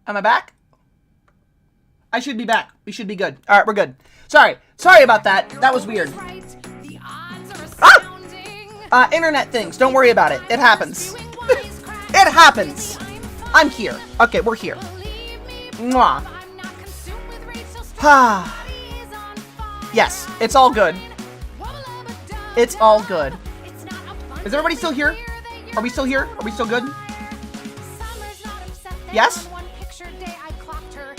Am I back? I should be back. We should be good. All right, we're good. Sorry about that. That was weird. Internet things. Don't worry about it. It happens. It happens. I'm here. Okay, we're here. Mwah. Yes, it's all good. It's all good. Is everybody still here? Are we still here? Are we still good? Yes?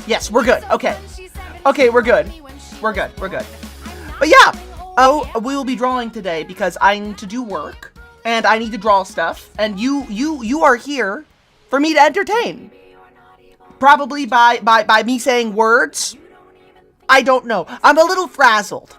Yes, we're good. Okay. Okay, we're good. We're good. We're good. But yeah. Oh, we will be drawing today because I need to do work and I need to draw stuff, and you are here for me to entertain. Probably by me saying words. I don't know. I'm a little frazzled.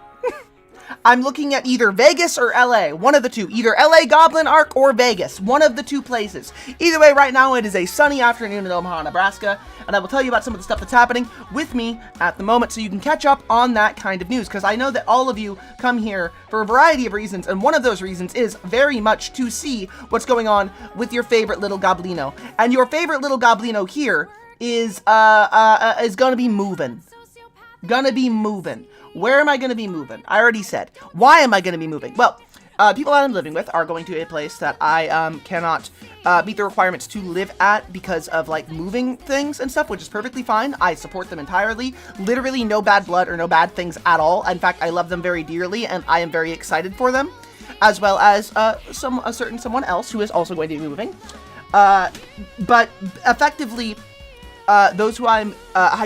I'm looking at either Vegas or LA. One of the two. Either LA Goblin Arc or Vegas. One of the two places. Either way, right now it is a sunny afternoon in Omaha, Nebraska. And I will tell you about some of the stuff that's happening with me at the moment so you can catch up on that kind of news. Because I know that all of you come here for a variety of reasons. And one of those reasons is very much to see what's going on with your favorite little Goblino. And your favorite little Goblino here is gonna be moving. Gonna be moving. Where am I going to be moving? I already said. Why am I going to be moving? Well, people that I'm living with are going to a place that I cannot meet the requirements to live at because of, like, moving things and stuff, which is perfectly fine. I support them entirely. Literally no bad blood or no bad things at all. In fact, I love them very dearly, and I am very excited for them, as well as a certain someone else who is also going to be moving. But effectively, those who I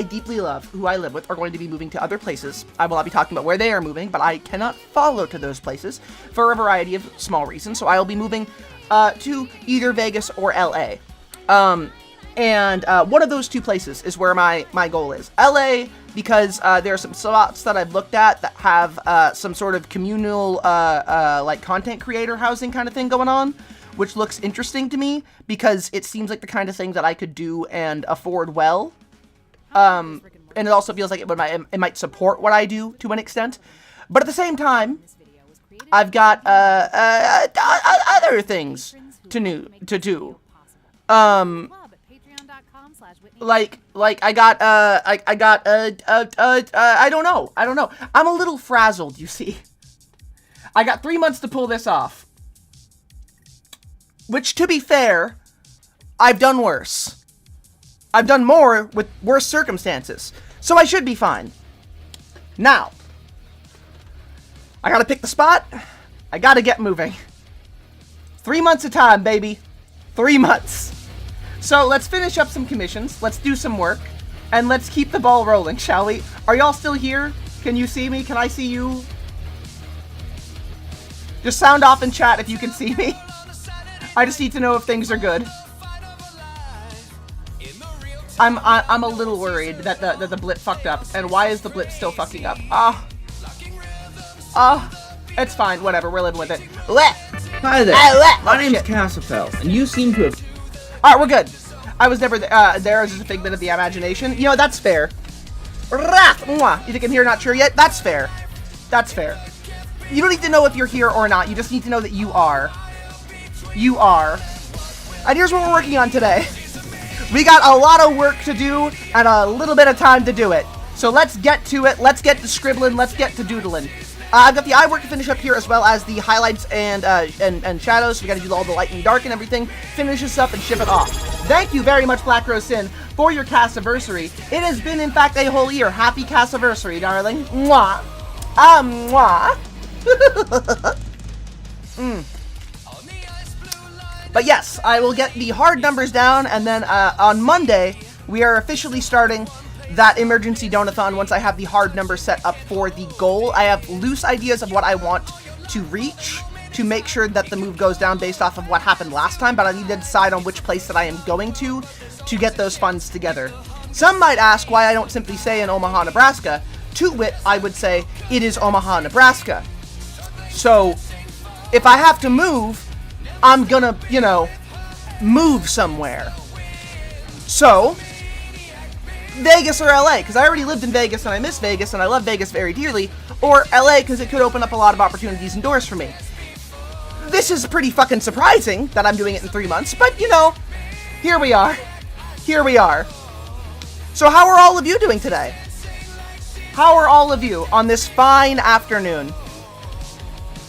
deeply love, who I live with, are going to be moving to other places. I will not be talking about where they are moving, but I cannot follow to those places for a variety of small reasons. So I will be moving to either Vegas or LA. And one of those two places is where my goal is. LA, because there are some spots that I've looked at that have some sort of communal, like, content creator housing kind of thing going on, which looks interesting to me because it seems like the kind of thing that I could do and afford well. And it also feels like it might support what I do to an extent. But at the same time, I've got other things to do. Like I don't know. I'm a little frazzled, you see. I got 3 months to pull this off. Which, to be fair, I've done worse. I've done more with worse circumstances. So I should be fine. Now, I gotta pick the spot. I gotta get moving. 3 months of time, baby. 3 months. So let's finish up some commissions. Let's do some work. And let's keep the ball rolling, shall we? Are y'all still here? Can you see me? Can I see you? Just sound off in chat if you can see me. I just need to know if things are good. I'm a little worried that the blip fucked up. And why is the blip still fucking up? It's fine. Whatever. We're living with it. Hi there. My name's Cassifel, and you seem to have... Alright, we're good. I was never there as just a figment of the imagination. You know, that's fair. You think I'm here, not sure yet? That's fair. That's fair. You don't need to know if you're here or not. You just need to know that you are. You are. And here's what we're working on today. We got a lot of work to do and a little bit of time to do it. So let's get to it. Let's get to scribbling. Let's get to doodling. I've got the eye work to finish up here, as well as the highlights and shadows. So we got to do all the light and dark and everything. Finish this up and ship it off. Thank you very much, Black Rose Sin, for your Cassiversary. It has been, in fact, a whole year. Happy Cassiversary, darling. Mwah. Mwah. But yes, I will get the hard numbers down, and then on Monday, we are officially starting that emergency donathon once I have the hard numbers set up for the goal. I have loose ideas of what I want to reach to make sure that the move goes down based off of what happened last time, but I need to decide on which place that I am going to get those funds together. Some might ask why I don't simply say in Omaha, Nebraska. To wit, I would say it is Omaha, Nebraska. So, if I have to move, I'm gonna, move somewhere. So, Vegas or LA, because I already lived in Vegas and I miss Vegas and I love Vegas very dearly, or LA because it could open up a lot of opportunities and doors for me. This is pretty fucking surprising that I'm doing it in 3 months, but here we are. Here we are. So how are all of you doing today? How are all of you on this fine afternoon?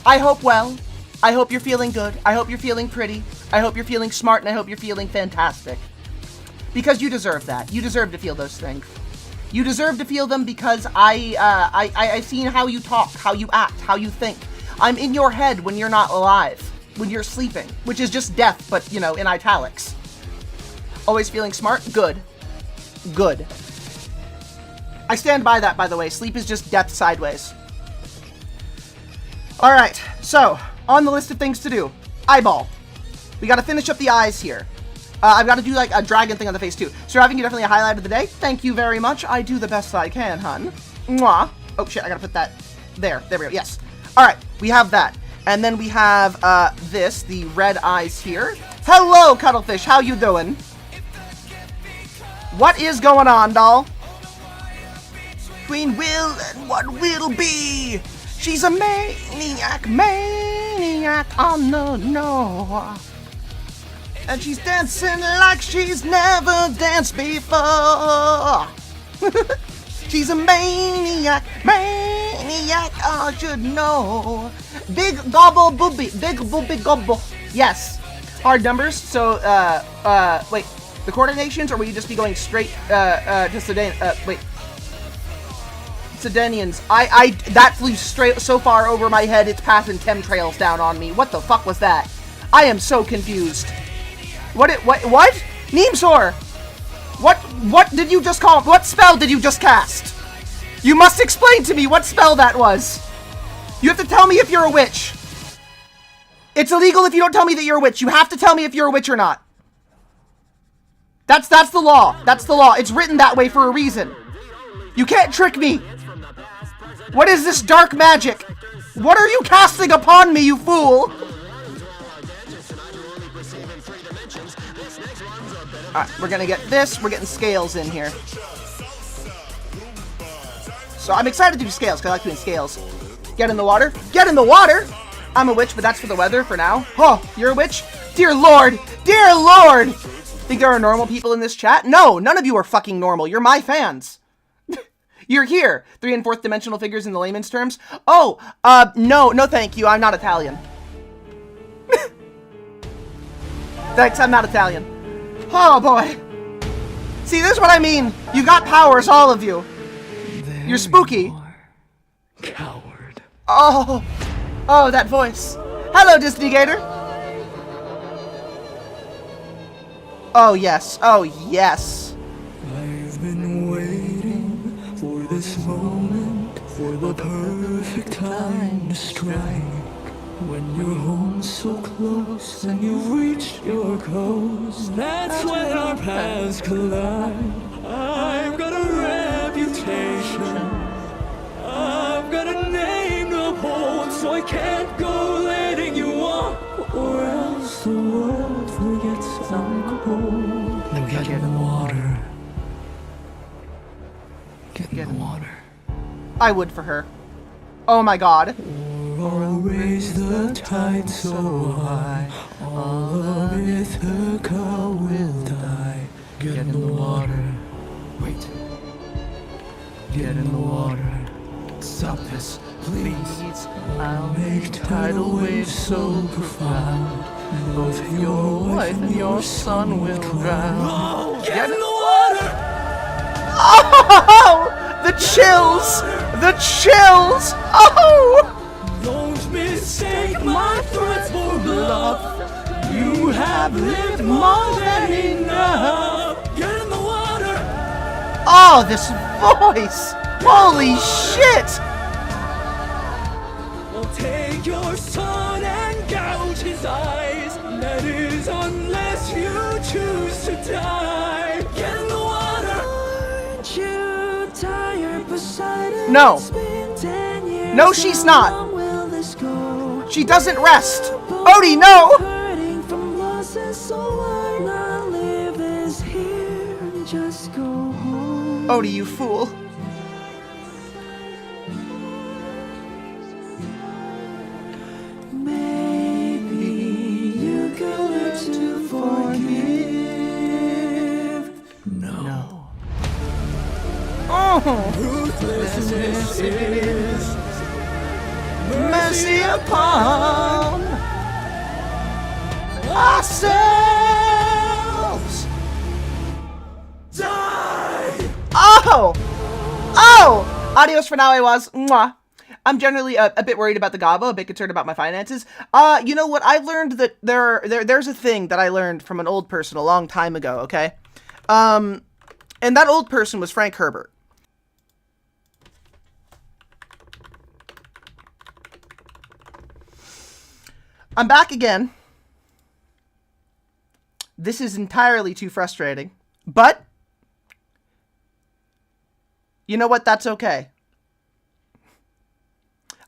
I hope well. I hope you're feeling good. I hope you're feeling pretty. I hope you're feeling smart, and I hope you're feeling fantastic. Because you deserve that. You deserve to feel those things. You deserve to feel them because I've seen how you talk, how you act, how you think. I'm in your head when you're not alive, when you're sleeping, which is just death, but, you know, in italics. Always feeling smart? Good. Good. I stand by that, by the way. Sleep is just death sideways. Alright, so, on the list of things to do. Eyeball. We gotta finish up the eyes here. I've got to do, like, a dragon thing on the face, too. So, having you definitely a highlight of the day. Thank you very much. I do the best I can, hun. Mwah. Oh, shit, I gotta put that there. There we go. Yes. Alright, we have that. And then we have, this, the red eyes here. Hello, Cuttlefish. How you doing? What is going on, doll? Between will and what will be. She's a maniac on the know. And she's dancing like she's never danced before. She's a maniac, I should know. Big gobble booby, big booby gobble. Yes. Hard numbers, so, wait. The coordinations, or will you just be going straight, to Sudan, wait. Sedanians. That flew straight so far over my head, it's passing chemtrails down on me. What the fuck was that? I am so confused. What? Neemsor! What did you just call? What spell did you just cast? You must explain to me what spell that was. You have to tell me if you're a witch. It's illegal if you don't tell me that you're a witch. You have to tell me if you're a witch or not. That's the law. That's the law. It's written that way for a reason. You can't trick me. What is this dark magic? What are you casting upon me, you fool? Alright, we're gonna get this. We're getting scales in here. So I'm excited to do scales, because I like doing scales. Get in the water. Get in the water! I'm a witch, but that's for the weather for now. Oh, you're a witch? Dear Lord! Dear Lord! Think there are normal people in this chat? No, none of you are fucking normal. You're my fans. You're here. 3 and 4th dimensional figures in the layman's terms. Oh, no thank you. I'm not Italian. Thanks, I'm not Italian. Oh, boy. See, this is what I mean. You got powers, all of you. You're spooky. Coward. Oh, that voice. Hello, Disney Gator. Oh, yes. Oh, yes. I've been waiting for this moment, for the perfect time to strike. When you're home so close and you've reached your coast, that's when our paths collide. I've got a reputation, I've got a name to hold, so I can't go letting you walk, or else the world forgets I'm cold. Then get in the water. Get in the water. I would for her. Oh my god. Or I'll raise the tide so high, all of Ithaca will die. Get in the water. Wait. Get in the water. Stop this, please. I'll make tidal waves so profound, both your wife and your son will drown. Oh, get in the water! Oh! The chills! The chills! Oh! Don't mistake my threats for bluff. You have lived more than enough. Get in the water! Oh, this voice! Holy shit! I'll take your son and gouge his eyes. That is, unless you choose to die. Get in the water! Aren't you tired, Poseidon? No. It's been 10 years. No, she's How not. long will this go? She doesn't rest. Odie, no! Hurting from losses, so why not leave this here and just go home? Odie, you fool. Maybe you could learn to forgive. No. Ruthlessness is mercy upon ourselves. die. Oh! Oh! Adios for now, I was. Mwah. I'm generally a bit worried about the Gabo, a bit concerned about my finances. You know what? I've learned that there's a thing that I learned from an old person a long time ago, okay? And that old person was Frank Herbert. I'm back again. This is entirely too frustrating, but you know what? That's okay.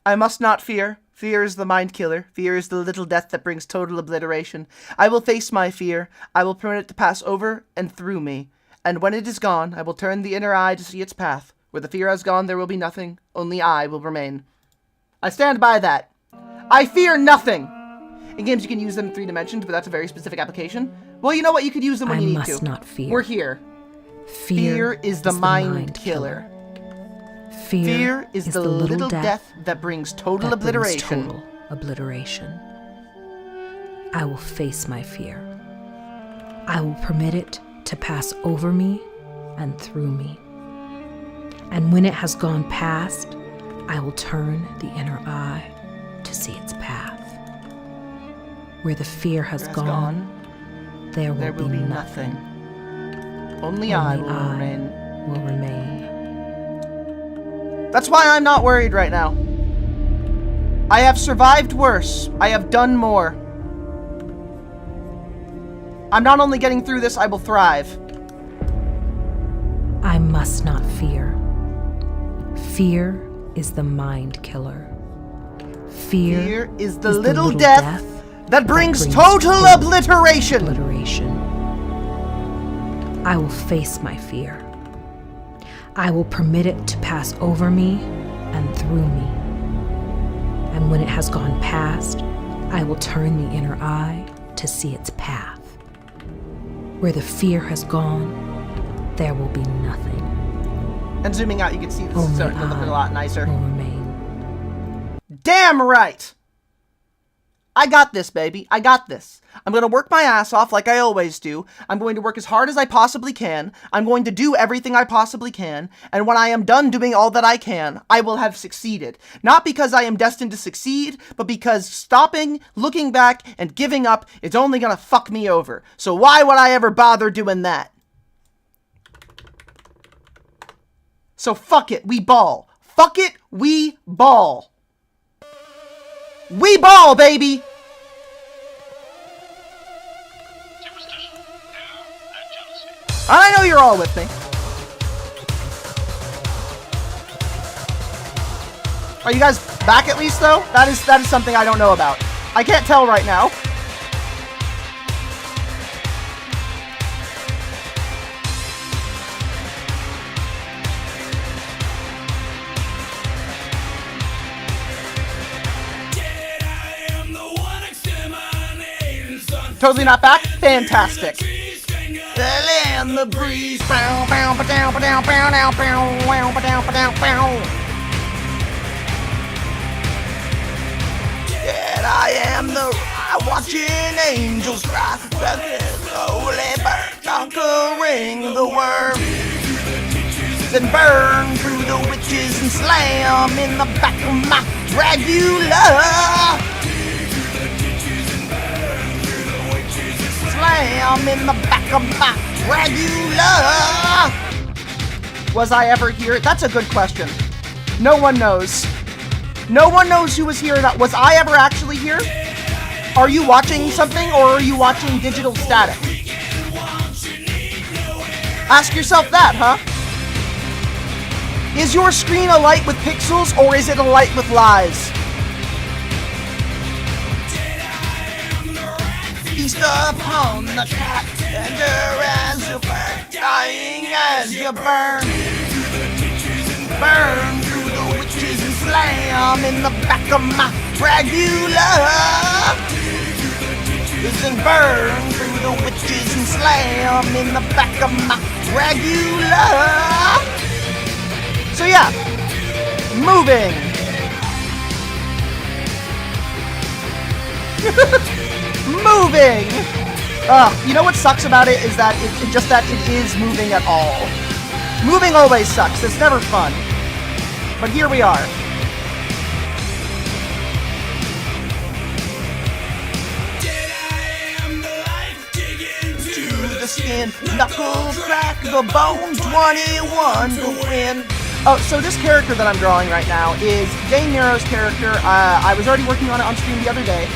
I must not fear. Fear is the mind killer. Fear is the little death that brings total obliteration. I will face my fear. I will permit it to pass over and through me. And when it is gone, I will turn the inner eye to see its path. Where the fear has gone, there will be nothing. Only I will remain. I stand by that. I fear nothing. In games, you can use them in 3 dimensions, but that's a very specific application. Well, you know what? You could use them when you need to. I must not fear. We're here. Fear is the mind killer. Fear is the little death that brings total obliteration. Total obliteration. I will face my fear. I will permit it to pass over me and through me. And when it has gone past, I will turn the inner eye to see its path. Where the fear has gone, there will be nothing. Only I will remain. That's why I'm not worried right now. I have survived worse. I have done more. I'm not only getting through this, I will thrive. I must not fear. Fear is the mind killer. Fear is the little death that brings total obliteration. I will face my fear. I will permit it to pass over me and through me. And when it has gone past, I will turn the inner eye to see its path. Where the fear has gone, there will be nothing. And zooming out, you can see this is starting to look a lot nicer. Will remain. Damn right! I got this, baby. I got this. I'm going to work my ass off like I always do. I'm going to work as hard as I possibly can. I'm going to do everything I possibly can. And when I am done doing all that I can, I will have succeeded. Not because I am destined to succeed, but because stopping, looking back, and giving up is only going to fuck me over. So why would I ever bother doing that? So fuck it, we ball. Fuck it, we ball. We ball, baby! And I know you're all with me. Are you guys back at least, though? That is something I don't know about. I can't tell right now. Totally not back? Fantastic. The land, the breeze. Bow, bow, ba down, ba down, bow, down, bow, wow, ba down, ba down, bow. Yet I am the watching angels cry. Slowly burn, conquering the worm. Then burn through the witches and slam in the back of my Dragula. Slam in the back of my Dragula. Was I ever here? That's a good question. No one knows. No one knows who was here or not. Was I ever actually here? Are you watching something or are you watching digital static? Ask yourself that, huh? Is your screen alight with pixels or is it alight with lies? Feast upon the cat, tender as you burn, dying as you burn. Burn through the witches and slam in the back of my Dragula. Listen, burn through the witches and slam in the back of my Dragula. yeah. Moving. Moving. You know what sucks about it is that it is moving at all. Moving always sucks. It's never fun. But here we are. The skin, knuckles crack, the bones, 21 to win. Oh, so this character that I'm drawing right now is Dane Nero's character. I was already working on it on stream the other day,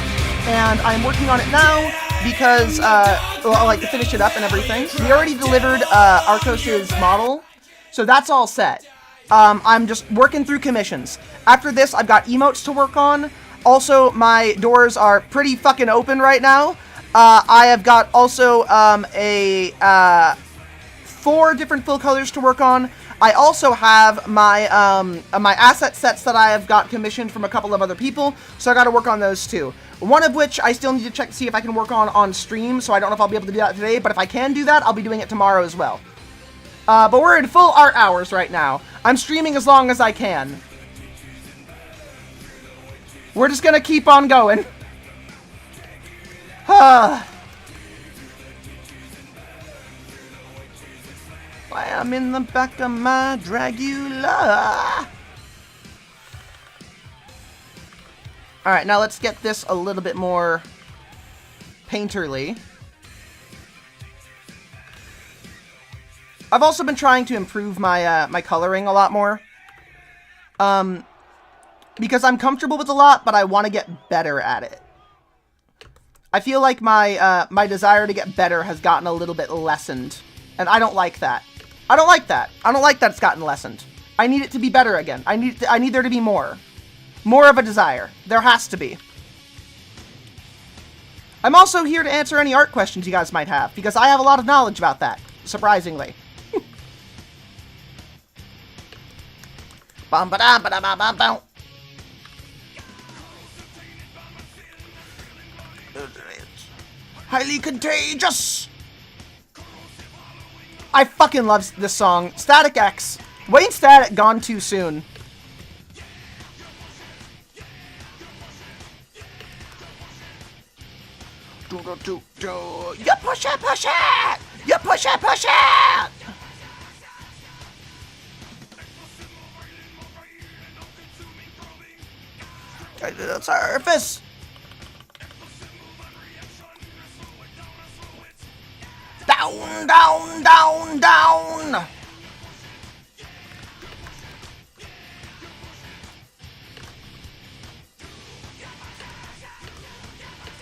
and I'm working on it now because, well, to finish it up and everything. We already delivered Arcos' model, so that's all set. I'm just working through commissions. After this, I've got emotes to work on. Also, my doors are pretty fucking open right now. I have got also 4 different fill colors to work on. I also have my my asset sets that I have got commissioned from a couple of other people, so I got to work on those too. One of which I still need to check to see if I can work on stream, so I don't know if I'll be able to do that today, but if I can do that, I'll be doing it tomorrow as well. But we're in full art hours right now. I'm streaming as long as I can. We're just gonna keep on going. I am in the back of my Dragula. Alright, now let's get this a little bit more painterly. I've also been trying to improve my my coloring a lot more. Because I'm comfortable with a lot, but I want to get better at it. I feel like my my desire to get better has gotten a little bit lessened, and I don't like that. I don't like that. I don't like that it's gotten lessened. I need it to be better again. I need there to be more of a desire. There has to be. I'm also here to answer any art questions you guys might have, because I have a lot of knowledge about that, surprisingly. Bum ba da ba da ba bum bum. Highly contagious. I fucking love this song. Static X. Wayne Static gone too soon. You push it, push it! You push it, push it! Get to the surface. Down, down, down, down.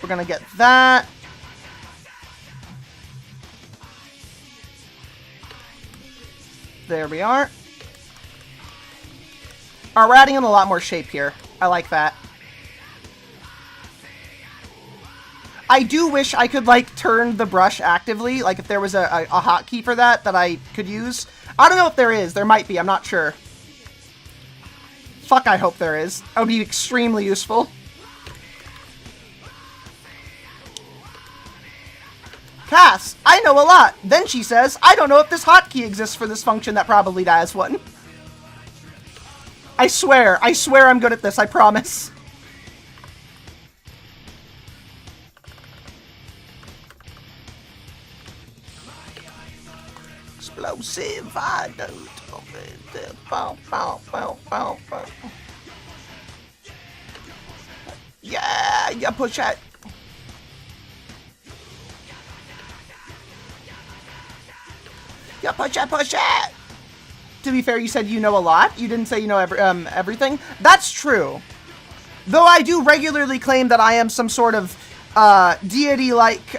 We're gonna get that. There we are. Alright, we're adding in a lot more shape here. I like that. I do wish I could, like, turn the brush actively. Like, if there was a hotkey for that I could use. I don't know if there is. There might be. I'm not sure. Fuck, I hope there is. That would be extremely useful. Cass, I know a lot. Then she says, I don't know if this hotkey exists for this function that probably has one. I swear I'm good at this, I promise. Explosive, I don't. Yeah, you push it. Yeah, push it, push it. To be fair, you said you know a lot. You didn't say you know everything. That's true. Though I do regularly claim that I am some sort of deity-like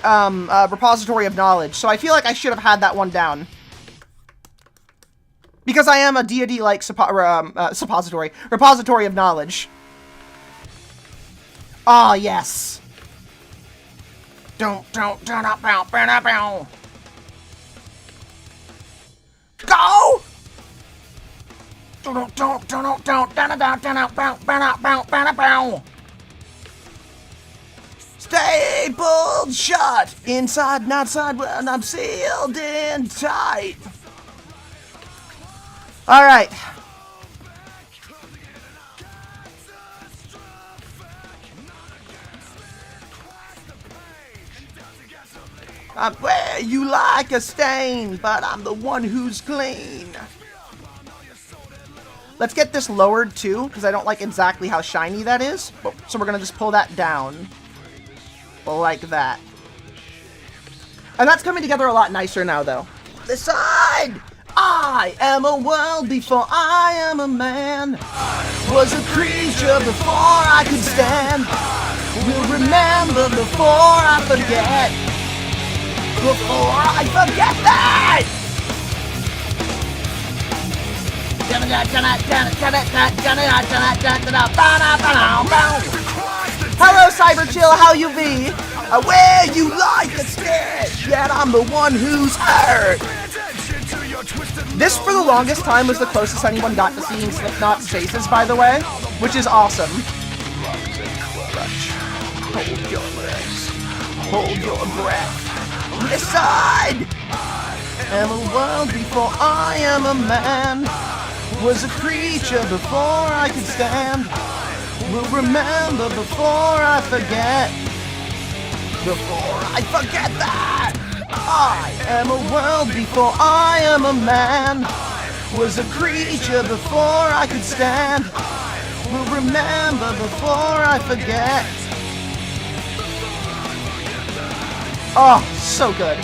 repository of knowledge, so I feel like I should have had that one down. Because I am a deity-like repository of knowledge. Ah, yes. Don't, bow, go! Stapled shut, inside and outside, when I'm sealed in tight. All right, I wear you like a stain, but I'm the one who's clean. Let's get this lowered too, because I don't like exactly how shiny that is. So we're gonna just pull that down. Like that. And that's coming together a lot nicer now, though. This side! I am a world before I am a man. Was a creature before I could stand. Will remember before I forget. Before I forget that! Hello, Cyber Chill, how you be? I wear you like a stitch, yet I'm the one who's hurt. This, for the longest time, was the closest anyone got to seeing Slipknot's faces, by the way, which is awesome. Hold your legs. Hold your breath. Decide! Am a world before I am a man. Was a creature before I could stand. Will remember before I forget. Before I forget that! I am a world before I am a man. Was a creature before I could stand. Will remember before I forget. Oh, so good.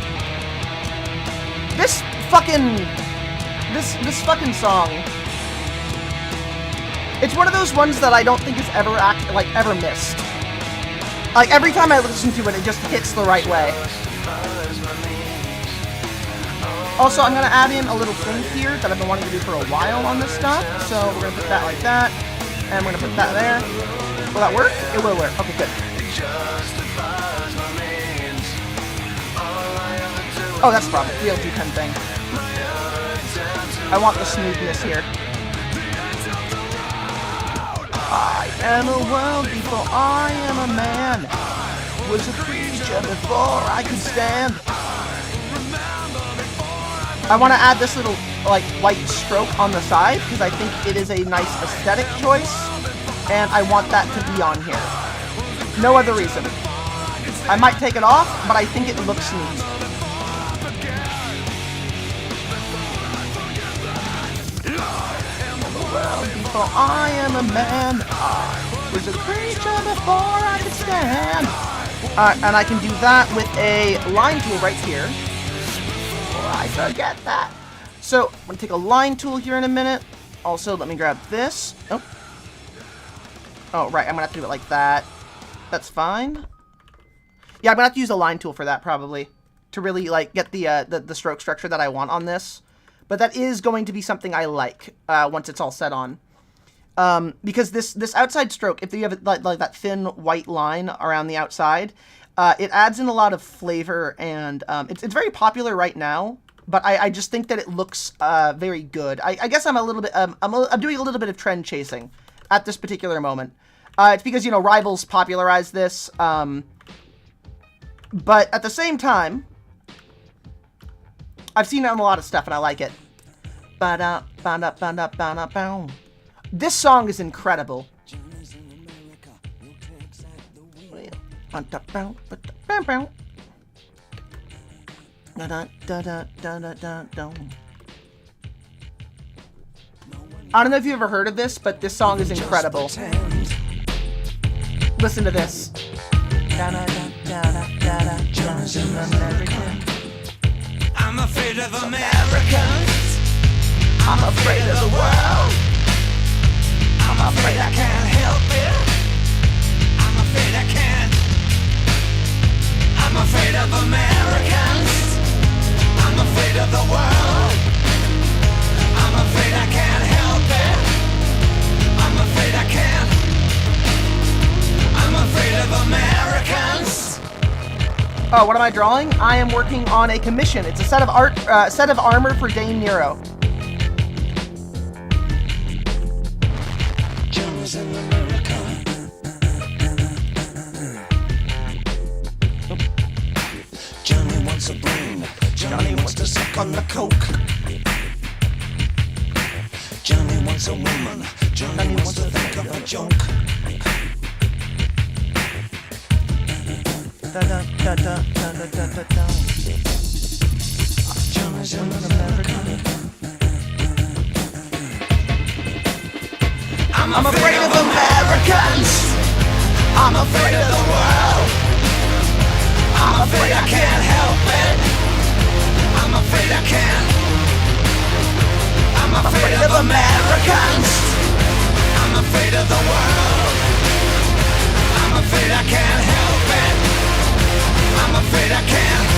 This fucking song. It's one of those ones that I don't think is ever ever missed. Like, every time I listen to it, it just hits the right way. Also, I'm gonna add in a little thing here that I've been wanting to do for a while on this stuff. So we're gonna put that like that, and we're gonna put that there. Will that work? It will work. Okay, good. Oh, that's the problem. The LG pen thing. I want the smoothness here. I am a world before I am a man. Was a creature before I could stand. I want to add this little, like, white stroke on the side, because I think it is a nice aesthetic choice, and I want that to be on here. No other reason. I might take it off, but I think it looks neat. Before I am a man, I was a creature before I could stand. And I can do that with a line tool right here. Before I forget that. So, I'm going to take a line tool here in a minute. Also, let me grab this. Oh. Oh, right, I'm going to have to do it like that. That's fine. Yeah, I'm going to have to use a line tool for that, probably. To really, like, get the stroke structure that I want on this. But that is going to be something I like once it's all set on. Because this outside stroke, if you have like that thin white line around the outside, it adds in a lot of flavor, and it's very popular right now. But I just think that it looks very good. I guess I'm a little bit I'm doing a little bit of trend chasing at this particular moment. It's because, you know, Rivals popularized this, but at the same time, I've seen it on a lot of stuff, and I like it. This song is incredible. I don't know if you've ever heard of this, but this song is incredible. Listen to this. I'm afraid of Americans. I'm afraid of the world. I'm afraid I can't help it. I'm afraid I can't. I'm afraid of Americans. I'm afraid of the world. I'm afraid I can't help it. I'm afraid I can't. I'm afraid of Americans. Oh, what am I drawing? I am working on a commission. It's a set of armor for Dame Nero. Johnny's in America. Johnny wants a brain. Johnny wants to suck on the coke. Johnny wants a woman. Johnny wants to think of a joke. Da da da da da da da da. Johnny's an American. I'm afraid of Americans. I'm afraid of the world. I'm afraid I can't help it. I'm afraid I can't. I'm afraid of Americans. I'm afraid of the world. I'm afraid I can't help it. I'm afraid I can't.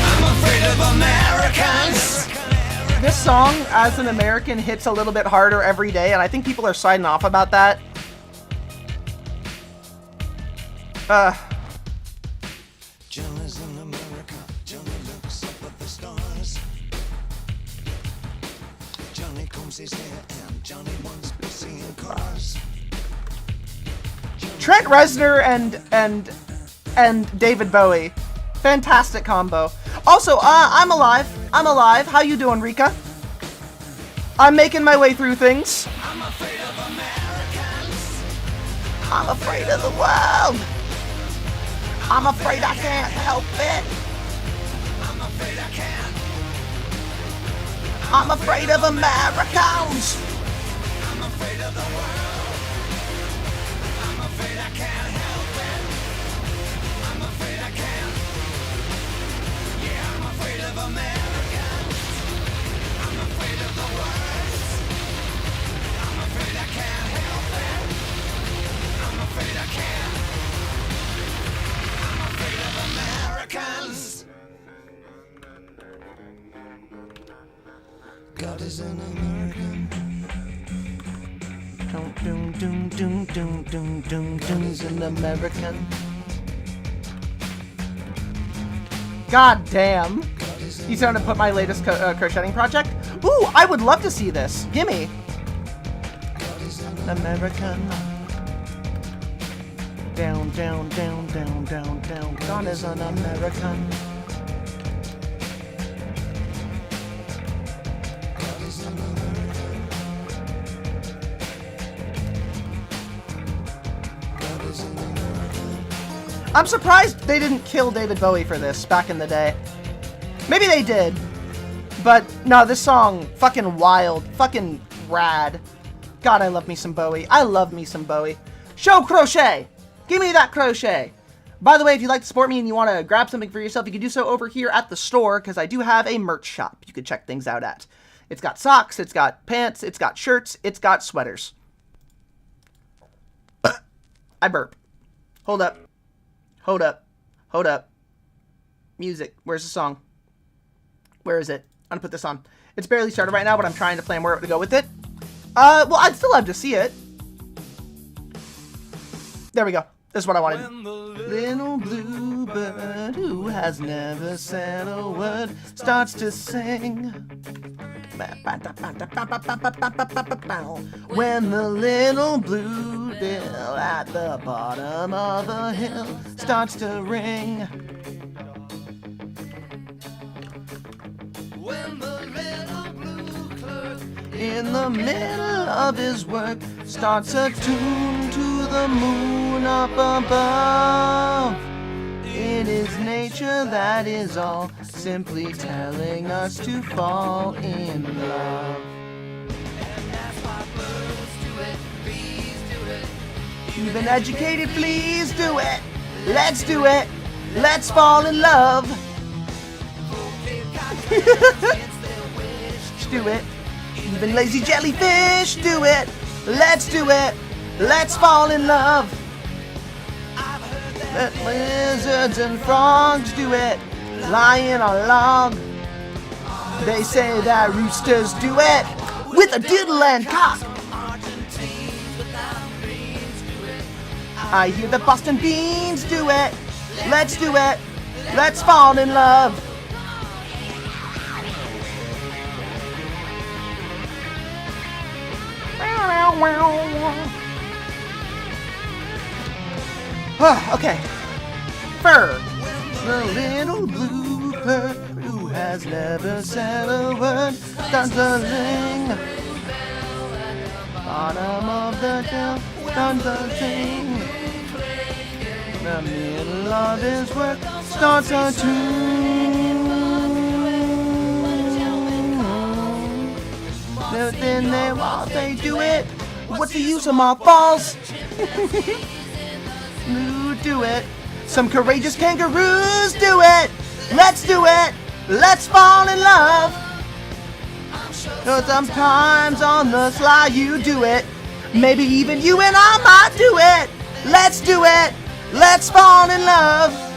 I'm afraid of Americans. This song, as an American, hits a little bit harder every day, and I think people are signing off about that. Johnny's in America. Johnny looks up at the stars. Johnny combs his hair and Johnny wants to be seeing cars. Trent Reznor and David Bowie. Fantastic combo. Also, I'm alive. I'm alive. How you doing, Rika? I'm making my way through things. I'm afraid of Americans. I'm afraid of the world. I'm afraid I can't help it. I'm afraid I can't. I'm afraid of Americans. I'm afraid of the world. I'm afraid I can't help it. I'm afraid I can't. Yeah, I'm afraid of Americans. I'm afraid of the worst. I'm afraid I can't help it. I'm afraid I can't. I'm afraid of Americans. God is an American. He's an American. God damn. He's trying to put my latest crocheting project. Ooh, I would love to see this. Gimme. American. Down, down, down, down, down, down. God is an American. I'm surprised they didn't kill David Bowie for this back in the day. Maybe they did. But no, this song, fucking wild, fucking rad. God, I love me some Bowie. I love me some Bowie. Show crochet! Give me that crochet! By the way, if you'd like to support me and you want to grab something for yourself, you can do so over here at the store, because I do have a merch shop you can check things out at. It's got socks, it's got pants, it's got shirts, it's got sweaters. I burp. Hold up. Hold up. Hold up. Music. Where's the song? Where is it? I'm gonna put this on. It's barely started right now, but I'm trying to plan where to go with it. Well, I'd still love to see it. There we go. This is what I wanted. Little bluebird who has never said a word starts to sing. When the little blue bill at the bottom of the hill starts to ring. When the little blue clerk in the middle of his work starts a tune to the moon up above. It is nature, that is all, simply telling us to fall in love. And that's why birds do it, bees do it. Even educated fleas do it. Let's do it. Let's fall in love. Do it. Even lazy jellyfish do it. Let's do it. Let's fall in love. Let lizards and frogs do it, lying on log. They say that roosters do it with a diddle and cock. I hear the Boston beans do it. Let's do it. Let's fall in love. Okay. Fur. The little bluebird who has never said a word starts to sing. Bottom of the hill starts to sing. The middle of his work starts a tune. Then while they do it, what's the use of my balls? Do it. Some courageous kangaroos do it. Let's do it. Let's fall in love. Sometimes on the sly you do it. Maybe even you and I might do it. Let's do it. Let's fall in love.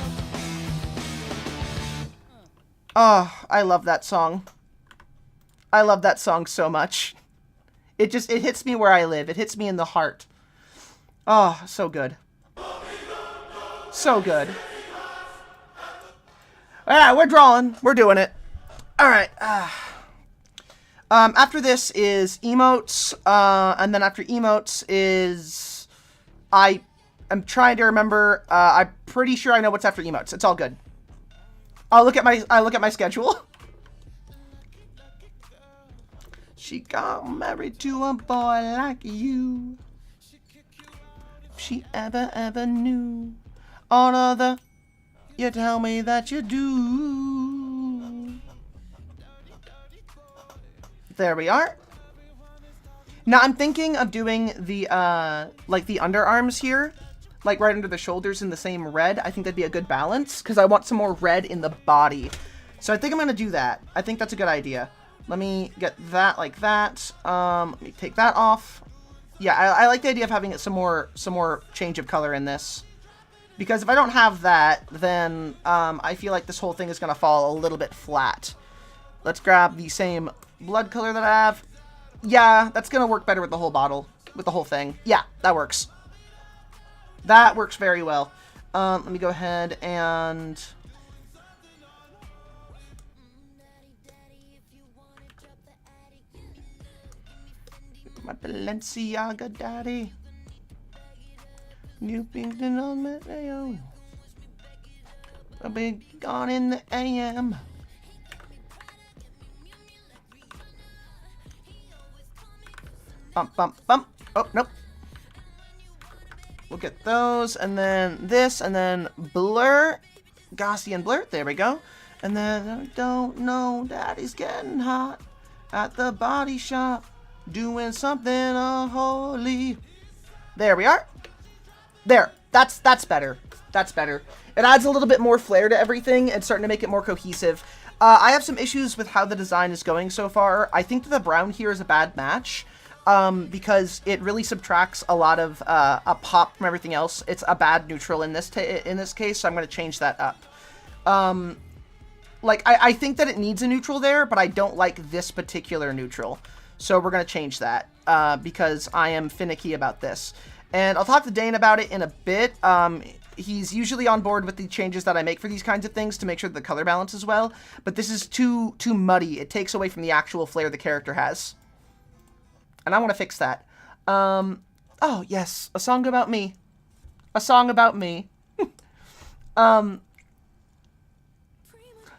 Oh, I love that song. I love that song so much. It hits me where I live. It hits me in the heart. Oh, so good. So good. Alright, we're drawing. We're doing it. Alright. After this is emotes. And then after emotes is... I am trying to remember. I'm pretty sure I know what's after emotes. It's all good. I look at my schedule. She got married to a boy like you. If she ever knew all of the you tell me that you do. There we are. Now I'm thinking of doing the like the underarms here, like right under the shoulders in the same red. I think that'd be a good balance because I want some more red in the body. So I think I'm gonna do that. I think that's a good idea. Let me get that like that. Let me take that off. Yeah, I like the idea of having some more change of color in this. Because if I don't have that, then I feel like this whole thing is going to fall a little bit flat. Let's grab the same blood color that I have. Yeah, that's going to work better with the whole bottle, with the whole thing. Yeah, that works. That works very well. Let me go ahead and... my Balenciaga daddy. You think that I'll met you? I'll be gone in the AM. Bump, bump, bump. Oh, nope. We'll get those, and then this, and then blur. Gaussian blur. There we go. And then I don't know, daddy's getting hot at the body shop. Doing something unholy. There we are. There. That's better. That's better. It adds a little bit more flair to everything and starting to make it more cohesive. I have some issues with how the design is going so far. I think that the brown here is a bad match because it really subtracts a lot of a pop from everything else. It's a bad neutral in this case, so I'm going to change that up. Like I think that it needs a neutral there, but I don't like this particular neutral. So we're going to change that because I am finicky about this. And I'll talk to Dane about it in a bit. He's usually on board with the changes that I make for these kinds of things to make sure that the color balance is well. But this is too muddy. It takes away from the actual flair the character has. And I want to fix that. Oh, yes. A song about me. A song about me.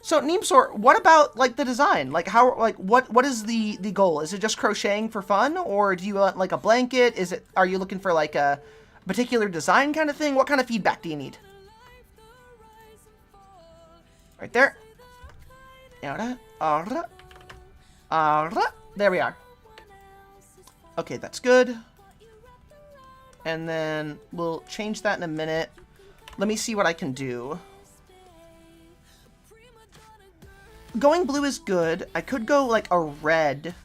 So, Neemsor, what about, like, the design? Like, how, like, what is the goal? Is it just crocheting for fun? Or do you want, like, a blanket? Are you looking for, like, a particular design kind of thing? What kind of feedback do you need? Right there. There we are. Okay, that's good. And then we'll change that in a minute. Let me see what I can do. Going blue is good. I could go like a red.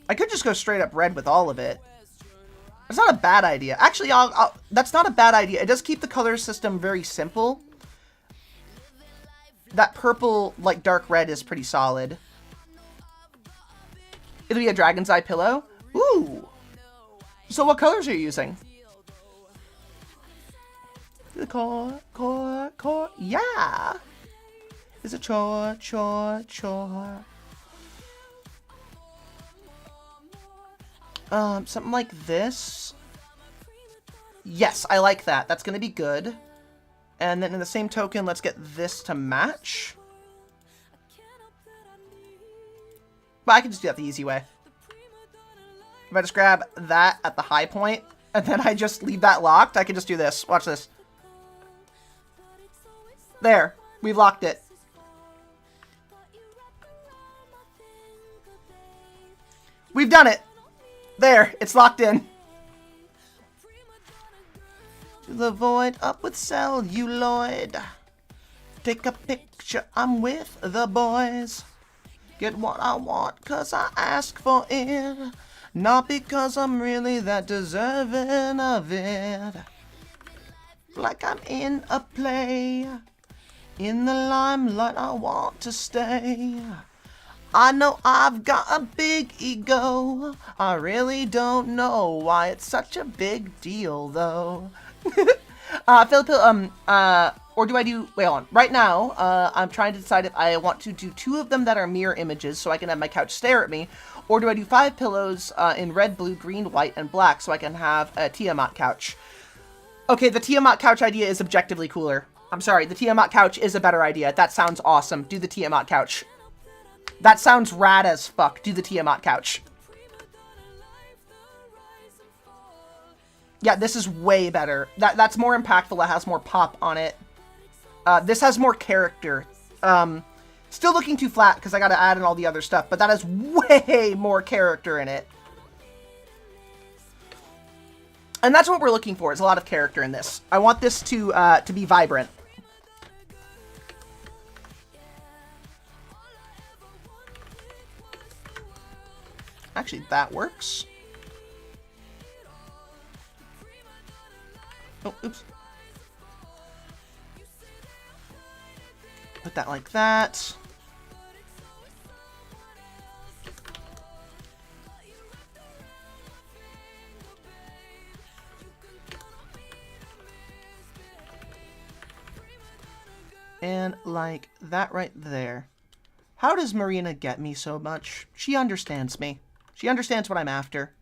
I could just go straight up red with all of it. That's not a bad idea. Actually, that's not a bad idea. It does keep the color system very simple. That purple, like dark red is pretty solid. It'll be a dragon's eye pillow. Ooh. So what colors are you using? The core. Yeah. Is it chore. Something like this. Yes, I like that. That's gonna be good. And then in the same token, let's get this to match. But I can just do that the easy way. If I just grab that at the high point, and then I just leave that locked, I can just do this. Watch this. There. We've locked it. We've done it. There. It's locked in. To the void, up with celluloid. Take a picture, I'm with the boys. Get what I want, cause I ask for it. Not because I'm really that deserving of it. Like I'm in a play. In the limelight, I want to stay. I know I've got a big ego. I really don't know why it's such a big deal, though. Philip, or do I do, wait on. Right now, I'm trying to decide if I want to do 2 of them that are mirror images so I can have my couch stare at me, or do I do 5 pillows in red, blue, green, white, and black so I can have a Tiamat couch. Okay, the Tiamat couch idea is objectively cooler. I'm sorry, the Tiamat couch is a better idea. That sounds awesome. Do the Tiamat couch. That sounds rad as fuck. Do the Tiamat couch. Yeah, this is way better. That's more impactful. That has more pop on it. This has more character. Still looking too flat because I got to add in all the other stuff, but that has way more character in it. And that's what we're looking for, is a lot of character in this. I want this to be vibrant. Actually, that works. Oh, oops. Put that like that. And like that right there. How does Marina get me so much? She understands me. She understands what I'm after.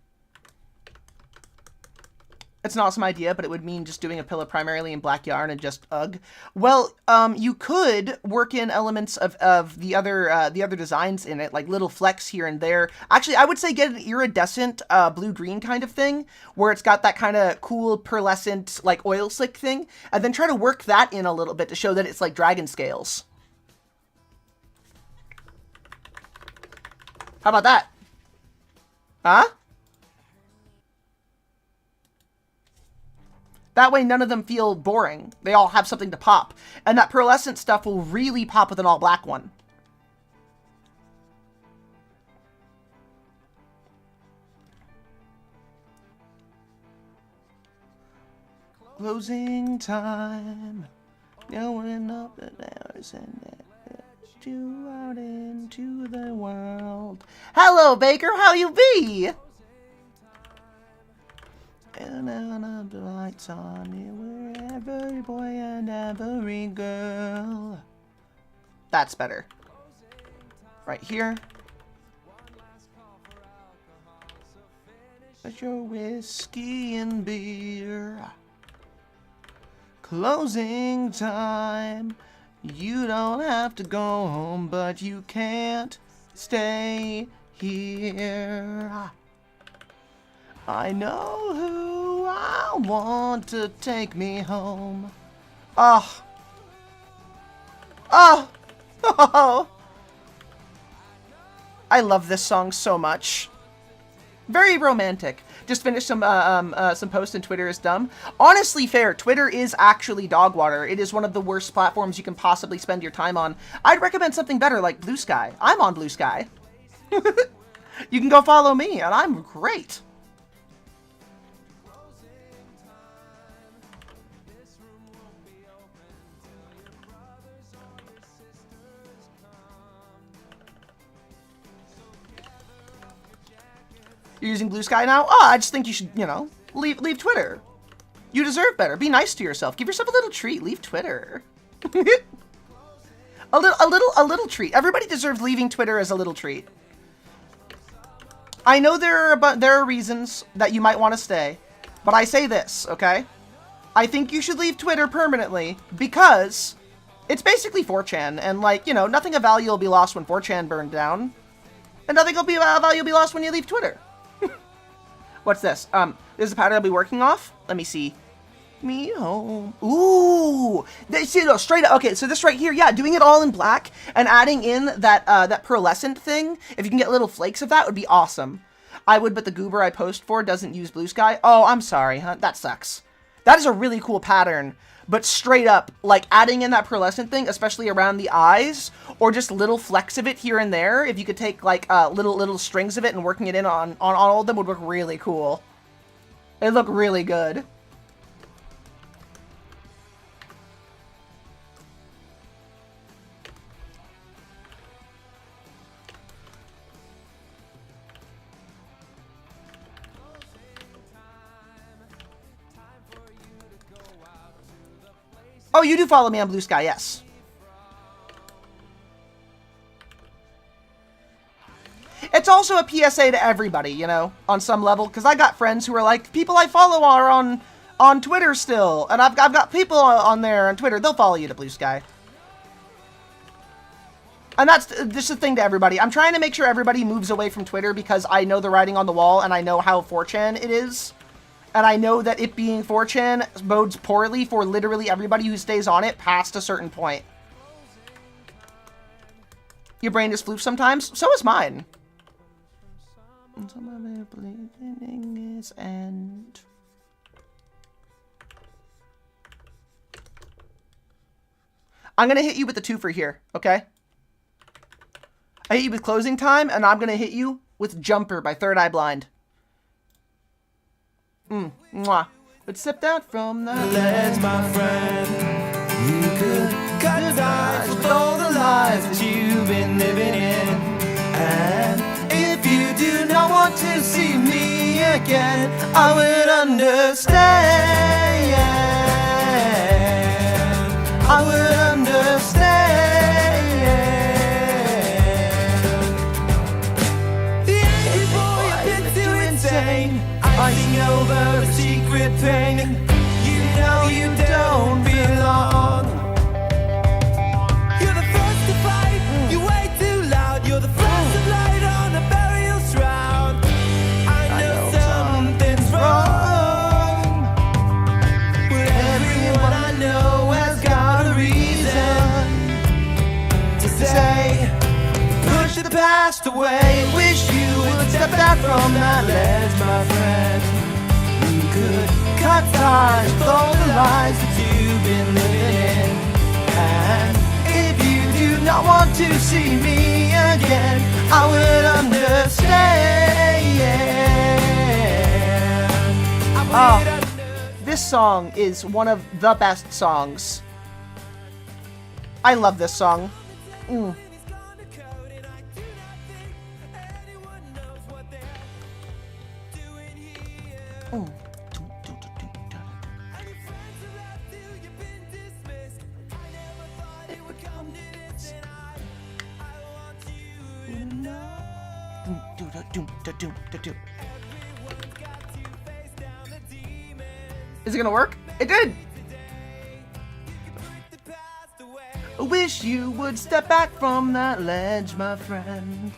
It's an awesome idea, but it would mean just doing a pillow primarily in black yarn and just ugh. Well, you could work in elements of the other designs in it, like little flecks here and there. Actually, I would say get an iridescent blue-green kind of thing, where it's got that kind of cool pearlescent, like oil slick thing, and then try to work that in a little bit to show that it's like dragon scales. How about that? Huh? That way none of them feel boring. They all have something to pop. And that pearlescent stuff will really pop with an all-black one. Closing time. Going up the stairs and you out into the world. Hello, Baker. How you be? And on the lights on you, every boy and every girl. That's better. Right here. But your whiskey and beer. Closing time. You don't have to go home, but you can't stay here. I know who I want to take me home. Oh. Oh. Oh. I love this song so much. Very romantic. Just finished some post and Twitter is dumb. Honestly fair, Twitter is actually dog water. It is one of the worst platforms you can possibly spend your time on. I'd recommend something better like Blue Sky. I'm on Blue Sky. You can go follow me, and I'm great. You're using Blue Sky now? Oh, I just think you should, you know, leave Twitter. You deserve better. Be nice to yourself. Give yourself a little treat. Leave Twitter. a little treat. Everybody deserves leaving Twitter as a little treat. I know there are reasons that you might want to stay, but I say this, okay? I think you should leave Twitter permanently because it's basically 4chan, and like, you know, nothing of value will be lost when 4chan burned down, and nothing of value will be lost when you leave Twitter. What's this? This is a pattern I'll be working off. Let me see. Me home. Ooh, see, no, straight up. Okay, so this right here, yeah, doing it all in black and adding in that that pearlescent thing. If you can get little flakes of that, would be awesome. I would, but the goober I post for doesn't use blue sky. Oh, I'm sorry, huh? That sucks. That is a really cool pattern, but straight up, like adding in that pearlescent thing, especially around the eyes, or just little flecks of it here and there. If you could take like little strings of it and working it in on all of them would look really cool. It'd look really good. Oh, you do follow me on Blue Sky, yes. It's also a PSA to everybody, you know, on some level, because I got friends who are like, people I follow are on Twitter still, and I've got people on there on Twitter, they'll follow you to Blue Sky. And that's just a thing to everybody. I'm trying to make sure everybody moves away from Twitter because I know the writing on the wall, and I know how 4chan it is. And I know that it being 4chan bodes poorly for literally everybody who stays on it past a certain point. Your brain is floofed sometimes. So is mine. And I'm going to hit you with the twofer here, okay? I hit you with Closing Time, and I'm going to hit you with Jumper by Third Eye Blind. Mwah. But step out from the ledge, my friend. You could cut ties with all the lies that you've been living in. And if you do not want to see me again, I would understand. I would understand. The angry boy, a bit too insane. Fighting over a secret pain. You know you don't belong. You're the first to fight. You're way too loud. You're the flash of light on a burial shroud. I know something's wrong. But everyone I know has got a reason to say, push the past away. Wish you would step back from that ledge, my friend. You could cut ties with all the lies that you've been living in. And if you do not want to see me again, I would understand. This song is one of the best songs. I love this song. Is it gonna work? It did! I wish you would step back from that ledge, my friend.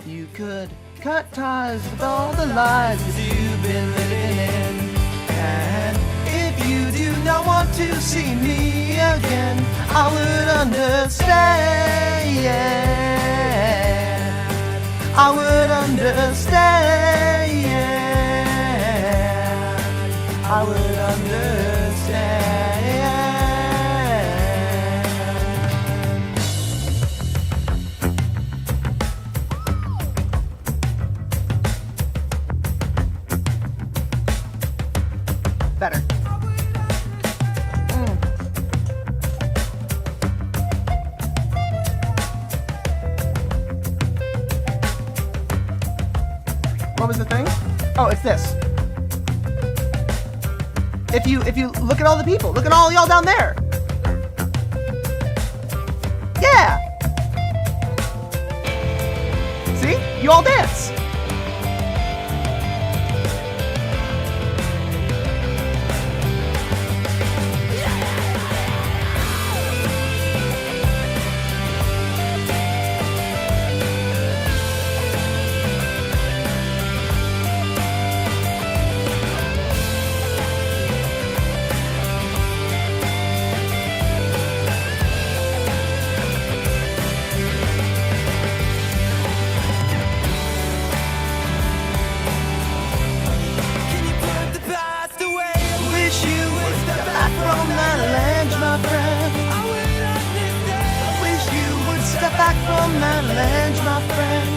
You could cut ties with all the lies that you've been living in. And if you do not want to see me again, I would understand. I would understand. I would understand. Better. What was the thing? Oh, it's this. If you look at all the people, look at all y'all down there. Yeah. See? You all dance. that ledge, my friend.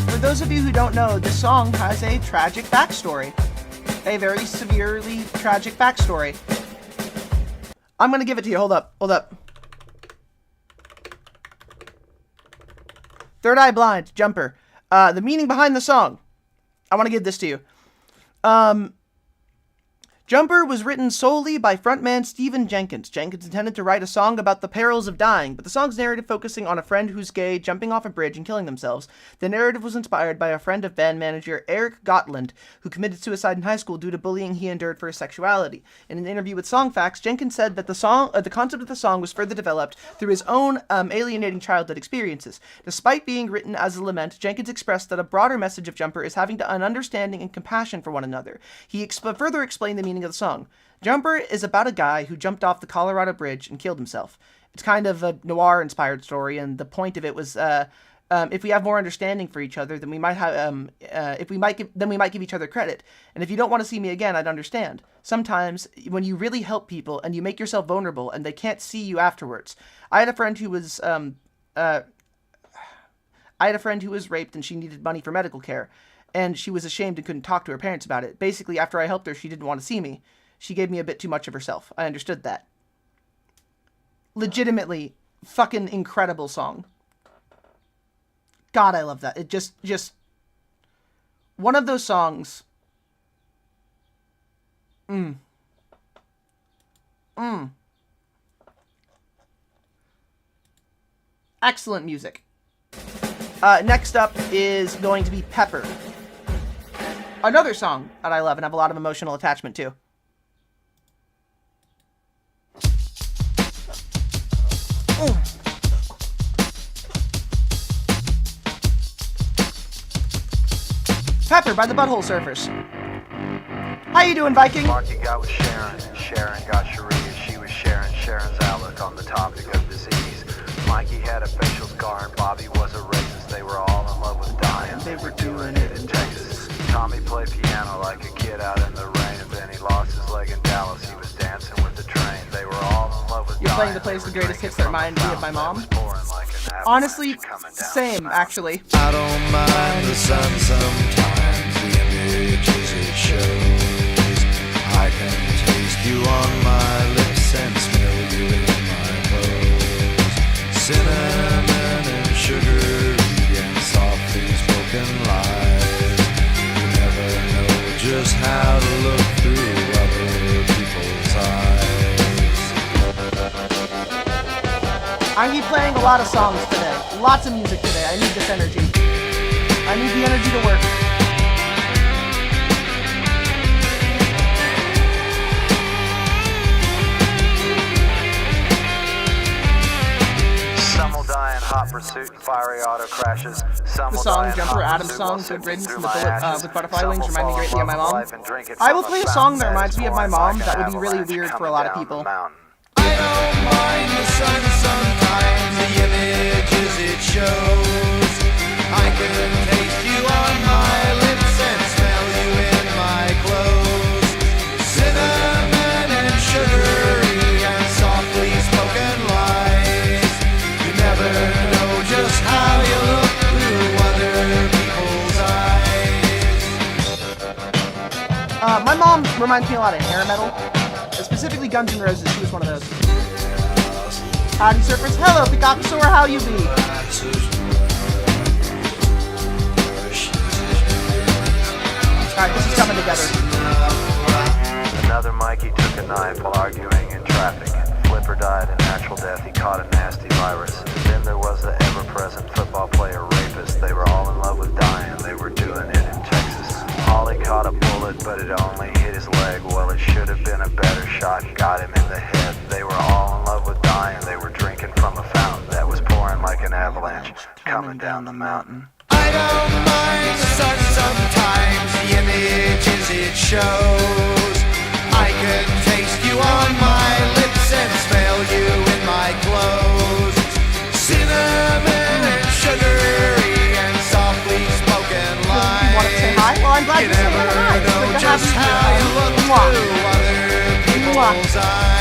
For those of you who don't know, this song has a tragic backstory. A very severely tragic backstory. I'm gonna give it to you. Hold up. Third Eye Blind, Jumper. The meaning behind the song. I want to give this to you. Jumper was written solely by frontman Stephen Jenkins. Jenkins intended to write a song about the perils of dying, but the song's narrative focusing on a friend who's gay jumping off a bridge and killing themselves. The narrative was inspired by a friend of band manager Eric Gotland, who committed suicide in high school due to bullying he endured for his sexuality. In an interview with Songfacts, Jenkins said that the concept of the song was further developed through his own alienating childhood experiences. Despite being written as a lament, Jenkins expressed that a broader message of Jumper is having an understanding and compassion for one another. He further explained the meaning of the song. Jumper is about a guy who jumped off the Colorado Bridge and killed himself. It's kind of a noir-inspired story, and the point of it was, if we have more understanding for each other, then we might have, we might give each other credit. And if you don't want to see me again, I'd understand. Sometimes, when you really help people and you make yourself vulnerable, and they can't see you afterwards. I had a friend who was raped, and she needed money for medical care. And she was ashamed and couldn't talk to her parents about it. Basically, after I helped her, she didn't want to see me. She gave me a bit too much of herself. I understood that. Legitimately, fucking incredible song. God, I love that. It just... One of those songs... Excellent music. Next up is going to be Pepper. Another song that I love and have a lot of emotional attachment to. Pepper by the Butthole Surfers. How you doing, Viking? Marky got with Sharon, and Sharon got Sharia. She was sharing Sharon's outlook on the topic of disease. Mikey had a facial scar and Bobby was a racist. They were all in love with dying. They were doing it in Texas. Tommy played piano like a kid out in the rain, and then he lost his leg in Dallas. He was dancing with the train. They were all in love with dying. You're playing the plays the greatest hits that remind me of my mom. Honestly, same, actually. I don't mind the sun sometimes, the images it shows. I can taste you on my lips and smell you in my clothes. Cinnamon and sugar and softly spoken lies. You never know just how to look through other people's eyes. I keep playing a lot of songs today. Lots of music today. I need this energy. I need the energy to work. Some will die in hot pursuit and fiery auto crashes. Some The will song die in Jumper hot Adams pursuit song, while Good sifting Riddance, through and the my Bullet ashes. with Butterfly Some Wings will remind me fall in greatly of my love with mom. life and drink it I from will play a fountain song that that reminds is me of my pouring mom like that an would be really avalanche weird for a coming lot of down people. the mountain. I don't mind the sun sometimes, the images it shows. I can taste you on my lips and smell you in my clothes. Cinnamon and sugary and softly spoken lies. You never know just how you look through other people's eyes. My mom reminds me a lot of hair metal. Specifically Guns N' Roses. She was one of those. Howdy, surfers. Hello, Pikachusaur. How you be? Alright, this is coming together. Another Mikey took a knife while arguing in traffic. Flipper died a natural death. He caught a nasty virus. Then there was the ever-present football player rapist. They were all in love with dying. They were doing it in Texas. Holly caught caught a bullet, but it only hit his leg. Well, it should have been a better shot, got him in the head. They were all in love with dying. They were drinking from a fountain that was pouring like an avalanche coming down the mountain. I don't mind the sun sometimes, the images it shows. I could taste you on my lips and smell you in my clothes. Cinnamon and sugary and softly spoken lines. You want to say hi? Well, I'm glad You you said never hi. know Good to just have how you look Mwah. through other people's eyes.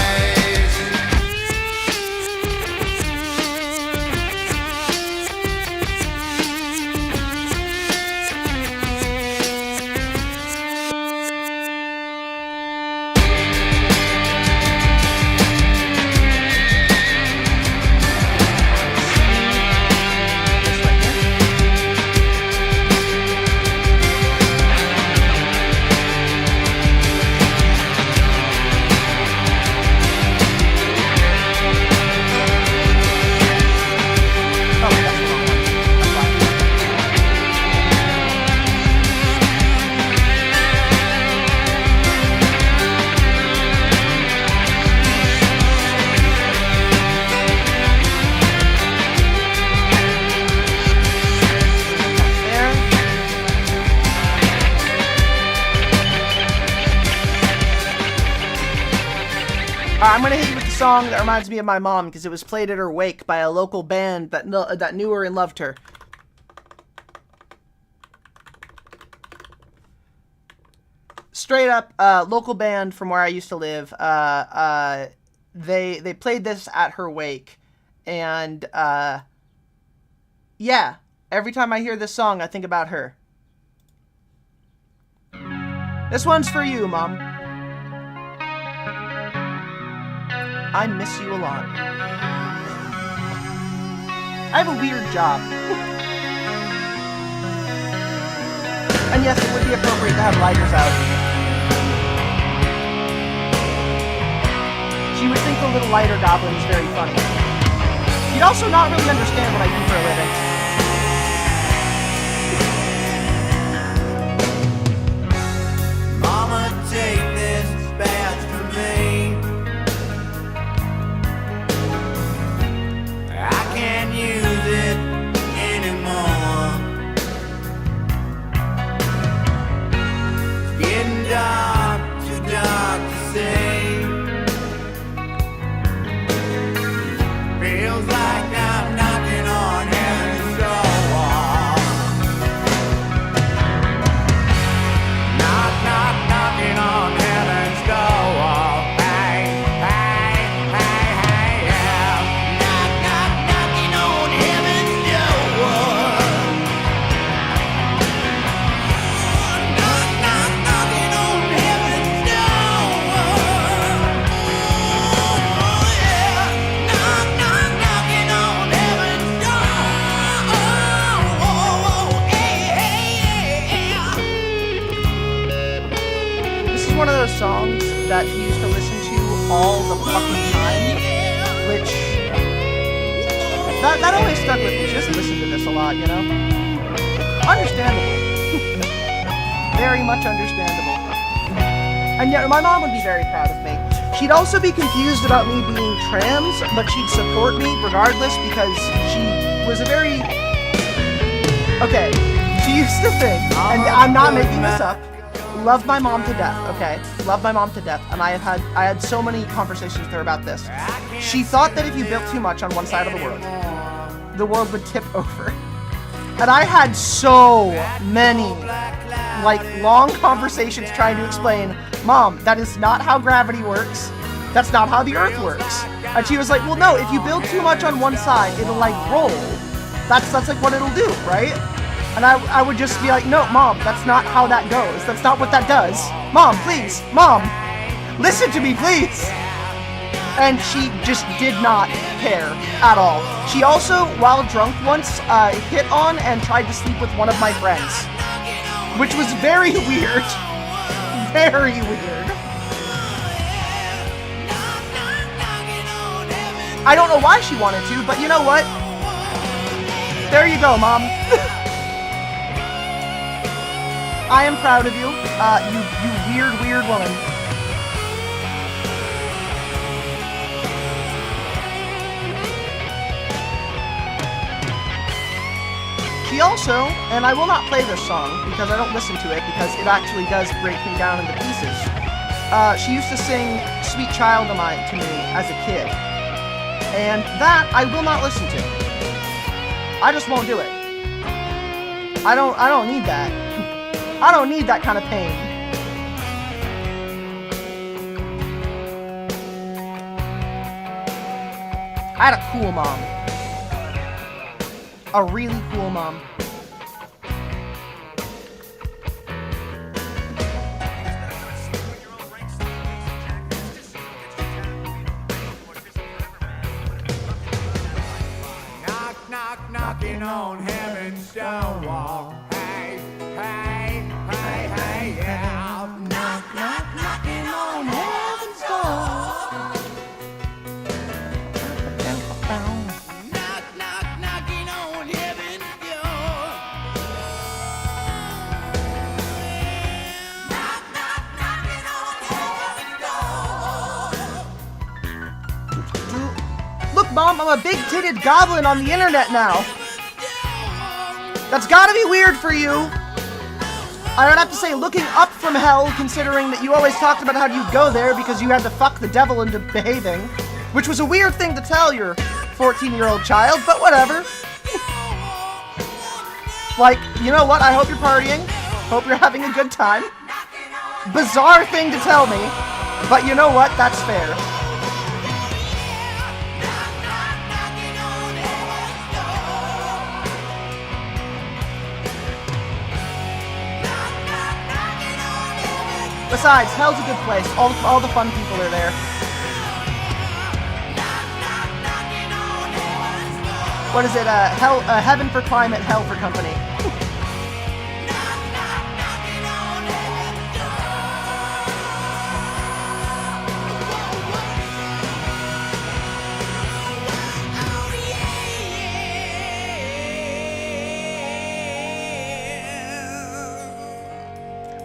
I'm gonna hit you with the song that reminds me of my mom because it was played at her wake by a local band that knew her and loved her. Straight up, local band from where I used to live. They played this at her wake, and yeah, every time I hear this song, I think about her. This one's for you, Mom. I miss you a lot. I have a weird job. And yes, it would be appropriate to have lighters out. She would think the little lighter goblin is very funny. You'd also not really understand what I do for a living. Mama, take this badge from me. I can't use it anymore. It's getting dark, too dark to see. Feels like I'm knocking on heaven's door. Knock, knock, knocking on heaven's door. Hey, hey, hey, hey, yeah. Knock, knock, knocking on heaven's door. Knock, knock, knocking on heaven's door. Oh, yeah. Knock, knock, knocking on heaven's door. Oh, hey, hey, yeah. This is one of those songs that you used to listen to all the fucking time, which that always stuck with me. Just listen to this a lot, you know? Understandable. Very much understandable. And yet, my mom would be very proud of me. She'd also be confused about me being trans, but she'd support me regardless because she was a very... Okay, she used to think, and I'm not making this up, love my mom to death, okay? Love my mom to death, and I had so many conversations with her about this. She thought that if you built too much on one side of the world would tip over. And I had so many, like, long conversations trying to explain, Mom, that is not how gravity works. That's not how the Earth works. And she was like, well, no, if you build too much on one side, it'll, like, roll. That's like what it'll do, right? And I would just be like, no, Mom, that's not how that goes. That's not what that does. Mom, please, Mom, listen to me, please. And she just did not care at all. She also, while drunk once, hit on and tried to sleep with one of my friends. Which was very weird. Very weird. I don't know why she wanted to, but you know what? There you go, Mom. I am proud of you. You weird woman. She also, and I will not play this song because I don't listen to it because it actually does break me down into pieces. She used to sing Sweet Child of Mine to me as a kid. And that I will not listen to. I just won't do it. I don't need that. I don't need that kind of pain. I had a cool mom. A really cool mom. Knock, knock, knocking on heaven's stone wall. Hey, hey, hey, hey, yeah. Knock, knock, knocking on heaven's door. Knock, knock, knocking on heaven's door. Knock, knock, knocking on heaven's door. Look, Mom, I'm a big-titted goblin on the internet now. That's gotta be weird for you. I would have to say, looking up from hell, considering that you always talked about how you'd go there because you had to fuck the devil into behaving, which was a weird thing to tell your 14-year-old child, but whatever. Like, you know what? I hope you're partying. Hope you're having a good time. Bizarre thing to tell me, but you know what? That's fair. Besides, hell's a good place. All the fun people are there. What is it? Heaven for climate, hell for company.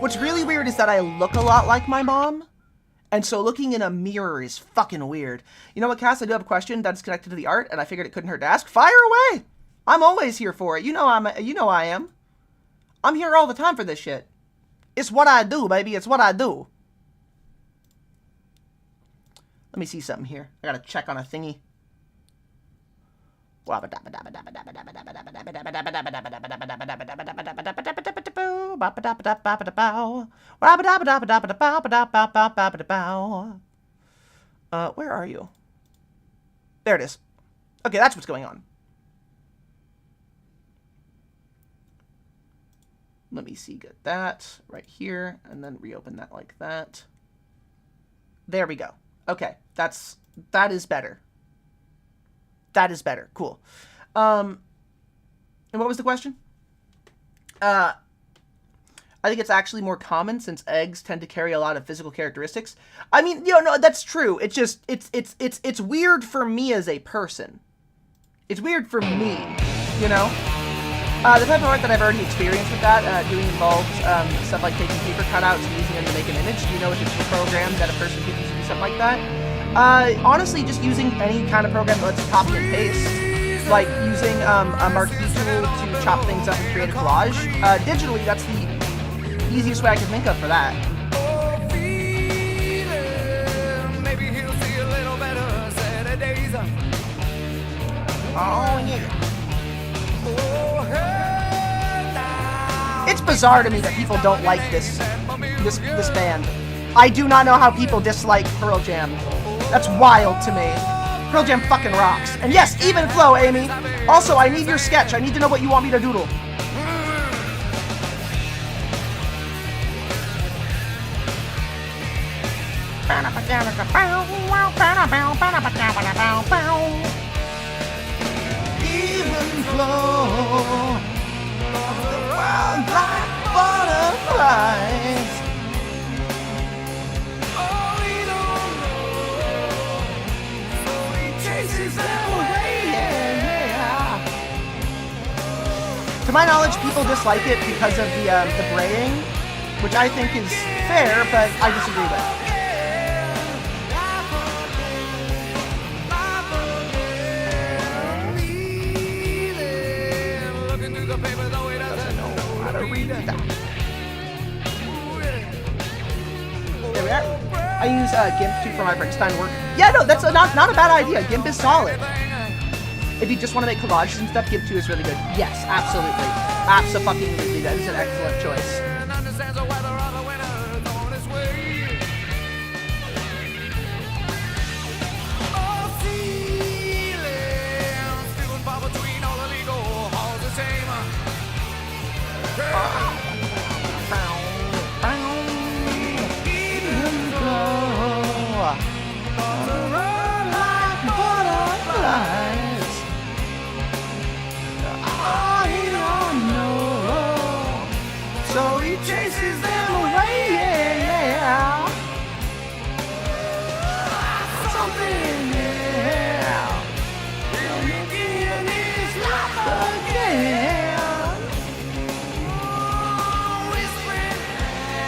What's really weird is that I look a lot like my mom, and so looking in a mirror is fucking weird. You know what, Cass? I do have a question that's connected to the art, and I figured it couldn't hurt to ask. Fire away! I'm always here for it. You know I am. I'm here all the time for this shit. It's what I do, baby. It's what I do. Let me see something here. I gotta check on a thingy. Where are you? There it is. Okay, that's what's going on. Let me see, get that right here, and then reopen that like that. There we go. Okay, that is better. That is better. Cool. And what was the question? I think it's actually more common since eggs tend to carry a lot of physical characteristics. I mean, no, that's true. It's just, it's weird for me as a person. It's weird for me, you know? The type of art that I've already experienced with that doing involves stuff like taking paper cutouts and using them to make an image. Do you know if it's a program that a person could use to do something like that? Honestly, just using any kind of program that lets you copy and paste, like using a marquee tool to chop things up and create a collage. Digitally, that's the easiest way I can think of for that. Oh yeah. It's bizarre to me that people don't like this band. I do not know how people dislike Pearl Jam. That's wild to me. Pearl Jam fucking rocks. And yes, even flow, Amy. Also, I need your sketch. I need to know what you want me to doodle. Even flow of the wild black butterflies. To my knowledge, people dislike it because of the braying, which I think is fair, but I disagree with. Doesn't know how to read that. There we are. I use GIMP too for my Frankenstein work. Yeah, no, that's not a bad idea. GIMP is solid. If you just want to make collages and stuff, GIMP 2 is really good. Yes, absolutely. Abso-fucking-lutely. That is an excellent choice. So he chases them away, yeah. Something, yeah. In his life again.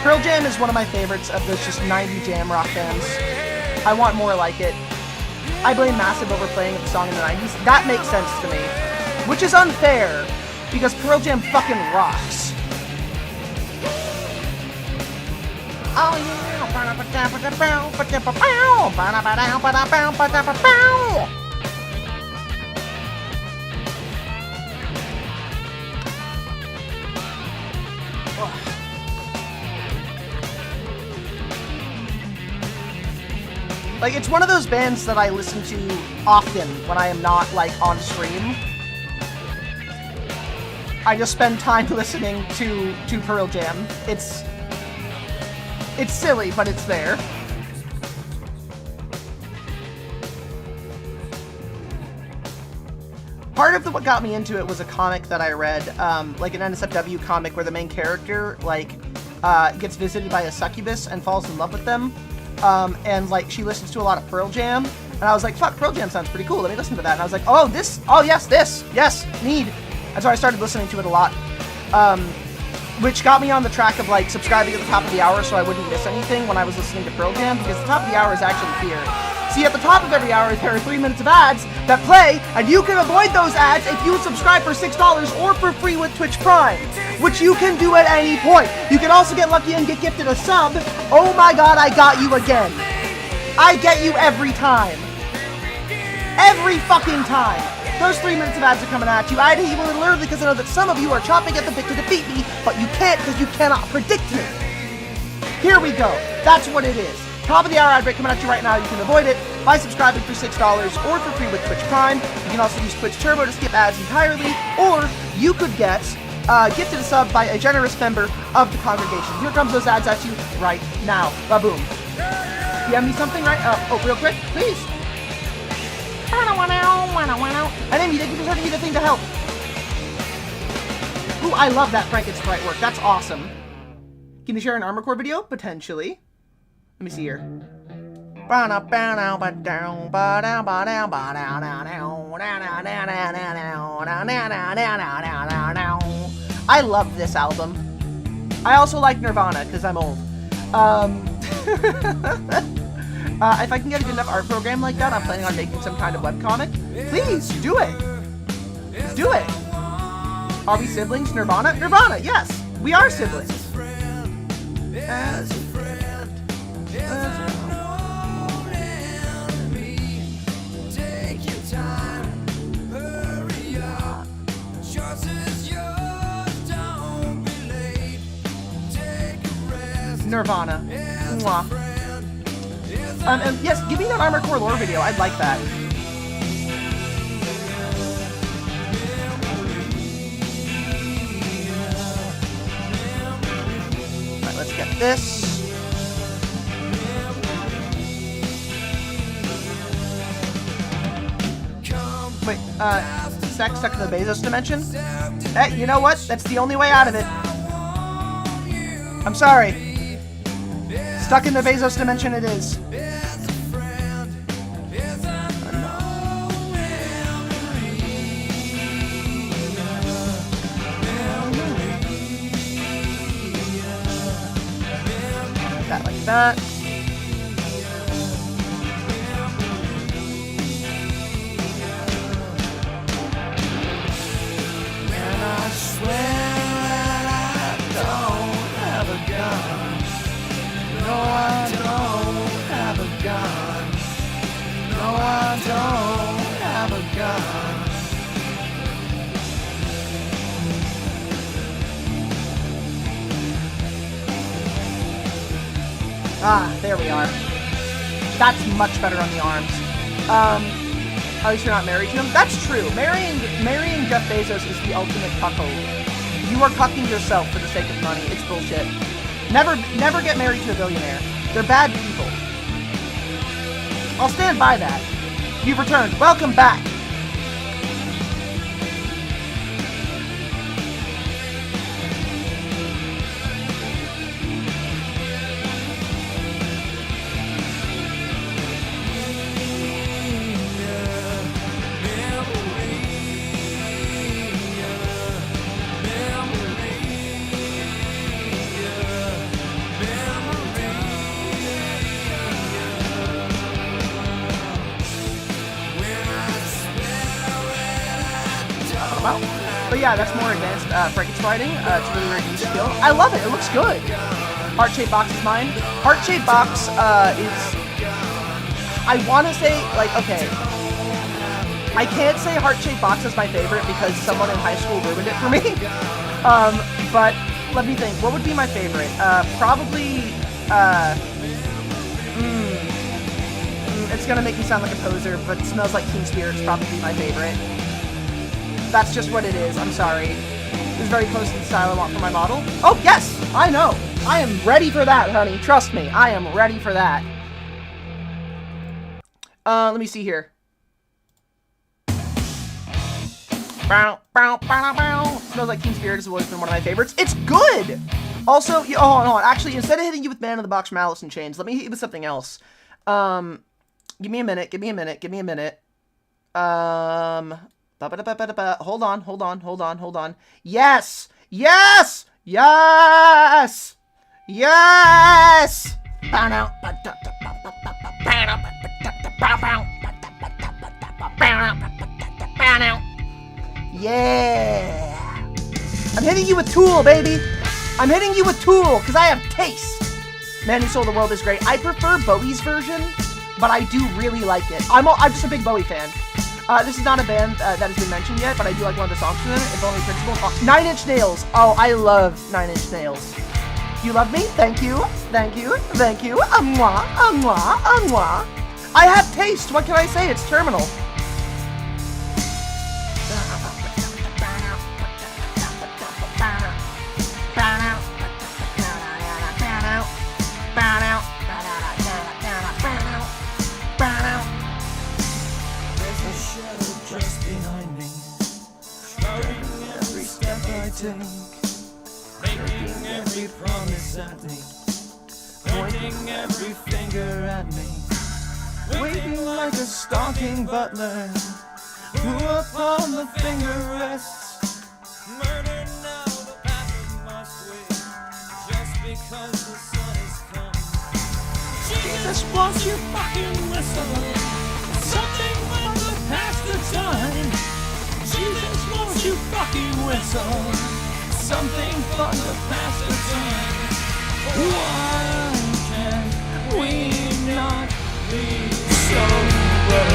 Pearl Jam is one of my favorites of those just 90 jam rock bands. I want more like it. I blame Massive overplaying of the song in the 90s. That makes sense to me. Which is unfair, because Pearl Jam fucking rocks. Oh yeah. Like, it's one of those bands that I listen to often when I am not, like, on stream. I just spend time listening to Pearl Jam. It's silly, but it's there. Part of what got me into it was a comic that I read, like an NSFW comic where the main character, like, gets visited by a succubus and falls in love with them. And, like, she listens to a lot of Pearl Jam. And I was like, fuck, Pearl Jam sounds pretty cool. Let me listen to that. And I was like, oh, this. Oh, yes, this. Yes, need. And so I started listening to it a lot. Which got me on the track of, like, subscribing at the top of the hour so I wouldn't miss anything when I was listening to Pearl Jam, because the top of the hour is actually here. See, at the top of every hour, there are 3 minutes of ads that play, and you can avoid those ads if you subscribe for $6 or for free with Twitch Prime, which you can do at any point. You can also get lucky and get gifted a sub. Oh my god, I got you again. I get you every time. Every fucking time. Those 3 minutes of ads are coming at you. I hate you a little early because I know that some of you are chopping at the bit to defeat me, but you can't because you cannot predict me. Here we go. That's what it is. Top of the hour ad break coming at you right now. You can avoid it by subscribing for $6 or for free with Twitch Prime. You can also use Twitch Turbo to skip ads entirely, or you could get gifted a sub by a generous member of the congregation. Here comes those ads at you right now. Ba-boom. You have me something, right? Oh, real quick, please. And Amy, thank you for sending me the thing to help. Ooh, I love that Franken-Sprite work. That's awesome. Can you share an Armor Core video? Potentially. Let me see here. I love this album. I also like Nirvana, because I'm old. If I can get a good enough art program like that, I'm planning on making some kind of webcomic. Please, do it! Do it! Are we siblings? Nirvana? Nirvana, yes! We are siblings. As a friend, as take your time, hurry up. Choice is yours, don't be late. Take a rest. Nirvana. Mwah. And yes, give me that Armor Core lore video. I'd like that. Alright, let's get this. Wait, sex stuck in the Bezos dimension? Hey, you know what? That's the only way out of it. I'm sorry. Stuck in the Bezos dimension it is. that, like that. And I swear that I don't have a gun. No, I don't have a gun. No, I don't have a gun. Ah, there we are. That's much better on the arms. At least you're not married to him. That's true. Marrying Jeff Bezos is the ultimate cuckold. You are cucking yourself for the sake of money. It's bullshit. Never get married to a billionaire. They're bad people. I'll stand by that. You've returned. Welcome back. But yeah, that's more advanced Frankenstein. It's a really, really new skill. I love it. It looks good. Heart-shaped box is mine. Heart-shaped box is... I want to say, like, okay. I can't say heart-shaped box is my favorite because someone in high school ruined it for me. But let me think. What would be my favorite? Probably... it's gonna make me sound like a poser, but it Smells Like Teen Spirit's probably my favorite. That's just what it is. I'm sorry. It's very close to the style I want for my model. Oh, yes! I know! I am ready for that, honey. Trust me. I am ready for that. Let me see here. Bow, bow, bow, bow. Smells Like Teen Spirit has always been one of my favorites. It's good! Also, hold on. Actually, instead of hitting you with Man in the Box, Malice in Chains, let me hit you with something else. Give me a minute. Hold on. Yes! Yes! Yes! Yes! Yeah! I'm hitting you with Tool, baby! I'm hitting you with Tool, because I have taste! Man Who Sold the World is great. I prefer Bowie's version, but I do really like it. I'm just a big Bowie fan. This is not a band that has been mentioned yet, but I do like one of the songs from them. If Only Principle. Oh, 9 Inch Nails. Oh, I love 9 Inch Nails. You love me? Thank you. Mwah. I have taste. What can I say? It's terminal. Making every promise at me, pointing every finger at me, waiting like a stalking butler, who upon the finger rests. Murder now, the bastard must wait, just because the sun has come. Jesus, won't you fucking whistle? Something from the past of time. Jesus, won't you fucking whistle? Something fun to pass the time. Why can't we not be sober?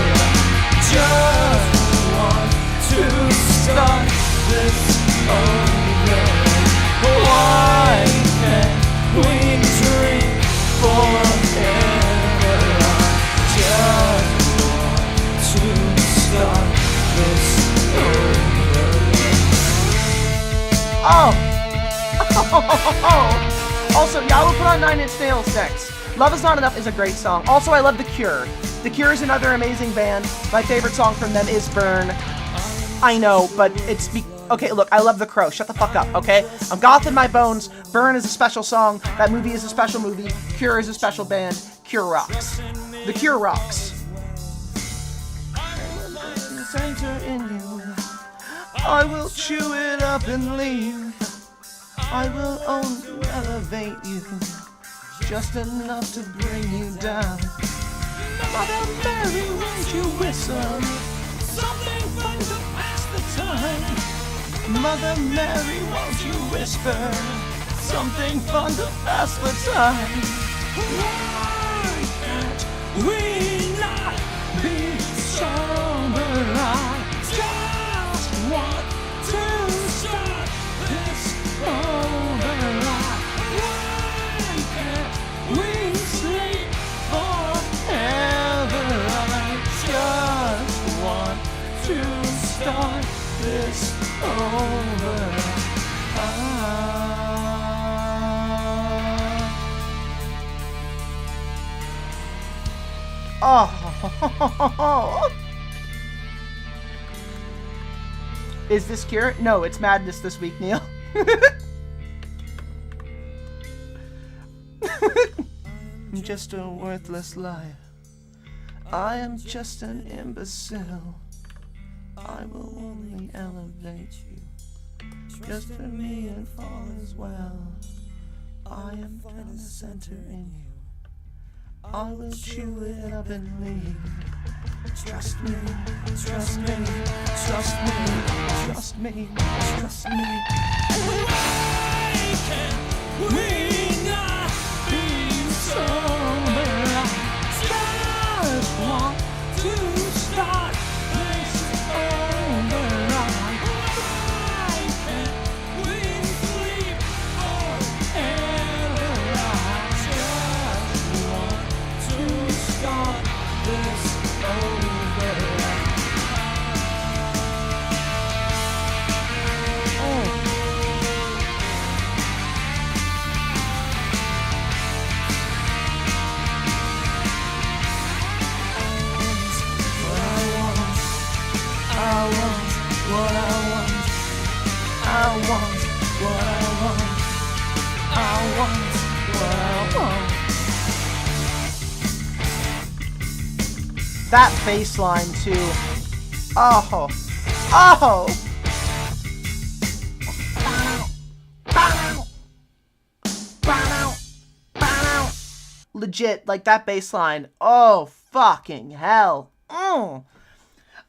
Just want to start this over. Why can't we drink forever? Just want to start this over. Oh! Also, yeah, I will put on 9 Inch Nails next. Love Is Not Enough is a great song. Also, I love The Cure. The Cure is another amazing band. My favorite song from them is Burn. I know, but it's... Okay, look, I love The Crow. Shut the fuck up, okay? I'm goth in my bones. Burn is a special song. That movie is a special movie. Cure is a special band. Cure rocks. The Cure rocks. I will chew it up and leave. I will only elevate you. just enough to bring you down. Mother Mary, won't you whistle something fun to pass the time? Mother Mary, won't you whisper something fun to pass the time? Why can't we not be sober? I just want to start this over. Why can't we sleep forever? I just want to start this over. Oh. Is this Cure? No, it's Madness this week, Neil. I'm just a worthless liar. I am just an imbecile. I will only elevate you. Just for me and fall as well. I am found the center in you. I will chew it up and leave. Trust me, trust me, trust me, trust me, trust me. Why can't we not be sober? I just want to start this over. Why can't we sleep forever? I just want to start this over. That bass line too. Oh. Legit, like that bass line. Oh, fucking hell. I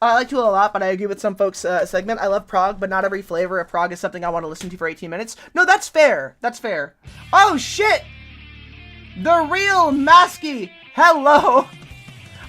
like Tool a lot, but I agree with some folks' segment. I love prog, but not every flavor of prog is something I want to listen to for 18 minutes. No, that's fair. That's fair. Oh, shit! The real Masky! Hello!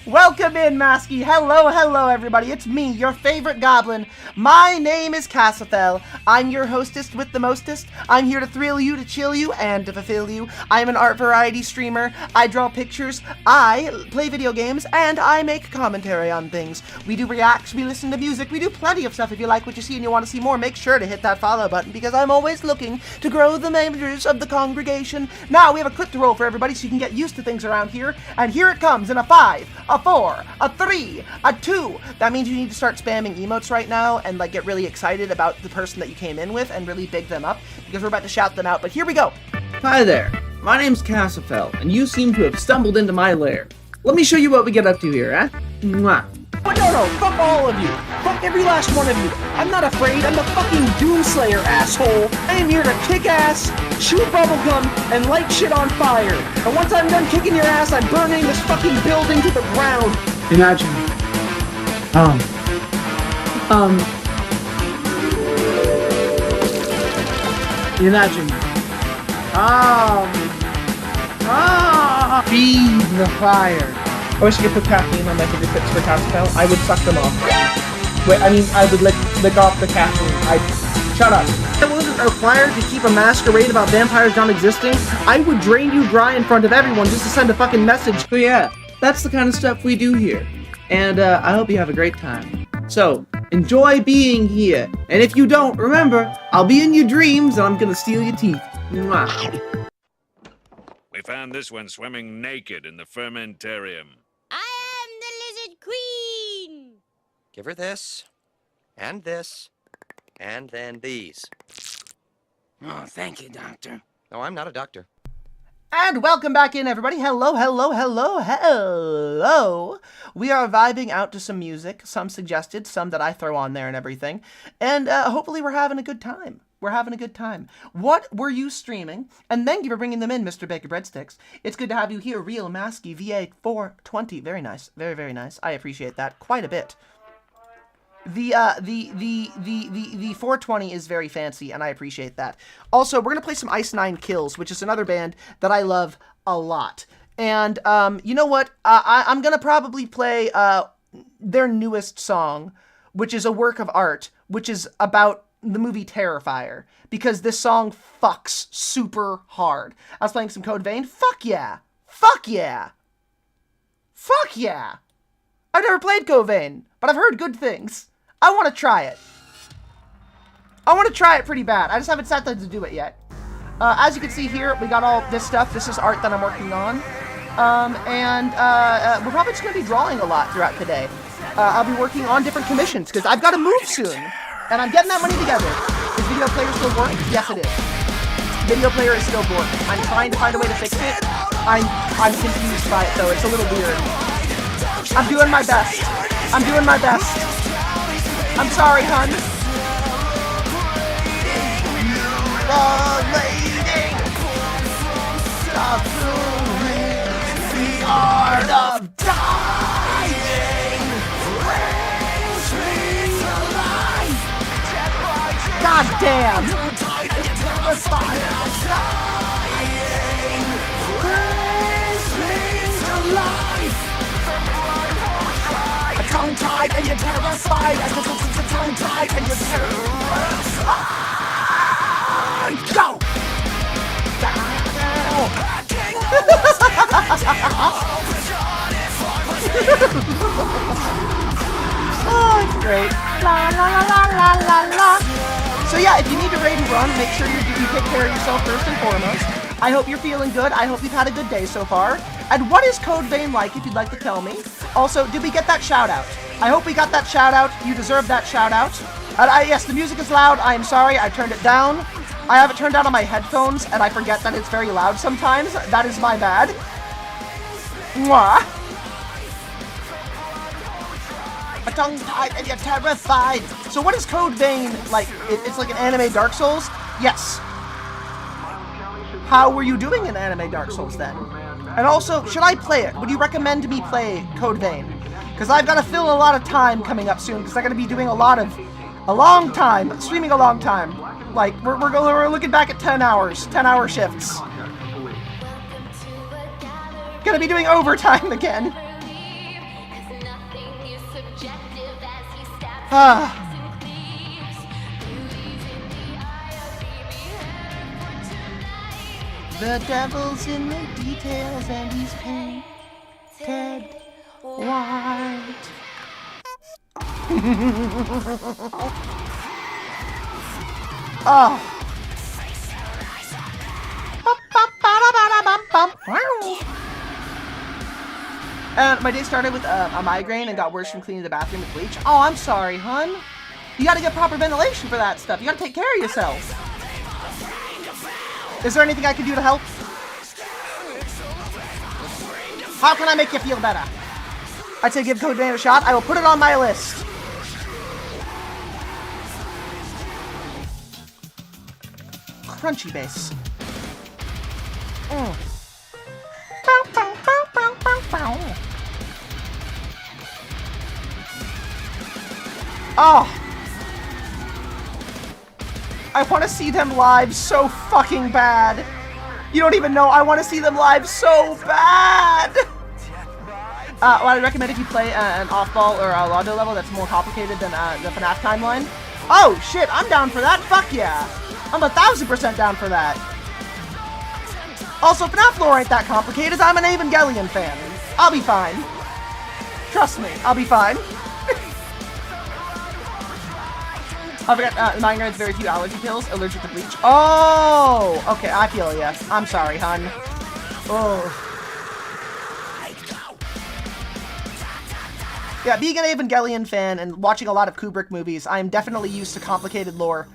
Welcome in, Masky. Hello, everybody. It's me, your favorite goblin. My name is Cassafell. I'm your hostess with the mostest. I'm here to thrill you, to chill you, and to fulfill you. I'm an art variety streamer. I draw pictures. I play video games, and I make commentary on things. We do reacts. We listen to music. We do plenty of stuff. If you like what you see and you want to see more, make sure to hit that follow button, because I'm always looking to grow the members of the congregation. Now, we have a clip to roll for everybody so you can get used to things around here. And here it comes in a 5, a 4, a 3, a 2. That means you need to start spamming emotes right now and like get really excited about the person that you came in with and really big them up, because we're about to shout them out. But here we go. Hi there. My name's Cassafell, and you seem to have stumbled into my lair. Let me show you what we get up to here, eh? Mwah. Oh, no, fuck all of you. Fuck every last one of you. I'm not afraid. I'm the fucking Doomslayer, asshole. I am here to kick ass, chew bubblegum, and light shit on fire. And once I'm done kicking your ass, I'm burning this fucking building to the ground. Imagine. Imagine. Feed the fire. I wish I could put caffeine on my fingertips for Cassafell. I would suck them off. Wait, I would lick off the caffeine. Shut up. If I wasn't required to keep a masquerade about vampires not existing, I would drain you dry in front of everyone just to send a fucking message. So yeah, that's the kind of stuff we do here. And I hope you have a great time. So, enjoy being here. And if you don't, remember, I'll be in your dreams and I'm gonna steal your teeth. Mwah. We found this one swimming naked in the fermentarium. I am the Lizard Queen! Give her this, and then these. Oh, thank you, Doctor. No, I'm not a doctor. And welcome back in, everybody. Hello. We are vibing out to some music, some suggested, some that I throw on there and everything. And hopefully we're having a good time. We're having a good time. What were you streaming? And thank you for bringing them in, Mr. Baker Breadsticks. It's good to have you here, Real Masky VA420. Very nice. Very, very nice. I appreciate that quite a bit. The 420 is very fancy, and I appreciate that. Also, we're gonna play some Ice Nine Kills, which is another band that I love a lot. And you know what? I'm gonna probably play their newest song, which is a work of art, which is about the movie Terrifier, because this song fucks super hard. I was playing some Code Vein. Fuck yeah! Fuck yeah! Fuck yeah! I've never played Code Vein, but I've heard good things. I want to try it. I want to try it pretty bad. I just haven't sat down to do it yet. As you can see here, we got all this stuff. This is art that I'm working on. We're probably just going to be drawing a lot throughout the day. I'll be working on different commissions, because I've got to move soon. And I'm getting that money together. Is Video Player still working? Yes, it is. Video Player is still working. I'm trying to find a way to fix it. I'm confused by it, though. It's a little weird. I'm doing my best. I'm doing my best. I'm sorry, hun. The art of dying. God damn! Tongue-tied and you're terrified. Tongue-tied and you're terrified. Go! Oh, it's great. La la la la la la la. So yeah, if you need to raid and run, make sure you take care of yourself first and foremost. I hope you're feeling good. I hope you've had a good day so far. And what is Code Vein like, if you'd like to tell me? Also, did we get that shout out? I hope we got that shout out. You deserve that shout out. Yes, the music is loud. I am sorry. I turned it down. I have it turned down on my headphones, and I forget that it's very loud sometimes. That is my bad. Mwah. A tongue-tied and you're terrified. So what is Code Vein like? It's like an anime Dark Souls? Yes. How were you doing in anime Dark Souls then? And also, should I play it? Would you recommend me play Code Vein? Because I've got to fill a lot of time coming up soon, because I'm going to be doing a long time, streaming a long time. Like, we're looking back at 10 hours, 10-hour shifts. Gonna be doing overtime again. The devil's in the details and he's painted white. Oh. And my day started with a migraine and got worse from cleaning the bathroom with bleach. Oh, I'm sorry, hun. You gotta get proper ventilation for that stuff. You gotta take care of yourself. Is there anything I can do to help? How can I make you feel better? I'd say give Code Vein a shot. I will put it on my list. Crunchy bass. Oh! I want to see them live so fucking bad. You don't even know. I want to see them live so bad. Well, I recommend if you play an off-ball or a Londo level that's more complicated than the FNAF timeline. Oh, shit. I'm down for that. Fuck yeah. I'm 1000% down for that. Also, FNAF lore ain't that complicated. I'm an Evangelion fan. I'll be fine. Trust me, I'll be fine. I forgot, migraines, very few allergy pills, allergic to bleach. Oh! Okay, I feel ya. I'm sorry, hun. Oh. Yeah, being an Evangelion fan and watching a lot of Kubrick movies, I am definitely used to complicated lore.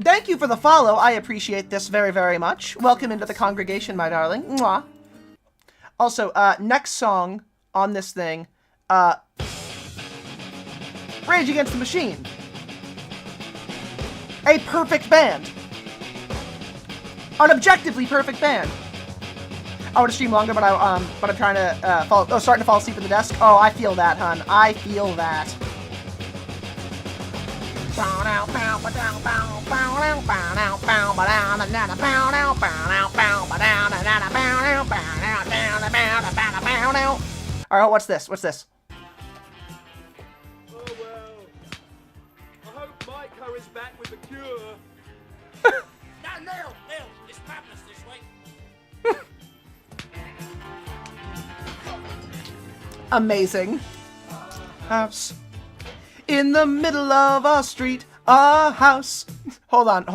Thank you for the follow. I appreciate this very, very much. Welcome into the congregation, my darling. Mwah. Also, next song on this thing, Rage Against the Machine. A perfect band. An objectively perfect band. I want to stream longer, but I'm trying to starting to fall asleep at the desk. Oh, I feel that, hun. I feel that. All right, what's this? What's this? Oh well. I hope Maiko is back with the cure. No, it's madness this week. Amazing. House. In the middle of a street, a house. Hold on.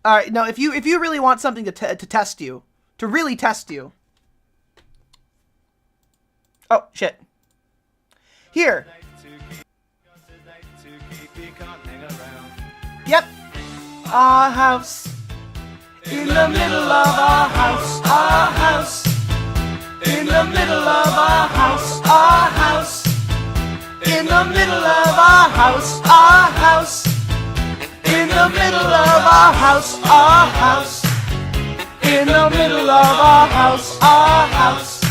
All right, no, if you really want something to test you, to really test you. Oh, shit. Here. Yep. A house. In the middle of a house, a house. In the middle of a house, a house. In the middle of a house, a house. In the middle of a house, a house. In the middle of a house, a house.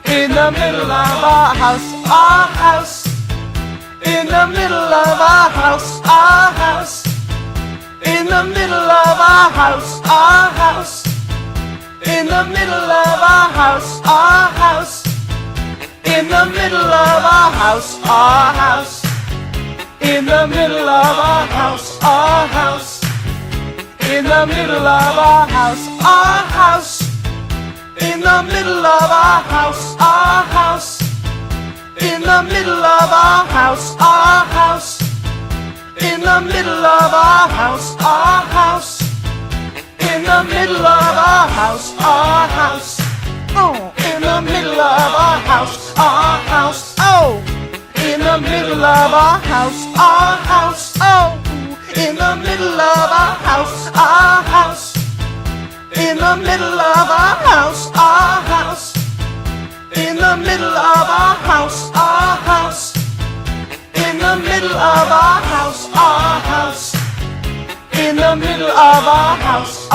In the middle of a house, a house. In the middle of a house, a house. In the middle of a house, a house. In the middle of a house, a house. In the middle of a house, a house. In the middle of a house, a house. In the middle of a house, a house. In the middle of a house, a house. In the middle of a house, a house. In the middle of a house, a house. In the middle of a house, a house. Oh, in the middle of a house, a house. Oh, in the middle of a house, a house. Oh, in the middle of a house, a house. In the middle of a house, a house. In the middle of a house, a house. In the middle of a house, a house. In the middle of a house, a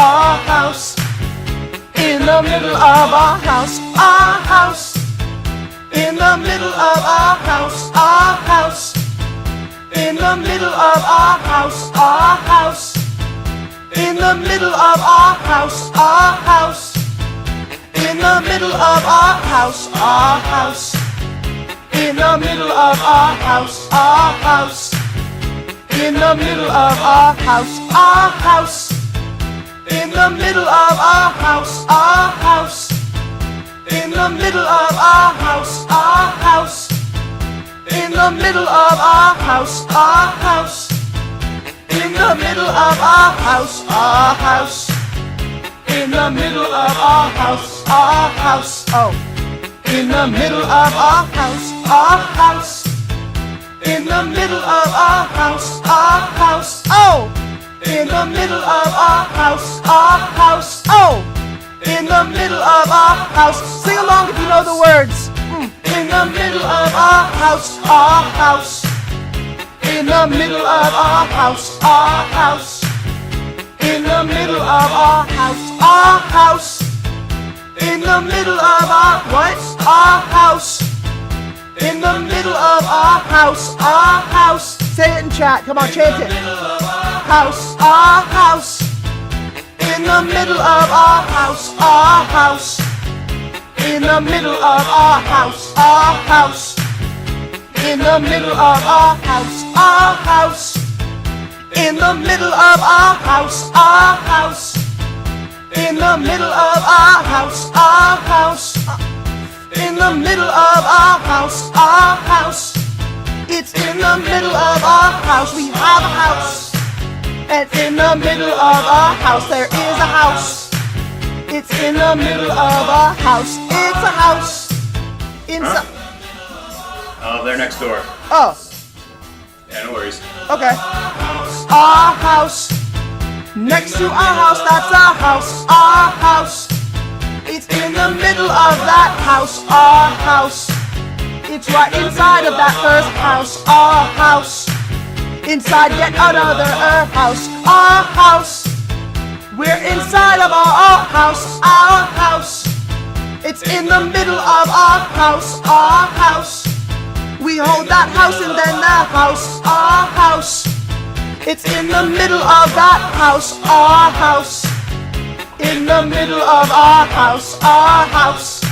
house. In the middle of a house, a house. In the middle of a house, a house. In the middle of a house, a house. In the middle of a house, a house. In the middle of a house, a house. In the middle of a house, a house. In the middle of a house, a house. In the middle of a house, a house. In the middle of a house, a house. In the middle of a house, a house. In the middle of a house, a house. In the middle of a house, a house. Oh. In the middle of a house, a house. In the middle of a house, a house. Oh. In the middle of a house, a house. Oh. In the middle of a house. Sing along if you know the words. In the middle of a house, a house. In the middle of a house, a house. In the middle of a house, a house. In the middle of a what? A house. In the middle of a house, a house. Say it in chat. Come on, chant it. House, a house. In the middle of a house, a house. In the middle of a house, a house. In the middle of a house, a house. In the middle of a house, a house. In the middle of a house, a house. In the middle of a house, a house. It's in the middle of a house. We have a house. And in the middle of a house, there is a house. It's in the middle of a house. It's a house. Inside. Oh, they're next door. Oh. Yeah, no worries. Okay. A house. Next to a house, that's a house. A house. It's in the middle of that house. A house. It's right inside of that first house. A house. inside yet another house, our house. We're inside of our house, our house. It's in the middle of our house, our house. We hold that house and then the house, our house. It's in the middle of that house, our house. In the middle of our house, our house.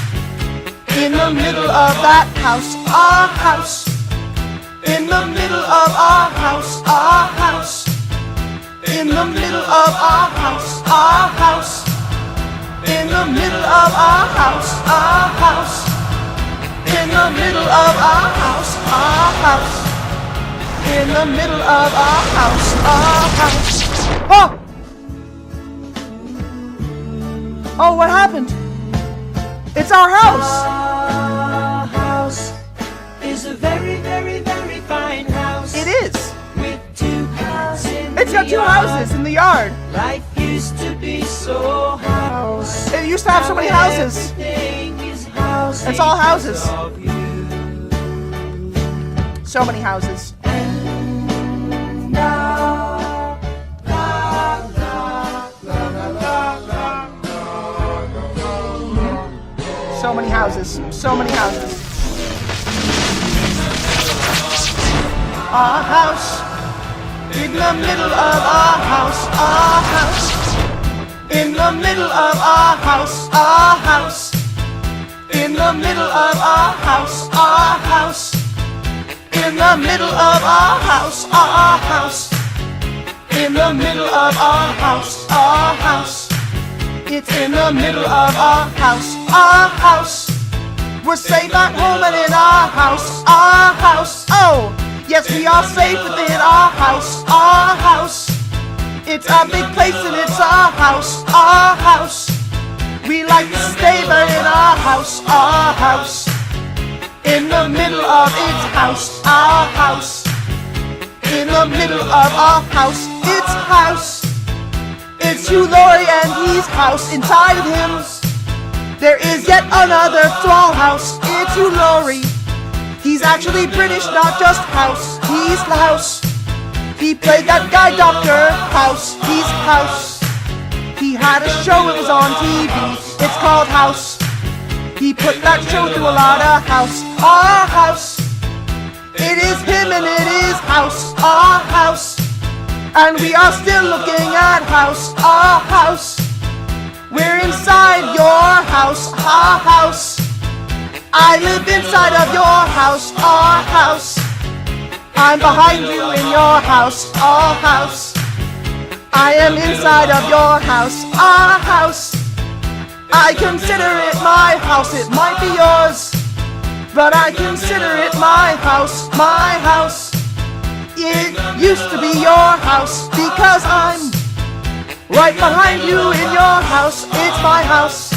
In the middle of that house, our house. In the middle of our house, our house. In the middle of our house, our house. In the middle of our house, our house. In the middle of our house, our house. In the middle of our house, our house. Oh! Oh, what happened? It's our house! Our house is a very, very, very fine house. It is! With 2 houses in It's got 2 houses in the yard. Life used to be so house. It used to have so many houses. It's all houses. So many houses. So many houses. So many houses. Our house. In the middle of our house. Our house. In the middle of our house. Our house. In the middle of our house. Our house. In the middle of our house. Our house. In the middle of our house. Our house. It's in the middle of our house, our house. We're safe at home and in our house, our house. Oh, yes, we are safe within our house, our house. It's a big place and it's our house, our house. We like to stay there in our house, our house. In the middle of its house, our house. In the middle of our house, its house. It's Hugh Laurie and his house. Inside of him there is yet another small house. It's Hugh Laurie. He's actually British, not just house. He's House. He played that guy Dr. House. He's House. He had a show, it was on TV. It's called House. He put that show through a lot of house. Our house. It is him and it is house. Our house. And we are still looking at house, our house. We're inside your house, our house. I live inside of your house, our house. I'm behind you in your house, our house. I am inside of your house, our house. I consider it my house, it might be yours, but I consider it my house, my house. It used to be your house because I'm right behind you in your house. It's my house.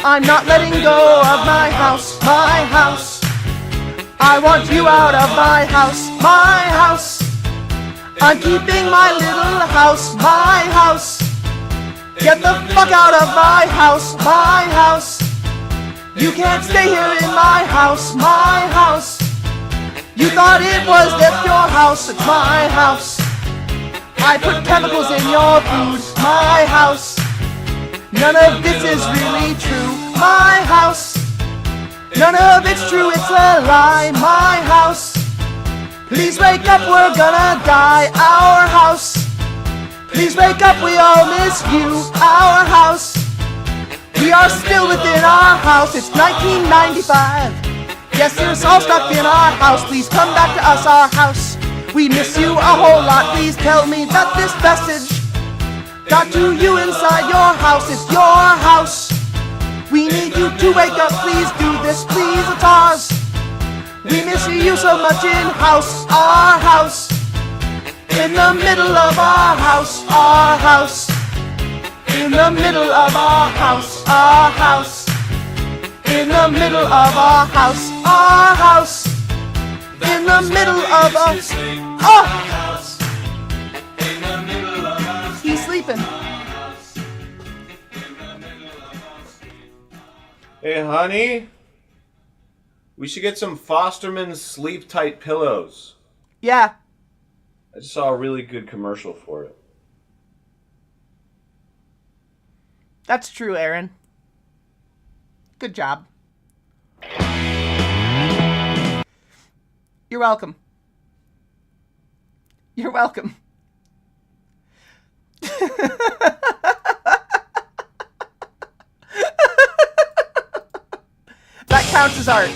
I'm not letting go of my house, my house. I want you out of my house, my house. I'm keeping my little house, my house. Get the fuck out of my house, my house. You can't stay here in my house, my house. You thought it was just your house, it's my house. I put chemicals in your food, my house. None of this is really true, my house. None of it's true, it's a lie, my house. Please wake up, we're gonna die, our house. Please wake up, we all miss you, our house. We are still within our house, it's 1995. Yes, you're all stuck in our house. Please come back to us, our house. We miss you a whole lot. Please tell me that this message got to you inside your house. It's your house. We need you to wake up. Please do this. Please, it's ours. We miss you so much in house, our house. In the middle of our house, our house. In the middle of our house, our house. In the middle of our house, our house. In the middle of us. Oh! He's sleeping. Hey, honey. We should get some Fosterman sleep tight pillows. Yeah. I just saw a really good commercial for it. That's true, Aaron. Good job. You're welcome. You're welcome. That counts as art.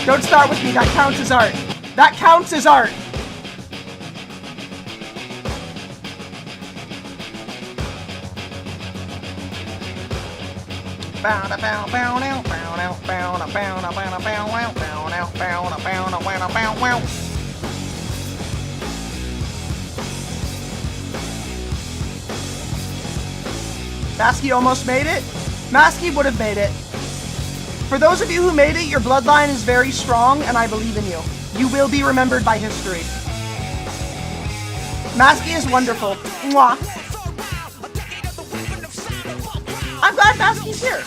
Don't start with me. That counts as art. That counts as art. Masky almost made it. Masky would have made it. For those of you who made it, your bloodline is very strong, and I believe in you. You will be remembered by history. Masky is wonderful. Mwah. I'm glad Masky's here.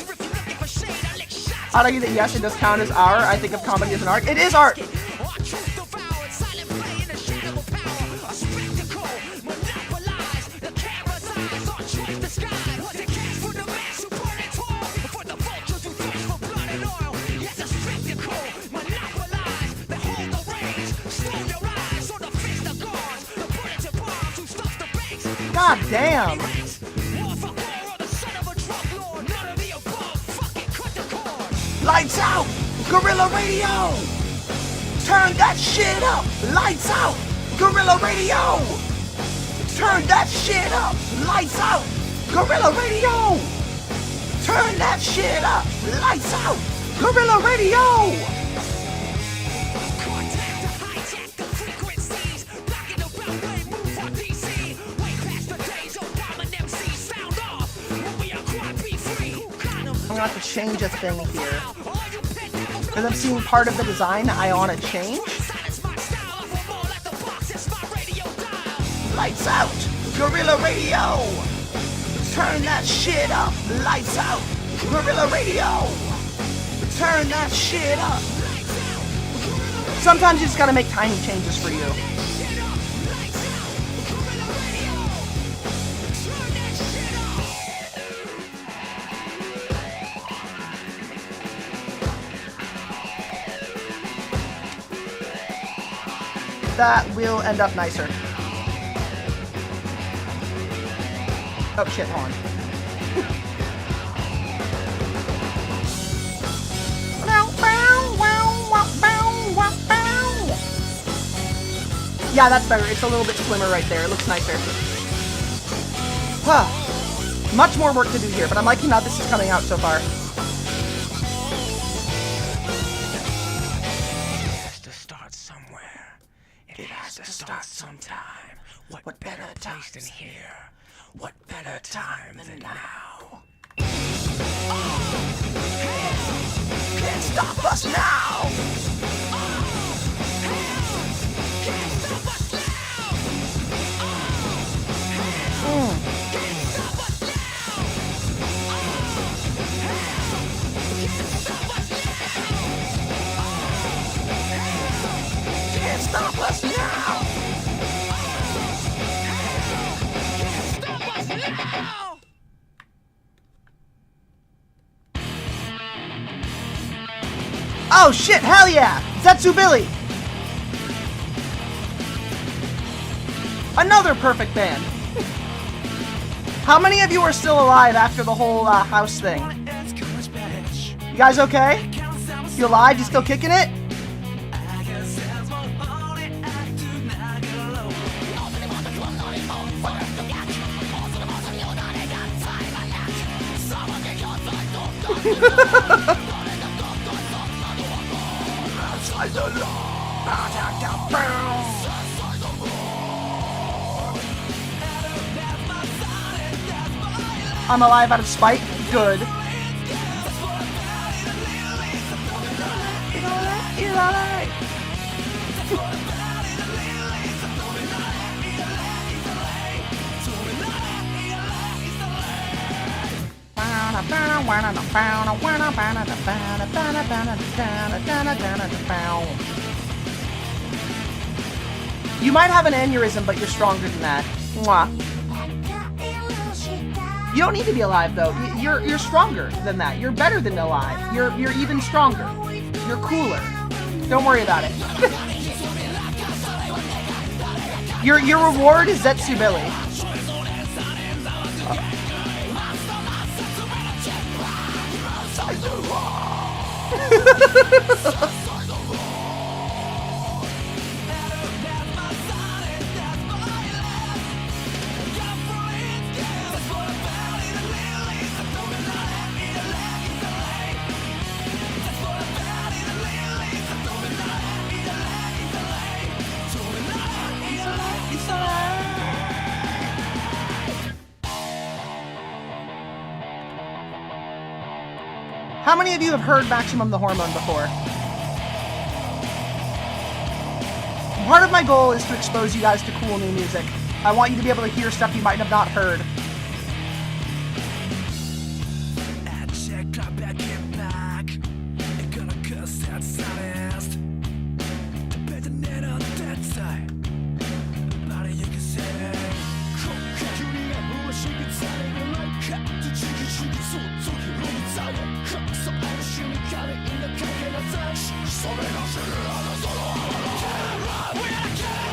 I'd argue that yes, it does count as art. I think of comedy as an art. It is art. God damn! Lights out! Guerrilla Radio! Turn that shit up! Lights out! Guerrilla Radio! Turn that shit up! Lights out! Guerrilla Radio! Turn that shit up! Lights out! Guerrilla Radio! I'm gonna have to change a thing here. Because I'm seeing part of the design I want to change. Lights out! Guerrilla Radio! Turn that shit up! Lights out! Guerrilla Radio! Turn that shit up! Sometimes you just gotta make tiny changes for you. That will end up nicer. Oh shit, hold on. Yeah, that's better. It's a little bit slimmer right there. It looks nicer. Huh. Much more work to do here, but I'm liking how this is coming out so far. Sometime. What better place than here? What better time than now? Can't stop us now! Can't stop us now! Oh shit, hell yeah! Zetsu Billy! Another perfect band! How many of you are still alive after the whole house thing? You guys okay? You alive? You still kicking it? I'm alive out of spite? Good. You're alright. You might have an aneurysm, but you're stronger than that. Mwah. You don't need to be alive, though. You're stronger than that. You're better than alive. You're even stronger. You're cooler. Don't worry about it. Your reward is Zetsu Billy. How many of you have heard Maximum the Hormone before? Part of my goal is to expose you guys to cool new music. I want you to be able to hear stuff you might have not heard.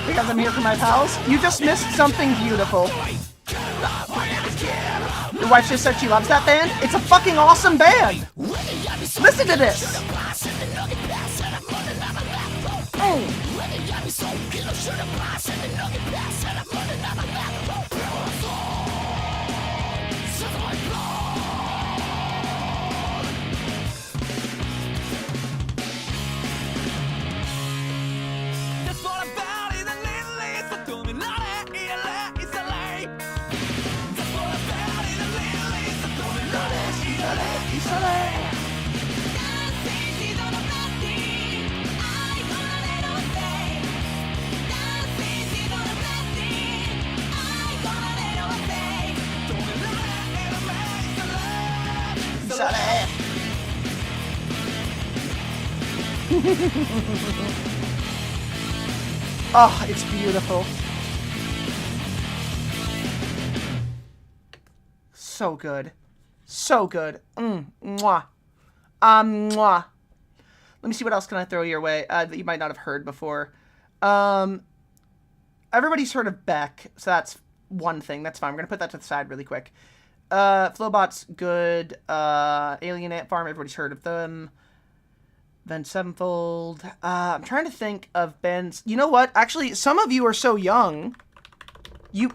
Because I'm here for my pals. You just missed something beautiful. Your wife just said she loves that band? It's a fucking awesome band! Listen to this! Oh. Oh, it's beautiful. So good. So good. Mwah. Mwah. Let me see what else can I throw your way that you might not have heard before. Everybody's heard of Beck, so that's one thing. That's fine. We're going to put that to the side really quick. Flowbot's good. Alien Ant Farm, everybody's heard of them. Avenged Sevenfold. I'm trying to think of bands. You know what? Actually, some of you are so young.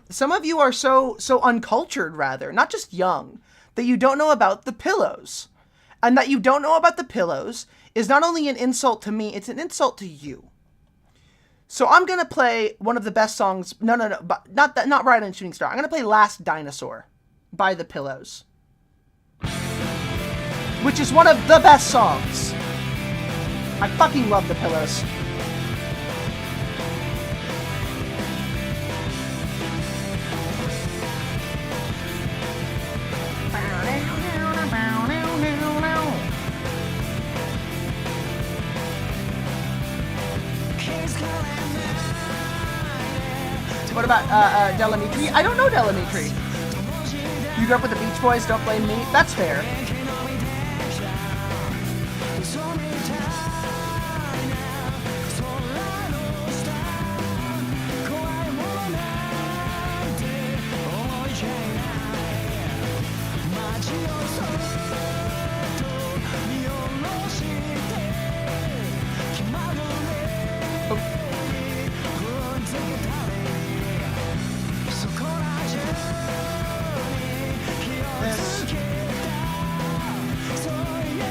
Some of you are so uncultured, rather. Not just young. That you don't know about the Pillows. And that you don't know about the Pillows is not only an insult to me, it's an insult to you. So I'm going to play one of the best songs. No. But not Ride on Shooting Star. I'm going to play Last Dinosaur by the Pillows. Which is one of the best songs. I fucking love the Pillows. What about Delamitri? I don't know Delamitri. You grew up with the Beach Boys, don't blame me. That's fair.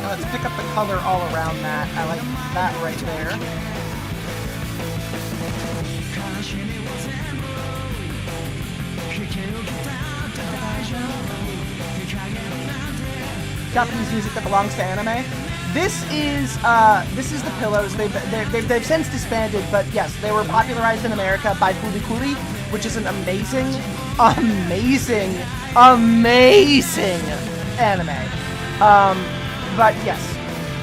Let's pick up the color all around that. I like that right there. Japanese music that belongs to anime. This is the Pillows. They've since disbanded, but yes, they were popularized in America by Furikuri, which is an amazing anime. But yes.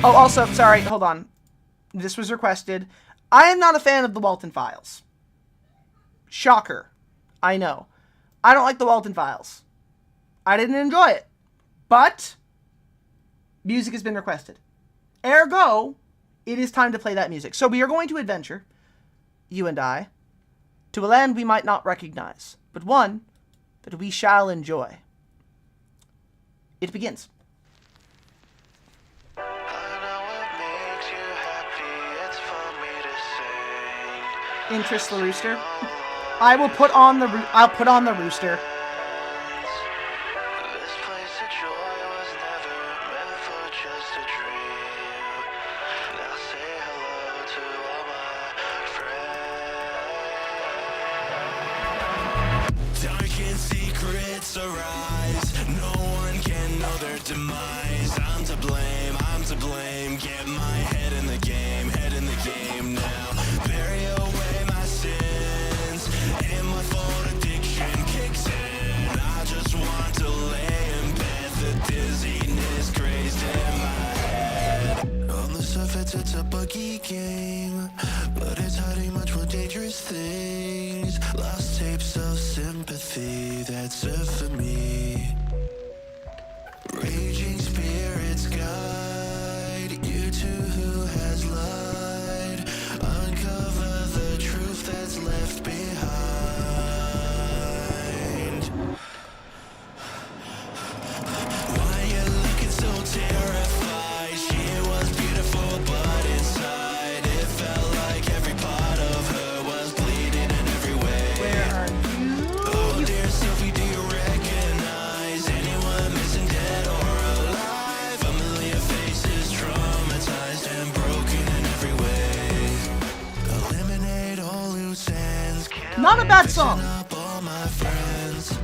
Oh, also, sorry, hold on. This was requested. I am not a fan of the Walton Files. Shocker. I know. I don't like the Walton Files. I didn't enjoy it. But music has been requested. Ergo, it is time to play that music. So we are going to adventure, you and I, to a land we might not recognize, but one that we shall enjoy. It begins. Interest the rooster. I will put on the I'll put on the rooster. Darkened secrets arise. No one can know their demise. I'm to blame. Get my head in the game now. Bury away my sins, and my fault addiction kicks in. I just want to lay in bed. The dizziness crazed in my head. On the surface, it's a buggy game, but it's hiding much more dangerous things. Lost tapes of sympathy that serve for me. Raging spirits guide you to who has lied. Uncover the truth that's left behind. Why you looking so terrified? She was beautiful, but inside it felt like every part of her was bleeding in every way. Where are you? Oh dear Sophie, do you recognize anyone missing, dead or alive? Familiar faces, traumatized and broken in every way. Eliminate all loose ends. Not a bad song. Up all my friends.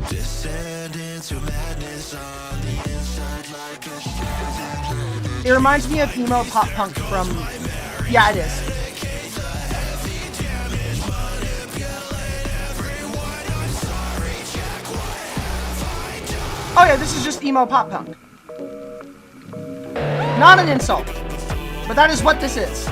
Descend into madness on the inside like a shadow. It reminds me of emo pop punk from... Yeah, it is. Oh yeah, this is just emo pop punk. Not an insult, but that is what this is.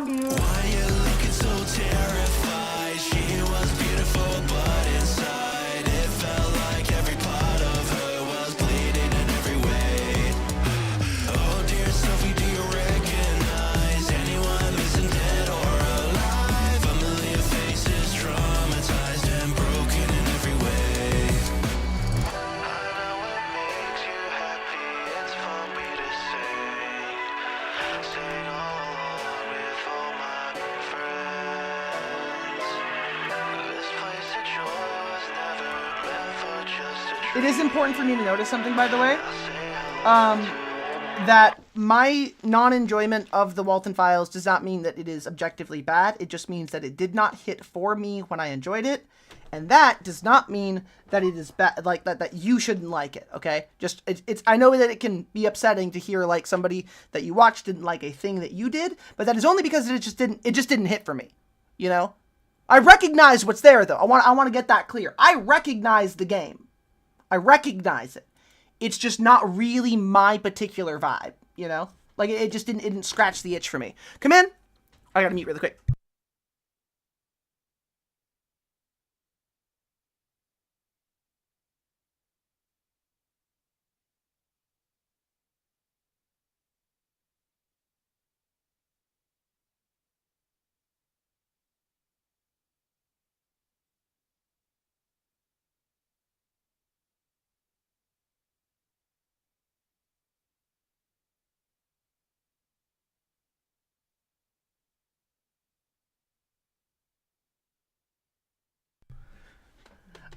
Why you looking so terrified? She was beautiful, but inside it felt like every part of her was bleeding in every way. Oh dear Sophie, do you recognize anyone missing, dead or alive? Familiar faces, traumatized and broken in every way. I know it makes you happy, it's for me to sing all along with all my friends. This place of joy was never meant for just a It is important for me to notice something, by the way. That my non-enjoyment of the Walton Files does not mean that it is objectively bad. It just means that it did not hit for me when I enjoyed it. And that does not mean that it is bad, like that you shouldn't like it, okay? Just, it's I know that it can be upsetting to hear, like, somebody that you watched didn't like a thing that you did, but that is only because it just didn't hit for me, you know? I recognize what's there, though. I want to get that clear. I recognize the game. I recognize it. It's just not really my particular vibe, you know? Like, it just didn't scratch the itch for me. Come in. I gotta mute really quick.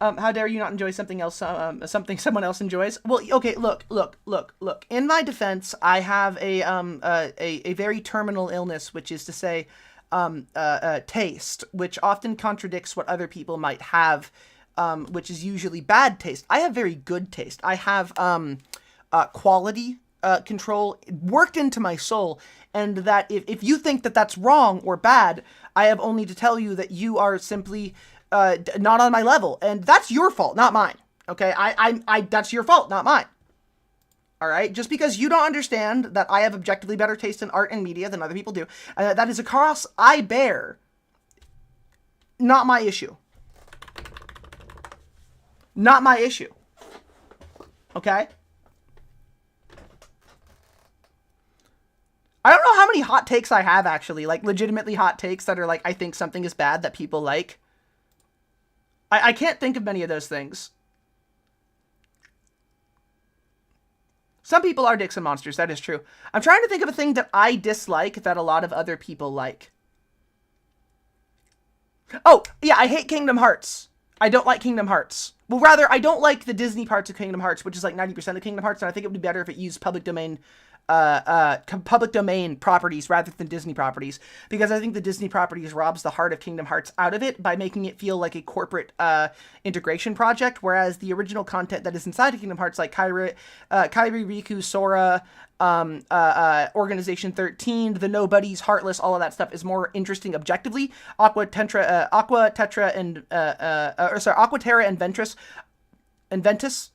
How dare you not enjoy something else, something someone else enjoys? Well, okay, look. In my defense, I have a very terminal illness, which is to say, taste, which often contradicts what other people might have, which is usually bad taste. I have very good taste. I have quality control worked into my soul, and that if you think that that's wrong or bad, I have only to tell you that you are simply not on my level, and that's your fault, not mine. Okay, I that's your fault, not mine. All right, just because you don't understand that I have objectively better taste in art and media than other people do, that is a cross I bear. Not my issue. Not my issue. Okay? I don't know how many hot takes I have, actually. Like, legitimately hot takes that are like, I think something is bad that people like. I can't think of many of those things. Some people are dicks and monsters, that is true. I'm trying to think of a thing that I dislike that a lot of other people like. Oh, yeah, I hate Kingdom Hearts. I don't like Kingdom Hearts. Well, rather, I don't like the Disney parts of Kingdom Hearts, which is like 90% of Kingdom Hearts, and I think it would be better if it used public domain properties rather than Disney properties, because I think the Disney properties robs the heart of Kingdom Hearts out of it by making it feel like a corporate integration project, whereas the original content that is inside of Kingdom Hearts, like Kairi, Riku, Sora, Organization 13, the Nobodies, Heartless, all of that stuff is more interesting objectively. Aqua Terra and Ventus.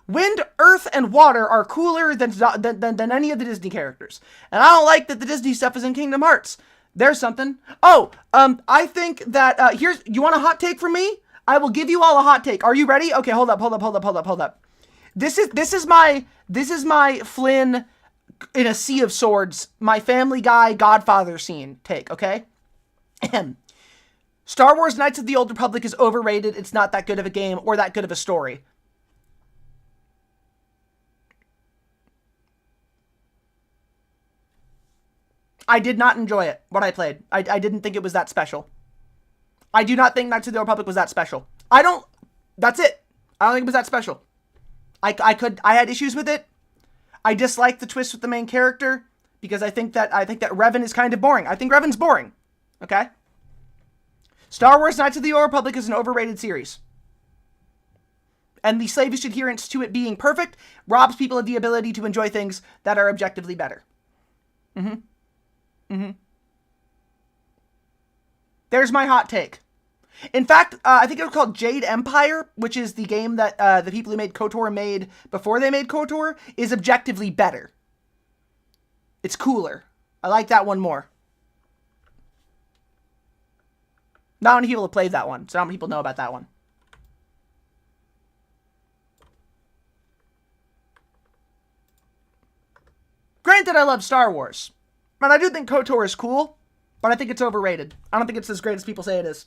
Wind, Earth, and Water are cooler than any of the Disney characters. And I don't like that the Disney stuff is in Kingdom Hearts. There's something. Oh, I think that, you want a hot take from me? I will give you all a hot take. Are you ready? Okay, hold up. This is my Flynn in a Sea of Swords, my Family Guy Godfather scene take, okay? Star Wars Knights of the Old Republic is overrated. It's not that good of a game or that good of a story. I did not enjoy it, what I played. I didn't think it was that special. I do not think Knights of the Old Republic was that special. That's it. I don't think it was that special. I had issues with it. I disliked the twist with the main character because I think that Revan is kind of boring. I think Revan's boring. Okay? Star Wars Knights of the Old Republic is an overrated series. And the slavish adherence to it being perfect robs people of the ability to enjoy things that are objectively better. There's my hot take. In fact, I think it was called Jade Empire, which is the game that the people who made KOTOR made before they made KOTOR, is objectively better. It's cooler. I like that one more. Not many people have played that one, so not many people know about that one. Granted, I love Star Wars. And I do think KOTOR is cool, but I think it's overrated. I don't think it's as great as people say it is.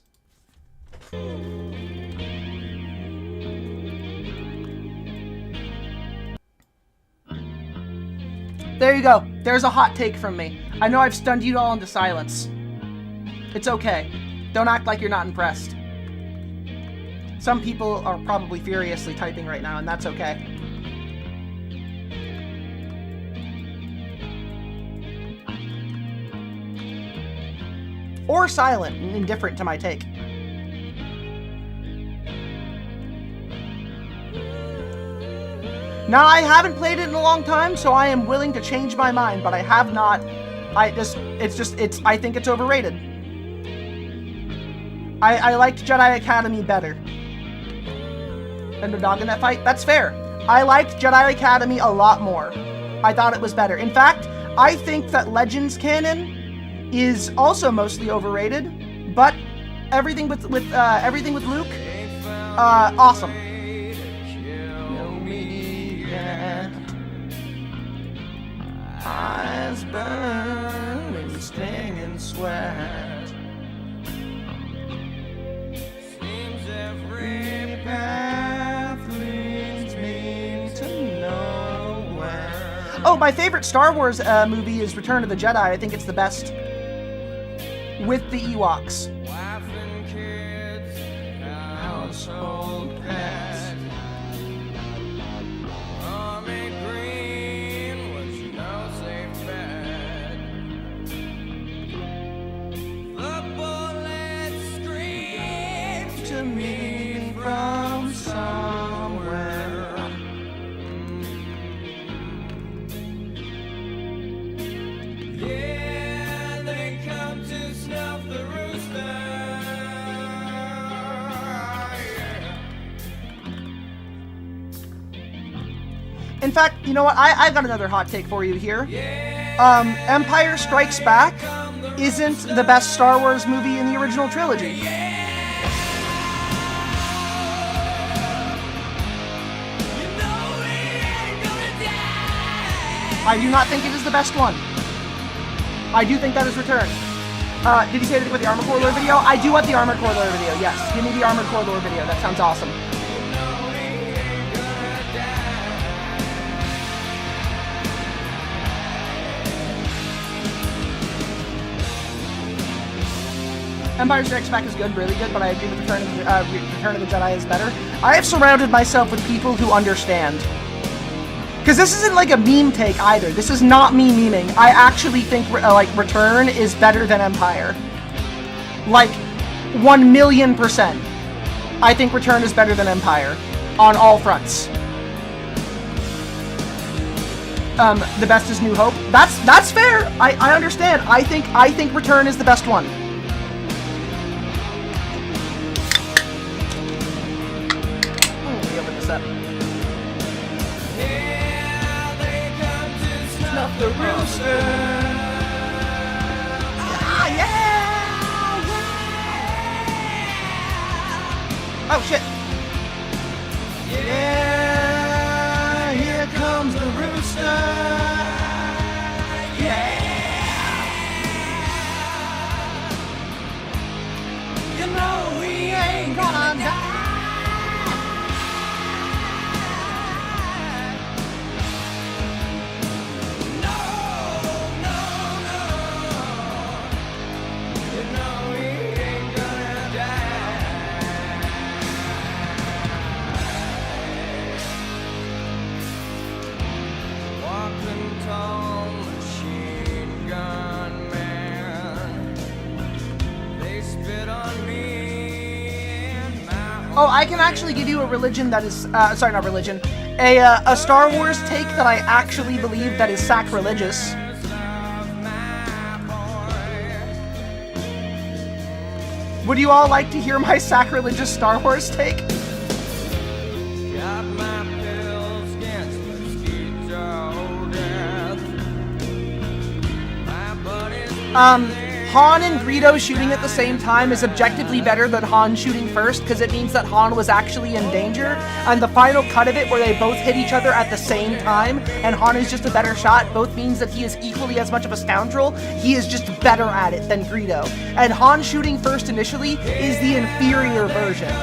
There you go. There's a hot take from me. I know I've stunned you all into silence. It's okay. Don't act like you're not impressed. Some people are probably furiously typing right now, and that's okay. Or silent and indifferent to my take. Now, I haven't played it in a long time, so I am willing to change my mind, but I have not. I think it's overrated. I liked Jedi Academy better than the dog in that fight. That's fair. I liked Jedi Academy a lot more. I thought it was better. In fact, I think that Legends canon is also mostly overrated, but everything with Luke, awesome. Eyes burn and stinging sweat. Seems every path leads me to nowhere. Oh, my favorite Star Wars movie is Return of the Jedi. I think it's the best. With the Ewoks. Household pets. Green was no safe bet. The bullet screamed to me from somewhere. In fact, you know what? I've got another hot take for you here. Empire Strikes Back isn't the best Star Wars movie in the original trilogy. I do not think it is the best one. I do think that is Return. Did you say anything with the Armored Core Lore video? I do want the Armored Core Lore video, yes. Give me the Armored Core Lore video. That sounds awesome. Empire Strikes Back is good, really good, but I agree with Return of the Jedi is better. I have surrounded myself with people who understand. Because this isn't like a meme take either. This is not me memeing. I actually think Return is better than Empire. Like 1,000,000%. I think Return is better than Empire on all fronts. The best is New Hope. That's fair. I understand. I think Return is the best one. Let me open this up. Snuff the rooster. Ah, yeah! Oh shit! Yeah, here comes the rooster. Yeah. You know we ain't gonna die. Oh, I can actually give you a religion that is, sorry, not religion, a Star Wars take that I actually believe that is sacrilegious. Would you all like to hear my sacrilegious Star Wars take? Han and Greedo shooting at the same time is objectively better than Han shooting first, because it means that Han was actually in danger, and the final cut of it where they both hit each other at the same time, and Han is just a better shot, both means that he is equally as much of a scoundrel. He is just better at it than Greedo. And Han shooting first initially is the inferior version.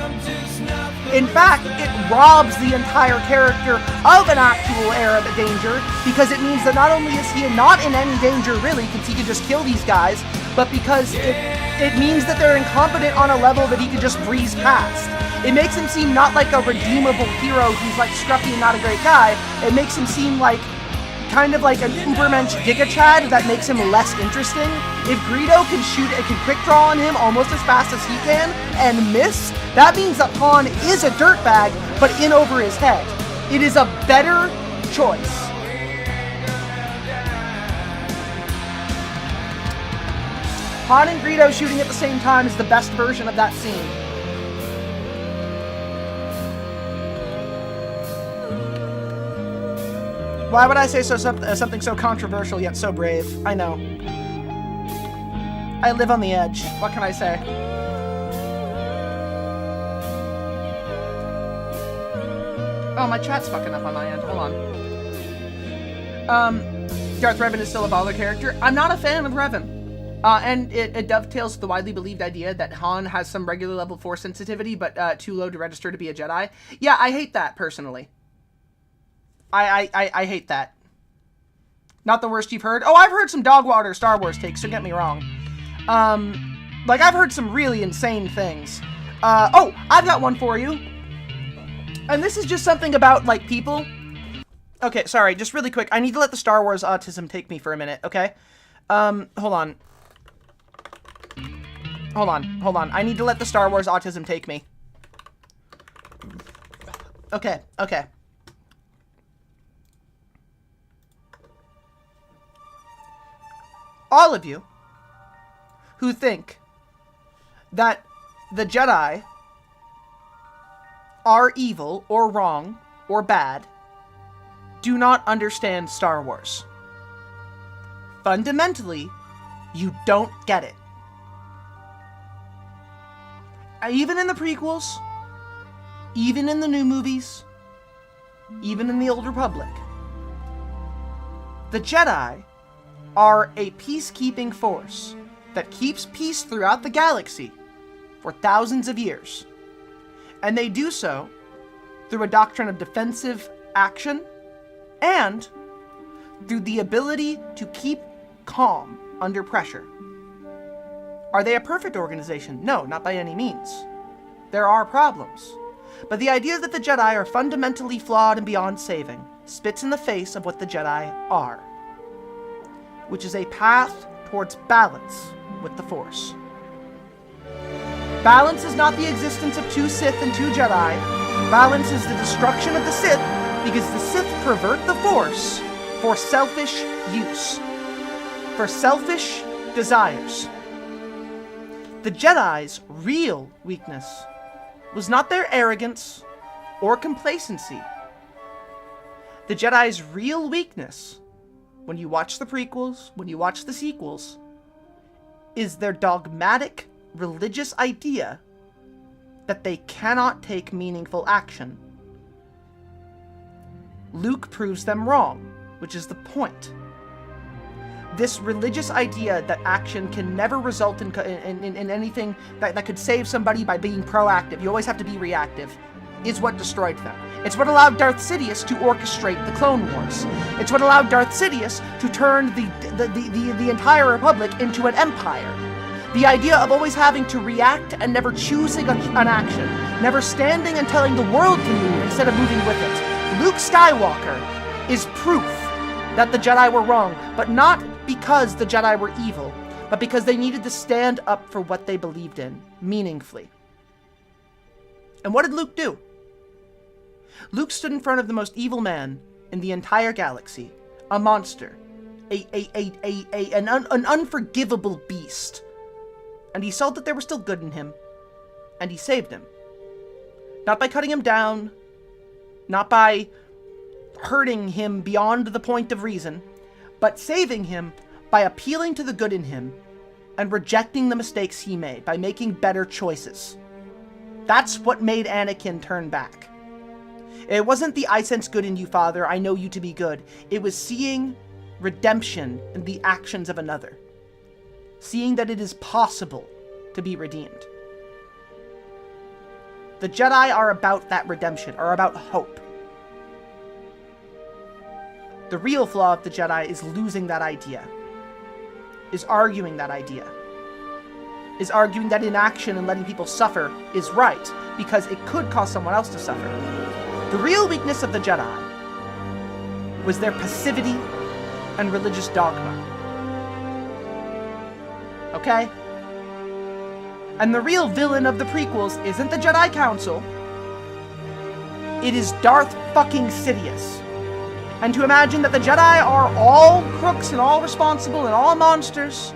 In fact, it robs the entire character of an actual air of danger, because it means that not only is he not in any danger really, because he can just kill these guys, but because it means that they're incompetent on a level that he could just breeze past. It makes him seem not like a redeemable hero who's like scruffy and not a great guy. It makes him seem like kind of like an Ubermensch Giga-Chad that makes him less interesting. If Greedo can shoot and can quick draw on him almost as fast as he can and miss, that means that Han is a dirtbag, but in over his head. It is a better choice. Han and Greedo shooting at the same time is the best version of that scene. Why would I say something so controversial yet so brave? I know. I live on the edge. What can I say? Oh, my chat's fucking up on my end. Hold on. Darth Revan is still a baller character. I'm not a fan of Revan. And it dovetails the widely believed idea that Han has some regular level force sensitivity, but too low to register to be a Jedi. Yeah, I hate that, personally. I hate that. Not the worst you've heard. Oh, I've heard some dog water Star Wars takes, don't get me wrong. Like, I've heard some really insane things. Oh, I've got one for you. And this is just something about, like, people. Okay, sorry, just really quick. I need to let the Star Wars autism take me for a minute, okay? Hold on. Hold on. I need to let the Star Wars autism take me. Okay. All of you who think that the Jedi are evil or wrong or bad do not understand Star Wars. Fundamentally, you don't get it. Even in the prequels, even in the new movies, even in the Old Republic, the Jedi are a peacekeeping force that keeps peace throughout the galaxy for thousands of years. And they do so through a doctrine of defensive action and through the ability to keep calm under pressure. Are they a perfect organization? No, not by any means. There are problems. But the idea that the Jedi are fundamentally flawed and beyond saving spits in the face of what the Jedi are, which is a path towards balance with the Force. Balance is not the existence of two Sith and two Jedi. Balance is the destruction of the Sith because the Sith pervert the Force for selfish use, for selfish desires. The Jedi's real weakness was not their arrogance or complacency. The Jedi's real weakness, when you watch the prequels, when you watch the sequels, is their dogmatic religious idea that they cannot take meaningful action. Luke proves them wrong, which is the point. This religious idea that action can never result in anything that could save somebody by being proactive, you always have to be reactive, is what destroyed them. It's what allowed Darth Sidious to orchestrate the Clone Wars. It's what allowed Darth Sidious to turn the entire Republic into an empire. The idea of always having to react and never choosing an action, never standing and telling the world to move instead of moving with it. Luke Skywalker is proof that the Jedi were wrong, but not because the Jedi were evil, but because they needed to stand up for what they believed in, meaningfully. And what did Luke do? Luke stood in front of the most evil man in the entire galaxy, a monster, an unforgivable beast. And he saw that there was still good in him, and he saved him. Not by cutting him down, not by hurting him beyond the point of reason, but saving him by appealing to the good in him and rejecting the mistakes he made, by making better choices. That's what made Anakin turn back. It wasn't the "I sense good in you, Father, I know you to be good." It was seeing redemption in the actions of another. Seeing that it is possible to be redeemed. The Jedi are about that redemption, are about hope. The real flaw of the Jedi is losing that idea, is arguing that idea, is arguing that inaction and letting people suffer is right, because it could cause someone else to suffer. The real weakness of the Jedi was their passivity and religious dogma. Okay? And the real villain of the prequels isn't the Jedi Council. It is Darth fucking Sidious. And to imagine that the Jedi are all crooks and all responsible and all monsters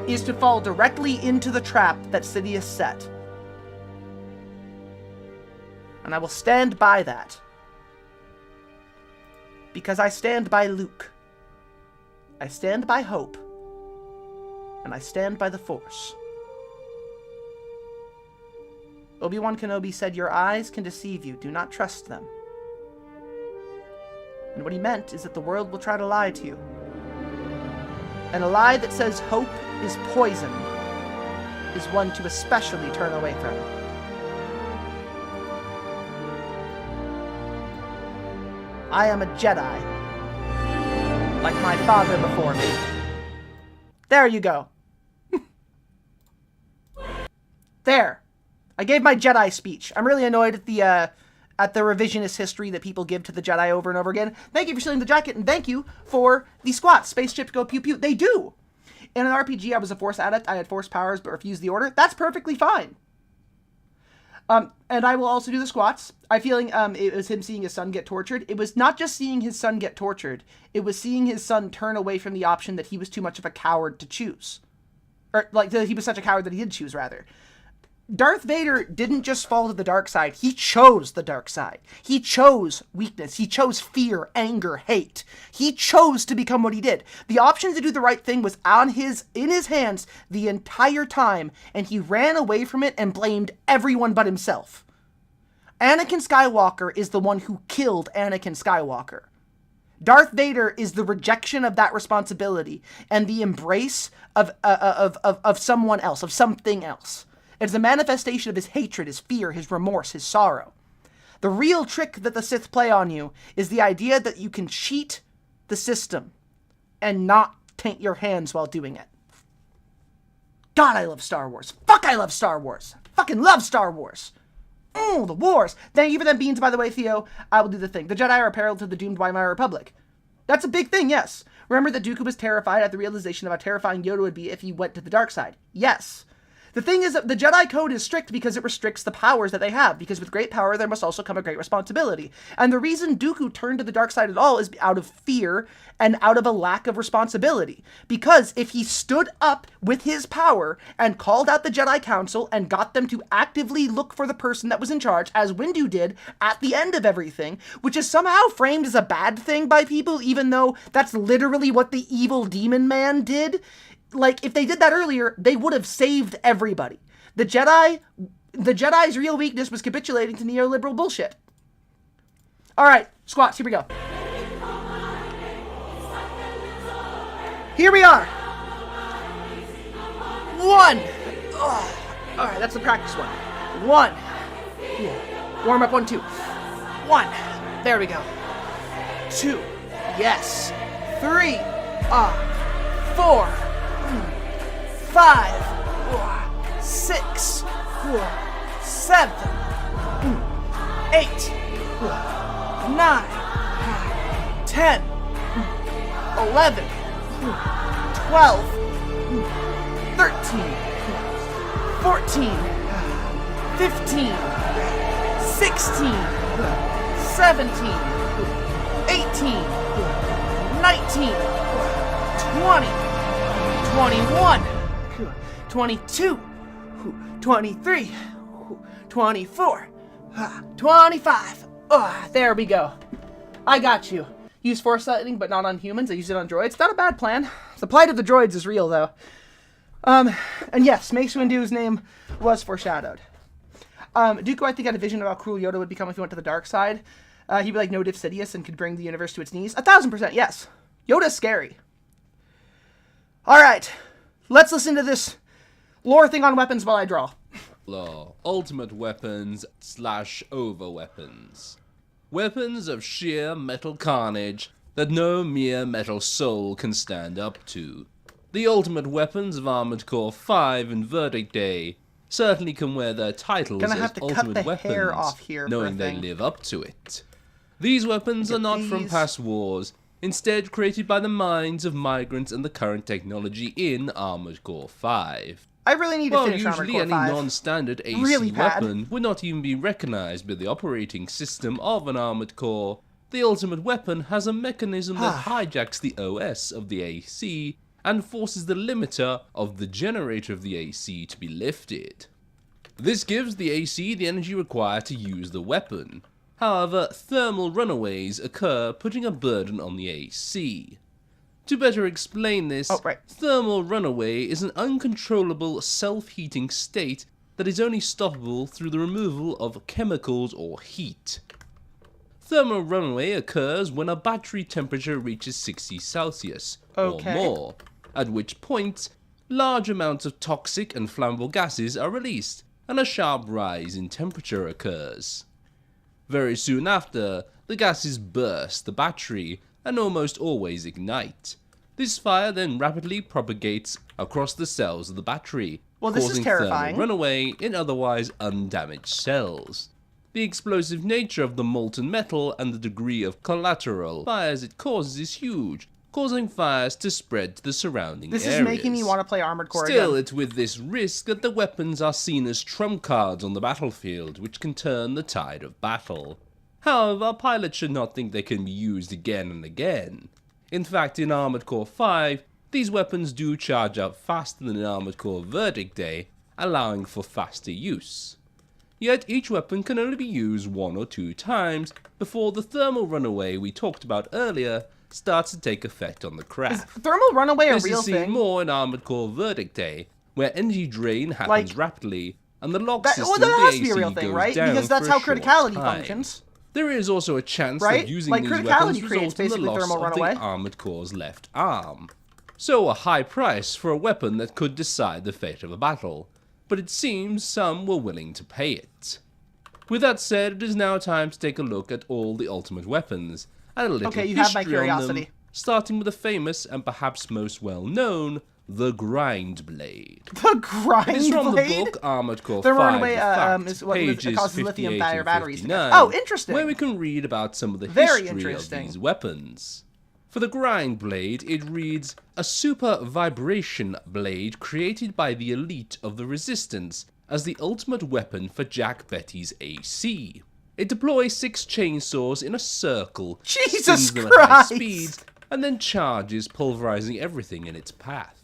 is to fall directly into the trap that Sidious set. And I will stand by that. Because I stand by Luke. I stand by hope. And I stand by the Force. Obi-Wan Kenobi said, "Your eyes can deceive you. Do not trust them." And what he meant is that the world will try to lie to you. And a lie that says hope is poison is one to especially turn away from. I am a Jedi, like my father before me. There you go. There. I gave my Jedi speech. I'm really annoyed at the revisionist history that people give to the Jedi over and over again. Thank you for stealing the jacket, and thank you for the squats. Spaceships go pew pew. They do! In an RPG, I was a Force adept. I had Force powers, but refused the Order. That's perfectly fine. And I will also do the squats. I'm feeling it was him seeing his son get tortured. It was not just seeing his son get tortured. It was seeing his son turn away from the option that he was too much of a coward to choose. Or, like, that he was such a coward that he did choose, rather. Darth Vader didn't just fall to the dark side. He chose the dark side. He chose weakness. He chose fear, anger, hate. He chose to become what he did. The option to do the right thing was in his hands the entire time, and he ran away from it and blamed everyone but himself. Anakin Skywalker is the one who killed Anakin Skywalker. Darth Vader is the rejection of that responsibility and the embrace of someone else, of something else. It's a manifestation of his hatred, his fear, his remorse, his sorrow. The real trick that the Sith play on you is the idea that you can cheat the system and not taint your hands while doing it. God, I love Star Wars. Fuck, I love Star Wars. Fucking love Star Wars. The wars. Thank you for them beans, by the way, Theo. I will do the thing. The Jedi are apparel to the doomed Weimar Republic. That's a big thing, yes. Remember that Dooku was terrified at the realization of how terrifying Yoda would be if he went to the dark side. Yes. The thing is that the Jedi Code is strict because it restricts the powers that they have, because with great power there must also come a great responsibility. And the reason Dooku turned to the dark side at all is out of fear and out of a lack of responsibility. Because if he stood up with his power and called out the Jedi Council and got them to actively look for the person that was in charge, as Windu did at the end of everything, which is somehow framed as a bad thing by people, even though that's literally what the evil demon man did. Like, if they did that earlier, they would have saved everybody. The Jedi's real weakness was capitulating to neoliberal bullshit. Alright, squats, here we go. Here we are. 1. Alright, that's the practice one. 1. Warm up 1, 2. 1. There we go. 2. Yes. 3. 4. 5, 6, 7, 8, 9, 10, 11, 12, 13, 14, 15, 16, 17, 18, 19, 20, 21, 22, 23, 24, 25. There we go. I got you. Use force lightning, but not on humans. I use it on droids. Not a bad plan. The plight of the droids is real, though. And yes, Mace Windu's name was foreshadowed. Dooku, I think, had a vision of how cruel Yoda would become if he went to the dark side. He'd be like no Diff Sidious and could bring the universe to its knees. 1000%, yes. Yoda's scary. Alright, let's listen to this lore thing on weapons while I draw. Lore. Ultimate weapons / over weapons. Weapons of sheer metal carnage that no mere metal soul can stand up to. The ultimate weapons of Armored Core 5 and Verdict Day certainly can wear their titles as ultimate weapons, knowing they live up to it. These weapons are not from past wars, instead created by the minds of migrants and the current technology in Armored Core 5. I really need to finish Armored Core 5. Usually any non-standard AC weapon would not even be recognized by the operating system of an Armored Core. The ultimate weapon has a mechanism that hijacks the OS of the AC and forces the limiter of the generator of the AC to be lifted. This gives the AC the energy required to use the weapon. However, thermal runaways occur, putting a burden on the AC. To better explain this, thermal runaway is an uncontrollable self-heating state that is only stoppable through the removal of chemicals or heat. Thermal runaway occurs when a battery temperature reaches 60 Celsius or more, at which point large amounts of toxic and flammable gases are released and a sharp rise in temperature occurs. Very soon after, the gases burst the battery and almost always ignite. This fire then rapidly propagates across the cells of the battery, causing thermal runaway in otherwise undamaged cells. The explosive nature of the molten metal and the degree of collateral fires it causes is huge, causing fires to spread to the surrounding areas. This is making me want to play Armored Core again. Still, it's with this risk that the weapons are seen as trump cards on the battlefield, which can turn the tide of battle. However, pilots should not think they can be used again and again. In fact, in Armored Core 5, these weapons do charge up faster than in Armored Core Verdict Day, allowing for faster use. Yet each weapon can only be used 1 or 2 times before the thermal runaway we talked about earlier starts to take effect on the craft. Thermal runaway a This real is seen thing? more in Armored Core Verdict Day, where energy drain happens rapidly, and the lock system Well, of the that has to AC be a real thing, goes right? down Because that's for how a short criticality time. functions. There is also a chance Right? that using Like, these criticality weapons creates results in the basically loss thermal of runaway. the Armored Core's left arm. So a high price for a weapon that could decide the fate of a battle, but it seems some were willing to pay it. With that said, it is now time to take a look at all the ultimate weapons, and a little Okay, you have my history on them, curiosity. starting with the famous and perhaps most well-known, the Grind Blade. The Grind It is from Blade? the book Armored Core Thermal 5, runaway, The Fact, is what pages causes 58 lithium and tire batteries to go. 59, Oh, interesting. where we can read about some of the Very history of interesting. these weapons. For the Grind Blade, it reads, a super vibration blade created by the elite of the Resistance as the ultimate weapon for Jack Betty's AC. It deploys 6 chainsaws in a circle, Jesus spins them at high Christ! speeds, and then charges, pulverizing everything in its path.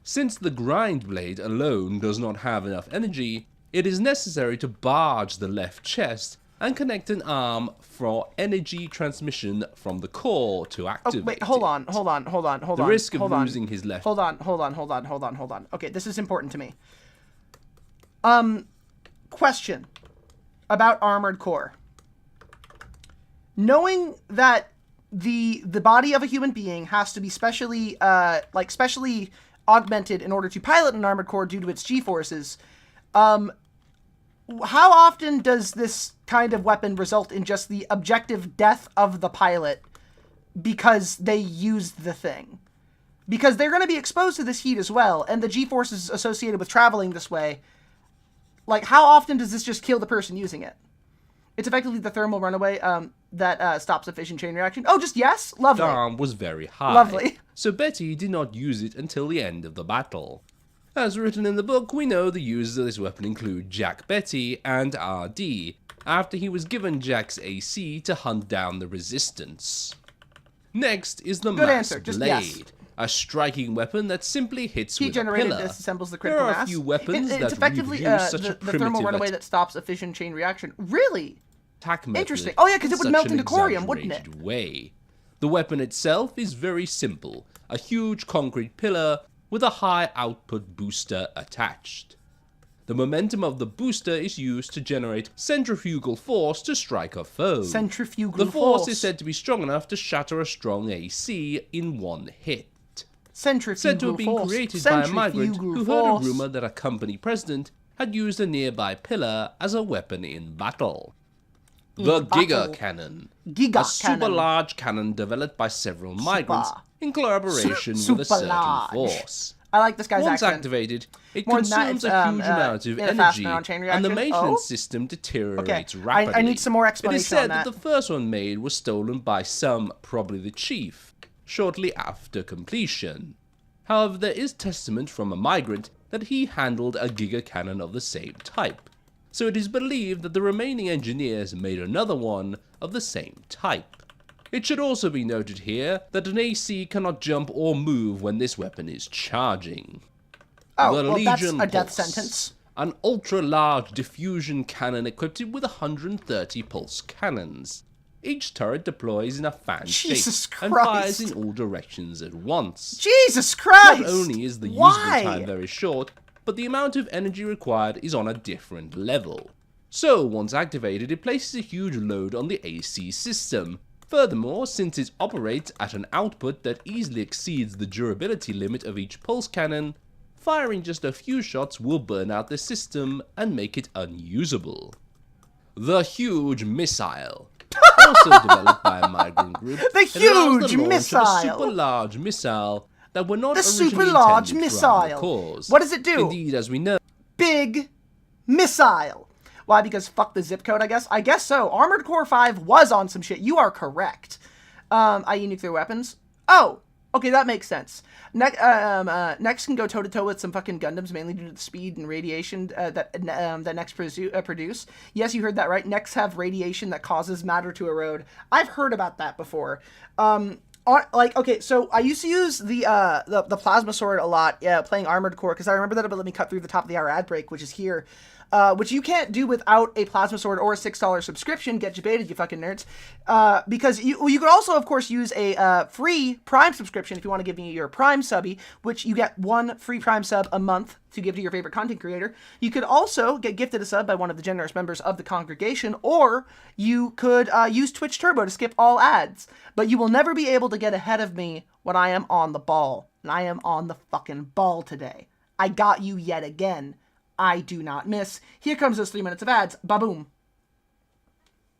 Since the Grind Blade alone does not have enough energy, it is necessary to barge the left chest and connect an arm for energy transmission from the core to activate. Oh, wait, hold on. The risk of losing his left... Hold on. Okay, this is important to me. Question about Armored Core. Knowing that the body of a human being has to be specially augmented in order to pilot an Armored Core due to its G-forces, how often does this kind of weapon result in just the objective death of the pilot because they used the thing? Because they're going to be exposed to this heat as well, and the G-forces associated with traveling this way, like, how often does this just kill the person using it? It's effectively the thermal runaway that stops a fission chain reaction. Oh, just yes? Lovely. The arm was very high. Lovely. So Betty did not use it until the end of the battle. As written in the book, we know the users of this weapon include Jack Betty and RD, after he was given Jack's AC to hunt down the Resistance. Next is the Good Mass answer, just Blade, yes. a striking weapon that simply hits Heat with a generated pillar. disassembles the There critical are mass. a few weapons It's that effectively reproduce such a the primitive thermal runaway that stops a fission chain reaction. Really? attack method Interesting. Oh yeah, because in it would such melt an into corium, wouldn't it? exaggerated way. The weapon itself is very simple, a huge concrete pillar with a high output booster attached. The momentum of the booster is used to generate centrifugal force to strike a foe. Centrifugal The force is said to be strong enough to shatter a strong AC in one hit. Centrifugal Said to have been force. created by a migrant Centrifugal who heard a force. rumor that a company president had used a nearby pillar as a weapon in battle. The Giga Cannon. Giga a super Cannon. large cannon developed by several migrants in collaboration with Super a certain large. force. I like this guy's Once accent. activated, it More than that, consumes it's, a huge amount of in a fast energy, neuron chain and the reaction. maintenance Oh? system deteriorates Okay, rapidly. I need some more explanation It is said on that. the first one made was stolen by some, probably the chief, shortly after completion. However, there is testament from a migrant that he handled a Giga Cannon of the same type, so it is believed that the remaining engineers made another one of the same type. It should also be noted here that an AC cannot jump or move when this weapon is charging. Oh, The well, that's Legion a death Pulse, sentence. an ultra-large diffusion cannon equipped with 130 pulse cannons. Each turret deploys in a fan Jesus shape and Christ. fires in all directions at once. Jesus Christ! Not only is the Why? usable time very short, but the amount of energy required is on a different level. So, once activated, it places a huge load on the AC system. Furthermore, since it operates at an output that easily exceeds the durability limit of each pulse cannon, firing just a few shots will burn out the system and make it unusable. The Huge Missile. Also developed by a migrant group, The it allows Huge launch of Missile. a super large missile that were not The originally super large intended for armored missile. cores. What does it do? Indeed, as we know, Big missile. Why? Because fuck the zip code, I guess? I guess so. Armored Core 5 was on some shit. You are correct. I.e. nuclear weapons. Oh, okay, that makes sense. Next can go toe-to-toe with some fucking Gundams, mainly due to the speed and radiation that Nex produce. Yes, you heard that right. Nex have radiation that causes matter to erode. I've heard about that before. like, okay, so I used to use the plasma sword a lot, playing Armored Core, because I remember that it would let me cut through the top of the hour ad break, which is here, which you can't do without a plasma sword or a $6 subscription. Get you baited, you fucking nerds. Because you could also, of course, use a free Prime subscription if you want to give me your Prime subby, which you get 1 free Prime sub a month to give to your favorite content creator. You could also get gifted a sub by one of the generous members of the congregation, or you could use Twitch Turbo to skip all ads. But you will never be able to get ahead of me when I am on the ball. And I am on the fucking ball today. I got you yet again. I do not miss. Here comes those 3 minutes of ads. Ba-boom.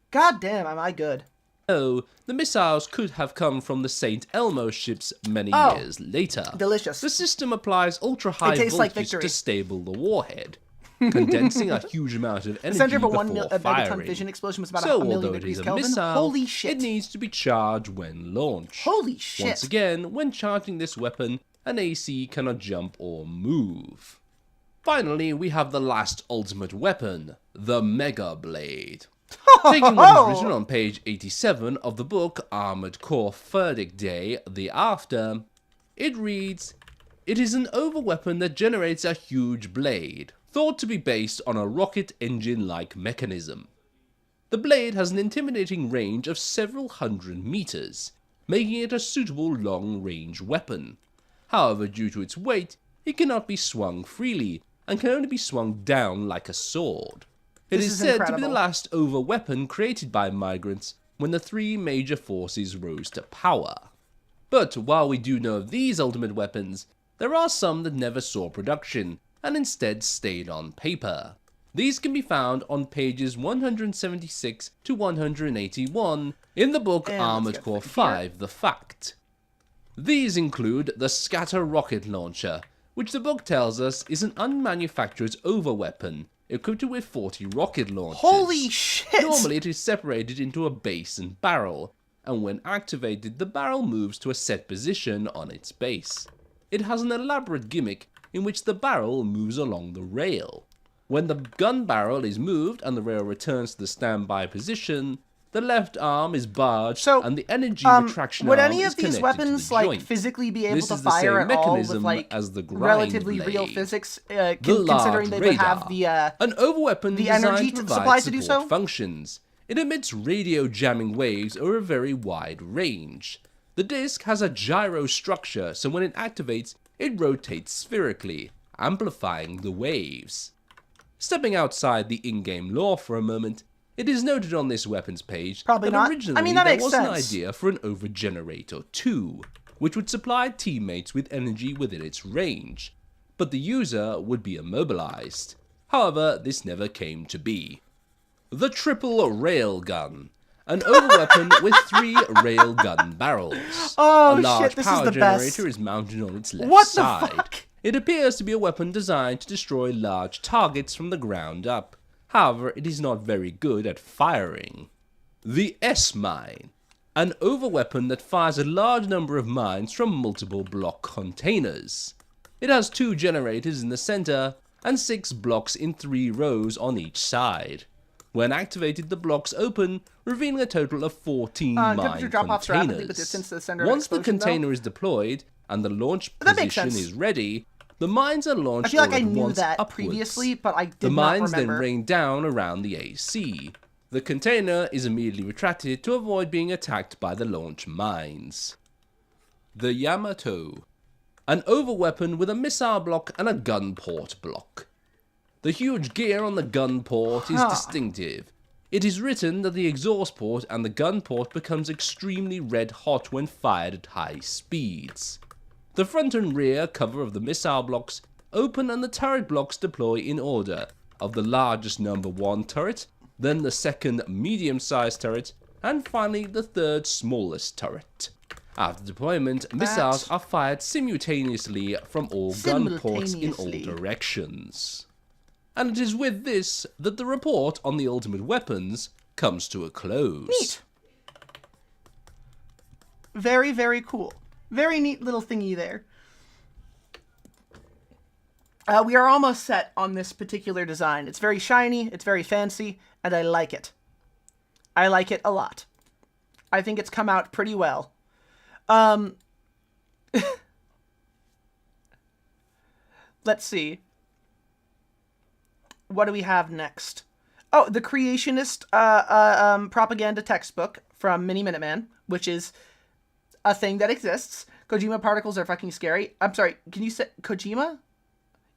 God damn, am I good. Oh, the missiles could have come from the St. Elmo ships many years later. Delicious. The system applies ultra-high tastes voltage like to stable the warhead, condensing a huge amount of energy center of a before 1 megaton firing. fission explosion was about So, a million although it degrees is a Kelvin. missile, Holy shit. it needs to be charged when launched. Holy shit. Once again, when charging this weapon, an AC cannot jump or move. Finally, we have the last ultimate weapon, the Mega Blade. Taking what is written on page 87 of the book Armored Core Verdict Day, The After, it reads, "It is an overweapon that generates a huge blade, thought to be based on a rocket engine-like mechanism. The blade has an intimidating range of several hundred meters, making it a suitable long-range weapon. However, due to its weight, it cannot be swung freely, and can only be swung down like a sword. It is said to be the last overweapon created by migrants when the 3 major forces rose to power. But while we do know of these ultimate weapons, there are some that never saw production, and instead stayed on paper. These can be found on pages 176 to 181 in the book Armored Core 5, The Fact. These include the Scatter Rocket Launcher, which the book tells us is an unmanufactured overweapon, equipped with 40 rocket launchers. Holy shit! Normally it is separated into a base and barrel, and when activated the barrel moves to a set position on its base. It has an elaborate gimmick in which the barrel moves along the rail. When the gun barrel is moved and the rail returns to the standby position, the left arm is barged and the energy retraction would arm any is of these connected weapons to the joint. like physically be able This to is the fire same at all with mechanism like as the grind relatively real blade. physics, The considering they would radar, have the an overweapon the designed energy to provide supplies to do support so? functions. It emits radio jamming waves over a very wide range. The disc has a gyro structure, so when it activates, it rotates spherically, amplifying the waves. Stepping outside the in-game lore for a moment, it is noted on this weapons page that originally there was an idea for an overgenerator too, which would supply teammates with energy within its range, but the user would be immobilized. However, this never came to be. The Triple Railgun, an overweapon with 3 railgun barrels. Oh, a large shit, this power is the best. generator is mounted on its left What the side. fuck? It appears to be a weapon designed to destroy large targets from the ground up. However, it is not very good at firing. The S-Mine, an overweapon that fires a large number of mines from multiple block containers. It has 2 generators in the center and 6 blocks in 3 rows on each side. When activated, the blocks open, revealing a total of 14 mine containers. Once the container is deployed and the launch position is ready, the mines are launched I feel like I all at knew once that upwards. previously, but I did The not mines remember. then rain down around the AC. The container is immediately retracted to avoid being attacked by the launch mines. The Yamato, an overweapon with a missile block and a gun port block. The huge gear on the gun port is distinctive. It is written that the exhaust port and the gun port becomes extremely red hot when fired at high speeds. The front and rear cover of the missile blocks open and the turret blocks deploy in order of the largest number 1 turret, then the second medium-sized turret, and finally the third smallest turret. After deployment, missiles are fired simultaneously from all gun ports in all directions. And it is with this that the report on the ultimate weapons comes to a close. Neat. Very, very cool. Very neat little thingy there. We are almost set on this particular design. It's very shiny, it's very fancy, and I like it. I like it a lot. I think it's come out pretty well. Let's see. What do we have next? Oh, the Creationist propaganda textbook from Mini Minuteman, which is a thing that exists. Kojima particles are fucking scary. I'm sorry, can you say Kojima?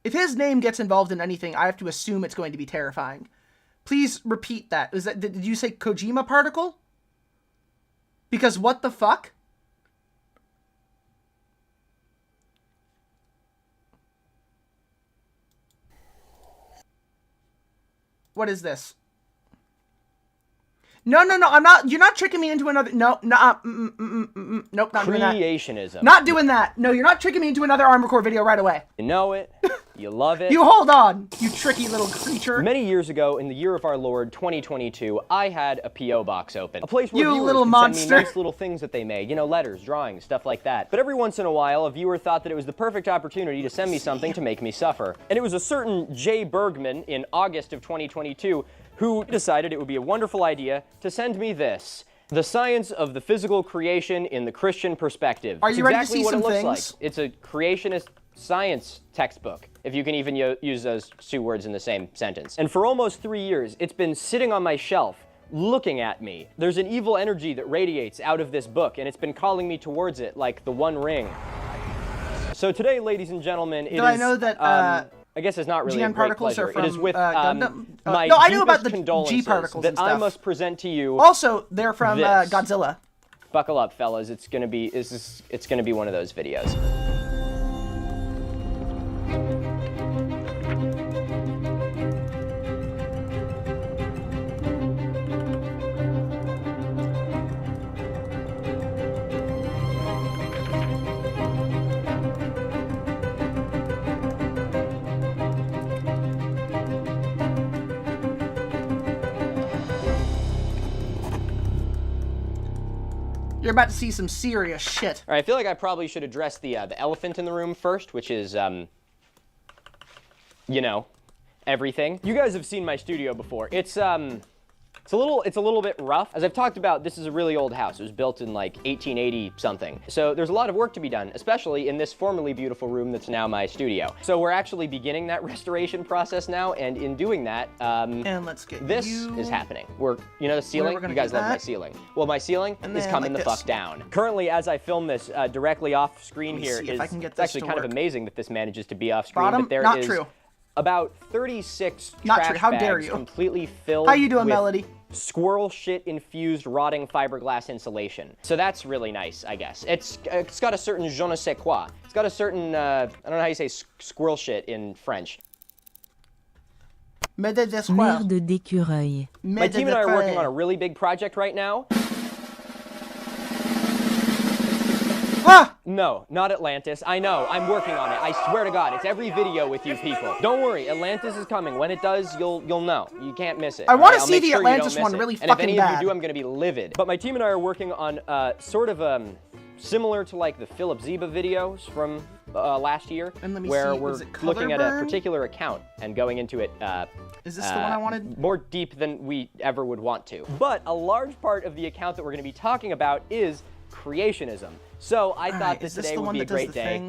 If his name gets involved in anything, I have to assume it's going to be terrifying. Please repeat that. Did you say Kojima particle? Because what the fuck? What is this? No, I'm not. You're not tricking me into another. No, nope, not doing that. Creationism. Not doing that. No, you're not tricking me into another Armored Core video right away. You know it. You love it. You hold on, you tricky little creature. Many years ago, in the year of our Lord 2022, I had a P.O. box open. A place where You viewers little could monster. send me nice little things that they made. You know, letters, drawings, stuff like that. But every once in a while, a viewer thought that it was the perfect opportunity to send me something to make me suffer. And it was a certain Jay Bergman in August of 2022 who decided it would be a wonderful idea to send me this. The Science of the Physical Creation in the Christian Perspective. Are you ready to exactly see what some it looks things? like. It's a creationist science textbook, if you can even use those two words in the same sentence. And for almost 3 years, it's been sitting on my shelf, looking at me. There's an evil energy that radiates out of this book, and it's been calling me towards it like the One Ring. So today, ladies and gentlemen, it is... I know that, I guess it's not really GN a great particles pleasure. are from It is with Gundam. my No, I knew about deepest the G condolences particles that and I stuff. must present to you. Also, they're from this. Godzilla. Buckle up, fellas. It's gonna be one of those videos. You're about to see some serious shit. All right, I feel like I probably should address the elephant in the room first, which is, you know, everything. You guys have seen my studio before. It's a little bit rough. As I've talked about, this is a really old house. It was built in like 1880 something. So there's a lot of work to be done, especially in this formerly beautiful room that's now my studio. So we're actually beginning that restoration process now, and in doing that, and let's get this is happening. You know the ceiling? You guys love my ceiling. Well, my ceiling is coming the fuck down. Currently, as I film this directly off screen here, it's actually kind of amazing that this manages to be off screen, but there is about 36 trash bags completely filled with Melody? Squirrel shit infused rotting fiberglass insulation. So that's really nice, I guess. It's got a certain je ne sais quoi. It's got a certain, I don't know how you say squirrel shit in French. Merde d'écureuil. My team and I are working on a really big project right now. Ah! No, not Atlantis. I know, I'm working on it. I swear to God, it's every video with you people. Don't worry, Atlantis is coming. When it does, you'll know. You can't miss it. I want to see the Atlantis one really fucking bad. And if any of you do, I'm going to be livid. But my team and I are working on sort of similar to like the Philip Zeba videos from last year, where we're looking at a particular account and going into it. Is this the one I wanted? More deep than we ever would want to. But a large part of the account that we're going to be talking about is creationism. So I thought that today would be a great day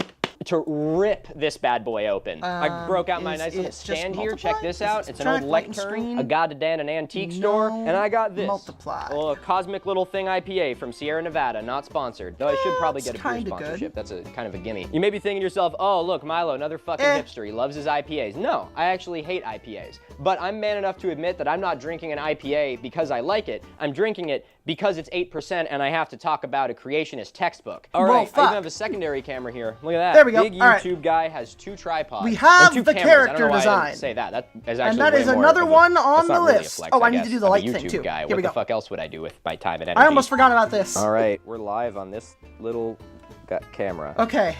to rip this bad boy open. I broke out my nice little stand here. Check this out. It's an old lectern, a goddamn an antique store, and I got this. A cosmic little thing IPA from Sierra Nevada, not sponsored. Though I should probably get a beer sponsorship. That's a kind of a gimme. You may be thinking to yourself, oh look, Milo, another fucking hipster. He loves his IPAs. No, I actually hate IPAs. But I'm man enough to admit that I'm not drinking an IPA because I like it. I'm drinking it because it's 8% and I have to talk about a creationist textbook. All right, I even have a secondary camera here. Look at that. There we go. Big YouTube guy has 2 tripods. We have and 2 the cameras. character I don't know why design. I didn't say that. That is actually and that is way more another of a, one on that's the not really a list. flex, Oh, I need guess. to do the I'm a light YouTube thing too. Guy. Here What we the go. fuck else would I do with my time and energy? I almost forgot about this. All right, we're live on this little camera. Okay.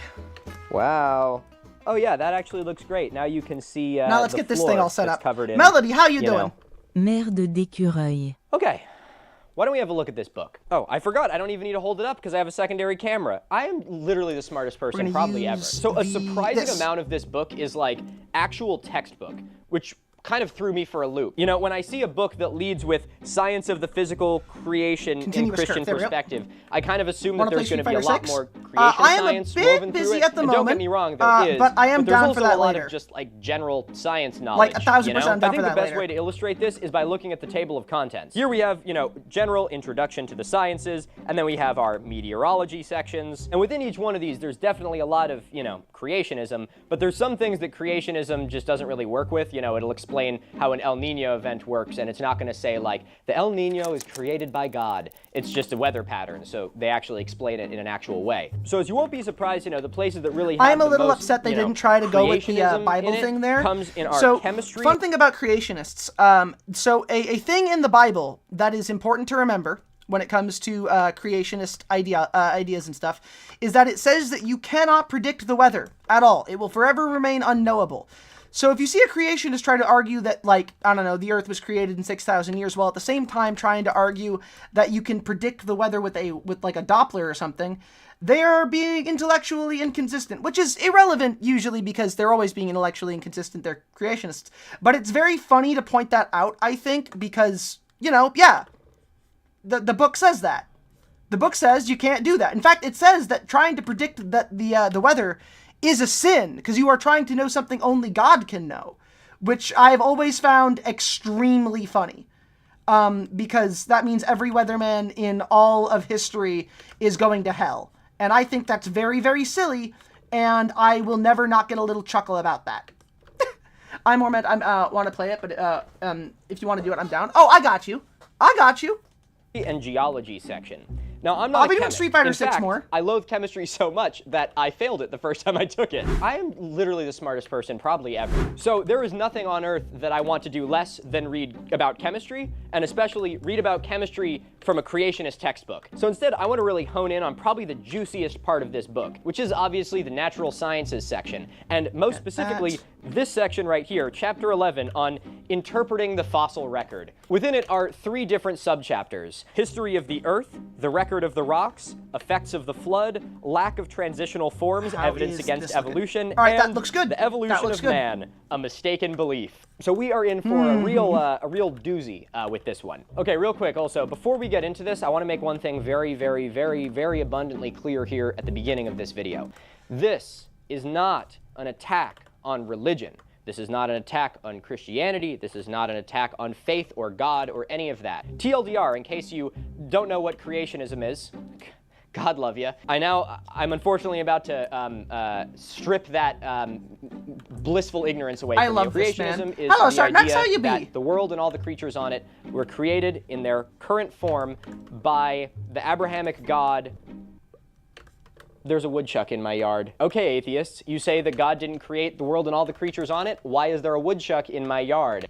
Wow. Oh yeah, that actually looks great. Now you can see now let's get this thing all set up. Covered in, Melody, how you doing? Merde d'écureuil. Okay. Why don't we have a look at this book? Oh, I forgot. I don't even need to hold it up because I have a secondary camera. I am literally the smartest person probably ever. So a surprising amount of this book is like actual textbook, which kind of threw me for a loop. You know, when I see a book that leads with science of the physical creation in Christian perspective, I kind of assume that there's going to be a lot more creation science woven through it. At the and moment, don't get me wrong, there is, but I am down for that later. There's also a lot of just like general science knowledge. Like 1000% you know? down I for think that the best later. way to illustrate this is by looking at the table of contents. Here we have, you know, general introduction to the sciences, and then we have our meteorology sections. And within each one of these, there's definitely a lot of, you know, creationism, but there's some things that creationism just doesn't really work with. You know, it'll explain how an El Nino event works, and it's not going to say like, the El Nino is created by God. It's just a weather pattern, so they actually explain it in an actual way. So as you won't be surprised, you know, the places that really have I am a the little most, upset they you know, didn't try to go with the creationism Bible in it thing there. Comes in our So, chemistry. fun thing about creationists. So a thing in the Bible that is important to remember when it comes to creationist ideas and stuff is that it says that you cannot predict the weather at all. It will forever remain unknowable. So if you see a creationist try to argue that, like, I don't know, the Earth was created in 6,000 years, while at the same time trying to argue that you can predict the weather with like a Doppler or something, they are being intellectually inconsistent, which is irrelevant usually because they're always being intellectually inconsistent. They're creationists. But it's very funny to point that out, I think, because, you know, yeah, the book says that. The book says you can't do that. In fact, it says that trying to predict that the weather is a sin because you are trying to know something only God can know, which I've always found extremely funny. Because that means every weatherman in all of history is going to hell. And I think that's very, very silly, and I will never not get a little chuckle about that. I'm more mad. I want to play it, but if you want to do it, I'm down. Oh, I got you. And geology section. Now, I'm not I'll be doing Street Fighter 6 more. I loathe chemistry so much that I failed it the first time I took it. I am literally the smartest person probably ever. So there is nothing on Earth that I want to do less than read about chemistry, and especially read about chemistry from a creationist textbook. So instead, I want to really hone in on probably the juiciest part of this book, which is obviously the natural sciences section, and most specifically, this section right here, chapter 11 on interpreting the fossil record. Within it are 3 different subchapters: history of the Earth, the record of the rocks, effects of the flood, lack of transitional forms, evidence against evolution, right, and that looks good. the evolution of man, a mistaken belief. So we are in for a real doozy with this one. Okay, real quick also, before we get into this, I want to make one thing very, very, very, very abundantly clear here at the beginning of this video. This is not an attack on religion. This is not an attack on Christianity. This is not an attack on faith or God or any of that. TLDR, in case you don't know what creationism is, God love you. I'm unfortunately about to strip that blissful ignorance away from you. I love this, man. Creationism is Hello, the sir. That's idea how you be. that the world and all the creatures on it were created in their current form by the Abrahamic God. There's a woodchuck in my yard. Okay, atheists, you say that God didn't create the world and all the creatures on it. Why is there a woodchuck in my yard?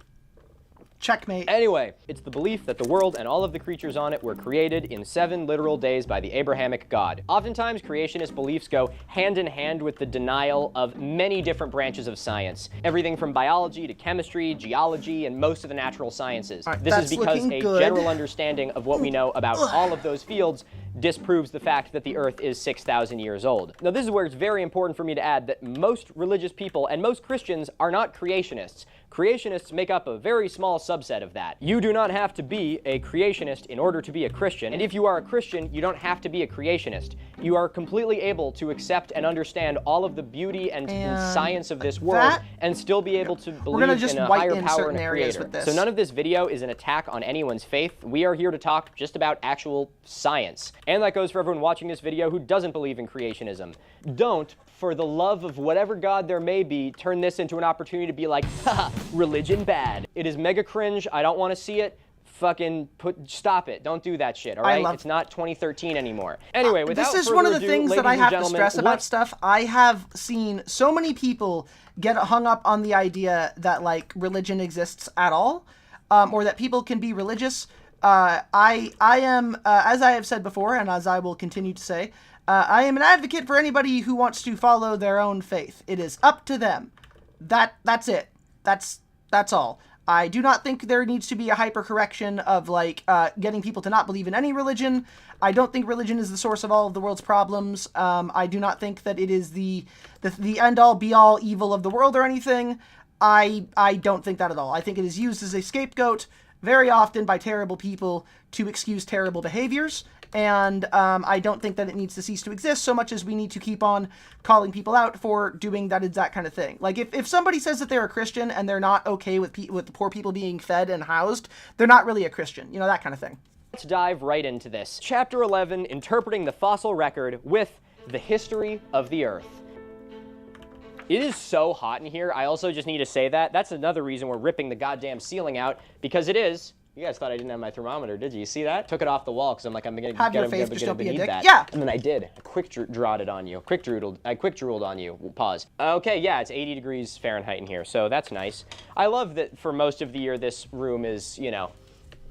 Checkmate. Anyway, it's the belief that the world and all of the creatures on it were created in 7 literal days by the Abrahamic God. Oftentimes, creationist beliefs go hand in hand with the denial of many different branches of science. Everything from biology to chemistry, geology, and most of the natural sciences. Right, this is because a general understanding of what we know about all of those fields disproves the fact that the Earth is 6,000 years old. Now, this is where it's very important for me to add that most religious people and most Christians are not creationists. Creationists make up a very small subset of that. You do not have to be a creationist in order to be a Christian, and if you are a Christian, you don't have to be a creationist. You are completely able to accept and understand all of the beauty and science of this world and still be able to believe in a higher power and a creator. So none of this video is an attack on anyone's faith. We are here to talk just about actual science. And that goes for everyone watching this video who doesn't believe in creationism. Don't, for the love of whatever God there may be, turn this into an opportunity to be like, haha, religion bad. It is mega cringe. I don't want to see it. Fucking stop it. Don't do that shit, all right? It's not 2013 anymore. Anyway, without this is further one of the ado, things that I have to stress about stuff. I have seen so many people get hung up on the idea that, like, religion exists at all, or that people can be religious. I am, as I have said before, and as I will continue to say, I am an advocate for anybody who wants to follow their own faith. It is up to them. That's it. That's all. I do not think there needs to be a hyper-correction of, like, getting people to not believe in any religion. I don't think religion is the source of all of the world's problems. I do not think that it is the end-all, be-all evil of the world or anything. I don't think that at all. I think it is used as a scapegoat very often by terrible people to excuse terrible behaviors, and I don't think that it needs to cease to exist so much as we need to keep on calling people out for doing that exact kind of thing. Like, if somebody says that they're a Christian and they're not okay with the poor people being fed and housed, they're not really a Christian. You know, that kind of thing. Let's dive right into this. Chapter 11, Interpreting the Fossil Record with the History of the Earth. It is so hot in here. I also just need to say that. That's another reason we're ripping the goddamn ceiling out, because it is. You guys thought I didn't have my thermometer, did you? You see that? Took it off the wall because I'm like, I'm gonna need that. Yeah. And then I did. I quick drawed it on you. I quick drooled on you. Pause. Okay, yeah, it's 80 degrees Fahrenheit in here, so that's nice. I love that for most of the year this room is, you know,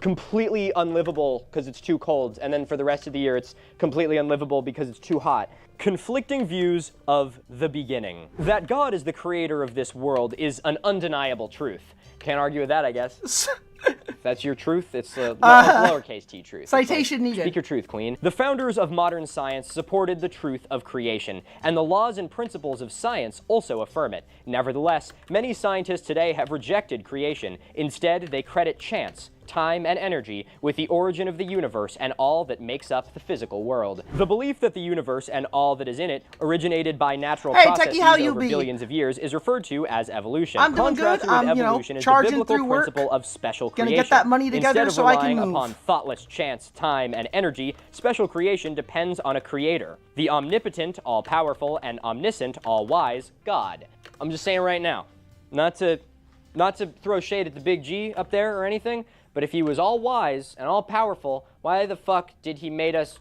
completely unlivable because it's too cold, and then for the rest of the year it's completely unlivable because it's too hot. Conflicting views of the beginning. That God is the creator of this world is an undeniable truth. Can't argue with that, I guess. If that's your truth, it's a lowercase t truth. Citation needed. Speak your truth, queen. The founders of modern science supported the truth of creation, and the laws and principles of science also affirm it. Nevertheless, many scientists today have rejected creation. Instead, they credit chance, time, and energy with the origin of the universe and all that makes up the physical world. The belief that the universe and all that is in it originated by natural processes over billions of years is referred to as evolution. I'm doing good. I'm, evolution is the charging biblical through work. Principle of special creation. Gonna get that money together Instead of so I can relying move. upon thoughtless chance, time, and energy, special creation depends on a creator, the omnipotent, all-powerful, and omniscient, all-wise God. I'm just saying right now, not to throw shade at the big G up there or anything, but if he was all-wise and all-powerful, why the fuck did he make us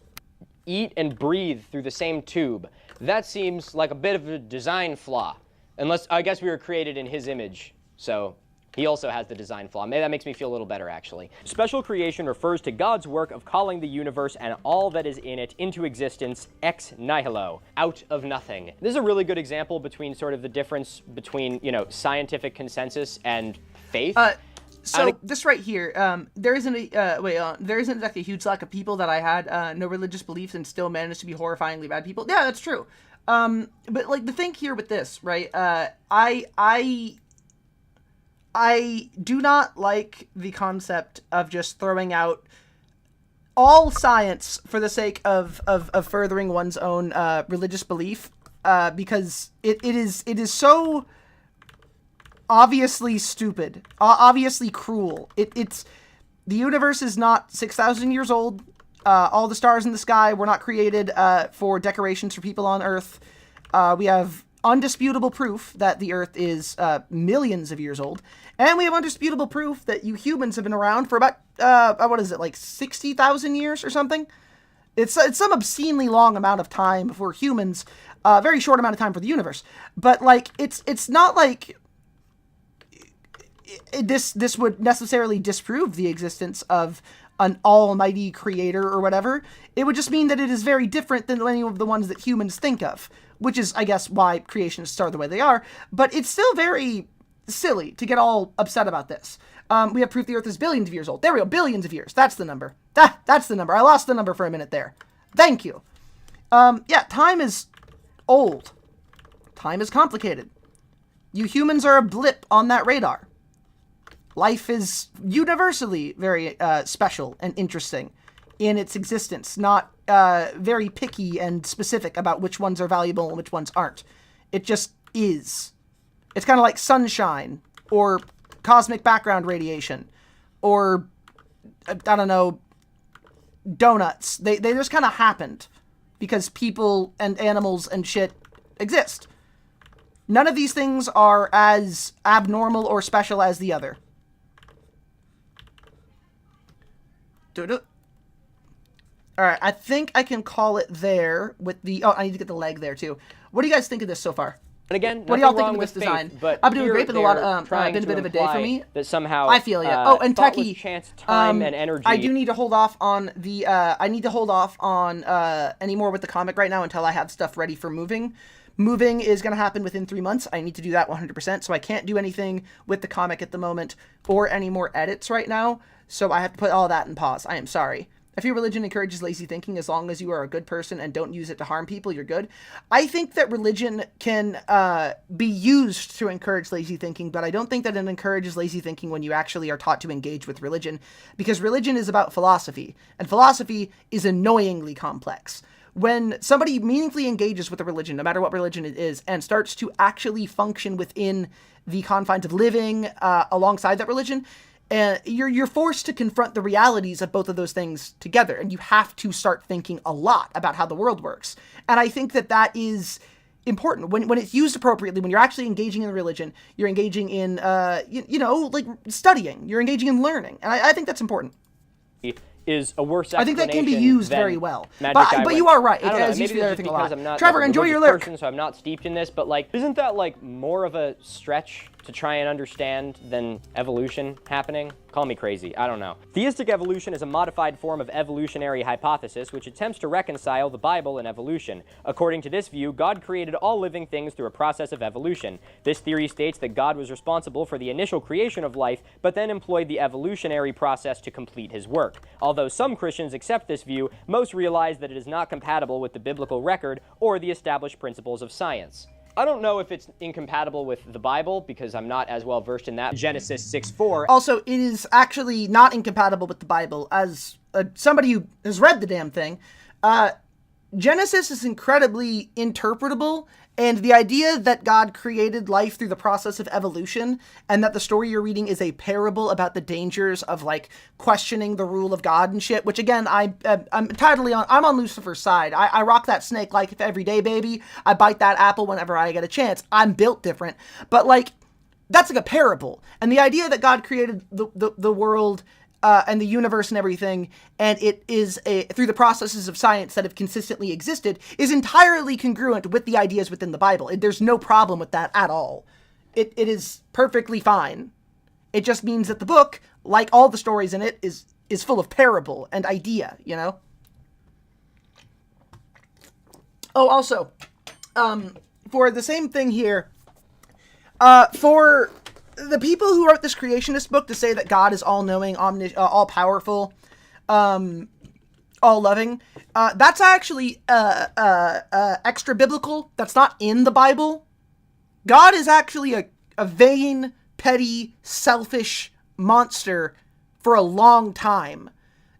eat and breathe through the same tube? That seems like a bit of a design flaw. Unless, I guess we were created in his image, so he also has the design flaw. Maybe that makes me feel a little better, actually. Special creation refers to God's work of calling the universe and all that is in it into existence ex nihilo, out of nothing. This is a really good example between sort of the difference between, you know, scientific consensus and faith. So this right here, there isn't exactly a huge lack of people that I had no religious beliefs and still managed to be horrifyingly bad people. Yeah, that's true. But like the thing here with this, right? I do not like the concept of just throwing out all science for the sake of furthering one's own religious belief, because it is so obviously stupid, obviously cruel. It's the universe is not 6,000 years old. All the stars in the sky were not created for decorations for people on Earth. We have undisputable proof that the Earth is millions of years old, and we have undisputable proof that you humans have been around for about what is it, like 60,000 years or something? It's some obscenely long amount of time for humans, very short amount of time for the universe. But like it's not like this would necessarily disprove the existence of an almighty creator or whatever. It would just mean that it is very different than any of the ones that humans think of, which is, I guess, why creationists are the way they are. But it's still very silly to get all upset about this. We have proof the Earth is billions of years old. There we go, billions of years. That's the number. That's the number. I lost the number for a minute there. Thank you. Yeah, time is old. Time is complicated. You humans are a blip on that radar. Life is universally very special and interesting in its existence, not very picky and specific about which ones are valuable and which ones aren't. It just is. It's kind of like sunshine, or cosmic background radiation, or, I don't know, donuts. They just kind of happened because people and animals and shit exist. None of these things are as abnormal or special as the other. Alright, I think I can call it there with the... Oh, I need to get the leg there, too. What do you guys think of this so far? And again, what do y'all think of this design? But I've been doing great, but been a bit of a day for me. That somehow, I feel yeah. Oh, and Techie, chance, time, and energy. I do need to hold off on the. I need to hold off on any more with the comic right now until I have stuff ready for moving. Moving is going to happen within 3 months. I need to do that 100%. So I can't do anything with the comic at the moment or any more edits right now. So I have to put all that in pause. I am sorry. I feel religion encourages lazy thinking. As long as you are a good person and don't use it to harm people, you're good. I think that religion can be used to encourage lazy thinking, but I don't think that it encourages lazy thinking when you actually are taught to engage with religion, because religion is about philosophy, and philosophy is annoyingly complex. When somebody meaningfully engages with a religion, no matter what religion it is, and starts to actually function within the confines of living alongside that religion, you're forced to confront the realities of both of those things together, and you have to start thinking a lot about how the world works. And I think that that is important when it's used appropriately. When you're actually engaging in religion, you're engaging in like studying, you're engaging in learning, and I think that's important. Is a worse I think that can be used very well. But you are right. It is used for the other thing a lot. Trevor, enjoy your lyric. Person, so I'm not steeped in this, but like, isn't that like more of a stretch to try and understand than evolution happening? Call me crazy, I don't know. Theistic evolution is a modified form of evolutionary hypothesis which attempts to reconcile the Bible and evolution. According to this view, God created all living things through a process of evolution. This theory states that God was responsible for the initial creation of life, but then employed the evolutionary process to complete his work. Although some Christians accept this view, most realize that it is not compatible with the biblical record or the established principles of science. I don't know if it's incompatible with the Bible, because I'm not as well versed in that. Genesis 6:4. Also, it is actually not incompatible with the Bible. As somebody who has read the damn thing, Genesis is incredibly interpretable, and the idea that God created life through the process of evolution, and that the story you're reading is a parable about the dangers of, like, questioning the rule of God and shit, which, again, I'm on Lucifer's side. I rock that snake life every day, baby. I bite that apple whenever I get a chance. I'm built different. But, like, that's like a parable. And the idea that God created the world and the universe and everything, and it is through the processes of science that have consistently existed, is entirely congruent with the ideas within the Bible. There's no problem with that at all. It is perfectly fine. It just means that the book, like all the stories in it, is full of parable and idea, you know? Oh, also, for the same thing here, for the people who wrote this creationist book to say that God is all-knowing, all-powerful, all-loving, that's actually extra-biblical. That's not in the Bible. God is actually a vain, petty, selfish monster for a long time.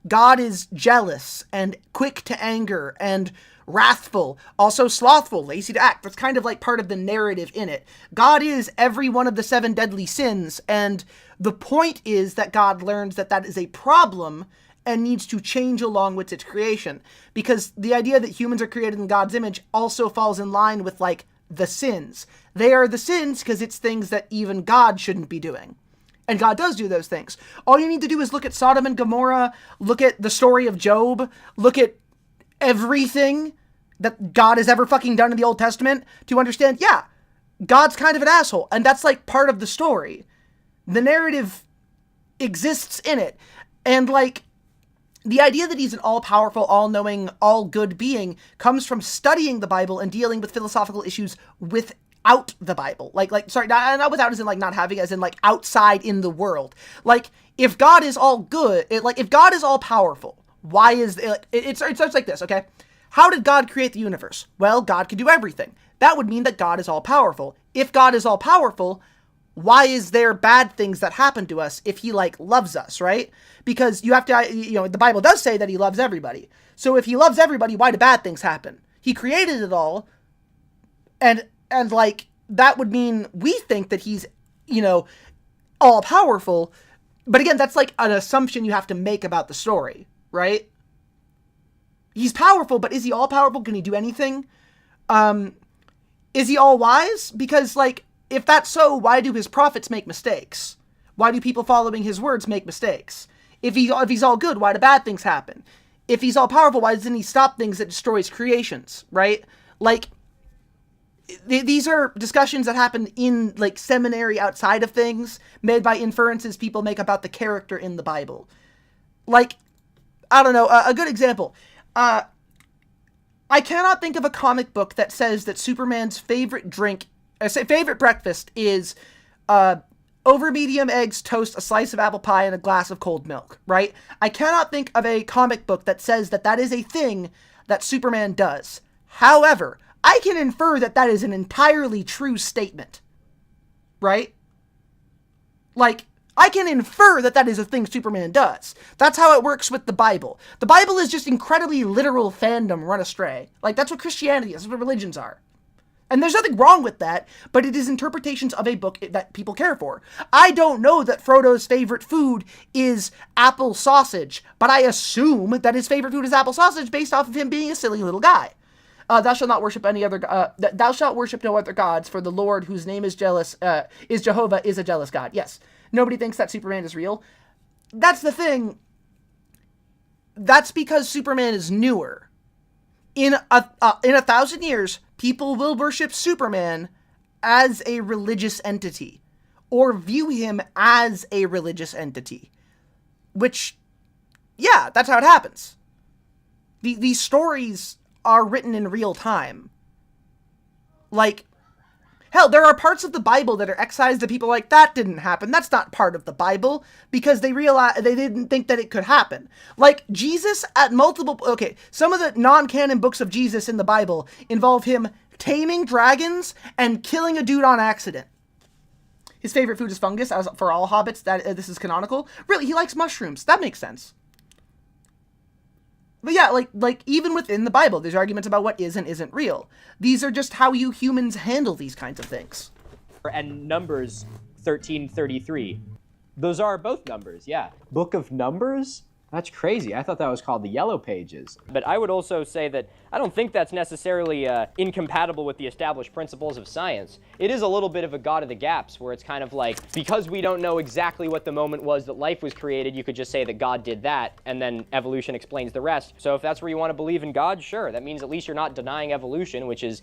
God is jealous and quick to anger and wrathful, also slothful, lazy to act. That's kind of like part of the narrative in it. God is every one of the 7 deadly sins, and the point is that God learns that that is a problem and needs to change along with its creation, because the idea that humans are created in God's image also falls in line with, like, the sins. They are the sins because it's things that even God shouldn't be doing. And God does do those things. All you need to do is look at Sodom and Gomorrah, look at the story of Job, look at everything that God has ever fucking done in the Old Testament to understand, yeah, God's kind of an asshole, and that's like part of the story. The narrative exists in it, and like, the idea that he's an all-powerful, all-knowing, all-good being comes from studying the Bible and dealing with philosophical issues without the Bible. Sorry, not without as in like not having, as in like outside in the world. Like, if God is all good, if God is all-powerful, why is it starts like this, okay? How did God create the universe? Well, God can do everything. That would mean that God is all-powerful. If God is all-powerful, why is there bad things that happen to us if he, like, loves us, right? Because you have to, the Bible does say that he loves everybody. So if he loves everybody, why do bad things happen? He created it all, and like, that would mean we think that he's, all-powerful. But again, that's like an assumption you have to make about the story, right? He's powerful, but is he all-powerful? Can he do anything? Is he all-wise? Because, like, if that's so, why do his prophets make mistakes? Why do people following his words make mistakes? If he's all good, why do bad things happen? If he's all-powerful, why doesn't he stop things that destroys creations, right? Like, these are discussions that happen in, like, seminary outside of things, made by inferences people make about the character in the Bible. Like, I don't know, a good example. I cannot think of a comic book that says that Superman's favorite breakfast is over medium eggs, toast, a slice of apple pie, and a glass of cold milk, right? I cannot think of a comic book that says that that is a thing that Superman does. However, I can infer that that is an entirely true statement, right? Like, I can infer that that is a thing Superman does. That's how it works with the Bible. The Bible is just incredibly literal fandom run astray. Like, that's what Christianity is. That's what religions are. And there's nothing wrong with that, but it is interpretations of a book that people care for. I don't know that Frodo's favorite food is apple sausage, but I assume that his favorite food is apple sausage based off of him being a silly little guy. Thou shalt not worship any other. Thou shalt worship no other gods, for the Lord, whose name is Jehovah, is a jealous God. Yes, nobody thinks that Superman is real. That's the thing. That's because Superman is newer. In 1,000 years, people will worship Superman as a religious entity, or view him as a religious entity. Which, yeah, that's how it happens. These stories are written in real time. Like, hell, there are parts of the Bible that are excised that people are like, that didn't happen. That's not part of the Bible, because they didn't think that it could happen. Like, Jesus at multiple, okay, some of the non-canon books of Jesus in the Bible involve him taming dragons and killing a dude on accident. His favorite food is fungus, as for all hobbits, that this is canonical. Really, he likes mushrooms. That makes sense. But yeah, like even within the Bible, there's arguments about what is and isn't real. These are just how you humans handle these kinds of things. And Numbers 13:33. Those are both numbers, yeah. Book of Numbers? That's crazy. I thought that was called the Yellow Pages. But I would also say that I don't think that's necessarily incompatible with the established principles of science. It is a little bit of a God of the gaps, where it's kind of like, because we don't know exactly what the moment was that life was created, you could just say that God did that, and then evolution explains the rest. So if that's where you want to believe in God, sure. That means at least you're not denying evolution, which is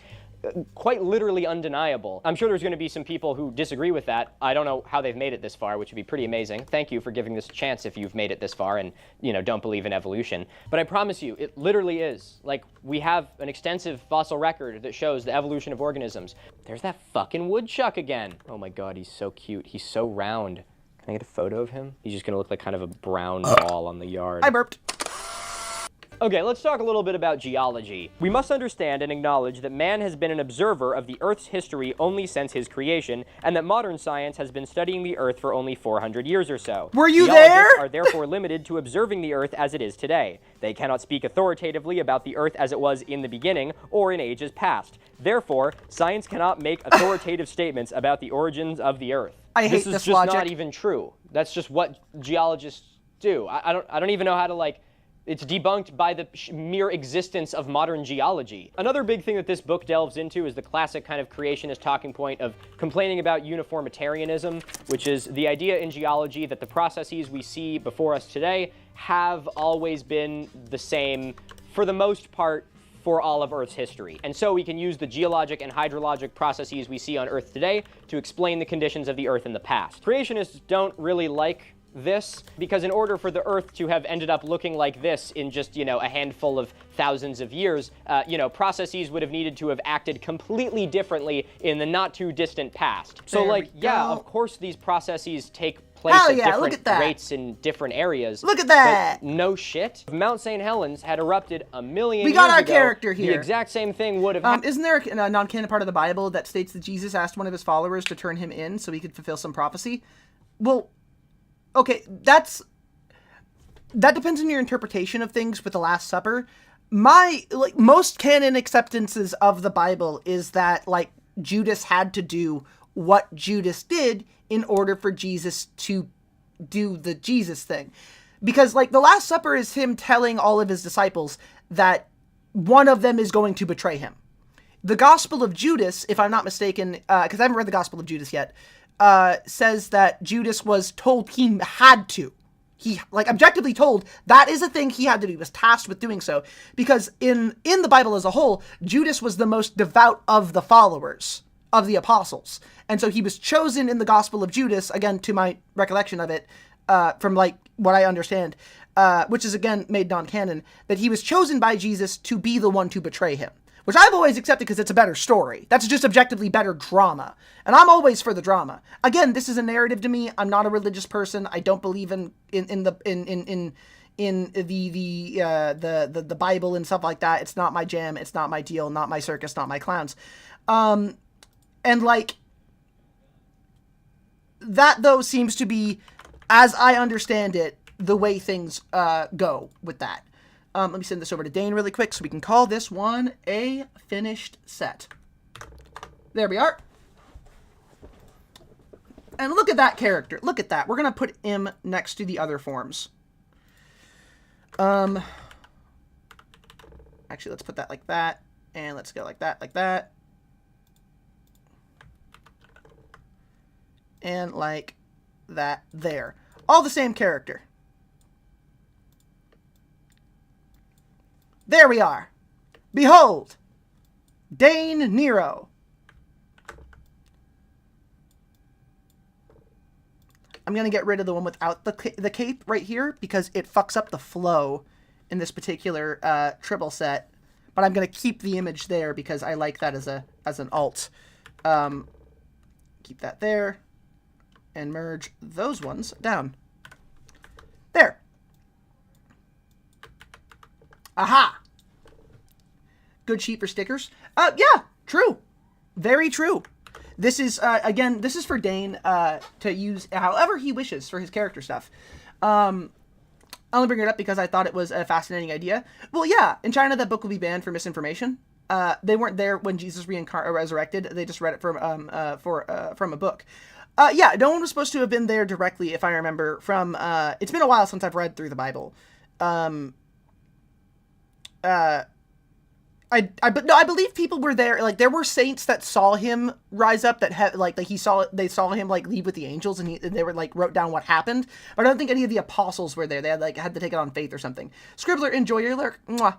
quite literally undeniable. I'm sure there's going to be some people who disagree with that. I don't know how they've made it this far, which would be pretty amazing. Thank you for giving this a chance if you've made it this far and, you know, don't believe in evolution. But I promise you, it literally is. Like, we have an extensive fossil record that shows the evolution of organisms. There's that fucking woodchuck again. Oh my god, he's so cute. He's so round. Can I get a photo of him? He's just going to look like kind of a brown ball on the yard. I burped. Okay, let's talk a little bit about geology. We must understand and acknowledge that man has been an observer of the Earth's history only since his creation, and that modern science has been studying the Earth for only 400 years or so. Were you there? Geologists are therefore limited to observing the Earth as it is today. They cannot speak authoritatively about the Earth as it was in the beginning or in ages past. Therefore, science cannot make authoritative statements about the origins of the Earth. I hate this is just logic. not even true. That's just what geologists do. I don't even know how to, like... It's debunked by the mere existence of modern geology. Another big thing that this book delves into is the classic kind of creationist talking point of complaining about uniformitarianism, which is the idea in geology that the processes we see before us today have always been the same, for the most part, for all of Earth's history. And so we can use the geologic and hydrologic processes we see on Earth today to explain the conditions of the Earth in the past. Creationists don't really like this, because in order for the Earth to have ended up looking like this in just, you know, a handful of thousands of years, you know, processes would have needed to have acted completely differently in the not too distant past. So, like, yeah, of course these processes take place at different rates in different areas. Look at that! But no shit. If Mount St. Helens had erupted a million years ago, our character here. The exact same thing would have Isn't there a non-canon part of the Bible that states that Jesus asked one of his followers to turn him in so he could fulfill some prophecy? Well, okay, that depends on your interpretation of things with the Last Supper. Most canon acceptances of the Bible is that, like, Judas had to do what Judas did in order for Jesus to do the Jesus thing. Because, like, the Last Supper is him telling all of his disciples that one of them is going to betray him. The Gospel of Judas, if I'm not mistaken, because I haven't read the Gospel of Judas yet, says that Judas was told he had to. He, like, objectively told that is a thing he had to do. He was tasked with doing so. Because in the Bible as a whole, Judas was the most devout of the followers of the apostles. And so he was chosen in the Gospel of Judas, again, to my recollection of it, from, like, what I understand, which is, again, made non-canon, that he was chosen by Jesus to be the one to betray him. which I've always accepted because it's a better story. That's just objectively better drama. And I'm always for the drama. Again, this is a narrative to me. I'm not a religious person. I don't believe in the Bible and stuff like that. It's not my jam. It's not my deal. Not my circus. Not my clowns. And like that though seems to be, as I understand it, the way things go with that. Let me send this over to Dane really quick so we can call this one a finished set. There we are. And look at that character. Look at that. We're going to put him next to the other forms. Actually, let's put that like that. And let's go like that, like that. And like that there. All the same character. There we are. Behold, Dane Nero. I'm going to get rid of the one without the cape right here because it fucks up the flow in this particular triple set. But I'm going to keep the image there because I like that as an alt. Keep that there and merge those ones down. There. Aha! Good sheet for stickers. Yeah, true. Very true. This is, again, this is for Dane to use however he wishes for his character stuff. I only bring it up because I thought it was a fascinating idea. Well, yeah, in China that book will be banned for misinformation. They weren't there when Jesus resurrected. They just read it from a book. Yeah, no one was supposed to have been there directly, if I remember, from, it's been a while since I've read through the Bible. But no, I believe people were there. Like there were saints that saw him rise up. That had they saw him like leave with the angels, and they were like wrote down what happened. But I don't think any of the apostles were there. They had to take it on faith or something. Scribbler, enjoy your lurk. Mwah.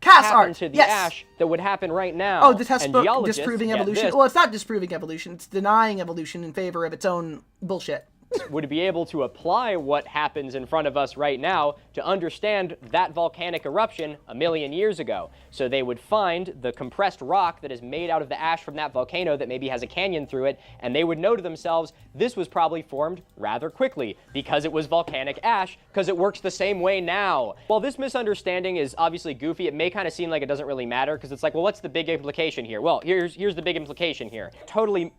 Cass art. To the yes. ash that would happen right now. Oh, the test book disproving evolution. Well, it's not disproving evolution. It's denying evolution in favor of its own bullshit. Would be able to apply what happens in front of us right now to understand that volcanic eruption a million years ago. So they would find the compressed rock that is made out of the ash from that volcano that maybe has a canyon through it, and they would know to themselves, this was probably formed rather quickly because it was volcanic ash, because it works the same way now. While this misunderstanding is obviously goofy, it may kind of seem like it doesn't really matter, because it's like, well, what's the big implication here? Well, here's the big implication here. Totally...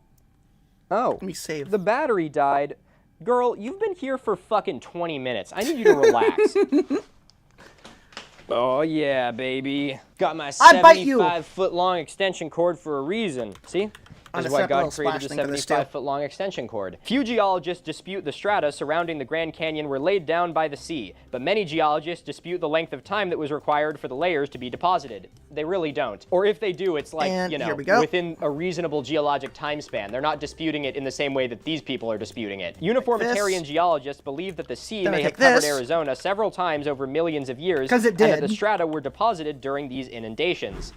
Oh, let me save. The battery died. Girl, you've been here for fucking 20 minutes. I need you to relax. Oh, yeah, baby. Got my 75-foot-long extension cord for a reason. See? This is why God created the 75-foot-long extension cord. Few geologists dispute the strata surrounding the Grand Canyon were laid down by the sea, but many geologists dispute the length of time that was required for the layers to be deposited. They really don't. Or if they do, it's like, and you know, within a reasonable geologic time span. They're not disputing it in the same way that these people are disputing it. Uniformitarian geologists believe that the sea may have covered Arizona several times over millions of years, and that the strata were deposited during these inundations.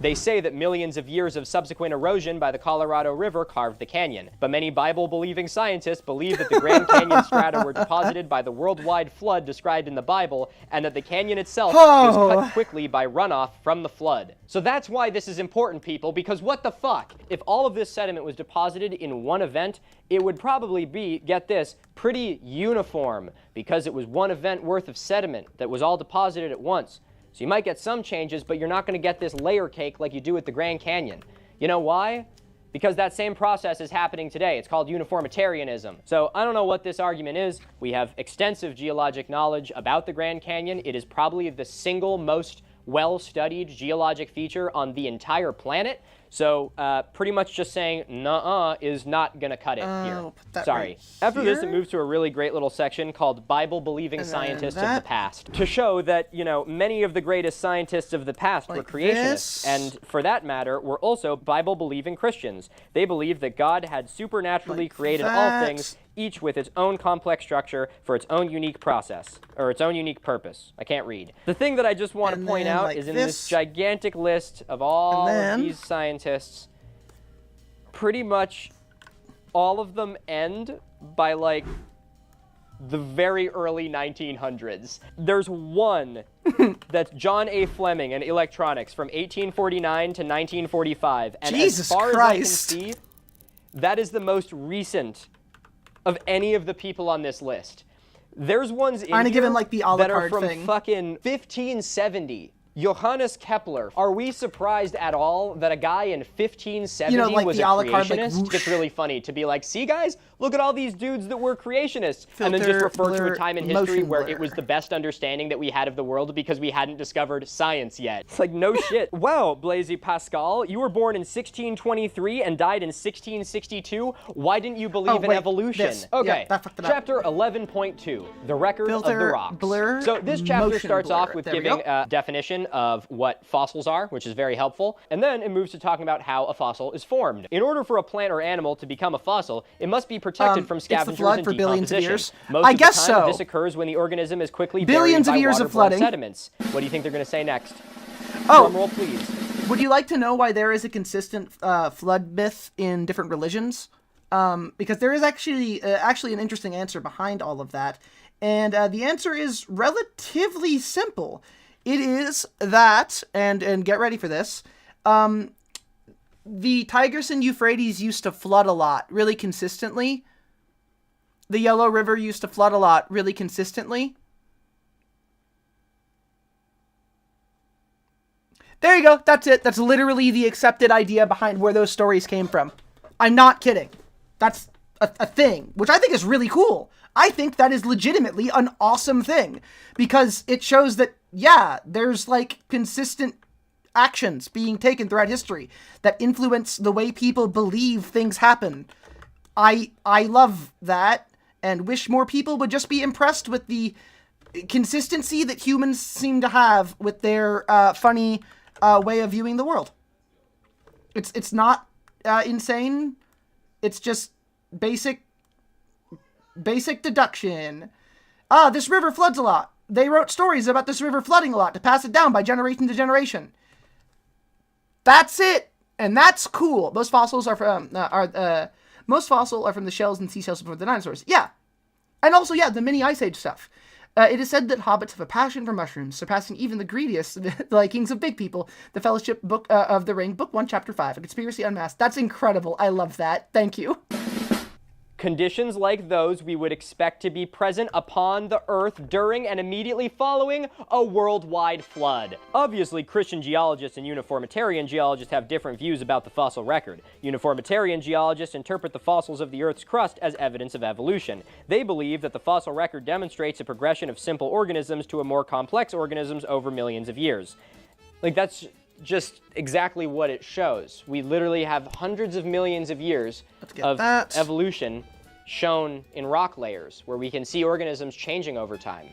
They say that millions of years of subsequent erosion by the Colorado River carved the canyon, but many Bible-believing scientists believe that the Grand Canyon strata were deposited by the worldwide flood described in the Bible, and that the canyon itself was cut quickly by runoff from the flood. So that's why this is important, people, because what the fuck? If all of this sediment was deposited in one event, it would probably be, get this, pretty uniform, because it was one event worth of sediment that was all deposited at once. So you might get some changes, but you're not going to get this layer cake like you do with the Grand Canyon. You know why? Because that same process is happening today. It's called uniformitarianism. So I don't know what this argument is. We have extensive geologic knowledge about the Grand Canyon. It is probably the single most well-studied geologic feature on the entire planet. So pretty much just saying nuh-uh is not going to cut it here. Sorry. After this, it moves to a really great little section called Bible-believing scientists of the past, to show that, you know, many of the greatest scientists of the past were creationists, and for that matter, were also Bible-believing Christians. They believed that God had supernaturally created all things, each with its own complex structure for its own unique process, or its own unique purpose. I can't read. The thing that I just want to point out is in this gigantic list of all of these scientists, pretty much all of them end by, like, the very early 1900s. There's one that's John A. Fleming and electronics from 1849 to 1945. And Jesus as far Christ. as I can see, that is the most recent of any of the people on this list. There's ones in here given, like, the a la that are carte from thing. fucking 1570. Johannes Kepler. Are we surprised at all that a guy in 1570 like was the a a la carte, like, creationist? whoosh. It's really funny to be like, see guys, look at all these dudes that were creationists. And then just Filter, refer to blur, a time in history motion where blur. it was the best understanding that we had of the world because we hadn't discovered science yet. It's like, no shit. Wow, Blaise Pascal, you were born in 1623 and died in 1662. Why didn't you believe in wait, evolution? this. Okay, Yeah, that fucked it up. chapter 11.2, the record of the Filter, rocks. blur, So this chapter motion starts blur. off with There we giving go. a definition of what fossils are, which is very helpful, and then it moves to talking about how a fossil is formed. In order for a plant or animal to become a fossil, it must be protected from it's the scavengers flood and for billions of decomposition. years. Most I of guess the time, so. this occurs when the organism is quickly Billions buried of by years of waterborne flooding. sediments. What do you think they're going to say next? Oh. Drum roll, please. Would you like to know why there is a consistent flood myth in different religions? Because there is actually an interesting answer behind all of that. And the answer is relatively simple. It is that, and get ready for this, the Tigris and Euphrates used to flood a lot, really consistently. The Yellow River used to flood a lot, really consistently. There you go. That's it. That's literally the accepted idea behind where those stories came from. I'm not kidding. That's a thing, which I think is really cool. I think that is legitimately an awesome thing because it shows that, yeah, there's like consistent actions being taken throughout history that influence the way people believe things happen. I love that and wish more people would just be impressed with the consistency that humans seem to have with their funny way of viewing the world. It's not insane. It's just basic deduction. This river floods a lot. They wrote stories about this river flooding a lot to pass it down by generation to generation. That's it, and that's cool. Most fossils are from most fossil are from the shells and seashells before the dinosaurs. Yeah, and also the mini ice age stuff. It is said that hobbits have a passion for mushrooms, surpassing even the greediest likings of big people. The Fellowship Book of the Ring, Book 1, Chapter 5, A Conspiracy Unmasked. That's incredible. I love that. Thank you. Conditions like those we would expect to be present upon the Earth during and immediately following a worldwide flood. Obviously, Christian geologists and uniformitarian geologists have different views about the fossil record. Uniformitarian geologists interpret the fossils of the Earth's crust as evidence of evolution. They believe that the fossil record demonstrates a progression of simple organisms to a more complex organisms over millions of years. Like, that's just exactly what it shows. We literally have hundreds of millions of years of evolution shown in rock layers, where we can see organisms changing over time.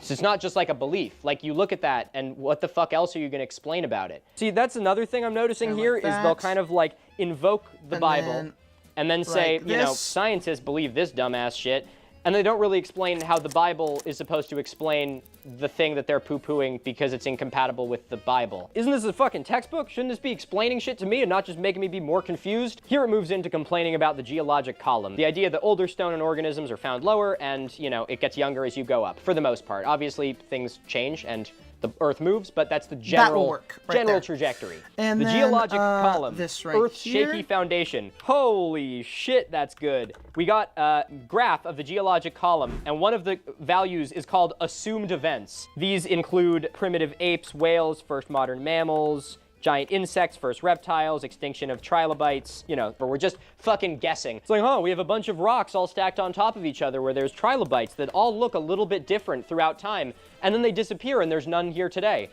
So it's not just like a belief. Like, you look at that, and what the fuck else are you going to explain about it? See, that's another thing I'm noticing here is they'll kind of like invoke the Bible and then say, like you know, this. scientists believe this dumbass shit, and they don't really explain how the Bible is supposed to explain the thing that they're poo-pooing because it's incompatible with the Bible. Isn't this a fucking textbook? Shouldn't this be explaining shit to me and not just making me be more confused? Here it moves into complaining about the geologic column. The idea that older stone and organisms are found lower and, you know, it gets younger as you go up, for the most part. Obviously, things change and the Earth moves, but that's the general, trajectory. And the then, geologic column, this right Earth's here. shaky foundation. Holy shit, that's good. We got a graph of the geologic column, and one of the values is called assumed events. These include primitive apes, whales, first modern mammals, giant insects, first reptiles, extinction of trilobites, you know, but we're just fucking guessing. It's like, oh, we have a bunch of rocks all stacked on top of each other where there's trilobites that all look a little bit different throughout time, and then they disappear and there's none here today.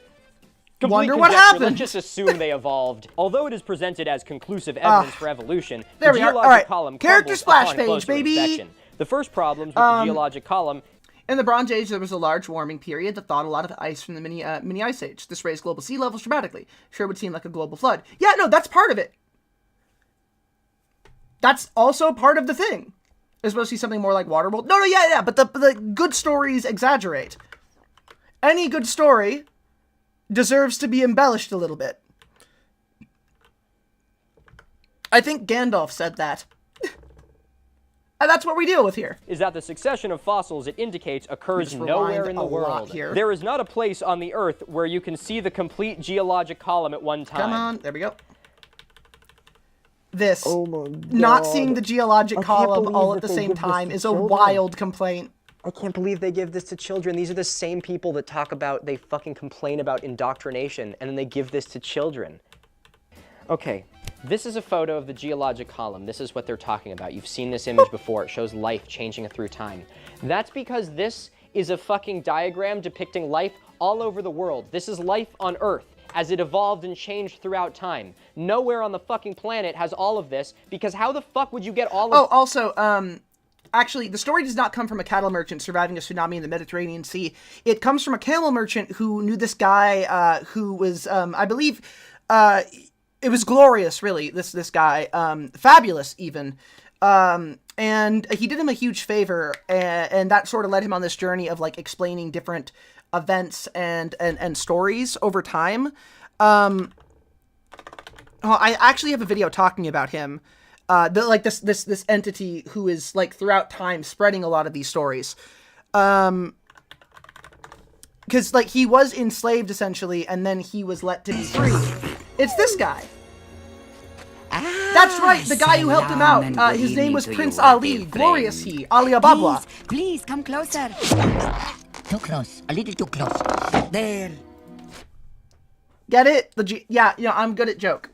Complete Wonder what conjecture. happened. Let's just assume they evolved. Although it is presented as conclusive evidence for evolution, there the we are. geologic All right. column Character crumbles splash upon page, closer baby. inspection. The first problems with the geologic column. In the Bronze Age, there was a large warming period that thawed a lot of ice from the mini ice age. This raised global sea levels dramatically. Sure would seem like a global flood. Yeah, no, that's part of it. That's also part of the thing. It's supposed to be something more like Waterworld. No, yeah, but the good stories exaggerate. Any good story deserves to be embellished a little bit. I think Gandalf said that. And that's what we deal with here. Is that the succession of fossils it indicates occurs nowhere in the world. Here. There is not a place on the Earth where you can see the complete geologic column at one time. Come on, there we go. This, not seeing the geologic column all at the same time is a wild complaint. I can't believe they give this to children. These are the same people that talk about, they fucking complain about indoctrination, and then they give this to children. Okay, this is a photo of the geologic column. This is what they're talking about. You've seen this image before. It shows life changing through time. That's because this is a fucking diagram depicting life all over the world. This is life on Earth as it evolved and changed throughout time. Nowhere on the fucking planet has all of this, because how the fuck would you get all of... Oh, also, actually, the story does not come from a cattle merchant surviving a tsunami in the Mediterranean Sea. It comes from a camel merchant who knew this guy who was, I believe, it was glorious, really, this guy, fabulous even. And he did him a huge favor, and that sort of led him on this journey of, like, explaining different events and stories over time. I actually have a video talking about him. This entity who is, like, throughout time spreading a lot of these stories. Because, like, he was enslaved, essentially, and then he was let to be free. It's this guy. That's right, the guy who helped him out. His name was Prince Ali, glorious he, Ali Ababwa. Please, come closer. Too close, a little too close. There. Get it? Yeah, I'm good at joke.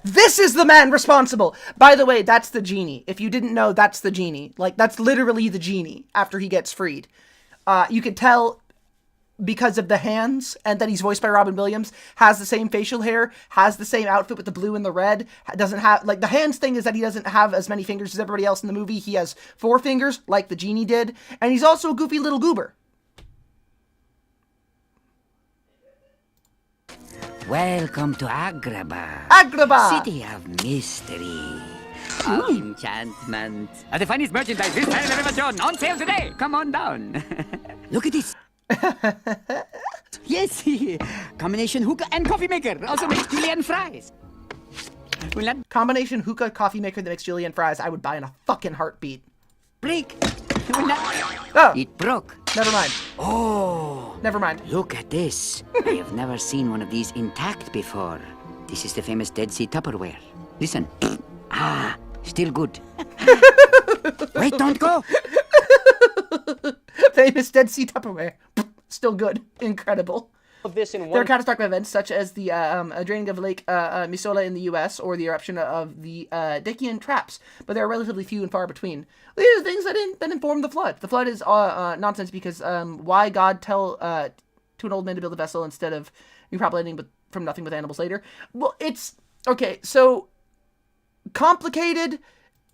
This is the man responsible. By the way, that's the genie. If you didn't know, that's the genie. Like, that's literally the genie after he gets freed. You could tell because of the hands, and that he's voiced by Robin Williams, has the same facial hair, has the same outfit with the blue and the red, doesn't have, like, the hands thing is that he doesn't have as many fingers as everybody else in the movie. He has 4 fingers, like the genie did, and he's also a goofy little goober. Welcome to Agrabah. Agrabah! City of mystery. Of enchantment. The finest merchandise this time ever shown. On sale today. Come on down. Look at this. Yes, combination hookah and coffee maker. Also makes julienne fries. Combination hookah coffee maker that makes julienne fries. I would buy in a fucking heartbeat. Break. Oh. It broke. Never mind. Oh. Never mind. Look at this. I have never seen one of these intact before. This is the famous Dead Sea Tupperware. Listen. Ah, still good. Wait, don't go. Famous Dead Sea Tupperware. Still good. Incredible. Of this in one... There are catastrophic events such as the draining of Lake Misola in the U.S. or the eruption of the Dacian traps, but they are relatively few and far between. These are things that inform the flood. The flood is nonsense because why God tell to an old man to build a vessel instead of repopulating from nothing with animals later? Well, it's... Okay, so... complicated,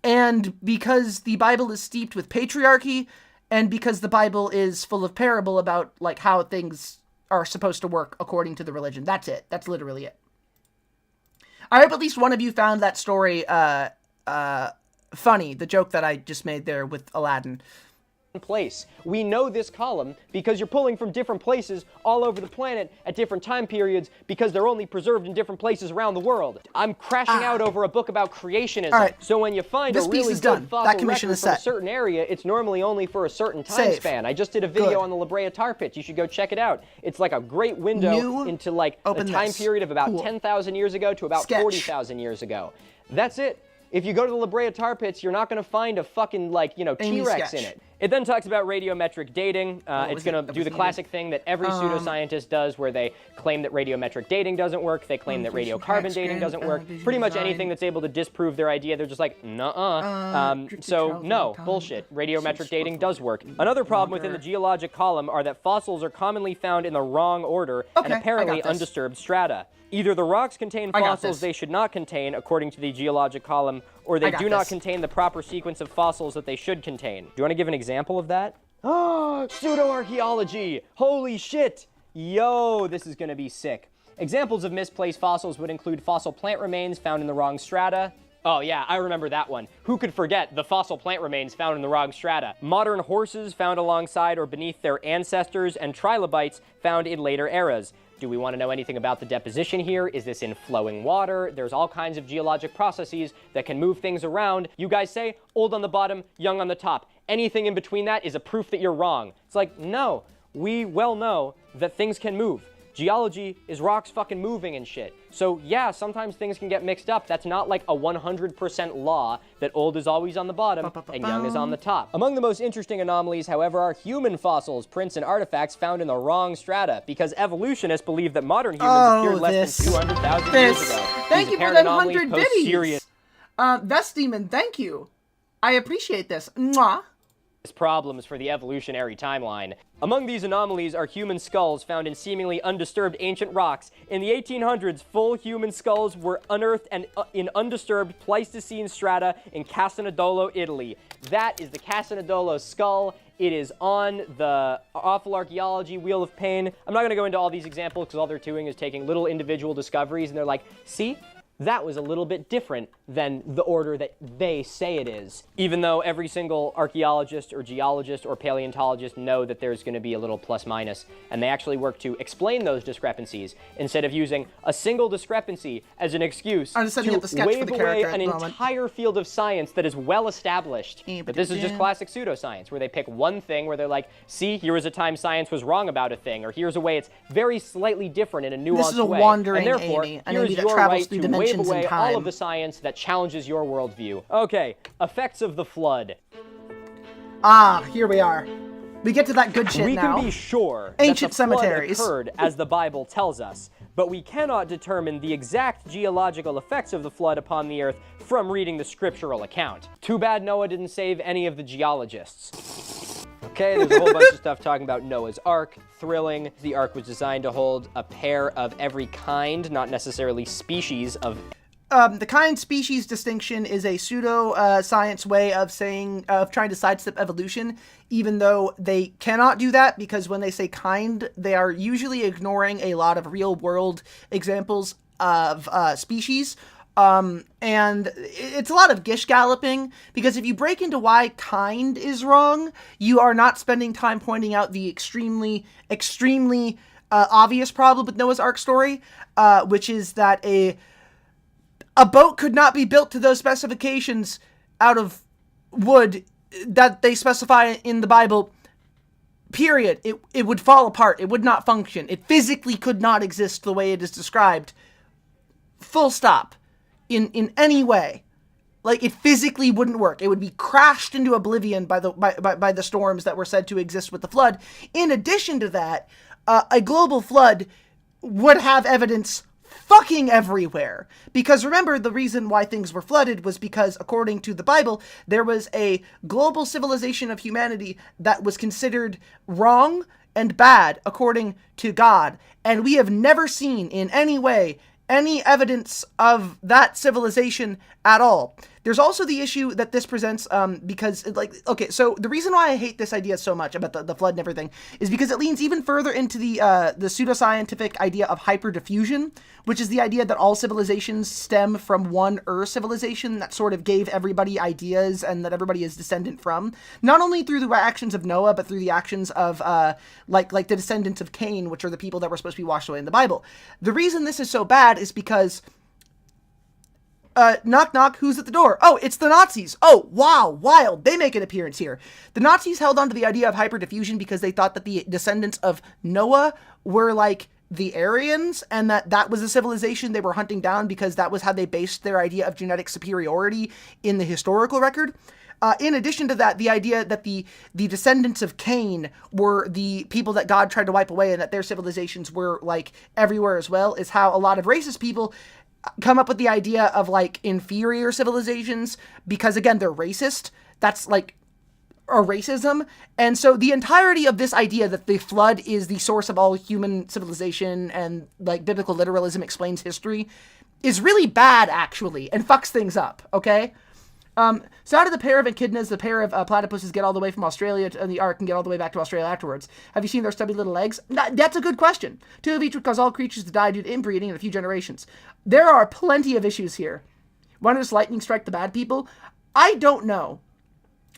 and because the Bible is steeped with patriarchy, and because the Bible is full of parable about, like, how things are supposed to work according to the religion. That's it. That's literally it. I hope at least one of you found that story funny, the joke that I just made there with Aladdin. Place. We know this column because you're pulling from different places all over the planet at different time periods because they're only preserved in different places around the world. I'm crashing out over a book about creationism. All right. So when you find This a piece really is good done. fossil That commission record is from a set. certain area, it's normally only for a certain time Save. span. I just did a video Good. on the La Brea tar pits. You should go check it out. It's like a great window New. into like a Open time this. period of about Cool. 10,000 years ago to about Sketch. 40,000 years ago. That's it. If you go to the La Brea tar pits, you're not going to find a fucking, like, Amy T-Rex sketch. in it. It then talks about radiometric dating. It's going to do the classic thing that every pseudoscientist does where they claim that radiometric dating doesn't work. They claim that radiocarbon dating doesn't work. Pretty much anything that's able to disprove their idea, they're just like, nuh-uh. So, no, bullshit. Radiometric dating does work. Another problem within the geologic column are that fossils are commonly found in the wrong order and apparently undisturbed strata. Either the rocks contain fossils they should not contain, according to the geologic column, or they do not contain the proper sequence of fossils that they should contain. Do you want to give an example of that? Oh, pseudoarchaeology! Holy shit! Yo, this is gonna be sick. Examples of misplaced fossils would include fossil plant remains found in the wrong strata. Oh yeah, I remember that one. Who could forget the fossil plant remains found in the wrong strata? Modern horses found alongside or beneath their ancestors, and trilobites found in later eras. Do we want to know anything about the deposition here? Is this in flowing water? There's all kinds of geologic processes that can move things around. You guys say old on the bottom, young on the top. Anything in between that is a proof that you're wrong. It's like, no, we well know that things can move. Geology is rocks fucking moving and shit. So yeah, sometimes things can get mixed up. That's not like a 100% law that old is always on the bottom and young is on the top. Among the most interesting anomalies, however, are human fossils, prints, and artifacts found in the wrong strata, because evolutionists believe that modern humans appeared less than 200,000 years ago. Thank you for the 100 biddies. Vest Demon, thank you. I appreciate this. Mwah. Problems for the evolutionary timeline. Among these anomalies are human skulls found in seemingly undisturbed ancient rocks. In the 1800s, full human skulls were unearthed and in undisturbed Pleistocene strata in Casanodolo, Italy. That is the Casanodolo skull. It is on the Awful Archaeology Wheel of Pain. I'm not going to go into all these examples because all they're doing is taking little individual discoveries, and they're like, see? That was a little bit different than the order that they say it is. Even though every single archaeologist or geologist or paleontologist know that there's going to be a little plus minus, and they actually work to explain those discrepancies instead of using a single discrepancy as an excuse to wave away an entire field of science that is well established. But this is just classic pseudoscience, where they pick one thing where they're like, see, here was a time science was wrong about a thing, or here's a way it's very slightly different in a nuanced way. This is a wandering and therefore, Amy, here's your right to wave away all of the science that challenges your worldview. Okay, effects of the flood. Ah, here we are. We get to that good shit now. We can be sure ancient that the flood cemeteries occurred as the Bible tells us, but we cannot determine the exact geological effects of the flood upon the earth from reading the scriptural account. Too bad Noah didn't save any of the geologists. Okay, there's a whole bunch of stuff talking about Noah's Ark. Thrilling. The Ark was designed to hold a pair of every kind, not necessarily species of... The kind-species distinction is a pseudo-science way of trying to sidestep evolution, even though they cannot do that, because when they say kind, they are usually ignoring a lot of real-world examples of species. And it's a lot of gish galloping, because if you break into why kind is wrong, you are not spending time pointing out the extremely obvious problem with Noah's Ark story, which is that a boat could not be built to those specifications out of wood that they specify in the Bible, period. It would fall apart. It would not function. It physically could not exist the way it is described. Full stop. In any way. Like, it physically wouldn't work. It would be crashed into oblivion by the storms that were said to exist with the flood. In addition to that, a global flood would have evidence fucking everywhere. Because remember, the reason why things were flooded was because, according to the Bible, there was a global civilization of humanity that was considered wrong and bad according to God. And we have never seen in any way any evidence of that civilization at all. There's also the issue that this presents, because, okay, so the reason why I hate this idea so much about the flood and everything is because it leans even further into the pseudoscientific idea of hyperdiffusion, which is the idea that all civilizations stem from one civilization that sort of gave everybody ideas and that everybody is descendant from, not only through the actions of Noah, but through the actions of, like the descendants of Cain, which are the people that were supposed to be washed away in the Bible. The reason this is so bad is because knock knock, who's at the door? Oh, it's the Nazis. Oh, wow, wild. They make an appearance here. The Nazis held on to the idea of hyperdiffusion because they thought that the descendants of Noah were like the Aryans, and that was a civilization they were hunting down because that was how they based their idea of genetic superiority in the historical record. In addition to that, the idea that the descendants of Cain were the people that God tried to wipe away and that their civilizations were like everywhere as well is how a lot of racist people come up with the idea of like inferior civilizations because, again, they're racist. That's like a racism. And so the entirety of this idea that the flood is the source of all human civilization and like biblical literalism explains history is really bad, actually, and fucks things up, okay? So how did the pair of echidnas, the pair of platypuses, get all the way from Australia to the Ark and get all the way back to Australia afterwards? Have you seen their stubby little legs? That's a good question. Two of each would cause all creatures to die due to inbreeding in a few generations. There are plenty of issues here. Why does lightning strike the bad people? I don't know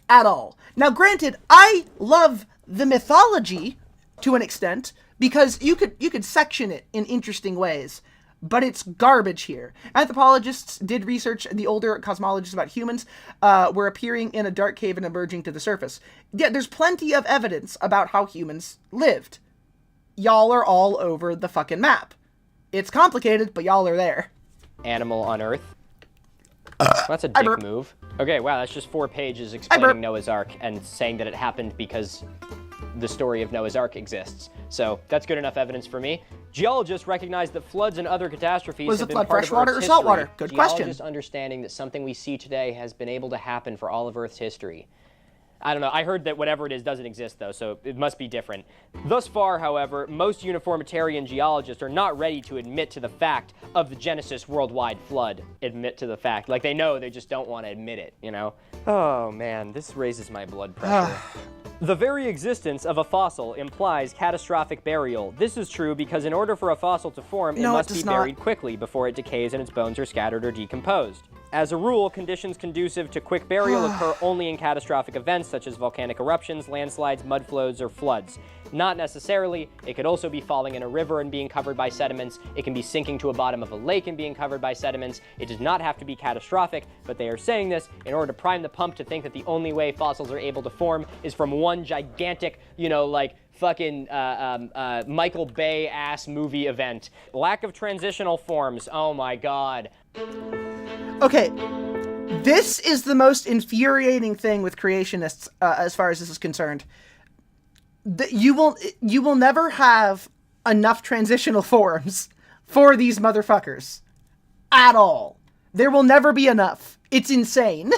at all. Now, granted, I love the mythology to an extent, because you could section it in interesting ways, but it's garbage here. Anthropologists did research, the older cosmologists about humans were appearing in a dark cave and emerging to the surface. Yeah, there's plenty of evidence about how humans lived. Y'all are all over the fucking map. It's complicated, but y'all are there. Animal on Earth. That's a dick move. Okay, wow, that's just 4 pages explaining Noah's Ark and saying that it happened because the story of Noah's Ark exists. So that's good enough evidence for me. Geologists recognize that floods and other catastrophes have been part freshwater of Earth's or saltwater? history. Good question. Geologists understanding that something we see today has been able to happen for all of Earth's history. I don't know. I heard that whatever it is doesn't exist, though, so it must be different. Thus far, however, most uniformitarian geologists are not ready to admit to the fact of the Genesis worldwide flood. Admit to the fact. Like, they know, they just don't want to admit it, you know? Oh, man, this raises my blood pressure. The very existence of a fossil implies catastrophic burial. This is true because in order for a fossil to form, it must be buried quickly before it decays and its bones are scattered or decomposed. As a rule, conditions conducive to quick burial occur only in catastrophic events such as volcanic eruptions, landslides, mudflows, or floods. Not necessarily. It could also be falling in a river and being covered by sediments. It can be sinking to a bottom of a lake and being covered by sediments. It does not have to be catastrophic, but they are saying this in order to prime the pump to think that the only way fossils are able to form is from one gigantic, you know, like, fucking Michael Bay-ass movie event. Lack of transitional forms. Oh my god. Okay, this is the most infuriating thing with creationists as far as this is concerned. You will never have enough transitional forms for these motherfuckers. At all. There will never be enough. It's insane.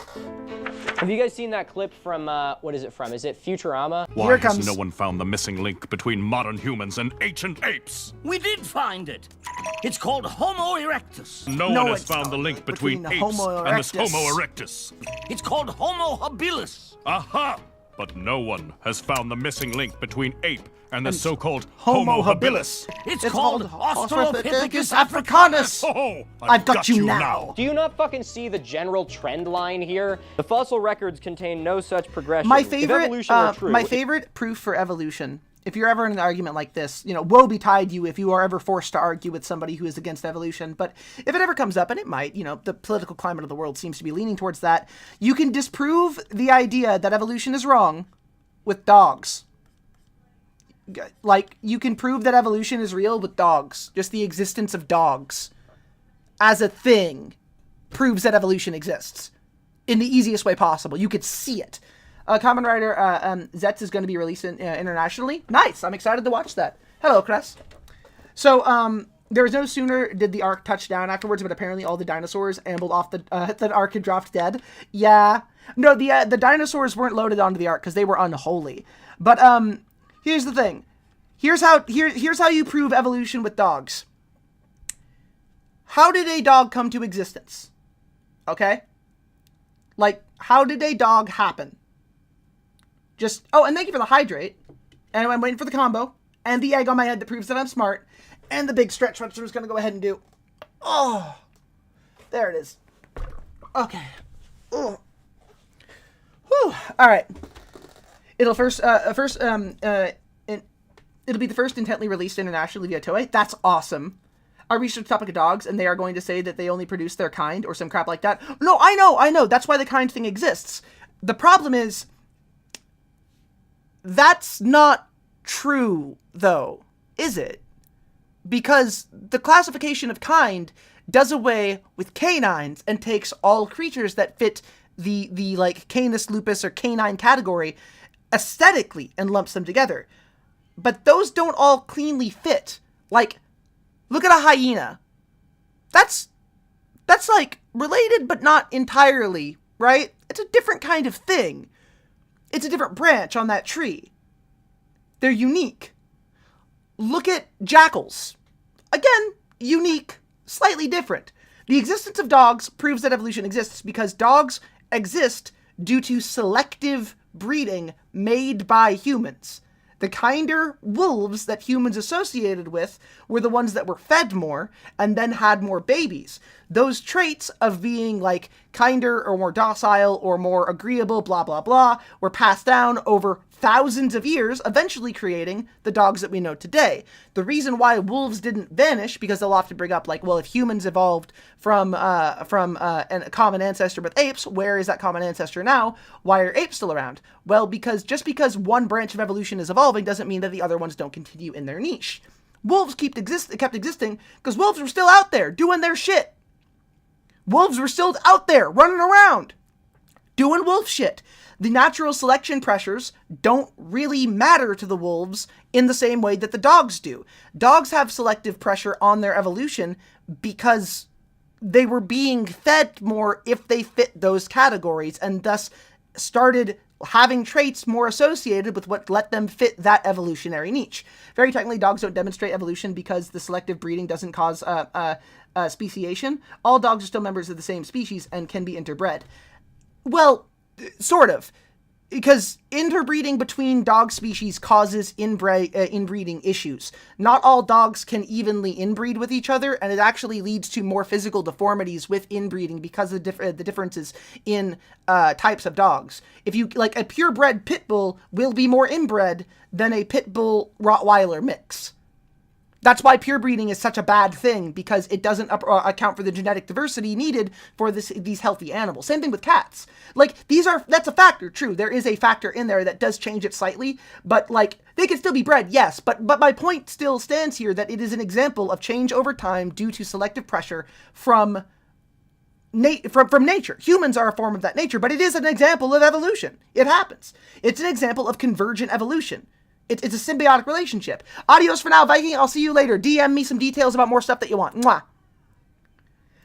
Have you guys seen that clip from, what is it from? Is it Futurama? Why has no one found the missing link between modern humans and ancient apes? We did find it. It's called Homo erectus. No one has found the link between apes and this Homo erectus. It's called Homo habilis. Aha! But no one has found the missing link between ape and the so-called Homo habilis. It's called Australopithecus africanus. Oh, I've got you now. Do you not fucking see the general trend line here? The fossil records contain no such progression. My favorite proof for evolution, if you're ever in an argument like this, you know, woe betide you if you are ever forced to argue with somebody who is against evolution, but if it ever comes up, and it might, you know, the political climate of the world seems to be leaning towards that, you can disprove the idea that evolution is wrong with dogs. Like, you can prove that evolution is real with dogs. Just the existence of dogs as a thing proves that evolution exists in the easiest way possible. You could see it. Kamen Rider Zets is going to be released internationally. Nice. I'm excited to watch that. Hello, Cress. So, there was no sooner did the Ark touch down afterwards, but apparently all the dinosaurs ambled off the Ark and dropped dead. Yeah. No, the dinosaurs weren't loaded onto the Ark because they were unholy. But, here's the thing. Here's how you prove evolution with dogs. How did a dog come to existence? Okay? Like, how did a dog happen? Just, oh, and thank you for the hydrate. And I'm waiting for the combo. And the egg on my head that proves that I'm smart. And the big stretch, which I'm just going to go ahead and do. Oh. There it is. Okay. Oh. Whew. All right. It'll it'll be the first intently released internationally via Toei. That's awesome. I researched the topic of dogs, and they are going to say that they only produce their kind, or some crap like that. No, I know. That's why the kind thing exists. The problem is, that's not true, though, is it? Because the classification of kind does away with canines and takes all creatures that fit the like Canis lupus or canine category aesthetically and lumps them together. But those don't all cleanly fit. Like, look at a hyena. That's like related but not entirely, right? It's a different kind of thing. It's a different branch on that tree. They're unique. Look at jackals. Again, unique, slightly different. The existence of dogs proves that evolution exists because dogs exist due to selective breeding made by humans. The kinder wolves that humans associated with were the ones that were fed more and then had more babies. Those traits of being like kinder or more docile or more agreeable, blah, blah, blah, were passed down over thousands of years, eventually creating the dogs that we know today. The reason why wolves didn't vanish, because they'll often bring up, like, well, if humans evolved from a common ancestor with apes, where is that common ancestor now? Why are apes still around? Well, because just because one branch of evolution is evolving doesn't mean that the other ones don't continue in their niche. Wolves kept existing because wolves were still out there doing their shit. Wolves were still out there running around doing wolf shit. The natural selection pressures don't really matter to the wolves in the same way that the dogs do. Dogs have selective pressure on their evolution because they were being fed more if they fit those categories, and thus started having traits more associated with what let them fit that evolutionary niche. Very technically, dogs don't demonstrate evolution because the selective breeding doesn't cause speciation. All dogs are still members of the same species and can be interbred. Well, sort of. Because interbreeding between dog species causes inbreeding issues. Not all dogs can evenly inbreed with each other, and it actually leads to more physical deformities with inbreeding because of the differences in types of dogs. If you, like, a purebred pit bull will be more inbred than a pit bull Rottweiler mix. That's why pure breeding is such a bad thing, because it doesn't account for the genetic diversity needed for these healthy animals. Same thing with cats. Like, that's a factor, true. There is a factor in there that does change it slightly, but, like, they can still be bred, yes. But my point still stands here that it is an example of change over time due to selective pressure from nature. Humans are a form of that nature, but it is an example of evolution. It happens. It's an example of convergent evolution. It's a symbiotic relationship. Adios for now, Viking. I'll see you later. DM me some details about more stuff that you want. Mwah.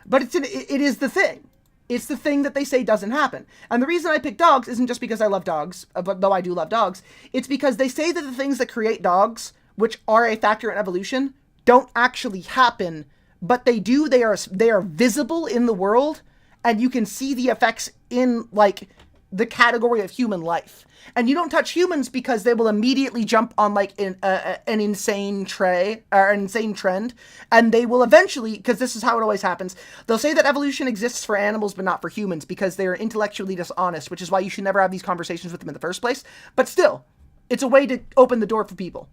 But it is the thing. It's the thing that they say doesn't happen. And the reason I pick dogs isn't just because I love dogs, but though I do love dogs. It's because they say that the things that create dogs, which are a factor in evolution, don't actually happen, but they do. They are visible in the world, and you can see the effects in, like, the category of human life. And you don't touch humans because they will immediately jump on, like, an insane trend, and they will eventually, because this is how it always happens, they'll say that evolution exists for animals but not for humans because they are intellectually dishonest, which is why you should never have these conversations with them in the first place. But still, it's a way to open the door for people.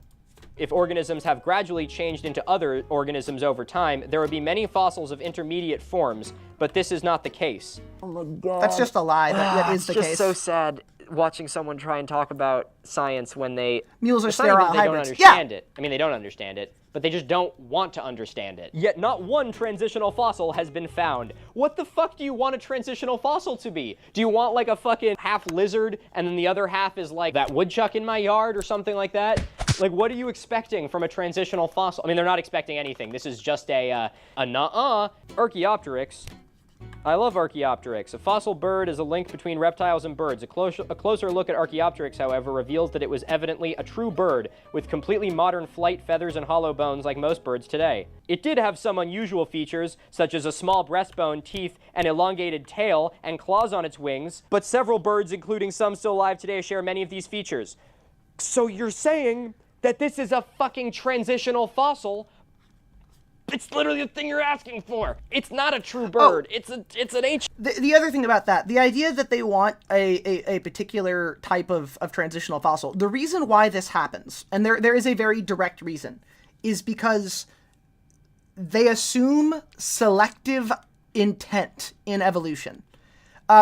If organisms have gradually changed into other organisms over time, there would be many fossils of intermediate forms, but this is not the case. Oh my god. That's just a lie. That is the case. It's just so sad watching someone try and talk about science when mules are sterile hybrids. They don't understand it. I mean, they don't understand it, but they just don't want to understand it. Yet not one transitional fossil has been found. What the fuck do you want a transitional fossil to be? Do you want, like, a fucking half lizard and then the other half is like that woodchuck in my yard or something like that? Like, what are you expecting from a transitional fossil? I mean, they're not expecting anything. This is just a nuh-uh. Archaeopteryx. I love Archaeopteryx. A fossil bird is a link between reptiles and birds. A closer look at Archaeopteryx, however, reveals that it was evidently a true bird, with completely modern flight, feathers, and hollow bones like most birds today. It did have some unusual features, such as a small breastbone, teeth, an elongated tail, and claws on its wings, but several birds, including some still alive today, share many of these features. So you're saying that this is a fucking transitional fossil? It's literally the thing you're asking for. It's not a true bird. It's an ancient... The other thing about that, the idea that they want a particular type of transitional fossil, the reason why this happens, and there is a very direct reason, is because they assume selective intent in evolution.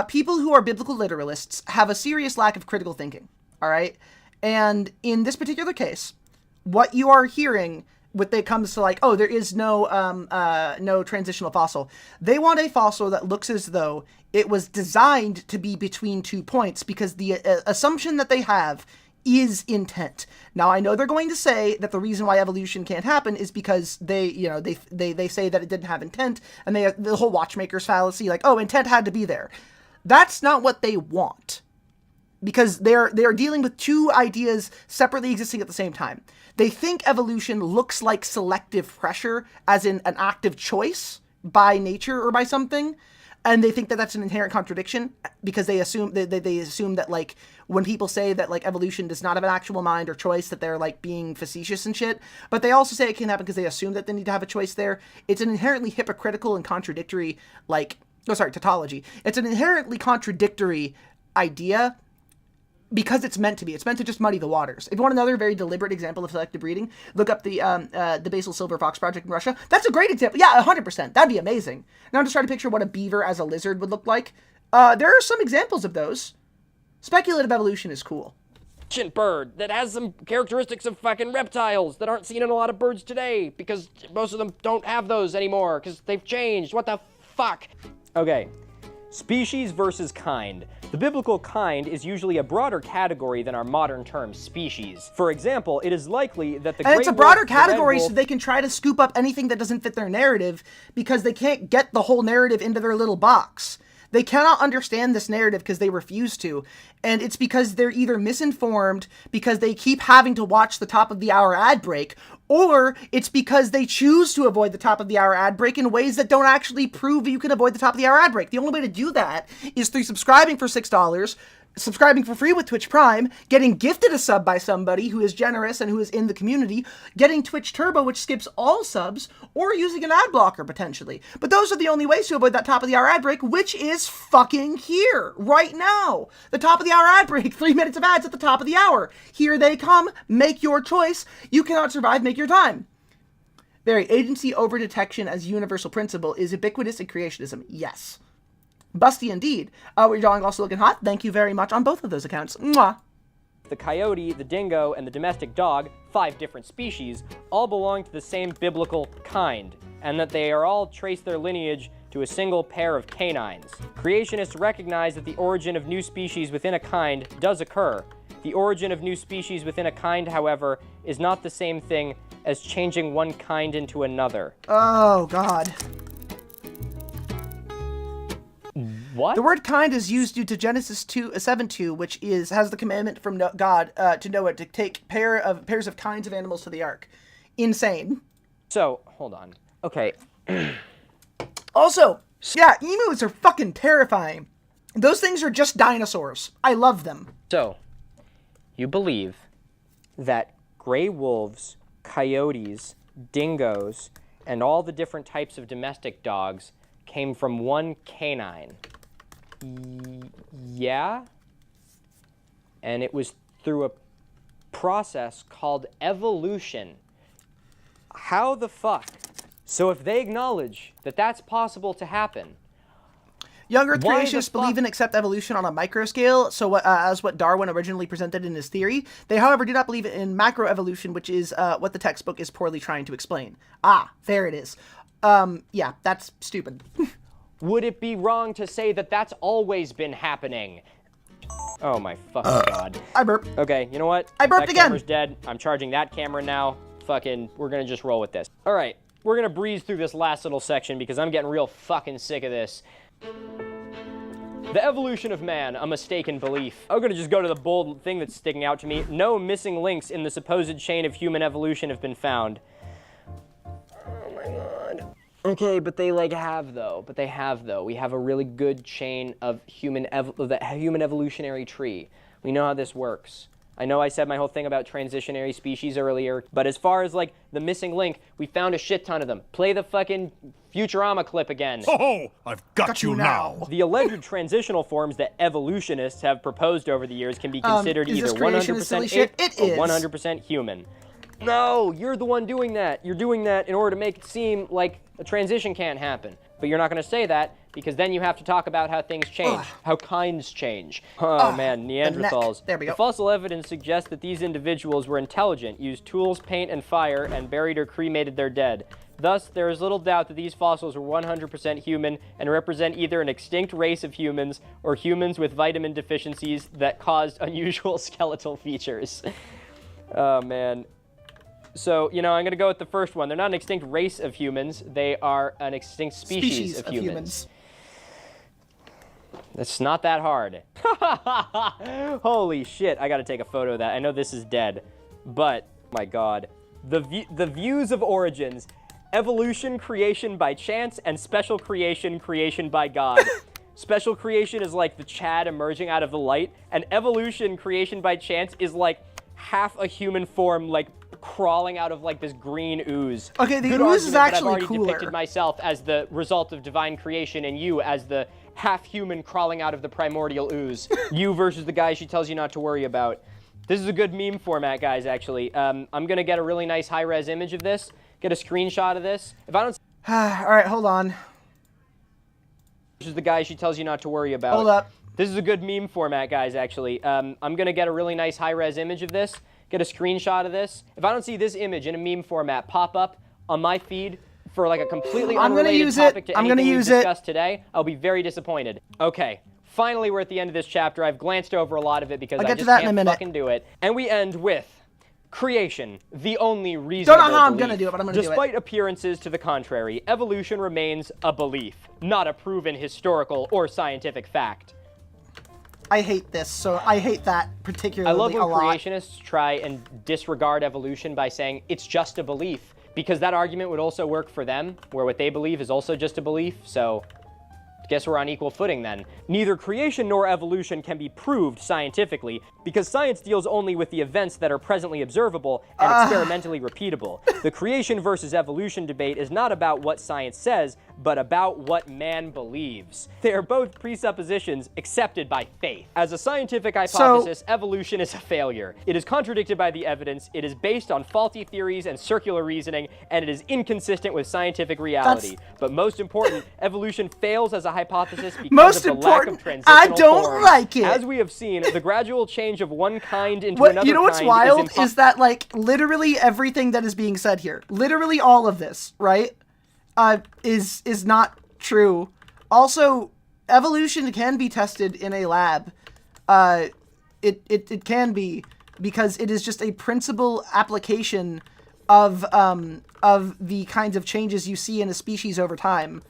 People who are biblical literalists have a serious lack of critical thinking, all right? And in this particular case, what you are hearing when it comes to, like, oh, there is no transitional fossil. They want a fossil that looks as though it was designed to be between 2 points, because the assumption that they have is intent. Now, I know they're going to say that the reason why evolution can't happen is because they say that it didn't have intent, and the whole watchmaker's fallacy, like, oh, intent had to be there. That's not what they want, because they're dealing with two ideas separately existing at the same time. They think evolution looks like selective pressure, as in an active choice by nature or by something, and they think that that's an inherent contradiction, because they assume that, like, when people say that, like, evolution does not have an actual mind or choice, that they're, like, being facetious and shit. But they also say it can happen because they assume that they need to have a choice there. It's an inherently hypocritical and contradictory, tautology. It's an inherently contradictory idea, because it's meant to be. It's meant to just muddy the waters. If you want another very deliberate example of selective breeding, look up the Basil Silver Fox Project in Russia. That's a great example. Yeah, 100%. That'd be amazing. Now I'm just trying to picture what a beaver as a lizard would look like. There are some examples of those. Speculative evolution is cool. Bird that has some characteristics of fucking reptiles that aren't seen in a lot of birds today because most of them don't have those anymore because they've changed. What the fuck? Okay. Species versus kind. The biblical kind is usually a broader category than our modern term species. For example, it is likely that the And it's a broader category so they can try to scoop up anything that doesn't fit their narrative because they can't get the whole narrative into their little box. They cannot understand this narrative because they refuse to. And it's because they're either misinformed because they keep having to watch the top of the hour ad break, or it's because they choose to avoid the top of the hour ad break in ways that don't actually prove you can avoid the top of the hour ad break. The only way to do that is through subscribing for $6, subscribing for free with Twitch Prime, getting gifted a sub by somebody who is generous and who is in the community, getting Twitch Turbo, which skips all subs, or using an ad blocker, potentially. But those are the only ways to avoid that top of the hour ad break, which is fucking here, right now. The top of the hour ad break, 3 minutes of ads at the top of the hour. Here they come, make your choice. You cannot survive, make your time. Very, agency over detection as universal principle is ubiquitous in creationism, yes. Busty indeed. We're drawing also looking hot. Thank you very much on both of those accounts. Mwah. The coyote, the dingo, and the domestic dog, 5 different species, all belong to the same biblical kind, and that they are all trace their lineage to a single pair of canines. Creationists recognize that the origin of new species within a kind does occur. The origin of new species within a kind, however, is not the same thing as changing one kind into another. Oh, God. What? The word kind is used due to Genesis 7:2, which has the commandment from God to Noah to take pairs of kinds of animals to the ark. Insane. So, hold on. Okay. Also, yeah, emus are fucking terrifying. Those things are just dinosaurs. I love them. So, you believe that gray wolves, coyotes, dingoes, and all the different types of domestic dogs came from one canine. Yeah? And it was through a process called evolution. How the fuck? So if they acknowledge that that's possible to happen, Young Earth creationists believe and accept evolution on a micro scale, so as what Darwin originally presented in his theory. They, however, do not believe in macroevolution, which is what the textbook is poorly trying to explain. Ah, there it is. Yeah, that's stupid. Would it be wrong to say that that's always been happening? Oh my fucking god. I burped. Okay, you know what? I burped that again. Camera's dead. I'm charging that camera now. Fucking, we're gonna just roll with this. All right, we're gonna breeze through this last little section because I'm getting real fucking sick of this. The evolution of man, a mistaken belief. I'm gonna just go to the bold thing that's sticking out to me. No missing links in the supposed chain of human evolution have been found. Oh my god. Okay, but they have though. We have a really good chain of the human evolutionary tree. We know how this works. I know I said my whole thing about transitionary species earlier, but as far as like the missing link, we found a shit ton of them. Play the fucking Futurama clip again. Oh, I've got you now. The alleged transitional forms that evolutionists have proposed over the years can be considered either 100% ape or 100% human. No, you're the one doing that. You're doing that in order to make it seem like a transition can't happen. But you're not going to say that because then you have to talk about how things change, how kinds change. Oh man, Neanderthals. There we go. The fossil evidence suggests that these individuals were intelligent, used tools, paint, and fire, and buried or cremated their dead. Thus, there is little doubt that these fossils were 100% human and represent either an extinct race of humans or humans with vitamin deficiencies that caused unusual skeletal features. Oh man. So, you know, I'm going to go with the first one. They're not an extinct race of humans. They are an extinct species of humans. It's not that hard. Holy shit, I got to take a photo of that. I know this is dead, but, my god. The views of origins. Evolution, creation by chance, and special creation, creation by God. Special creation is like the Chad emerging out of the light, and evolution, creation by chance, is like half a human form, like crawling out of like this green ooze. Okay, the Good ooze is argument, but actually I've already cooler. depicted myself as the result of divine creation and you as the half-human crawling out of the primordial ooze. You versus the guy she tells you not to worry about. This is a good meme format, guys, actually. I'm going to get a really nice high-res image of this, get a screenshot of this. If I don't... All right, hold on. This is the guy she tells you not to worry about. Hold up. This is a good meme format, guys, actually. I'm going to get a really nice high-res image of this, get a screenshot of this. If I don't see this image in a meme format pop up on my feed for like a completely unrelated topic to anything we've discussed today, I'll be very disappointed. Okay, finally we're at the end of this chapter. I've glanced over a lot of it because I just can't fucking do it. And we end with creation, the only reasonable Don't know how I'm belief. gonna do it, but I'm gonna do it. Despite appearances to the contrary, evolution remains a belief, not a proven historical or scientific fact. I hate this, so I hate that particularly I love when a lot. creationists try and disregard evolution by saying it's just a belief, because that argument would also work for them, where what they believe is also just a belief, so I guess we're on equal footing then. Neither creation nor evolution can be proved scientifically, because science deals only with the events that are presently observable and experimentally repeatable. The creation versus evolution debate is not about what science says, but about what man believes. They are both presuppositions accepted by faith. As a scientific hypothesis, evolution is a failure. It is contradicted by the evidence, it is based on faulty theories and circular reasoning, and it is inconsistent with scientific reality. But most important, evolution fails as a hypothesis because of the lack of transitional I don't forms. like it. As we have seen, the gradual change of one kind into What, another you know what's kind wild is is that, like, literally everything that is being said here, literally all of this, right, is not true. Also, evolution can be tested in a lab. It can be, because it is just a principal application of the kinds of changes you see in a species over time.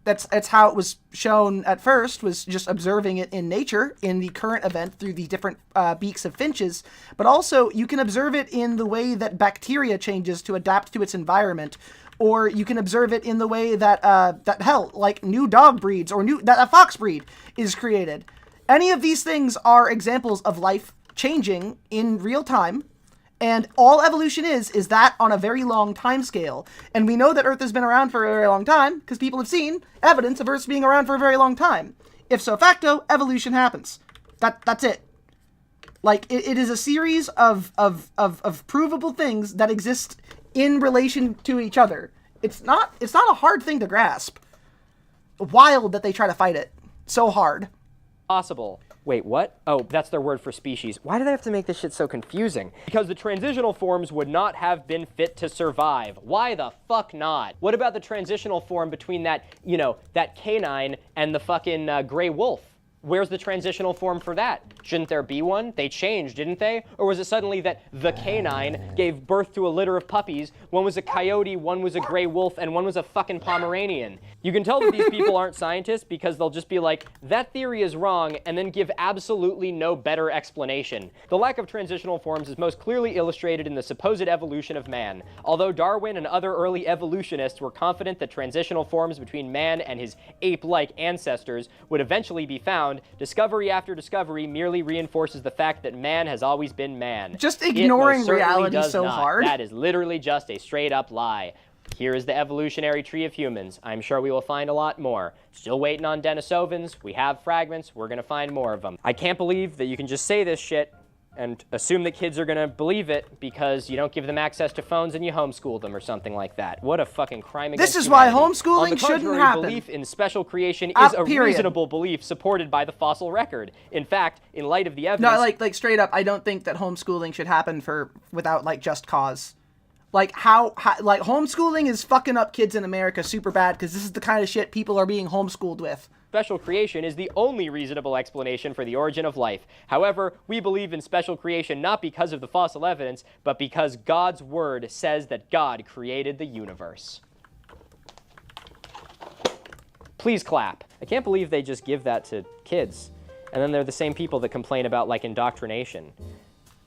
That's how it was shown at first, was just observing it in nature, in the current event through the different beaks of finches, but also you can observe it in the way that bacteria changes to adapt to its environment, or you can observe it in the way that, like new dog breeds, or that a fox breed is created. Any of these things are examples of life changing in real time. And all evolution is that on a very long time scale. And we know that Earth has been around for a very long time because people have seen evidence of Earth being around for a very long time. If so facto, evolution happens. That's it. Like, it is a series of provable things that exist in relation to each other. It's not a hard thing to grasp. Wild that they try to fight it so hard. Possible. Wait, what? Oh, that's their word for species. Why do they have to make this shit so confusing? Because the transitional forms would not have been fit to survive. Why the fuck not? What about the transitional form between that, that canine and the fucking gray wolf? Where's the transitional form for that? Shouldn't there be one? They changed, didn't they? Or was it suddenly that the canine gave birth to a litter of puppies? One was a coyote, one was a gray wolf, and one was a fucking Pomeranian. You can tell that these people aren't scientists because they'll just be like, that theory is wrong, and then give absolutely no better explanation. The lack of transitional forms is most clearly illustrated in the supposed evolution of man. Although Darwin and other early evolutionists were confident that transitional forms between man and his ape-like ancestors would eventually be found, discovery after discovery merely reinforces the fact that man has always been man. Just ignoring reality does so not. hard. That is literally just a straight up lie. Here is the evolutionary tree of humans. I'm sure we will find a lot more. Still waiting on Denisovans. We have fragments. We're gonna find more of them. I can't believe that you can just say this shit and assume that kids are gonna believe it because you don't give them access to phones and you homeschool them or something like that. What a fucking crime against This is why humanity. homeschooling On the shouldn't contrary, happen. Belief in special creation is a Period. reasonable belief supported by the fossil record. In fact, in light of the evidence... No, like straight up, I don't think that homeschooling should happen without like just cause. Like how like homeschooling is fucking up kids in America super bad because this is the kind of shit people are being homeschooled with. Special creation is the only reasonable explanation for the origin of life. However, we believe in special creation not because of the fossil evidence, but because God's word says that God created the universe. Please clap. I can't believe they just give that to kids. And then they're the same people that complain about, like, indoctrination.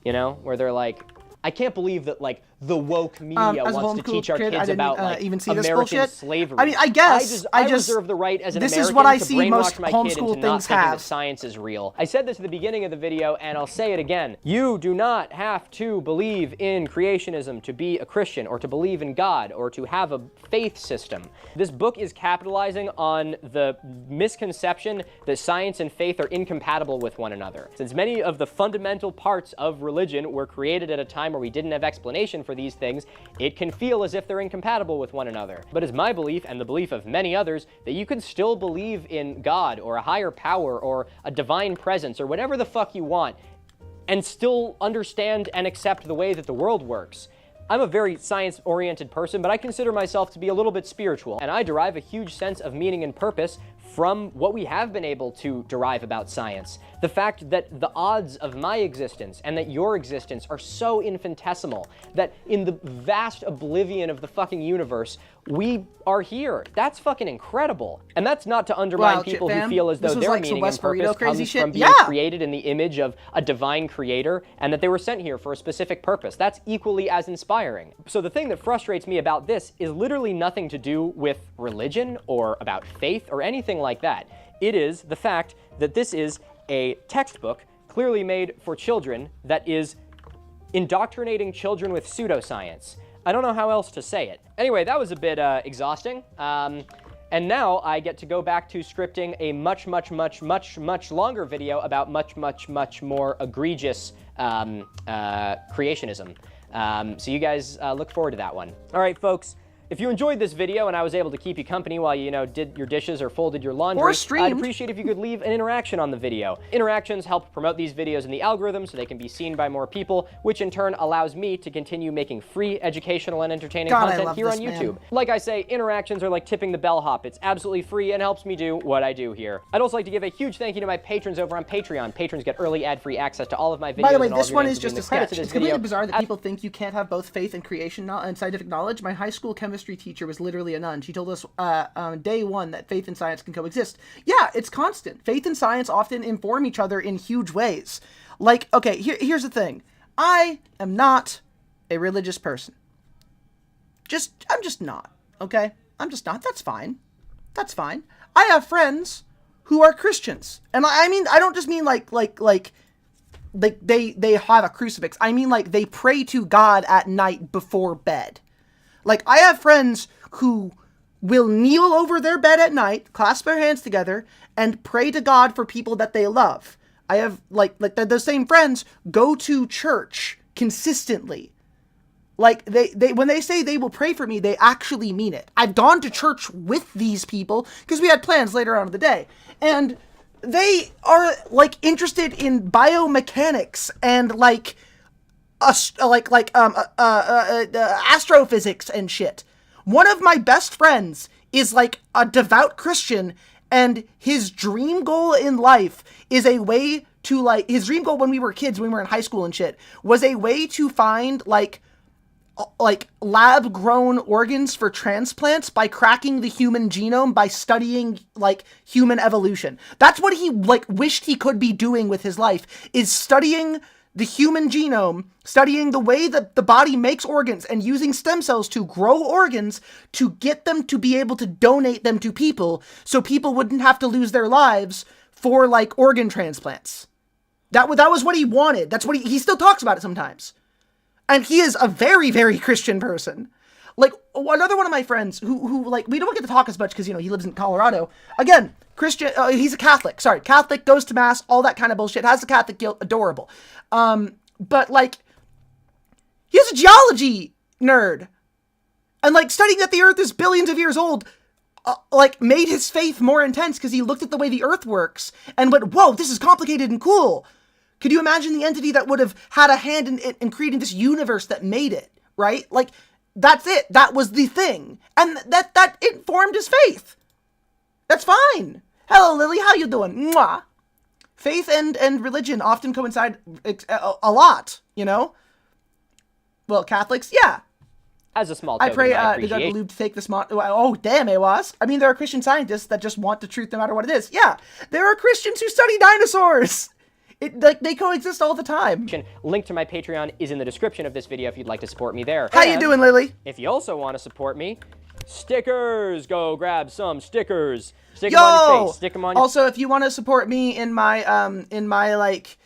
You know? Where they're like, I can't believe that, like, the woke media as a wants to teach our kid, kids about like even see American this bullshit. slavery. I mean, I guess I reserve the right as an this American is what I to see brainwash most my kid homeschool into not things thinking have. that science is real. I said this at the beginning of the video, and I'll say it again. You do not have to believe in creationism to be a Christian, or to believe in God, or to have a faith system. This book is capitalizing on the misconception that science and faith are incompatible with one another. Since many of the fundamental parts of religion were created at a time where we didn't have explanation for these things, it can feel as if they're incompatible with one another. But it's my belief, and the belief of many others, that you can still believe in God, or a higher power, or a divine presence, or whatever the fuck you want, and still understand and accept the way that the world works. I'm a very science-oriented person, but I consider myself to be a little bit spiritual, and I derive a huge sense of meaning and purpose from what we have been able to derive about science. The fact that the odds of my existence and that your existence are so infinitesimal that in the vast oblivion of the fucking universe, we are here. That's fucking incredible. And that's not to undermine people who feel as though their meaning and purpose comes from being created in the image of a divine creator and that they were sent here for a specific purpose. That's equally as inspiring. So the thing that frustrates me about this is literally nothing to do with religion or about faith or anything like that. It is the fact that this is a textbook clearly made for children that is indoctrinating children with pseudoscience. I don't know how else to say it. Anyway, that was a bit exhausting. And now I get to go back to scripting a much longer video about much more egregious creationism. So you guys look forward to that one. All right, folks. If you enjoyed this video and I was able to keep you company while you, did your dishes or folded your laundry, or streamed, I'd appreciate if you could leave an interaction on the video. Interactions help promote these videos in the algorithm so they can be seen by more people, which in turn allows me to continue making free educational and entertaining content here on YouTube. Like I say, interactions are like tipping the bellhop. It's absolutely free and helps me do what I do here. I'd also like to give a huge thank you to my patrons over on Patreon. Patrons get early ad-free access to all of my videos. By the way, and all this of your one names is will be just in a the credits sketch. of It's this completely video. bizarre that people think you can't have both faith and creation and scientific knowledge. My high school chemistry teacher was literally a nun. She told us on day one that faith and science can coexist. Yeah, it's constant. Faith and science often inform each other in huge ways. Like, okay, here's the thing. I am not a religious person. I'm just not, okay? I'm just not. That's fine. That's fine. I have friends who are Christians. And I mean, I don't just mean like they have a crucifix. I mean like they pray to God at night before bed. Like, I have friends who will kneel over their bed at night, clasp their hands together, and pray to God for people that they love. I have, like those same friends go to church consistently. Like, they when they say they will pray for me, they actually mean it. I've gone to church with these people, because we had plans later on in the day, and they are, like, interested in biomechanics and, like, astrophysics and shit. One of my best friends is like a devout Christian, and his dream goal in life is a way to his dream goal when we were kids, when we were in high school and shit, was a way to find like lab grown organs for transplants by cracking the human genome by studying like human evolution. That's what he wished he could be doing with his life, is studying the human genome, studying the way that the body makes organs and using stem cells to grow organs to get them to be able to donate them to people so people wouldn't have to lose their lives for like organ transplants. That was what he wanted. That's what he still talks about it sometimes. And he is a very, very Christian person. Like, another one of my friends who like, we don't get to talk as much because, he lives in Colorado. Again, Christian, he's a Catholic. Sorry, Catholic, goes to mass, all that kind of bullshit. Has the Catholic guilt, adorable. But like, he's a geology nerd. And like, studying that the earth is billions of years old, like, made his faith more intense because he looked at the way the earth works and went, whoa, this is complicated and cool. Could you imagine the entity that would have had a hand in creating this universe that made it, right? Like, that's it. That was the thing. And that informed his faith. That's fine. Hello, Lily. How you doing? Mwah. Faith and religion often coincide a lot, Well, Catholics, yeah. As a small I token, pray I to God appreciate. believe to take this oh, damn, it was. I mean, there are Christian scientists that just want the truth no matter what it is. Yeah, there are Christians who study dinosaurs. Like, they coexist all the time. Link to my Patreon is in the description of this video if you'd like to support me there. How you doing, Lily? If you also want to support me, stickers! Go grab some stickers. Stick them on your face. Stick them on your... Also, if you want to support me in my, like,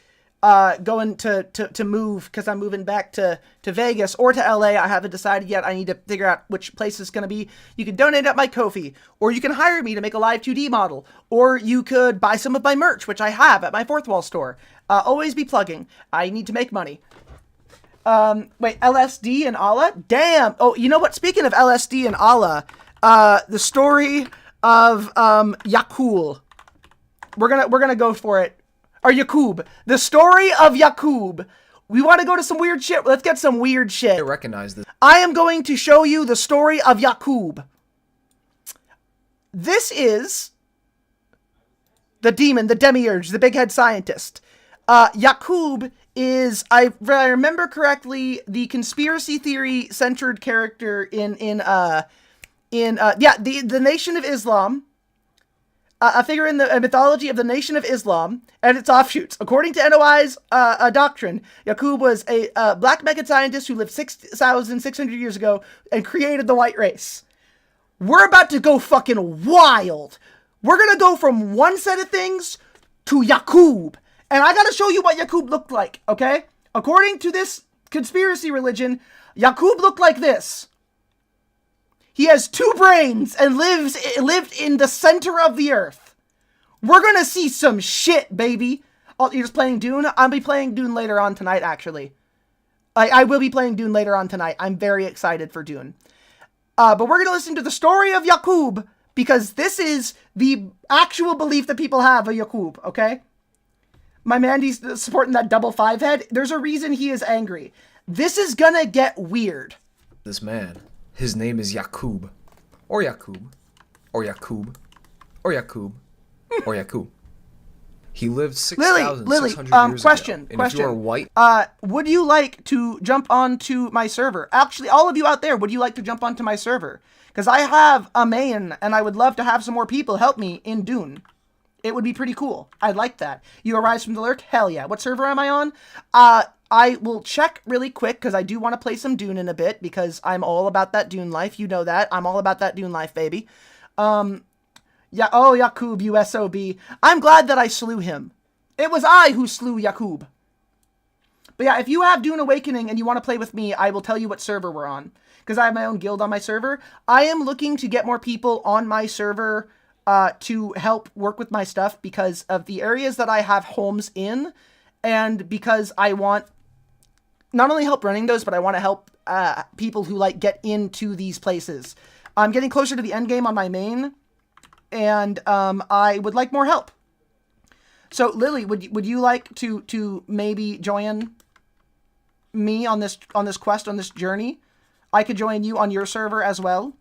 going to move, because I'm moving back to Vegas or to LA. I haven't decided yet. I need to figure out which place it's going to be. You can donate at my Ko-fi, or you can hire me to make a live 2D model, or you could buy some of my merch, which I have at my Fourth Wall store. Always be plugging. I need to make money. Wait, LSD and Allah? Damn! Oh, you know what? Speaking of LSD and Allah, the story of Yakul. We're gonna go for it. Or Yakub. The story of Yakub. We want to go to some weird shit. Let's get some weird shit. I recognize this. I am going to show you the story of Yakub. This is the demon, the demiurge, the big head scientist. Yakub is, if I remember correctly, the conspiracy theory centered character in the Nation of Islam. A figure in the mythology of the Nation of Islam and its offshoots. According to NOI's doctrine, Yakub was a black mega scientist who lived 6,600 years ago and created the white race. We're about to go fucking wild. We're gonna go from one set of things to Yakub. And I gotta show you what Yakub looked like, okay? According to this conspiracy religion, Yakub looked like this. He has 2 brains and lived in the center of the earth. We're gonna see some shit, baby. Oh, you're just playing Dune? I'll be playing Dune later on tonight, actually. I will be playing Dune later on tonight. I'm very excited for Dune. But we're gonna listen to the story of Yakub, because this is the actual belief that people have of Yakub, okay? My Mandy's supporting that double 5 head. There's a reason he is angry. This is gonna get weird. This man. His name is Yakub, or Yakub, or Yakub, or Yakub, or Yakub. He lived 6,600 years question, ago. And if you are white, would you like to jump onto my server? Actually, all of you out there, would you like to jump onto my server? Because I have a main, and I would love to have some more people help me in Dune. It would be pretty cool. I'd like that. You arise from the lurk? Hell yeah. What server am I on? I will check really quick, because I do want to play some Dune in a bit, because I'm all about that Dune life. You know that. I'm all about that Dune life, baby. Yeah, oh, Yakub, you SOB. I'm glad that I slew him. It was I who slew Yakub. But yeah, if you have Dune Awakening and you want to play with me, I will tell you what server we're on, because I have my own guild on my server. I am looking to get more people on my server to help work with my stuff, because of the areas that I have homes in, and because I want not only help running those, but I want to help people who like get into these places. I'm getting closer to the end game on my main, and I would like more help. So Lily, would you like to maybe join me on this quest, on this journey? I could join you on your server as well.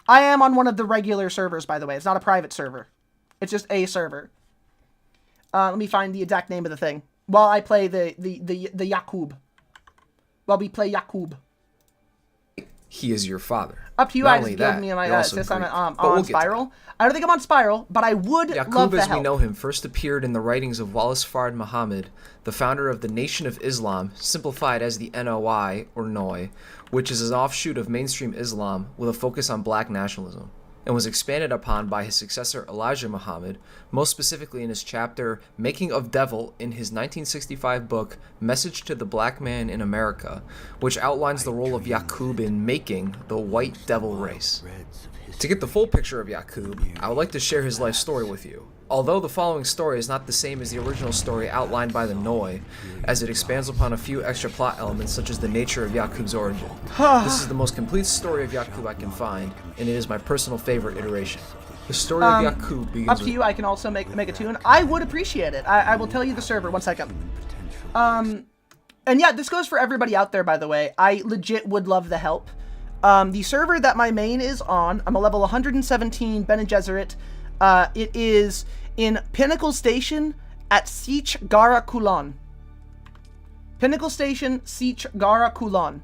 I am on one of the regular servers, by the way. It's not a private server. It's just a server. Let me find the exact name of the thing. While I play the Yakub. While we play Yakub. he is your father. Up to you. I just gave me my since I'm on Spiral. I don't think I'm on Spiral, but I would love the help. Yaqub, as we know him, first appeared in the writings of Wallace Fard Muhammad, the founder of the Nation of Islam, simplified as the NOI, or NOI, which is an offshoot of mainstream Islam with a focus on black nationalism, and was expanded upon by his successor Elijah Muhammad, most specifically in his chapter Making of Devil in his 1965 book Message to the Black Man in America, which outlines the role of Yaqub in making the white devil race. To get the full picture of Yaqub, I would like to share his life story with you. Although the following story is not the same as the original story outlined by the Noi, as it expands upon a few extra plot elements such as the nature of Yaqub's origin. This is the most complete story of Yaqub I can find, and it is my personal favorite iteration. The story of Yaqub begins up to you. I can also make a tune. I would appreciate it. I will tell you the server. 1 second. And yeah, this goes for everybody out there, by the way. I legit would love the help. The server that my main is on, I'm a level 117 Bene Gesserit. It is in Pinnacle Station at Sietch Gara Kulon. Pinnacle Station, Sietch Gara Kulon.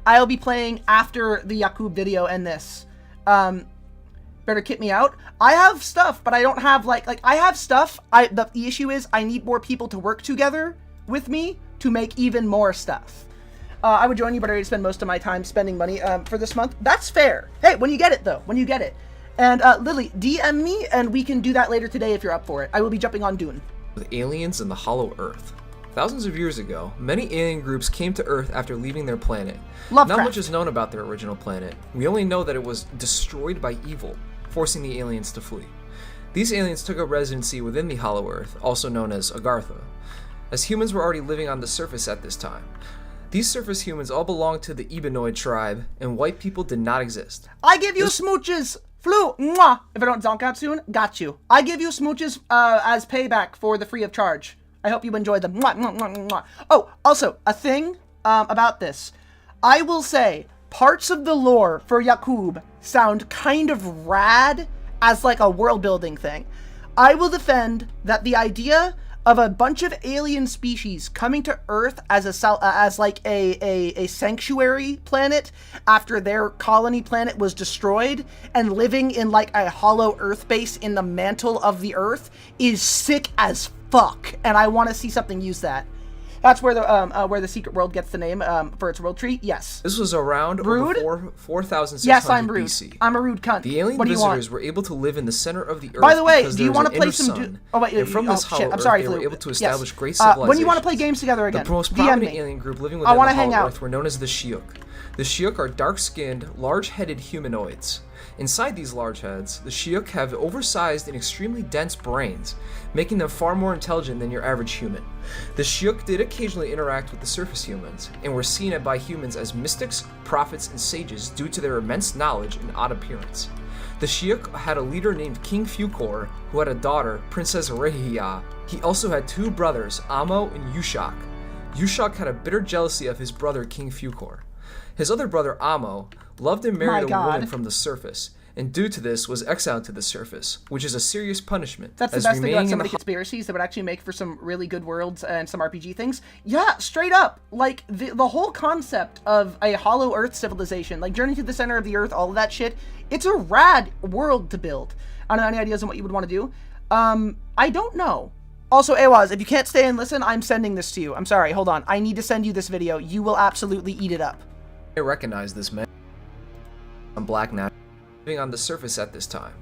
I'll be playing after the Yakub video and this. Better kit me out. I have stuff, but I don't have like I have stuff. The issue is I need more people to work together with me to make even more stuff. I would join you, but I already spend most of my time spending money for this month. That's fair. Hey, when you get it though, when you get it. And Lily, DM me and we can do that later today if you're up for it. I will be jumping on Dune. With aliens in the Hollow Earth. Thousands of years ago, many alien groups came to Earth after leaving their planet. Lovecraft. Not much is known about their original planet. We only know that it was destroyed by evil, forcing the aliens to flee. These aliens took up residency within the Hollow Earth, also known as Agartha, as humans were already living on the surface at this time. These surface humans all belonged to the Ebenoid tribe, and white people did not exist. I give you smooches! Flu! Mwah! If I don't zonk out soon, got you. I give you smooches as payback for the free of charge. I hope you enjoy them. Mwah, mwah, mwah, mwah. Oh, also, a thing about this. I will say, parts of the lore for Yakub sound kind of rad as like a world building thing. I will defend that the idea of a bunch of alien species coming to Earth as a sanctuary planet after their colony planet was destroyed and living in like a hollow Earth base in the mantle of the Earth is sick as fuck, and I want to see something use that. That's where the secret world gets the name for its world tree. Yes. This was around rude? Over 4,600 yes, I'm rude. BC. I'm a rude cunt. The alien what do you visitors want? were able to live in the center of the Earth. By the way, because do you want to play some? Oh wait, and from this hollow I'm sorry, Earth, they were Flu. able to establish great Yes. civilizations. When you want to play games together again, the most DM prominent me. alien group living within the hang hollow out. Earth were known as the Shiuk. The Shiuk are dark-skinned, large-headed humanoids. Inside these large heads, the Shiuk have oversized and extremely dense brains, making them far more intelligent than your average human. The Shiuk did occasionally interact with the surface humans, and were seen by humans as mystics, prophets, and sages due to their immense knowledge and odd appearance. The Shiuk had a leader named King Fukor, who had a daughter, Princess Rehia. He also had two brothers, Amo and Yushak. Yushak had a bitter jealousy of his brother King Fukor. His other brother Amo loved and married a woman from the surface, and due to this was exiled to the surface, which is a serious punishment. That's the best thing about some of the conspiracies that would actually make for some really good worlds and some RPG things. Yeah, straight up. Like, the whole concept of a hollow Earth civilization, like Journey to the Center of the Earth, all of that shit, it's a rad world to build. I don't know any ideas on what you would want to do. I don't know. Also, Awaz, if you can't stay and listen, I'm sending this to you. I'm sorry, hold on. I need to send you this video. You will absolutely eat it up. I recognize this man. I'm black now, living on the surface at this time.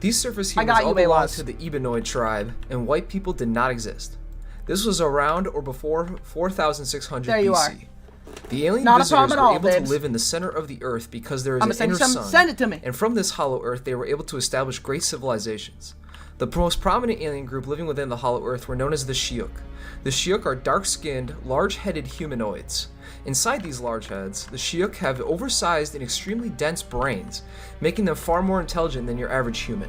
These surface humans all belonged to the Ebenoid tribe, and white people did not exist. This was around or before 4,600 there you BC. Are. The alien Not visitors were able babes. to live in the center of the Earth because there is I'm an inner sun. Send it to me. And from this hollow Earth, they were able to establish great civilizations. The most prominent alien group living within the hollow Earth were known as the Shiuk. The Shiuk are dark-skinned, large-headed humanoids. Inside these large heads, the Shiuk have oversized and extremely dense brains, making them far more intelligent than your average human.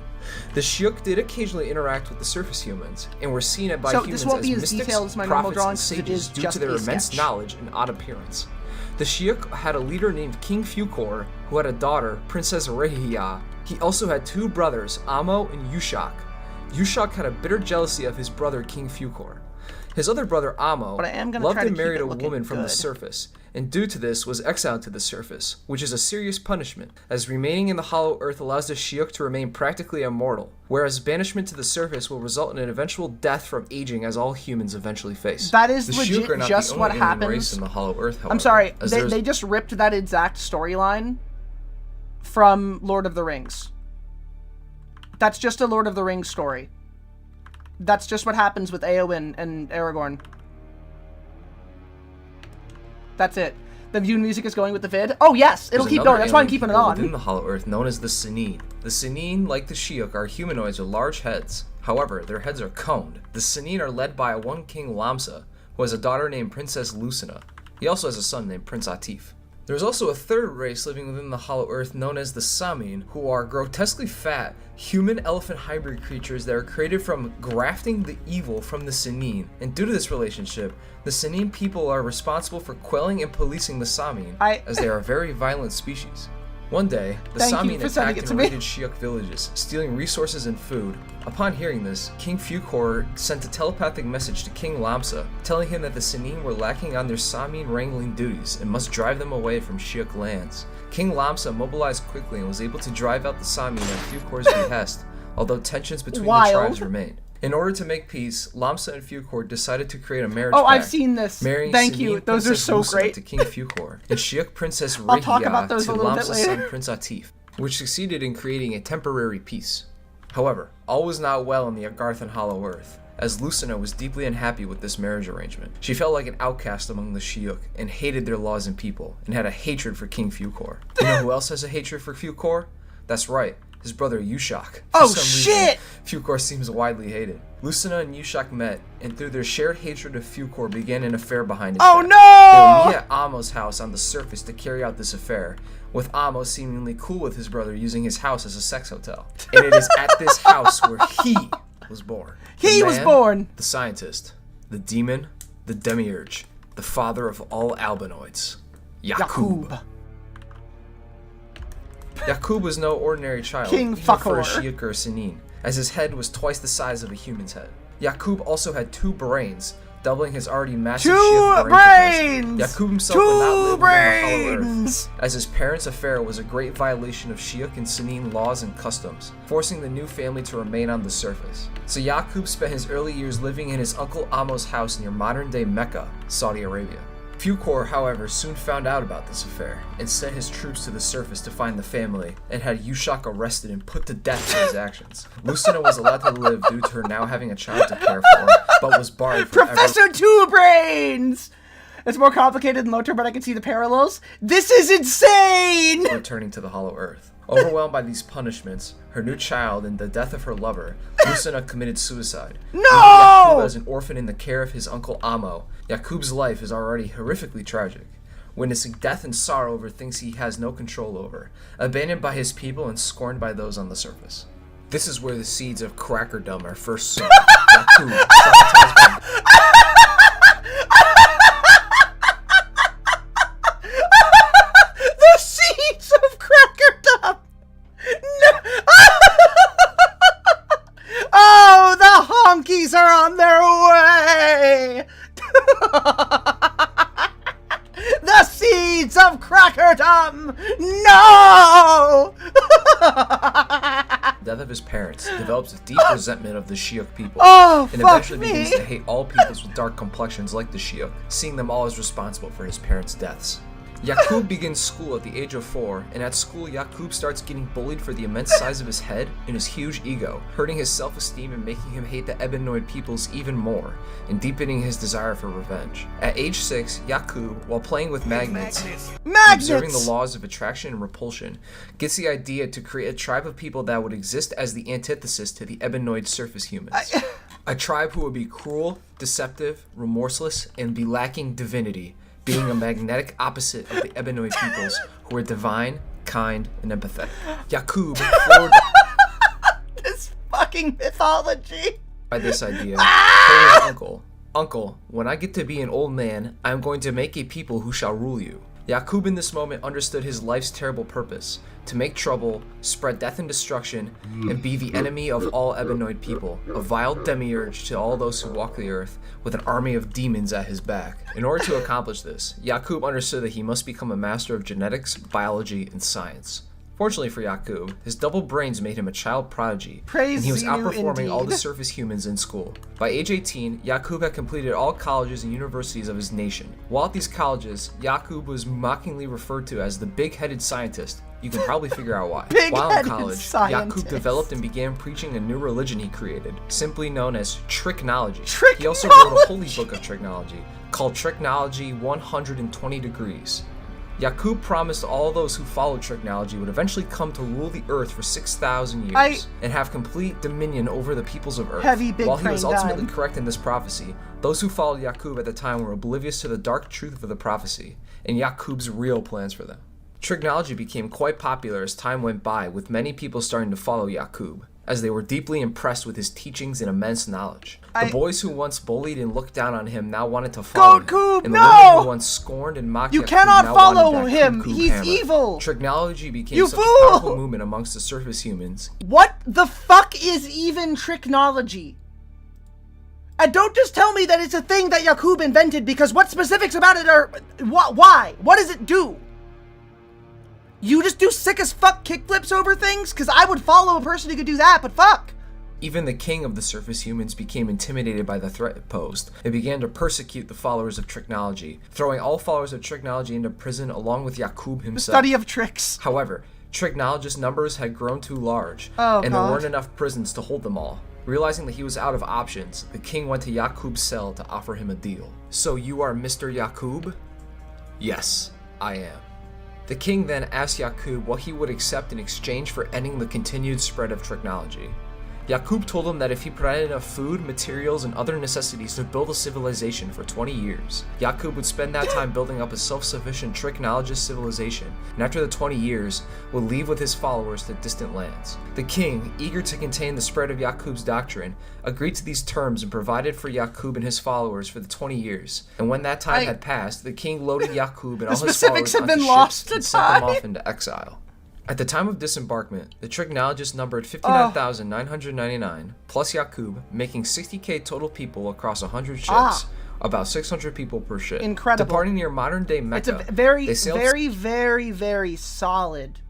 The Shiuk did occasionally interact with the surface humans, and were seen by humans as mystics, prophets, and sages due to their immense knowledge and odd appearance. The Shiuk had a leader named King Fukor, who had a daughter, Princess Rehia. He also had two brothers, Amo and Yushak. Yushak had a bitter jealousy of his brother King Fukor. His other brother Amo loved and married a woman from the surface, and due to this was exiled to the surface, which is a serious punishment, as remaining in the hollow Earth allows the Shiuk to remain practically immortal, whereas banishment to the surface will result in an eventual death from aging, as all humans eventually face. That is the legit Shiuk are not just the what only alien happens. Race in the hollow Earth, however, I'm sorry, they just ripped that exact storyline from Lord of the Rings. That's just a Lord of the Rings story. That's just what happens with Eowyn and Aragorn. That's it. The Dune music is going with the vid? Oh yes, it'll keep going. That's why I'm keeping it on. Within the hollow Earth, known as the Sineen. The Sineen, like the Shiuk, are humanoids with large heads. However, their heads are coned. The Sineen are led by one king Lamsa, who has a daughter named Princess Lucina. He also has a son named Prince Atif. There's also a third race living within the hollow Earth known as the Samin, who are grotesquely fat, human-elephant hybrid creatures that are created from grafting the evil from the Sineen. And due to this relationship, the Sineen people are responsible for quelling and policing the Samin, as they are a very violent species. One day, the Thank you Samin for sending attacked it and to me. raided Shiok villages, stealing resources and food. Upon hearing this, King Fucor sent a telepathic message to King Lamsa, telling him that the Sanine were lacking on their Samin wrangling duties and must drive them away from Shiok lands. King Lamsa mobilized quickly and was able to drive out the Samin at Fucor's behest, although tensions between the tribes remained. In order to make peace, Lamsa and Fucor decided to create a marriage pact. I've seen this. Marrying Thank you. Sanine Those are Princess so Lucina great. to King Fucor, and Shiok Princess I'll talk about Rehia those to a little bit Lamsa's son later. Prince Atif, which succeeded in creating a temporary peace. However, all was not well in the Agarthan Hollow Earth, as Lucina was deeply unhappy with this marriage arrangement. She felt like an outcast among the Shiok, and hated their laws and people, and had a hatred for King Fucor. You know who else has a hatred for Fucor? That's right, his brother Yushak. Oh, For some shit! reason, Fucor seems widely hated. Lucina and Yushak met, and through their shared hatred of Fucor began an affair behind his Oh, back. no! They would meet at Amo's house on the surface to carry out this affair, with Amo seemingly cool with his brother using his house as a sex hotel. And it is at this house where he was born. He was born! The scientist, the demon, the demiurge, the father of all albinoids, Yakub. Yakub was no ordinary child, King even for a Fucor. Shiok or Sanine, as his head was twice the size of a human's head. Yakub also had 2 brains, doubling his already massive Shiok brain capacity. Yakub himself would not live within the Hollow Earth, as his parents' affair was a great violation of Shiok and Sanine laws and customs, forcing the new family to remain on the surface. So Yakub spent his early years living in his uncle Amo's house near modern-day Mecca, Saudi Arabia. Fucor, however, soon found out about this affair, and sent his troops to the surface to find the family, and had Yushak arrested and put to death for his actions. Lucina was allowed to live due to her now having a child to care for, but was barred from Professor Two Brains! It's more complicated than Lothar, but I can see the parallels. This is insane! returning to the Hollow Earth. Overwhelmed by these punishments, her new child, and the death of her lover, Lucina committed suicide. No! Leaving Yakub as an orphan in the care of his uncle Amo. Yakub's life is already horrifically tragic, witnessing death and sorrow over things he has no control over, abandoned by his people and scorned by those on the surface. This is where the seeds of crackerdom are first sown. Yakub, traumatized by The seeds of crackerdom! No! Oh, the honkies are on their way! The seeds of crackerdom! No! death of his parents, develops a deep resentment of the Shiok people, Oh, and fuck eventually me. begins to hate all peoples with dark complexions like the Shiok, seeing them all as responsible for his parents' deaths. Yakub begins school at the age of 4, and at school Yakub starts getting bullied for the immense size of his head and his huge ego, hurting his self-esteem and making him hate the Ebenoid peoples even more, and deepening his desire for revenge. At age 6, Yakub, while playing with magnets, and observing the laws of attraction and repulsion, gets the idea to create a tribe of people that would exist as the antithesis to the Ebenoid surface humans. A tribe who would be cruel, deceptive, remorseless, and be lacking divinity, being a magnetic opposite of the Ebenoid peoples who are divine, kind, and empathetic. Yakub, forward This fucking mythology. by this idea, told his uncle, when I get to be an old man, I am going to make a people who shall rule you. Yakub in this moment understood his life's terrible purpose, to make trouble, spread death and destruction, and be the enemy of all Ebenoid people, a vile demiurge to all those who walk the earth, with an army of demons at his back. In order to accomplish this, Yakub understood that he must become a master of genetics, biology, and science. Fortunately for Yakub, his double brains made him a child prodigy, Praise and he was you outperforming all the indeed. surface humans in school. By age 18, Yakub had completed all colleges and universities of his nation. While at these colleges, Yakub was mockingly referred to as the big-headed scientist. You can probably figure out why. While in Big-headed college, scientist. Yakub developed and began preaching a new religion he created, simply known as Tricknology. Tricknology. He also wrote a holy book of Tricknology, called Tricknology 120 Degrees. Yakub promised all those who followed Tricknology would eventually come to rule the earth for 6,000 years and have complete dominion over the peoples of earth. Heavy big While he was brain ultimately time. correct in this prophecy, those who followed Yakub at the time were oblivious to the dark truth of the prophecy and Yakub's real plans for them. Tricknology became quite popular as time went by, with many people starting to follow Yakub. as they were deeply impressed with his teachings and immense knowledge. The boys who once bullied and looked down on him now wanted to follow him, and the women who once scorned and mocked You Yakub cannot now follow wanted that him. Kub He's hammer. evil. Tricknology became You such a fool. powerful movement amongst the surface humans. What the fuck is even tricknology? And don't just tell me that it's a thing that Yakub invented, because what specifics about it are... Why? What does it do? You just do sick as fuck kickflips over things? Because I would follow a person who could do that, but fuck. Even the king of the surface humans became intimidated by the threat it posed and began to persecute the followers of Tricknology, throwing all followers of Tricknology into prison along with Yakub himself. The study of tricks. However, Tricknologist numbers had grown too large, Oh, and there God. weren't enough prisons to hold them all. Realizing that he was out of options, the king went to Yakub's cell to offer him a deal. So you are Mr. Yakub? Yes, I am. The king then asked Yakub what he would accept in exchange for ending the continued spread of Tricknology. Yakub told him that if he provided enough food, materials, and other necessities to build a civilization for 20 years, Yakub would spend that time building up a self-sufficient Tricknologist civilization, and after the 20 years, would leave with his followers to distant lands. The king, eager to contain the spread of Yakub's doctrine, agreed to these terms and provided for Yakub and his followers for the 20 years. And when that time had passed, the king loaded Yakub and all his specifics followers have onto been ships lost to and sent them time. off into exile. At the time of disembarkment, the Tricknologists numbered Oh. 59,999, plus Yakub, making 60k total people across 100 ships, about 600 people per ship. Incredible. Departing near modern-day Mecca, It's a very, they sailed very solid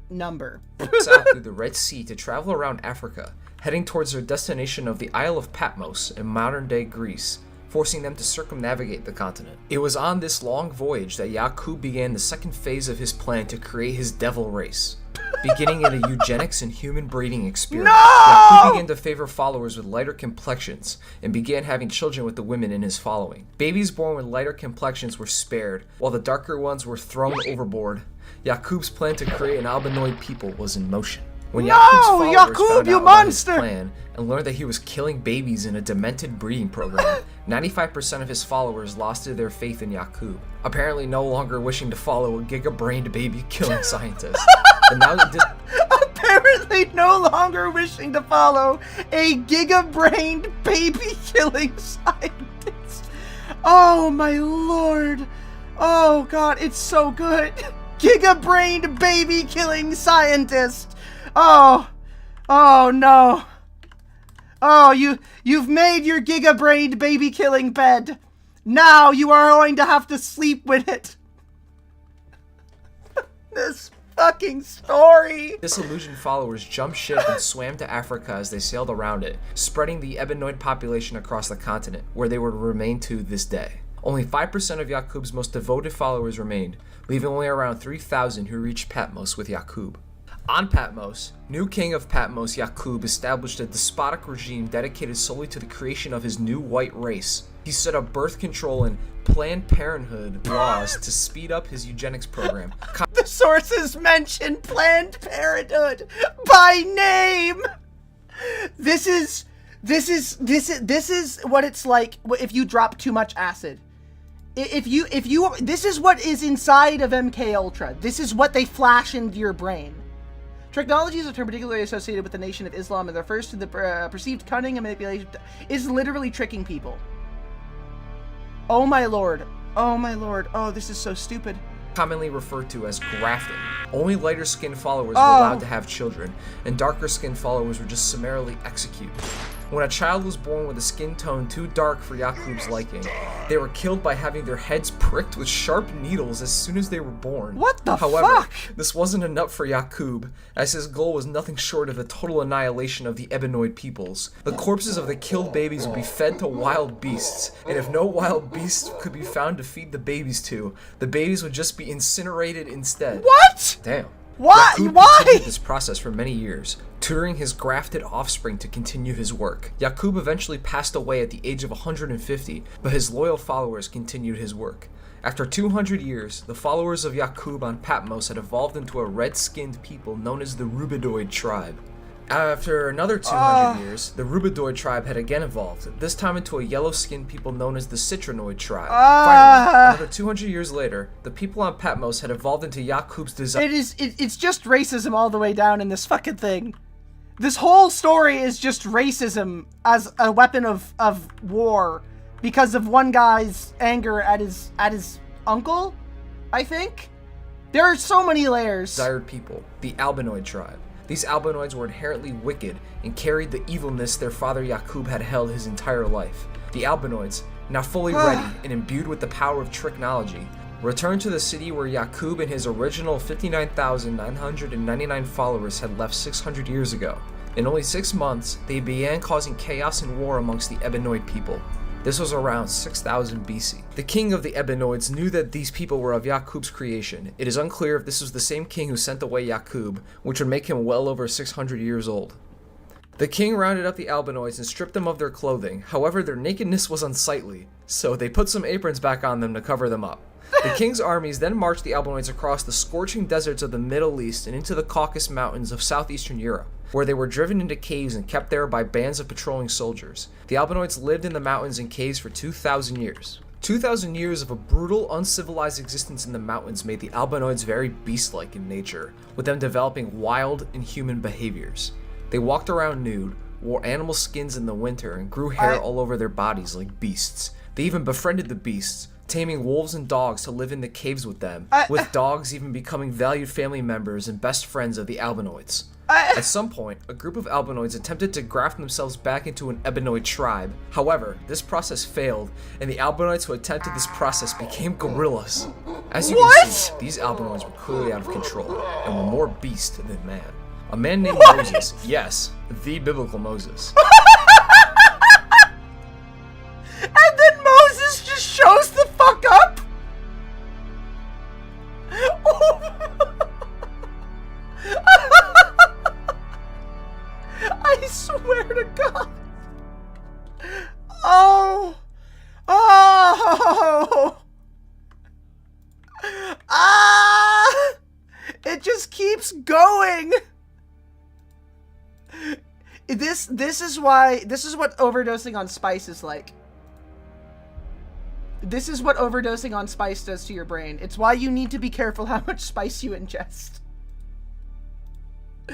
number. south through the Red Sea to travel around Africa, heading towards their destination of the Isle of Patmos in modern-day Greece, forcing them to circumnavigate the continent. It was on this long voyage that Yakub began the second phase of his plan to create his devil race. Beginning at a eugenics and human breeding experiment, Yakub began to favor followers with lighter complexions and began having children with the women in his following. Babies born with lighter complexions were spared, while the darker ones were thrown overboard. Yakub's plan to create an albinoid people was in motion. When Yakub's followers Yakub, found you out about monster! his plan and learned that he was killing babies in a demented breeding program, 95% of his followers lost their faith in Yakub, apparently no longer wishing to follow a giga-brained baby-killing scientist. But now that Apparently no longer wishing to follow a giga-brained baby-killing scientist. Oh my lord. Oh god, it's so good. Giga-brained baby-killing scientist. Oh no. Oh, you've made your giga-brained baby-killing bed. Now you are going to have to sleep with it. This fucking story. disillusioned followers jumped ship and swam to Africa as they sailed around it, spreading the Ebenoid population across the continent, where they would remain to this day. Only 5% of Yakub's most devoted followers remained, leaving only around 3,000 who reached Patmos with Yakub. On Patmos, new king of Patmos, Yakub, established a despotic regime dedicated solely to the creation of his new white race. He set up birth control and Planned Parenthood laws to speed up his eugenics program. The sources mention Planned Parenthood by name. This is what it's like if you drop too much acid. If you this is what is inside of MK Ultra. This is what they flash into your brain. Tricknology is a term particularly associated with the Nation of Islam and refers to the perceived cunning and manipulation. Is literally tricking people. Oh my lord. Oh my lord. Oh, this is so stupid. Commonly referred to as grafting. Only lighter-skinned followers were allowed to have children, and darker-skinned followers were just summarily executed. When a child was born with a skin tone too dark for Yakub's liking, they were killed by having their heads pricked with sharp needles as soon as they were born. What the However, fuck? this wasn't enough for Yakub, as his goal was nothing short of the total annihilation of the Ebenoid peoples. The corpses of the killed babies would be fed to wild beasts, and if no wild beasts could be found to feed the babies to, the babies would just be incinerated instead. What? Damn. Why? Yakub Why? continued this process for many years, tutoring his grafted offspring to continue his work. Yakub eventually passed away at the age of 150, but his loyal followers continued his work. After 200 years, the followers of Yakub on Patmos had evolved into a red-skinned people known as the Rubidoid tribe. After another 200 years, the Rubidoid tribe had again evolved, this time into a yellow-skinned people known as the Citrinoid tribe. Finally, another 200 years later, the people on Patmos had evolved into Yakub's desire. It's just racism all the way down in this fucking thing. This whole story is just racism as a weapon of war because of one guy's anger at his uncle, I think. There are so many layers. Desired people, the Albinoid tribe. These Albinoids were inherently wicked and carried the evilness their father Yaqub had held his entire life. The Albinoids, now fully ready and imbued with the power of technology, returned to the city where Yaqub and his original 59,999 followers had left 600 years ago. In only 6 months, they began causing chaos and war amongst the Ebenoid people. This was around 6000 BC. The king of the Ebenoids knew that these people were of Yaqub's creation. It is unclear if this was the same king who sent away Yaqub, which would make him well over 600 years old. The king rounded up the Albinoids and stripped them of their clothing. However, their nakedness was unsightly, so they put some aprons back on them to cover them up. The king's armies then marched the Albinoids across the scorching deserts of the Middle East and into the Caucasus Mountains of southeastern Europe, where they were driven into caves and kept there by bands of patrolling soldiers. The Albinoids lived in the mountains and caves for 2,000 years. 2,000 years of a brutal, uncivilized existence in the mountains made the Albinoids very beast-like in nature, with them developing wild, inhuman behaviors. They walked around nude, wore animal skins in the winter, and grew hair all over their bodies like beasts. They even befriended the beasts, taming wolves and dogs to live in the caves with them, with dogs even becoming valued family members and best friends of the Albinoids. At some point, a group of Albinoids attempted to graft themselves back into an Ebenoid tribe. However, this process failed, and the Albinoids who attempted this process became gorillas. As you can see, these Albinoids were clearly out of control, and were more beast than man. A man named Moses, yes, the biblical Moses. And then Moses just shows the fuck up? I swear to God. Oh. It just keeps going. This is what overdosing on spice is like. This is what overdosing on spice does to your brain. It's why you need to be careful how much spice you ingest.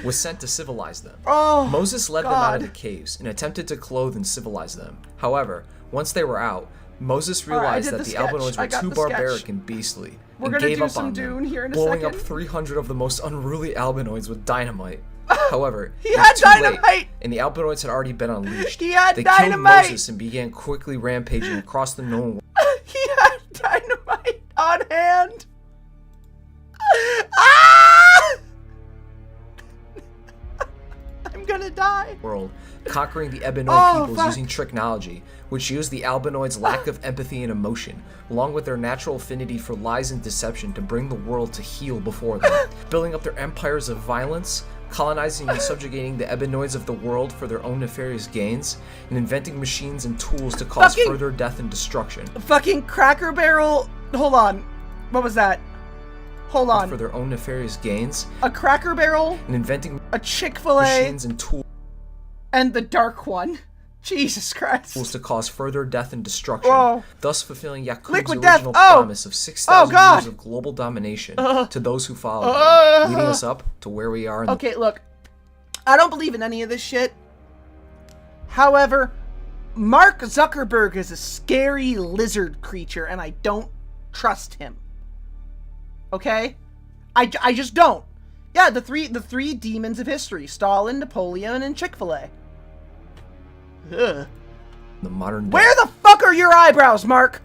Was sent to civilize them. Oh, Moses led them out of the caves and attempted to clothe and civilize them. However, once they were out, Moses realized that the Albinoids were too barbaric and beastly, and gave up on them, blowing up 300 of the most unruly Albinoids with dynamite. However, he had dynamite, late, and the Albinoids had already been unleashed. He had they dynamite. killed Moses and began quickly rampaging across the known world. He had dynamite on hand. I'm gonna die. World, conquering the Ebenoid peoples using technology, which used the Albinoids' lack of empathy and emotion, along with their natural affinity for lies and deception to bring the world to heel before them, building up their empires of violence, colonizing and subjugating the Ebenoids of the world for their own nefarious gains, and inventing machines and tools to cause further death and destruction. Fucking Cracker Barrel. Hold on. What was that? Hold on. For their own nefarious gains. A Cracker Barrel. And inventing a Chick-fil-A. Machines and tools. And the Dark One. Jesus Christ. Tools to cause further death and destruction. Whoa. Thus fulfilling Yaqub's Liquid original death. promise of 6,000 years of global domination to those who follow him, leading us up to where we are in Okay, look. I don't believe in any of this shit. However, Mark Zuckerberg is a scary lizard creature, and I don't trust him. Okay? I just don't. Yeah, the three demons of history: Stalin, Napoleon, and Chick-fil-A. Ugh. the modern day. Where the fuck are your eyebrows, Mark?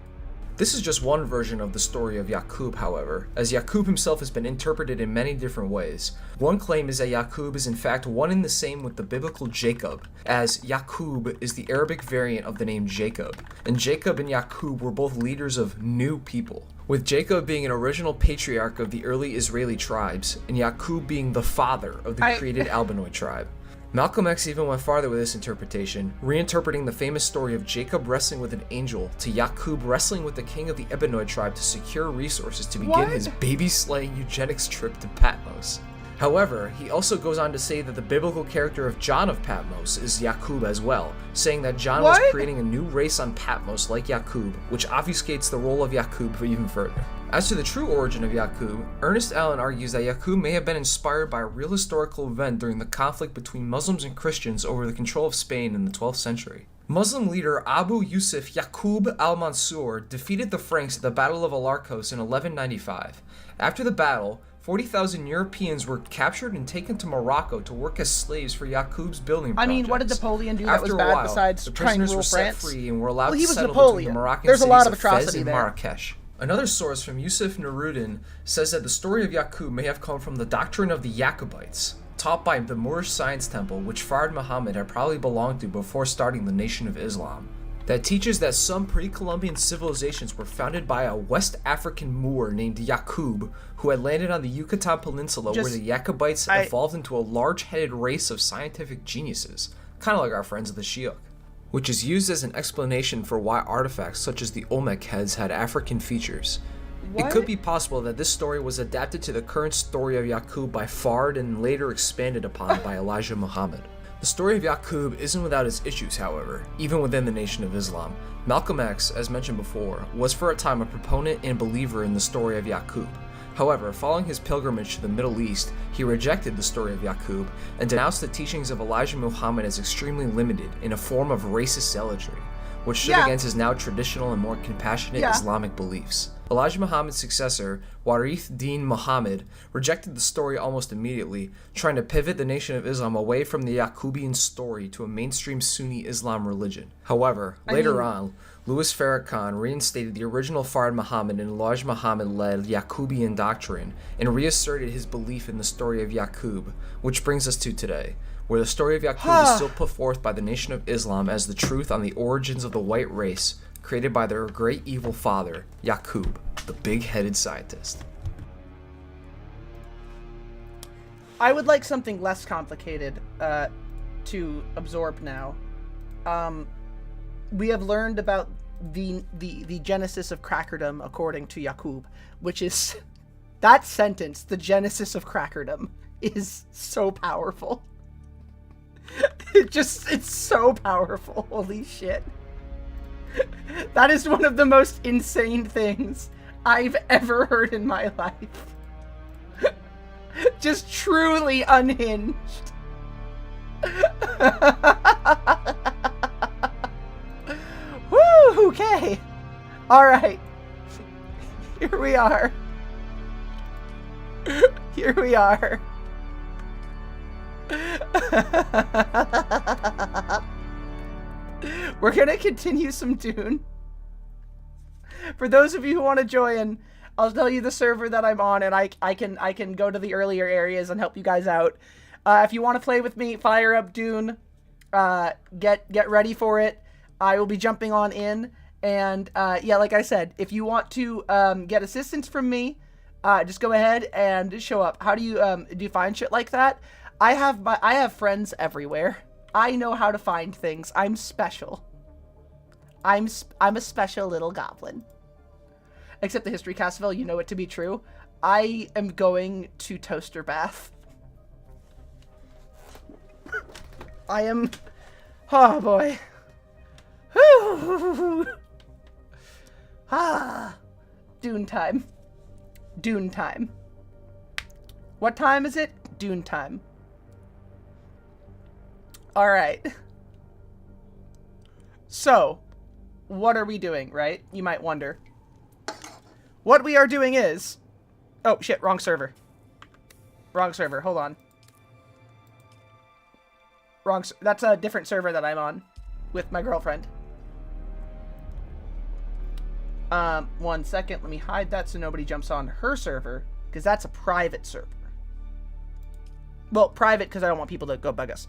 This is just one version of the story of Yaqub, however, as Yaqub himself has been interpreted in many different ways. One claim is that Yaqub is in fact one and the same with the biblical Jacob, as Yaqub is the Arabic variant of the name Jacob, and Jacob and Yaqub were both leaders of new people, with Jacob being an original patriarch of the early Israeli tribes, and Yaqub being the father of the created Albinoid tribe. Malcolm X even went farther with this interpretation, reinterpreting the famous story of Jacob wrestling with an angel to Yaqub wrestling with the king of the Ebenoid tribe to secure resources to begin his baby-slaying eugenics trip to Patmos. However, he also goes on to say that the biblical character of John of Patmos is Yaqub as well, saying that John was creating a new race on Patmos like Yaqub, which obfuscates the role of Yaqub even further. As to the true origin of Yaqub, Ernest Allen argues that Yaqub may have been inspired by a real historical event during the conflict between Muslims and Christians over the control of Spain in the 12th century. Muslim leader Abu Yusuf Yaqub al-Mansur defeated the Franks at the Battle of Alarcos in 1195. After the battle, 40,000 Europeans were captured and taken to Morocco to work as slaves for Yaqub's building projects. I mean, what did Napoleon do that was bad besides trying to rule France? Were set free and were allowed well, to he was settle Napoleon. between the Moroccan There's a lot of cities Fez atrocity and there. Marrakesh. Another source from Yusuf Nuruddin says that the story of Yaqub may have come from the doctrine of the Jacobites, taught by the Moorish Science Temple, which Fard Muhammad had probably belonged to before starting the Nation of Islam. That teaches that some pre-Columbian civilizations were founded by a West African Moor named Yaqub, who had landed on the Yucatan Peninsula where the Jacobites evolved into a large-headed race of scientific geniuses, kind of like our friends of the Shiok, which is used as an explanation for why artifacts such as the Olmec heads had African features. It could be possible that this story was adapted to the current story of Yaqub by Fard and later expanded upon by Elijah Muhammad. The story of Yaqub isn't without its issues, however, even within the Nation of Islam. Malcolm X, as mentioned before, was for a time a proponent and believer in the story of Yaqub. However, following his pilgrimage to the Middle East, he rejected the story of Yaqub and denounced the teachings of Elijah Muhammad as extremely limited in a form of racist zealotry, which stood against his now traditional and more compassionate Islamic beliefs. Elijah Muhammad's successor, Warith Din Muhammad, rejected the story almost immediately, trying to pivot the Nation of Islam away from the Yaqubian story to a mainstream Sunni Islam religion. However, later on, Louis Farrakhan reinstated the original Fard Muhammad and Elijah Muhammad-led Yaqubian doctrine and reasserted his belief in the story of Yaqub, which brings us to today, where the story of Yaqub is still put forth by the Nation of Islam as the truth on the origins of the white race created by their great evil father, Yaqub, the big-headed scientist. I would like something less complicated to absorb now. We have learned about the genesis of crackerdom according to Yaqub, which is that sentence, the genesis of crackerdom, is so powerful. It's so powerful. Holy shit. That is one of the most insane things I've ever heard in my life. Just truly unhinged. Woo, okay. Alright. Here we are. Here we are. We're gonna continue some Dune. For those of you who want to join, I'll tell you the server that I'm on, and I can go to the earlier areas and help you guys out. If you want to play with me, fire up Dune. Get ready for it. I will be jumping on in, and yeah, like I said, if you want to get assistance from me, just go ahead and show up. How do you find shit like that? I have friends everywhere. I know how to find things. I'm special. I'm a special little goblin. Except the History Castle, you know it to be true. I am going to Toaster Bath. I am... Oh, boy. Dune time. Dune time. What time is it? Dune time. Alright. So, what are we doing, right? You might wonder. What we are doing is... Oh, shit, wrong server. Wrong server, hold on. That's a different server that I'm on with my girlfriend. 1 second, let me hide that so nobody jumps on her server, because that's a private server. Well, private because I don't want people to go bug us.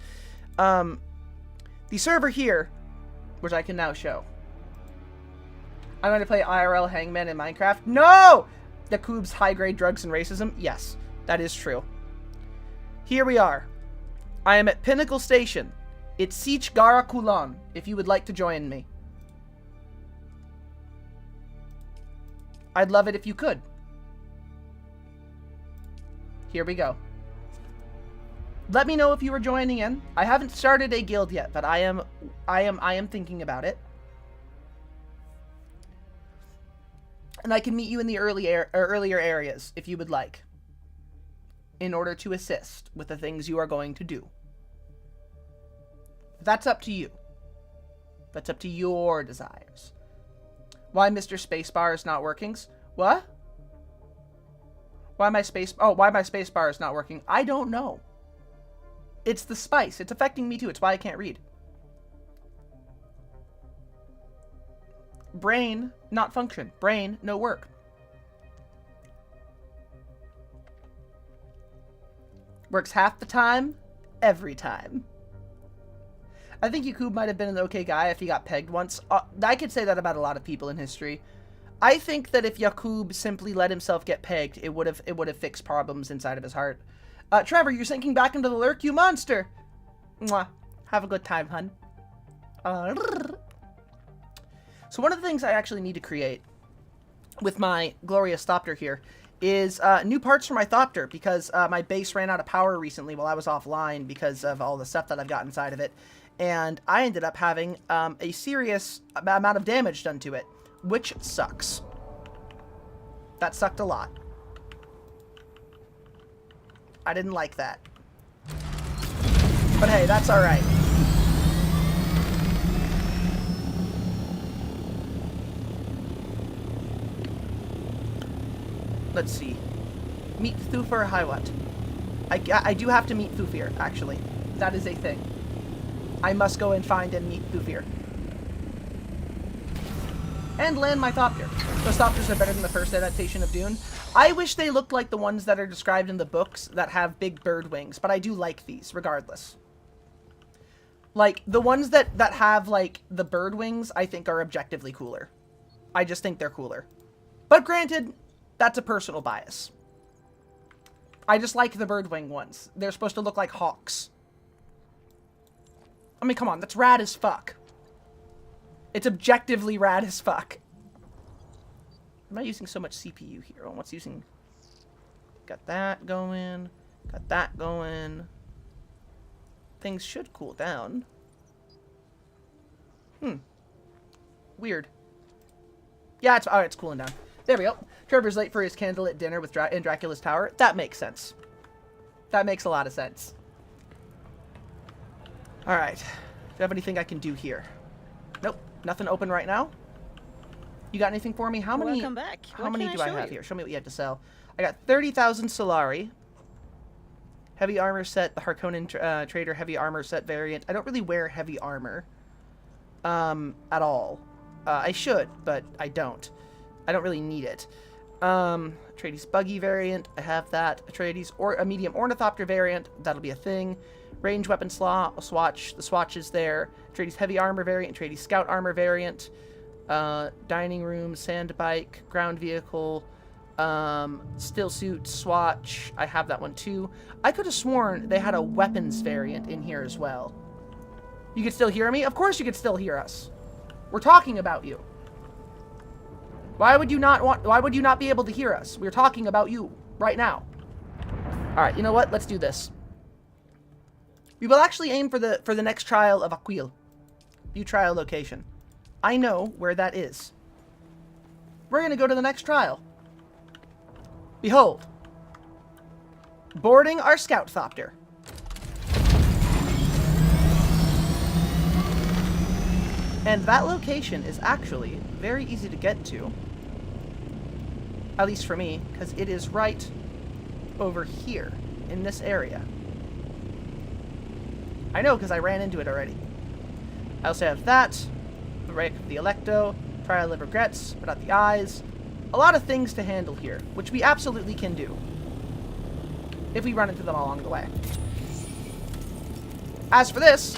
The server here, which I can now show. I'm going to play IRL Hangman in Minecraft. No! Yaqub's high-grade drugs and racism. Yes, that is true. Here we are. I am at Pinnacle Station. It's Siege Gara Kulan, if you would like to join me. I'd love it if you could. Here we go. Let me know if you are joining in. I haven't started a guild yet, but I am thinking about it. And I can meet you in the earlier areas if you would like, in order to assist with the things you are going to do. That's up to you. That's up to your desires. Why Mr. Spacebar is not working? What? Why my spacebar is not working? I don't know. It's the spice. It's affecting me too. It's why I can't read. Brain, not function. Brain, no work. Works half the time, every time. I think Yakub might have been an okay guy if he got pegged once. I could say that about a lot of people in history. I think that if Yakub simply let himself get pegged, it would have fixed problems inside of his heart. Trevor, you're sinking back into the lurk, you monster. Mwah. Have a good time, hun. So one of the things I actually need to create with my glorious Thopter here is new parts for my Thopter, because my base ran out of power recently while I was offline because of all the stuff that I've got inside of it. And I ended up having a serious amount of damage done to it, which sucks. That sucked a lot. I didn't like that. But hey, that's alright. Let's see. Meet Thufir Highwat. I do have to meet Thufir, actually. That is a thing. I must go and find and meet Thufir. And land my Thopter. Those Thopters are better than the first adaptation of Dune. I wish they looked like the ones that are described in the books that have big bird wings, but I do like these, regardless. Like, the ones that have, like, the bird wings, I think are objectively cooler. I just think they're cooler. But granted, that's a personal bias. I just like the bird wing ones. They're supposed to look like hawks. I mean, come on, that's rad as fuck. It's objectively rad as fuck. Am I using so much CPU here? Oh, what's using... Got that going. Got that going. Things should cool down. Weird. Yeah, it's cooling down. There we go. Trevor's late for his candlelit dinner with in Dracula's Tower. That makes sense. That makes a lot of sense. Alright. Do you have anything I can do here? Nope. Nothing open right now. You got anything for me? How many? Welcome back. How many do I have here? Show me what you have to sell. I got 30,000 Solari. Heavy armor set, the Harkonnen Trader heavy armor set variant. I don't really wear heavy armor. At all. I should, but I don't. I don't really need it. Atreides buggy variant. I have that. Atreides or a medium ornithopter variant. That'll be a thing. Range weapon swatch. The swatch is there. Atreides heavy armor variant. Atreides scout armor variant. Dining room, sand bike, ground vehicle, still suit, swatch. I have that one too. I could have sworn they had a weapons variant in here as well. You could still hear me? Of course you could still hear us. We're talking about you. Why would you not be able to hear us? We're talking about you right now. All right, you know what? Let's do this. We will actually aim for the next trial of Aquil. View trial location. I know where that is. We're going to go to the next trial. Behold. Boarding our scout Thopter. And that location is actually very easy to get to. At least for me, because it is right over here, in this area. I know, because I ran into it already. I also have that. The Rank of the Electo, Trial of Regrets, but not the Eyes. A lot of things to handle here, which we absolutely can do. If we run into them along the way. As for this...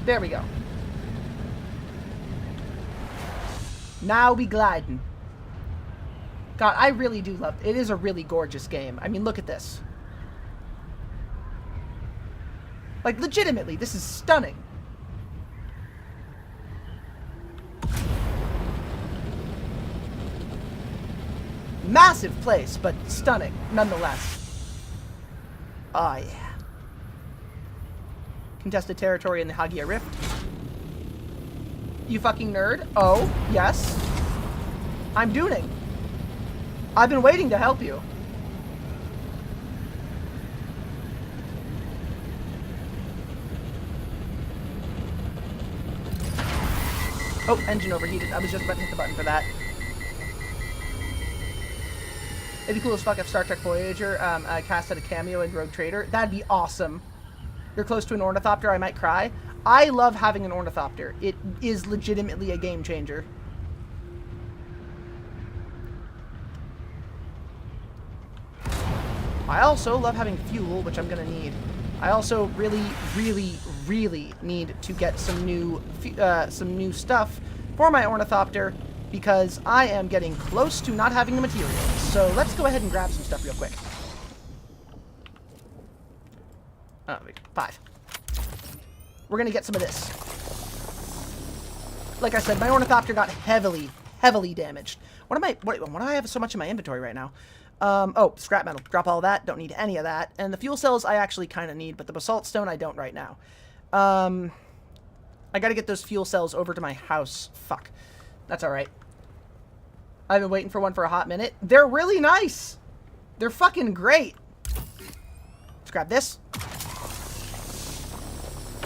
There we go. Now we gliding. God, I really do love it. It is a really gorgeous game. I mean, look at this. Like, legitimately, this is stunning. Massive place, but stunning, nonetheless. Oh, yeah. Contested territory in the Hagia Rift. You fucking nerd. Oh, yes. I'm Dooning. I've been waiting to help you. Oh, engine overheated. I was just about to hit the button for that. It'd be cool as fuck if Star Trek Voyager cast had a cameo in Rogue Trader. That'd be awesome. You're close to an ornithopter, I might cry. I love having an ornithopter. It is legitimately a game changer. I also love having fuel, which I'm gonna need. I also really, really, really need to get some new stuff for my ornithopter because I am getting close to not having the materials. So let's go ahead and grab some stuff real quick. Oh, wait, 5. We're gonna get some of this. Like I said, my ornithopter got heavily damaged. What do I have so much in my inventory right now? Oh, scrap metal. Drop all that. Don't need any of that. And the fuel cells I actually kind of need, but the basalt stone I don't right now. I gotta get those fuel cells over to my house. Fuck. That's alright. I've been waiting for one for a hot minute. They're really nice! They're fucking great! Let's grab this.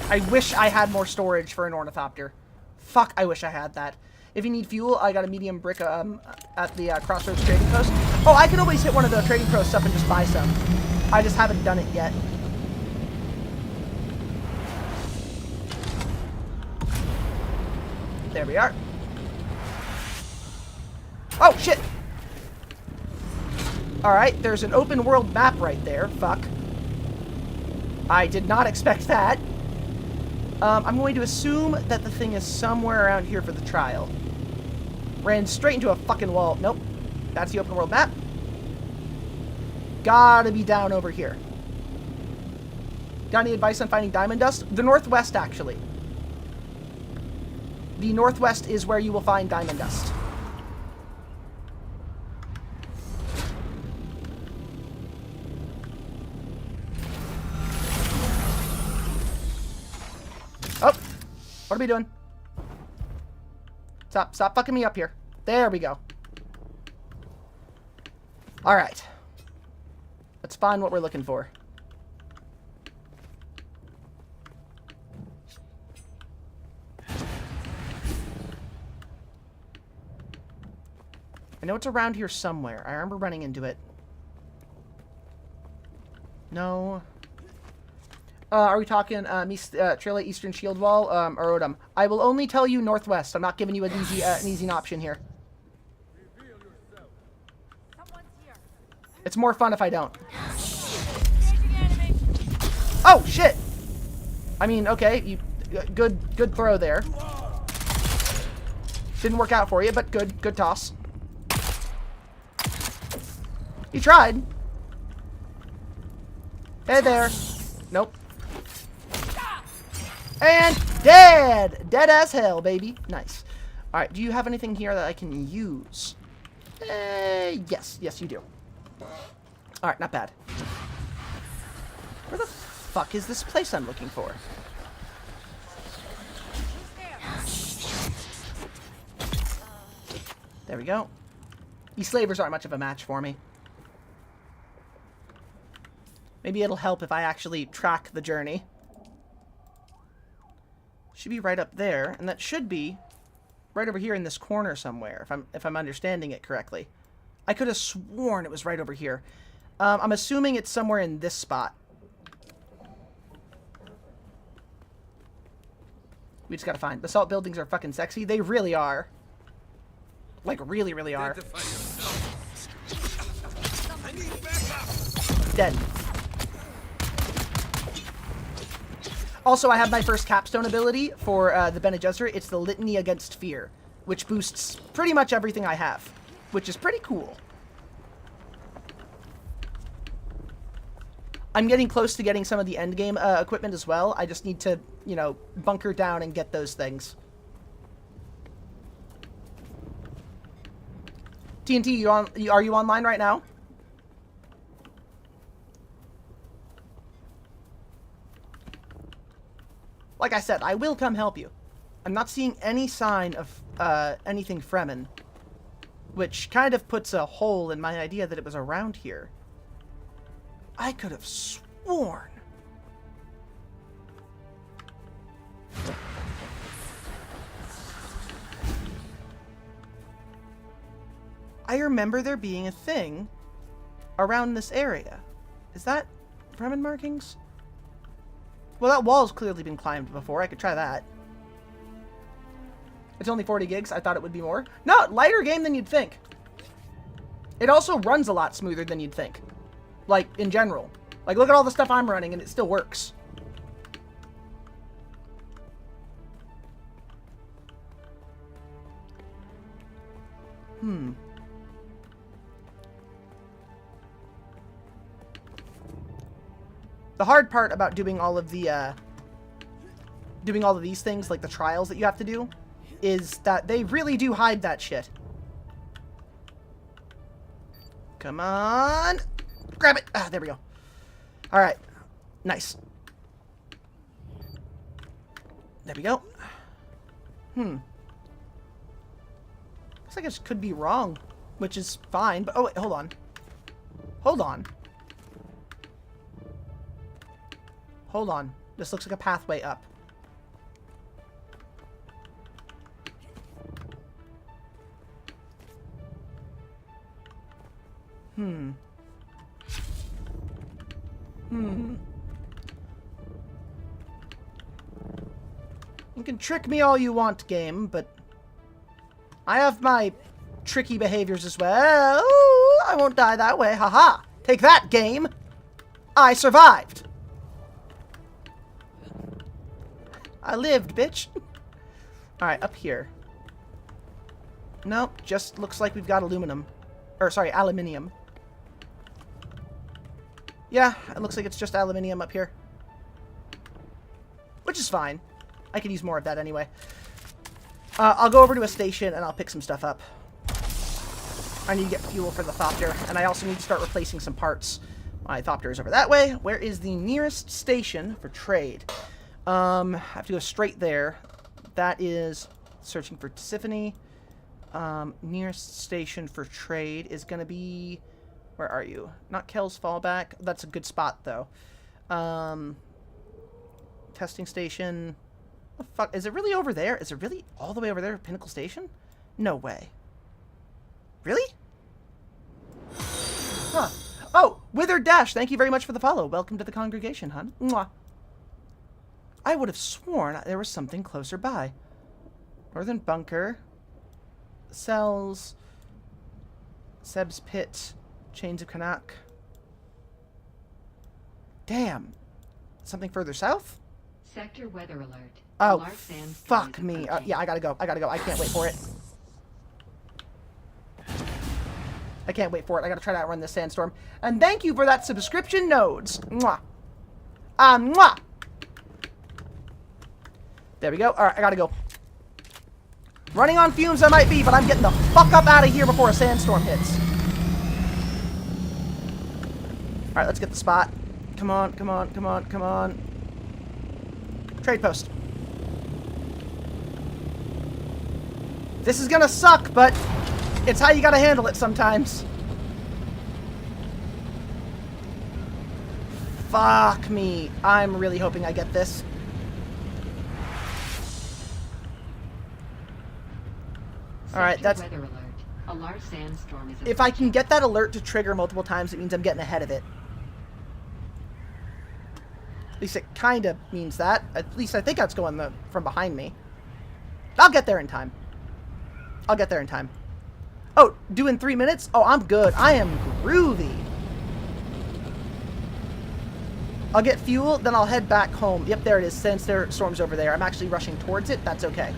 I wish I had more storage for an ornithopter. Fuck, I wish I had that. If you need fuel, I got a medium brick at the Crossroads Trading Post. Oh, I can always hit one of the Trading Post stuff and just buy some. I just haven't done it yet. There we are. Oh, shit! Alright, there's an open world map right there. Fuck. I did not expect that. I'm going to assume that the thing is somewhere around here for the trial. Ran straight into a fucking wall. Nope. That's the open world map. Gotta be down over here. Got any advice on finding diamond dust? The northwest, actually. The northwest is where you will find diamond dust. Oh! What are we doing? Stop fucking me up here. There we go. Alright. Let's find what we're looking for. I know it's around here somewhere. I remember running into it. No. Are we talking Trilla Eastern Shield Wall or Odom? I will only tell you northwest. I'm not giving you an easy option here. It's more fun if I don't. Oh shit! I mean, okay, good throw there. Didn't work out for you, but good toss. You tried. Hey there. Nope. And dead! Dead as hell, baby. Nice. Alright, do you have anything here that I can use? Yes. Yes, you do. Alright, not bad. Where the fuck is this place I'm looking for? There we go. These slavers aren't much of a match for me. Maybe it'll help if I actually track the journey. Should be right up there, and that should be right over here in this corner somewhere, if I'm understanding it correctly. I could have sworn it was right over here. I'm assuming it's somewhere in this spot. We just gotta find. Basalt buildings are fucking sexy. They really are. Like, really, really are. Dead. Also, I have my first capstone ability for the Bene Gesserit. It's the Litany Against Fear, which boosts pretty much everything I have, which is pretty cool. I'm getting close to getting some of the endgame equipment as well. I just need to, you know, bunker down and get those things. TNT, are you online right now? Like I said, I will come help you. I'm not seeing any sign of anything Fremen, which kind of puts a hole in my idea that it was around here. I could have sworn. I remember there being a thing around this area. Is that Fremen markings? Well, that wall's clearly been climbed before. I could try that. It's only 40 gigs. I thought it would be more. No, lighter game than you'd think. It also runs a lot smoother than you'd think. Like, in general. Like, look at all the stuff I'm running, and it still works. The hard part about doing all of the, doing all of these things, like the trials that you have to do, is that they really do hide that shit. Come on! Grab it! Ah, there we go. Alright. Nice. There we go. Looks like I just could be wrong, which is fine, but... Oh, wait, hold on. Hold on. Hold on. This looks like a pathway up. You can trick me all you want, game, but I have my tricky behaviors as well. Ooh, I won't die that way. Haha. Take that, game. I survived. I lived, bitch. Alright, up here. Nope, just looks like we've got aluminum. Or, sorry, aluminium. Yeah, it looks like it's just aluminium up here. Which is fine. I could use more of that anyway. I'll go over to a station and I'll pick some stuff up. I need to get fuel for the Thopter, and I also need to start replacing some parts. My Thopter is over that way. Where is the nearest station for trade? I have to go straight there. That is searching for Tisiphone. Nearest station for trade is going to be... Where are you? Not Kel's Fallback. That's a good spot, though. Testing station. What the fuck? Is it really over there? Is it really all the way over there at Pinnacle Station? No way. Really? Huh. Oh, Withered Dash, thank you very much for the follow. Welcome to the congregation, hon. Mwah. I would have sworn there was something closer by. Northern Bunker. Cells. Seb's Pit. Chains of Kanak. Damn. Something further south? Sector weather alert. Oh, fuck me. Yeah, I gotta go. I gotta go. I can't wait for it. I can't wait for it. I gotta try to outrun this sandstorm. And thank you for that subscription, Nodes. Mwah. Mwah. There we go. Alright, I gotta go. Running on fumes I might be, but I'm getting the fuck up out of here before a sandstorm hits. Alright, let's get the spot. Come on, come on, come on, come on. Trade post. This is gonna suck, but it's how you gotta handle it sometimes. Fuck me. I'm really hoping I get this. Alright, that's... A large sandstorm is if I can get that alert to trigger multiple times, it means I'm getting ahead of it. At least it kind of means that. At least I think that's going from behind me. I'll get there in time. I'll get there in time. Oh, doing 3 minutes? Oh, I'm good. I am groovy. I'll get fuel, then I'll head back home. Yep, there it is. Sandstorm's over there. I'm actually rushing towards it. That's okay.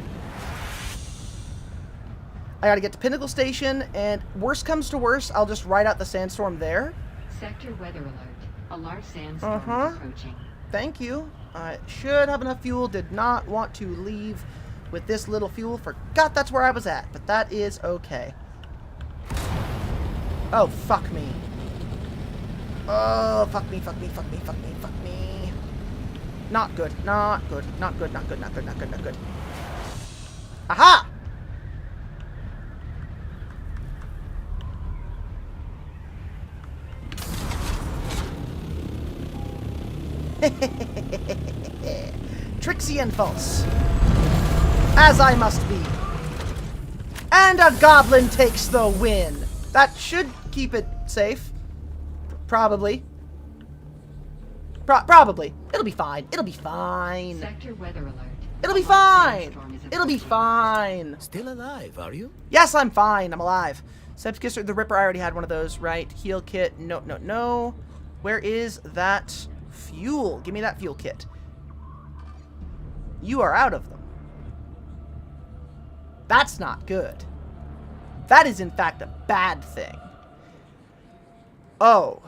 I gotta get to Pinnacle Station, and worst comes to worst, I'll just ride out the sandstorm there. Sector weather alert. A large sandstorm is approaching. Thank you. I should have enough fuel. Did not want to leave with this little fuel. Forgot that's where I was at, but that is okay. Oh, fuck me. Oh, fuck me, fuck me, fuck me, fuck me, fuck me. Not good, not good, not good, not good, not good, not good, not good. Aha! Tricksy and false. As I must be. And a goblin takes the win. That should keep it safe. Probably. Probably. It'll be fine. It'll be fine. Sector weather alert. It'll be fine. It'll be fine. Still alive, are you? Yes, I'm fine. I'm alive. Sepskisser the Ripper, I already had one of those, right? Heal kit. No, no, no. Where is that fuel? Give me that fuel kit. You are out of them. That's not good. That is, in fact, a bad thing. Oh.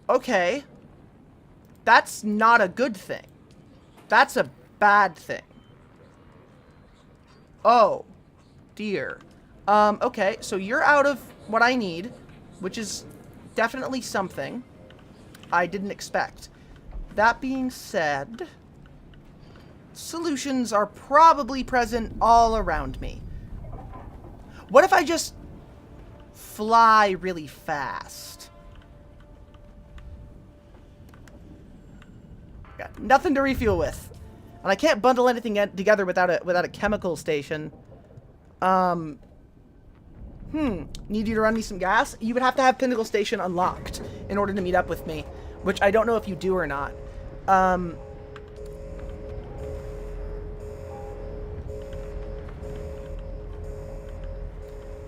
Okay. That's not a good thing. That's a bad thing. Oh. Dear. Okay, so you're out of what I need, which is definitely something I didn't expect. That being said, solutions are probably present all around me. What if I just fly really fast? Got nothing to refuel with. And I can't bundle anything together without a chemical station. Need you to run me some gas? You would have to have Pinnacle Station unlocked in order to meet up with me, which I don't know if you do or not.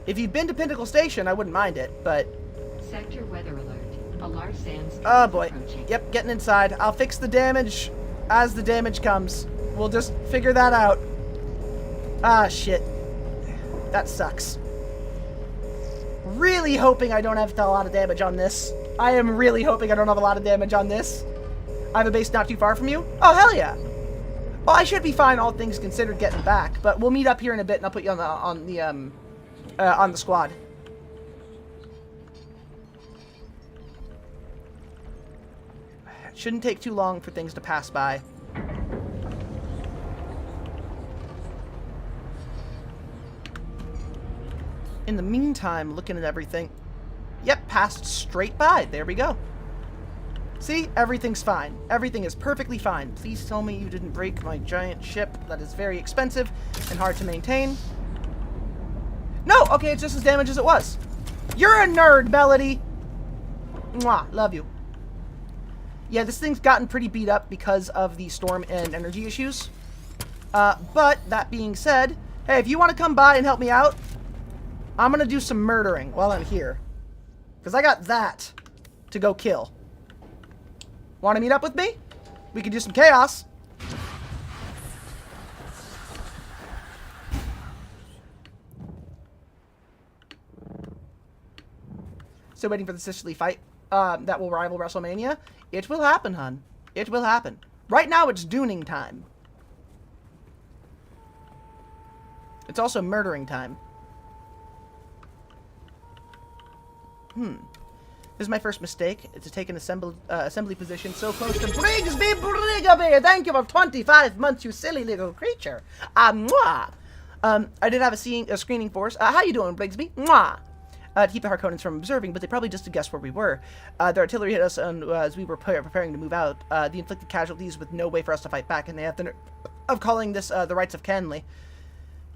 If you've been to Pinnacle Station, I wouldn't mind it, but... Sector weather alert. A large sandstorm. Oh boy. Yep, getting inside. I'll fix the damage as the damage comes. We'll just figure that out. Ah, shit. That sucks. Really hoping I don't have a lot of damage on this. I am really hoping I don't have a lot of damage on this. I have a base not too far from you. Oh, hell yeah. Well, I should be fine, all things considered, getting back. But we'll meet up here in a bit, and I'll put you on the squad. It shouldn't take too long for things to pass by. In the meantime, looking at everything. Yep, passed straight by. There we go. See? Everything's fine. Everything is perfectly fine. Please tell me you didn't break my giant ship that is very expensive and hard to maintain. No! Okay, it's just as damaged as it was. You're a nerd, Melody! Mwah, love you. Yeah, this thing's gotten pretty beat up because of the storm and energy issues. But, that being said, hey, if you want to come by and help me out, I'm going to do some murdering while I'm here. Because I got that to go kill. Want to meet up with me? We can do some chaos. Still waiting for the Sicily fight that will rival WrestleMania. It will happen, hun. It will happen. Right now, it's Dooning time. It's also murdering time. This is my first mistake. It's to take an assembly position so close to Brigsby Brigabee. Thank you for 25 months, you silly little creature. Mwah. I did have a screening force. How you doing, Brigsby? Mwah. To keep the Harkonnens from observing, but they probably just guessed where we were. Their artillery hit us as we were preparing to move out. The inflicted casualties with no way for us to fight back, and they have the nerve of calling this the Rights of Canley.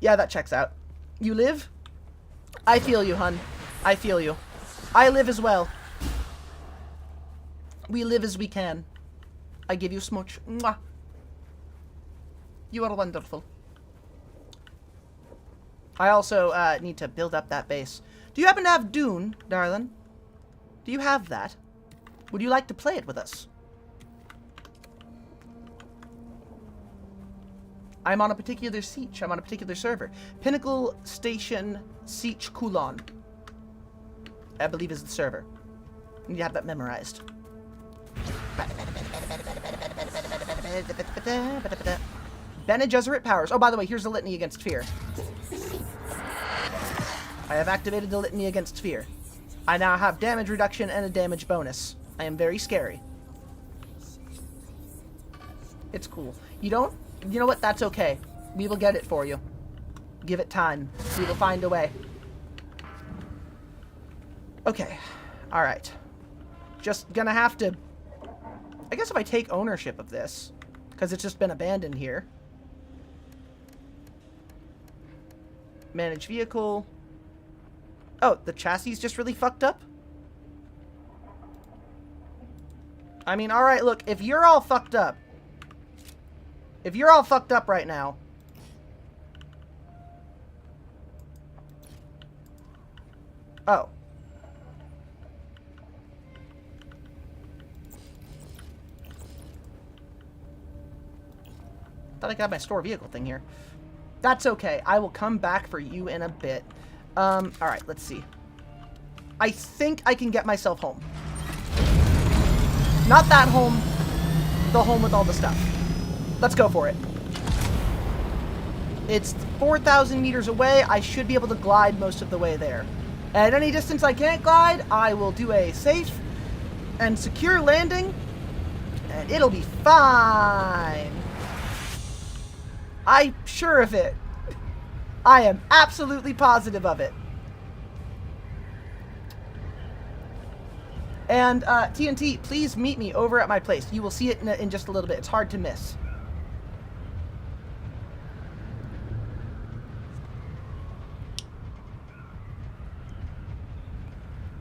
Yeah, that checks out. You live? I feel you, hun. I feel you. I live as well. We live as we can. I give you smooch. Mwah. You are wonderful. I also need to build up that base. Do you happen to have Dune, darling? Do you have that? Would you like to play it with us? I'm on a particular siege. I'm on a particular server. Pinnacle Station Siege Coulon, I believe is the server. You need to have that memorized. Bene Gesserit powers. Oh, by the way, here's the litany against fear. I have activated the litany against fear. I now have damage reduction and a damage bonus. I am very scary. It's cool. You know what? That's okay. We will get it for you. Give it time. We will find a way. Okay. Alright. Just gonna have to... I guess if I take ownership of this, because it's just been abandoned here. Manage vehicle. Oh, the chassis is just really fucked up? I mean, alright, look, if you're all fucked up... If you're all fucked up right now... Oh. Thought I got my store vehicle thing here. That's okay. I will come back for you in a bit. Alright, let's see. I think I can get myself home. Not that home. The home with all the stuff. Let's go for it. It's 4,000 meters away. I should be able to glide most of the way there. At any distance I can't glide, I will do a safe and secure landing, and it'll be fine. I'm sure of it. I am absolutely positive of it. And TNT, please meet me over at my place. You will see it in just a little bit. It's hard to miss.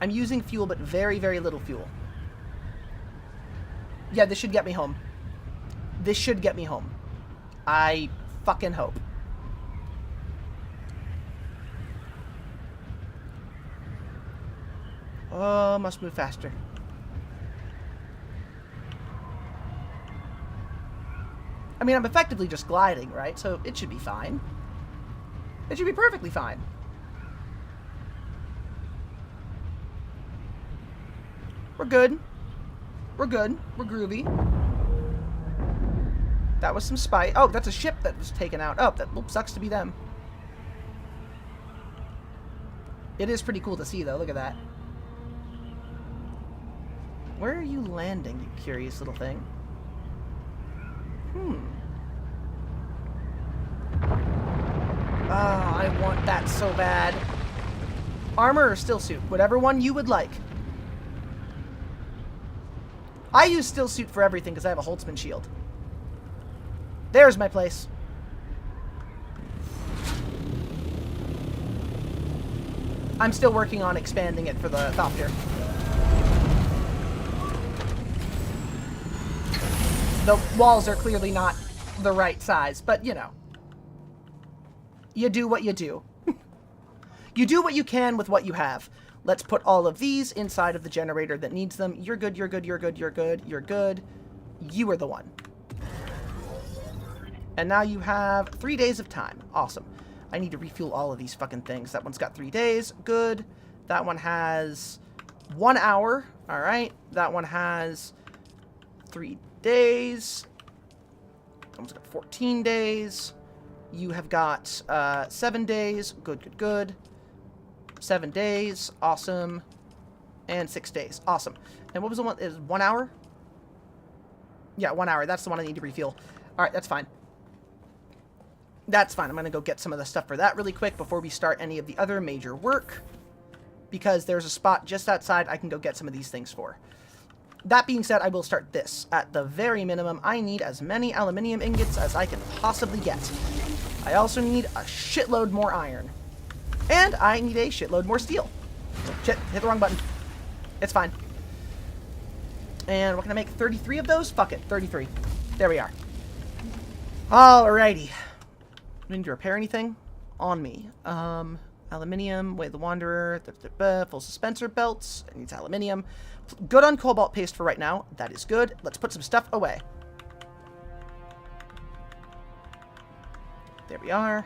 I'm using fuel, but very, very little fuel. Yeah, this should get me home. This should get me home. I fucking hope. Oh, must move faster. I mean, I'm effectively just gliding, right? So it should be fine. It should be perfectly fine. We're good. We're good. We're groovy. That was some spite. Oh, that's a ship that was taken out. Oh, that sucks to be them. It is pretty cool to see, though. Look at that. Where are you landing, you curious little thing? Oh, I want that so bad. Armor or still suit? Whatever one you would like. I use still suit for everything because I have a Holtzman shield. There's my place. I'm still working on expanding it for the Thopter. The walls are clearly not the right size, but you know. You do what you do. You do what you can with what you have. Let's put all of these inside of the generator that needs them. You're good, you're good, you're good, you're good, you're good. You are the one. And now you have 3 days of time. Awesome. I need to refuel all of these fucking things. That one's got 3 days. Good. That one has 1 hour. All right. That one has 3 days. That one's got 14 days. You have got 7 days. Good, good, good. 7 days. Awesome. And 6 days. Awesome. And what was the one? Is 1 hour? Yeah, 1 hour. That's the one I need to refuel. All right, that's fine. That's fine. I'm going to go get some of the stuff for that really quick before we start any of the other major work. Because there's a spot just outside I can go get some of these things for. That being said, I will start this. At the very minimum, I need as many aluminium ingots as I can possibly get. I also need a shitload more iron. And I need a shitload more steel. Shit, hit the wrong button. It's fine. And we're going to make 33 of those? Fuck it, 33. There we are. Alrighty. Do I need to repair anything? On me. Aluminium, Way of the Wanderer, full suspensor belts. It needs aluminium. Good on cobalt paste for right now. That is good. Let's put some stuff away. There we are.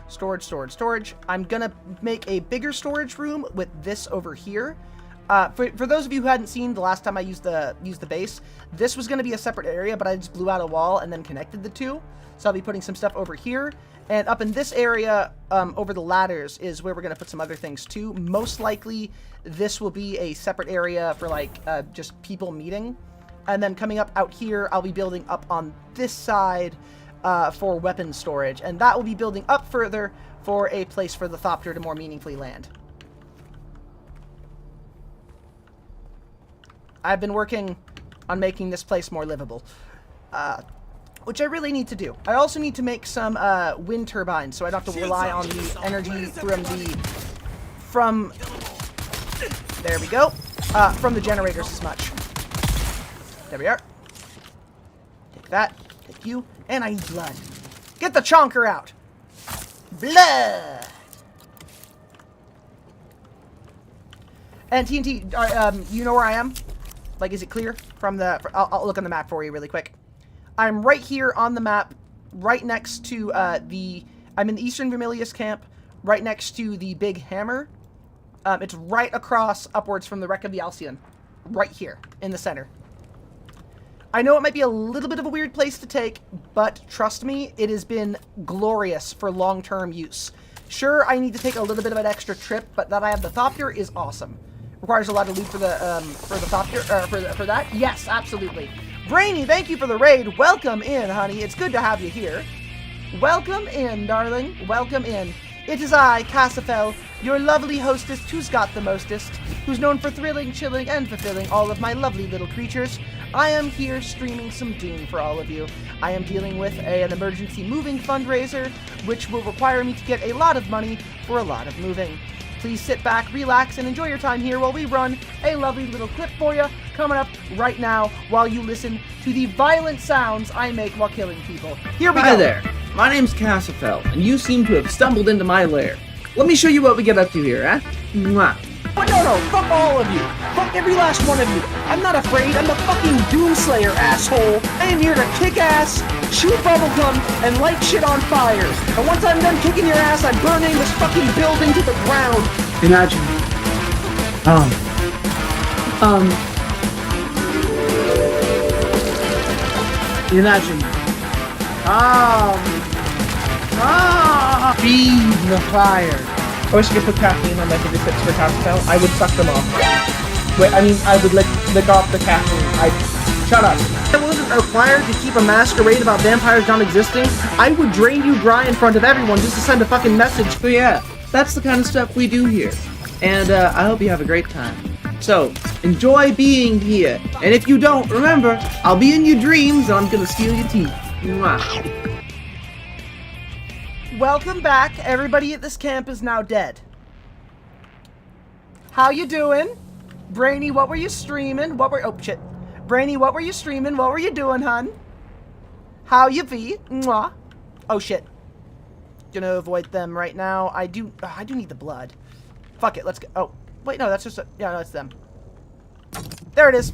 Storage, storage, storage. I'm gonna make a bigger storage room with this over here. For those of you who hadn't seen the last time I used the base, this was gonna be a separate area, but I just blew out a wall and then connected the two. So I'll be putting some stuff over here. And up in this area, over the ladders, is where we're going to put some other things too. Most likely, this will be a separate area for, like, just people meeting. And then coming up out here, I'll be building up on this side for weapon storage, and that will be building up further for a place for the Thopter to more meaningfully land. I've been working on making this place more livable, which I really need to do. I also need to make some wind turbines, so I don't have to rely on the energy from there we go, from the generators as much. There we are. Take that, take you, and I need blood. Get the chonker out. Blood. And TNT, you know where I am? Like, is it clear from the... I'll look on the map for you really quick. I'm right here on the map, right next to I'm in the Eastern Vermilius camp, right next to the Big Hammer. It's right across, upwards from the wreck of the Alcyon. Right here, in the center. I know it might be a little bit of a weird place to take, but trust me, it has been glorious for long-term use. Sure, I need to take a little bit of an extra trip, but that I have the Thopter is awesome. Requires a lot of loot for the Thopter, for that? Yes, absolutely. Brainy, thank you for the raid. Welcome in, honey. It's good to have you here. Welcome in, darling. Welcome in. It is I, Cassifel, your lovely hostess who's got the mostest, who's known for thrilling, chilling, and fulfilling all of my lovely little creatures. I am here streaming some Doom for all of you. I am dealing with an emergency moving fundraiser, which will require me to get a lot of money for a lot of moving. Please sit back, relax, and enjoy your time here while we run a lovely little clip for you coming up right now while you listen to the violent sounds I make while killing people. Here we go. Hi there. My name's Cassifel, and you seem to have stumbled into my lair. Let me show you what we get up to here, eh? Mwah. Oh, no, fuck all of you. Fuck every last one of you. I'm not afraid. I'm the fucking Doomslayer, asshole. I am here to kick ass, shoot bubblegum, and light shit on fire. And once I'm done kicking your ass, I'm burning this fucking building to the ground. Imagine. Imagine. Feed the fire. I wish I could put caffeine on my fingertips for Cassifel. I would suck them off. Wait, I mean, I would lick off the caffeine. Shut up. If I wasn't required to keep a masquerade about vampires not existing, I would drain you dry in front of everyone just to send a fucking message. So yeah, that's the kind of stuff we do here. And I hope you have a great time. So, enjoy being here. And if you don't, remember, I'll be in your dreams and I'm gonna steal your teeth. Mwah. Welcome back. Everybody at this camp is now dead. How you doing? Brainy, what were you streaming? Oh, shit. Brainy, what were you streaming? What were you doing, hun? How you be? Mwah. Oh, shit. Gonna avoid them right now. I do need the blood. Fuck it, let's go. Oh, wait, no, that's just yeah, no, it's them. There it is.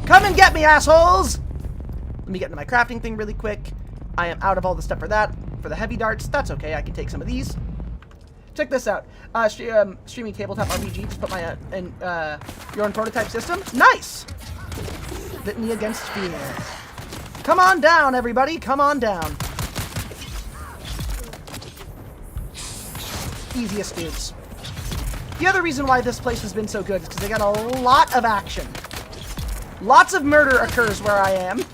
Come and get me, assholes! Let me get into my crafting thing really quick. I am out of all the stuff for that. For the heavy darts, that's okay. I can take some of these. Check this out. Streaming tabletop RPG. Just put my in your own prototype system. Nice. Litany against fear. Come on down, everybody. Come on down. Easiest dudes. The other reason why this place has been so good is because they got a lot of action. Lots of murder occurs where I am.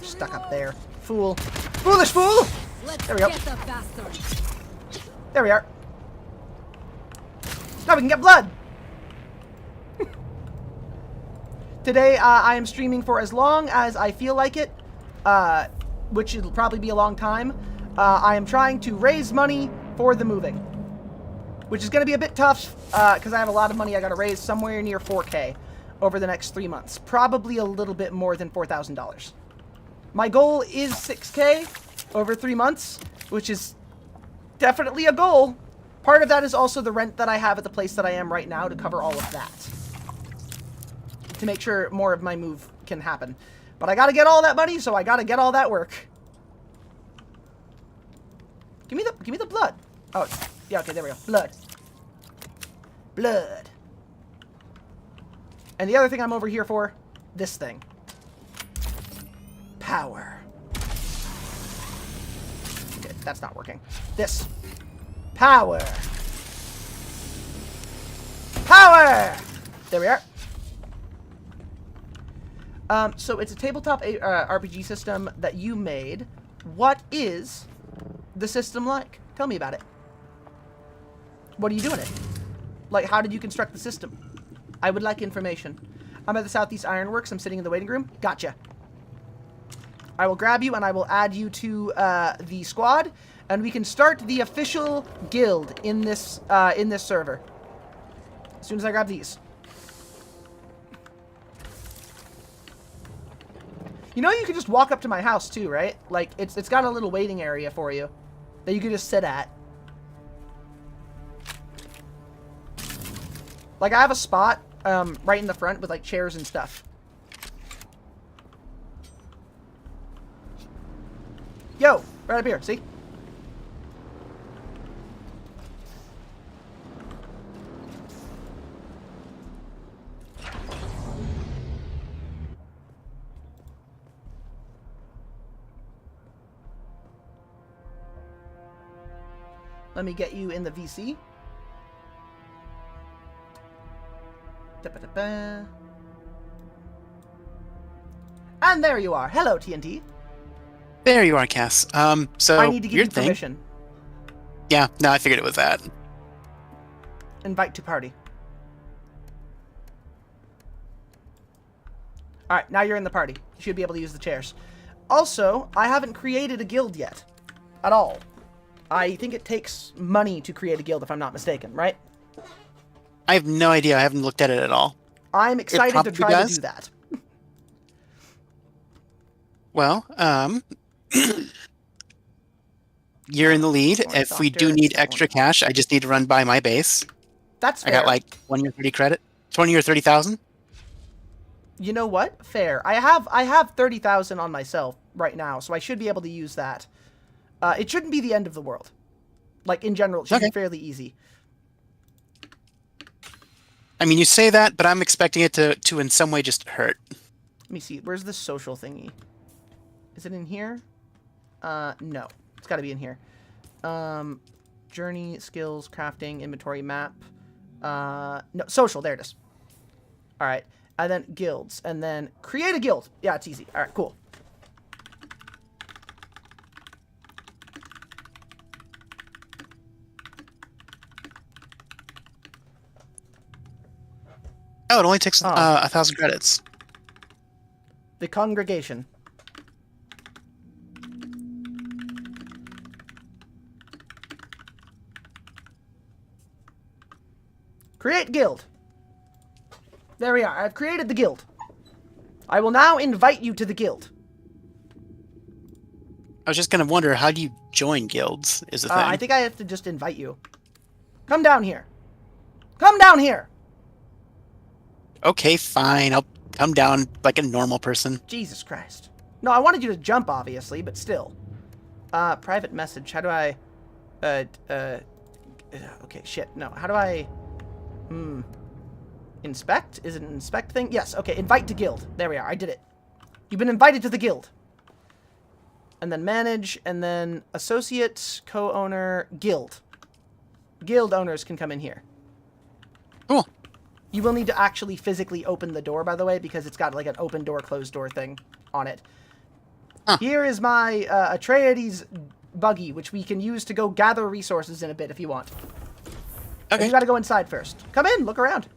Stuck up there. Fool. Foolish fool! There we go. There we are. Now we can get blood! Today, I am streaming for as long as I feel like it, which will probably be a long time. I am trying to raise money for the moving, which is going to be a bit tough, because I have a lot of money I got to raise, somewhere near 4K over the next 3 months. Probably a little bit more than $4,000. My goal is 6K over 3 months, which is definitely a goal. Part of that is also the rent that I have at the place that I am right now to cover all of that. To make sure more of my move can happen. But I gotta get all that money, so I gotta get all that work. Give me the blood. Oh, yeah, okay, there we go. Blood. Blood. And the other thing I'm over here for, this thing. Power. Okay, that's not working. This. Power. Power! There we are. So it's a tabletop RPG system that you made. What is the system like? Tell me about it. What do you do in it? Like, how did you construct the system? I would like information. I'm at the Southeast Ironworks. I'm sitting in the waiting room. Gotcha. I will grab you and I will add you to the squad, and we can start the official guild in this server. As soon as I grab these. You know, you can just walk up to my house too, right? Like, it's got a little waiting area for you that you can just sit at. Like, I have a spot right in the front with like chairs and stuff. Yo, right up here, see? Let me get you in the VC. Da-ba-da-ba. And there you are. Hello, TNT. There you are, Cass. So I need to give your you thing. permission. Yeah, no, I figured it was that. Invite to party. Alright, now you're in the party. You should be able to use the chairs. Also, I haven't created a guild yet. At all. I think it takes money to create a guild, if I'm not mistaken, right? I have no idea. I haven't looked at it at all. I'm excited to probably try does. to do that. Well, you're in the lead. If we do need extra cash, I just need to run by my base. That's I fair. got like 20 or 30 credit. 20 or 30,000. You know what? Fair. I have 30,000 on myself right now, so I should be able to use that. It shouldn't be the end of the world. Like, in general, it should be fairly easy. I mean, you say that, but I'm expecting it to in some way just hurt. Let me see. Where's the social thingy? Is it in here? No. It's got to be in here. Journey, skills, crafting, inventory, map. No, social. There it is. All right. And then guilds. And then create a guild. Yeah, it's easy. All right, cool. Oh, it only takes 1,000 credits. The congregation. Create guild. There we are. I've created the guild. I will now invite you to the guild. I was just gonna wonder, how do you join guilds? Is the thing. I think I have to just invite you. Come down here. Come down here. Okay, fine. I'll come down like a normal person. Jesus Christ. No, I wanted you to jump, obviously, but still. Private message. How do I... okay, shit. No, how do I... Inspect? Is it an inspect thing? Yes, okay. Invite to guild. There we are. I did it. You've been invited to the guild. And then manage, and then associate, co-owner, guild. Guild owners can come in here. Cool. You will need to actually physically open the door, by the way, because it's got like an open door, closed door thing on it. Huh. Here is my Atreides buggy, which we can use to go gather resources in a bit if you want. Okay. But you gotta go inside first. Come in, look around.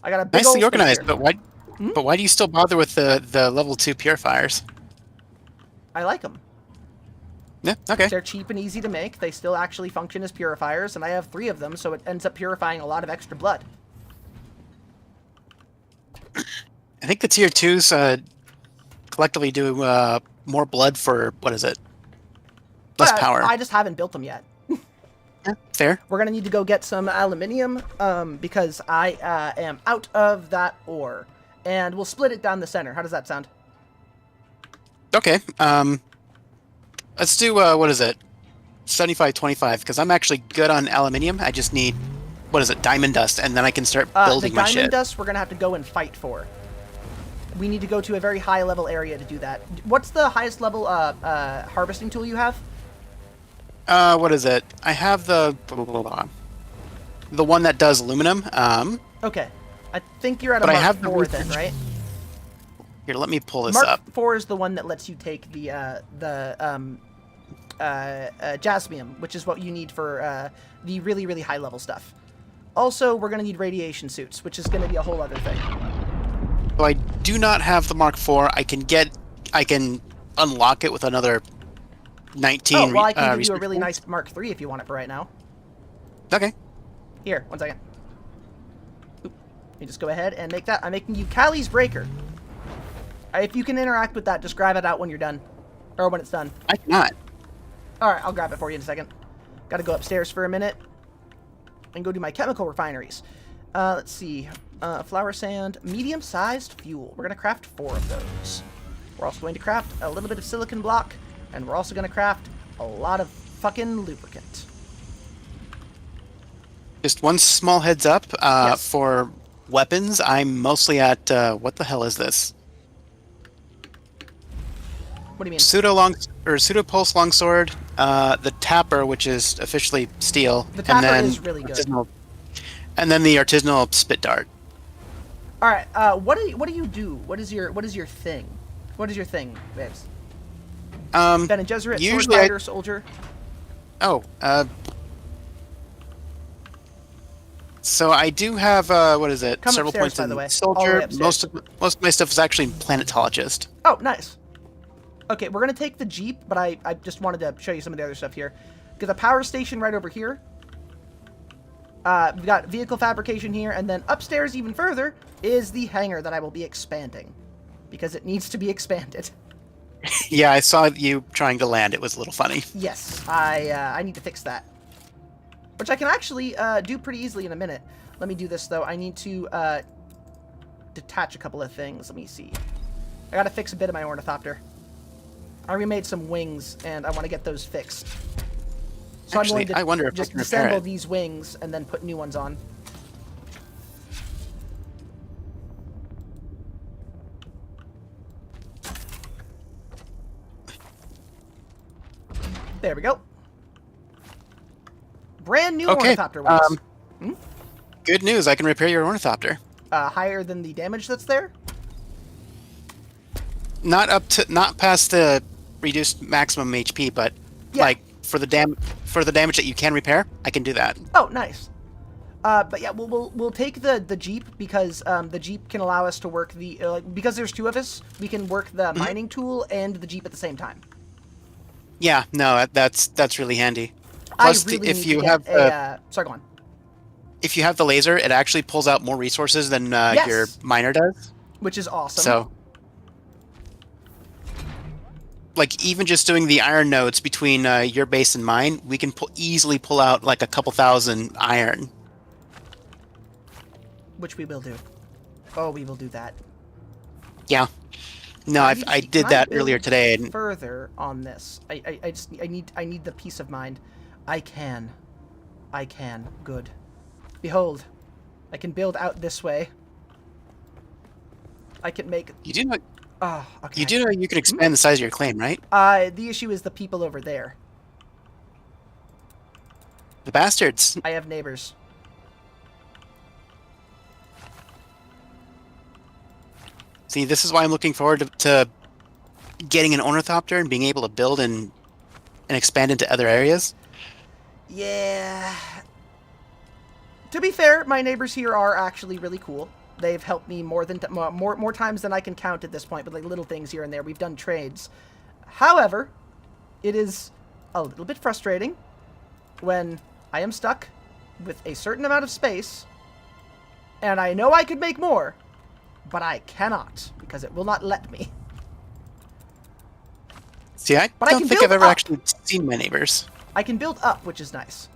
I got a big nicely old organized, here. but why? But why do you still bother with the level 2 purifiers? I like them. Yeah, okay. They're cheap and easy to make. They still actually function as purifiers, and I have 3 of them, so it ends up purifying a lot of extra blood. I think the tier 2s collectively do more blood for, what is it? Less power. I just haven't built them yet. Yeah, fair. We're gonna need to go get some aluminium, because I am out of that ore. And we'll split it down the center. How does that sound? Okay. Let's do, what is it? 75-25, because I'm actually good on aluminium. I just need, what is it, diamond dust, and then I can start building my shit. The diamond dust we're going to have to go and fight for. We need to go to a very high level area to do that. What's the highest level harvesting tool you have? What is it? I have the one that does aluminum. Okay. I think you're at a But I Mark have the 4 then, right? Here, let me pull this Mark up. 4 is the one that lets you take the Jasmium, which is what you need for the really, really high level stuff. Also, we're going to need radiation suits, which is going to be a whole other thing. So I do not have the Mark IV. I can unlock it with anher 19. Oh, well, I can give you a really nice Mark III if you want it for right now. Okay. Here, 1 second. Oop. Let me just go ahead and make that. I'm making you Callie's Breaker. If you can interact with that, just grab it out when you're done. Or when it's done. I cannot. Alright, I'll grab it for you in a second. Gotta go upstairs for a minute. And go do my chemical refineries. Let's see. Flour sand. Medium-sized fuel. We're gonna craft 4 of those. We're also going to craft a little bit of silicon block. And we're also gonna craft a lot of fucking lubricant. Just one small heads up. Yes. For weapons, I'm mostly at, what the hell is this? What do you mean? Pseudo pulse longsword, the tapper, which is officially steel, The tapper and then is really good. And then the artisanal spit dart. All right. What do you do? What is your thing? What is your thing, babes? Ben and Gesserit, sword fighter, soldier. Oh. So I do have what is it? Come Several upstairs, points by in the way. All the soldier. way upstairs. Most of my stuff is actually in planetologist. Oh, nice. Okay, we're gonna take the Jeep, but I just wanted to show you some of the other stuff here. Got the power station right over here. We've got vehicle fabrication here, and then upstairs even further is the hangar that I will be expanding. Because it needs to be expanded. Yeah, I saw you trying to land. It was a little funny. Yes, I need to fix that. Which I can actually do pretty easily in a minute. Let me do this, though. I need to detach a couple of things. Let me see. I gotta fix a bit of my ornithopter. I remade some wings, and I want to get those fixed. So Actually, I'm going to I wonder if I just can repair disassemble it. these wings and then put new ones on. There we go. Brand new Okay. ornithopter wings. Good news. I can repair your ornithopter. Higher than the damage that's there? Not past the reduced maximum HP, but like for the damage that you can repair, I can do that. Oh, nice. But yeah, we'll take the Jeep because the Jeep can allow us to work the because there's 2 of us, we can work the mining tool and the Jeep at the same time. Yeah, no, that's really handy. Plus, if you have sorry, go on. If you have the laser, it actually pulls out more resources than your miner does. Which is awesome. So, like, even just doing the iron nodes between your base and mine, we can easily pull out like a couple thousand iron. Which we will do. Oh, we will do that. Yeah. No, I did that earlier today. And Further on this, I need the peace of mind. I can. Good. Behold, I can build out this way. I can make. you do know. Oh, okay. You do know you can expand the size of your claim, right? The issue is the people over there. The bastards. I have neighbors. See, this is why I'm looking forward to getting an ornithopter and being able to build and expand into other areas. Yeah. To be fair, my neighbors here are actually really cool. They've helped me more times than I can count at this point, but like little things here and there. We've done trades. However, it is a little bit frustrating when I am stuck with a certain amount of space, and I know I could make more, but I cannot because it will not let me. See, I don't think I've ever actually seen my neighbors. I can build up, which is nice.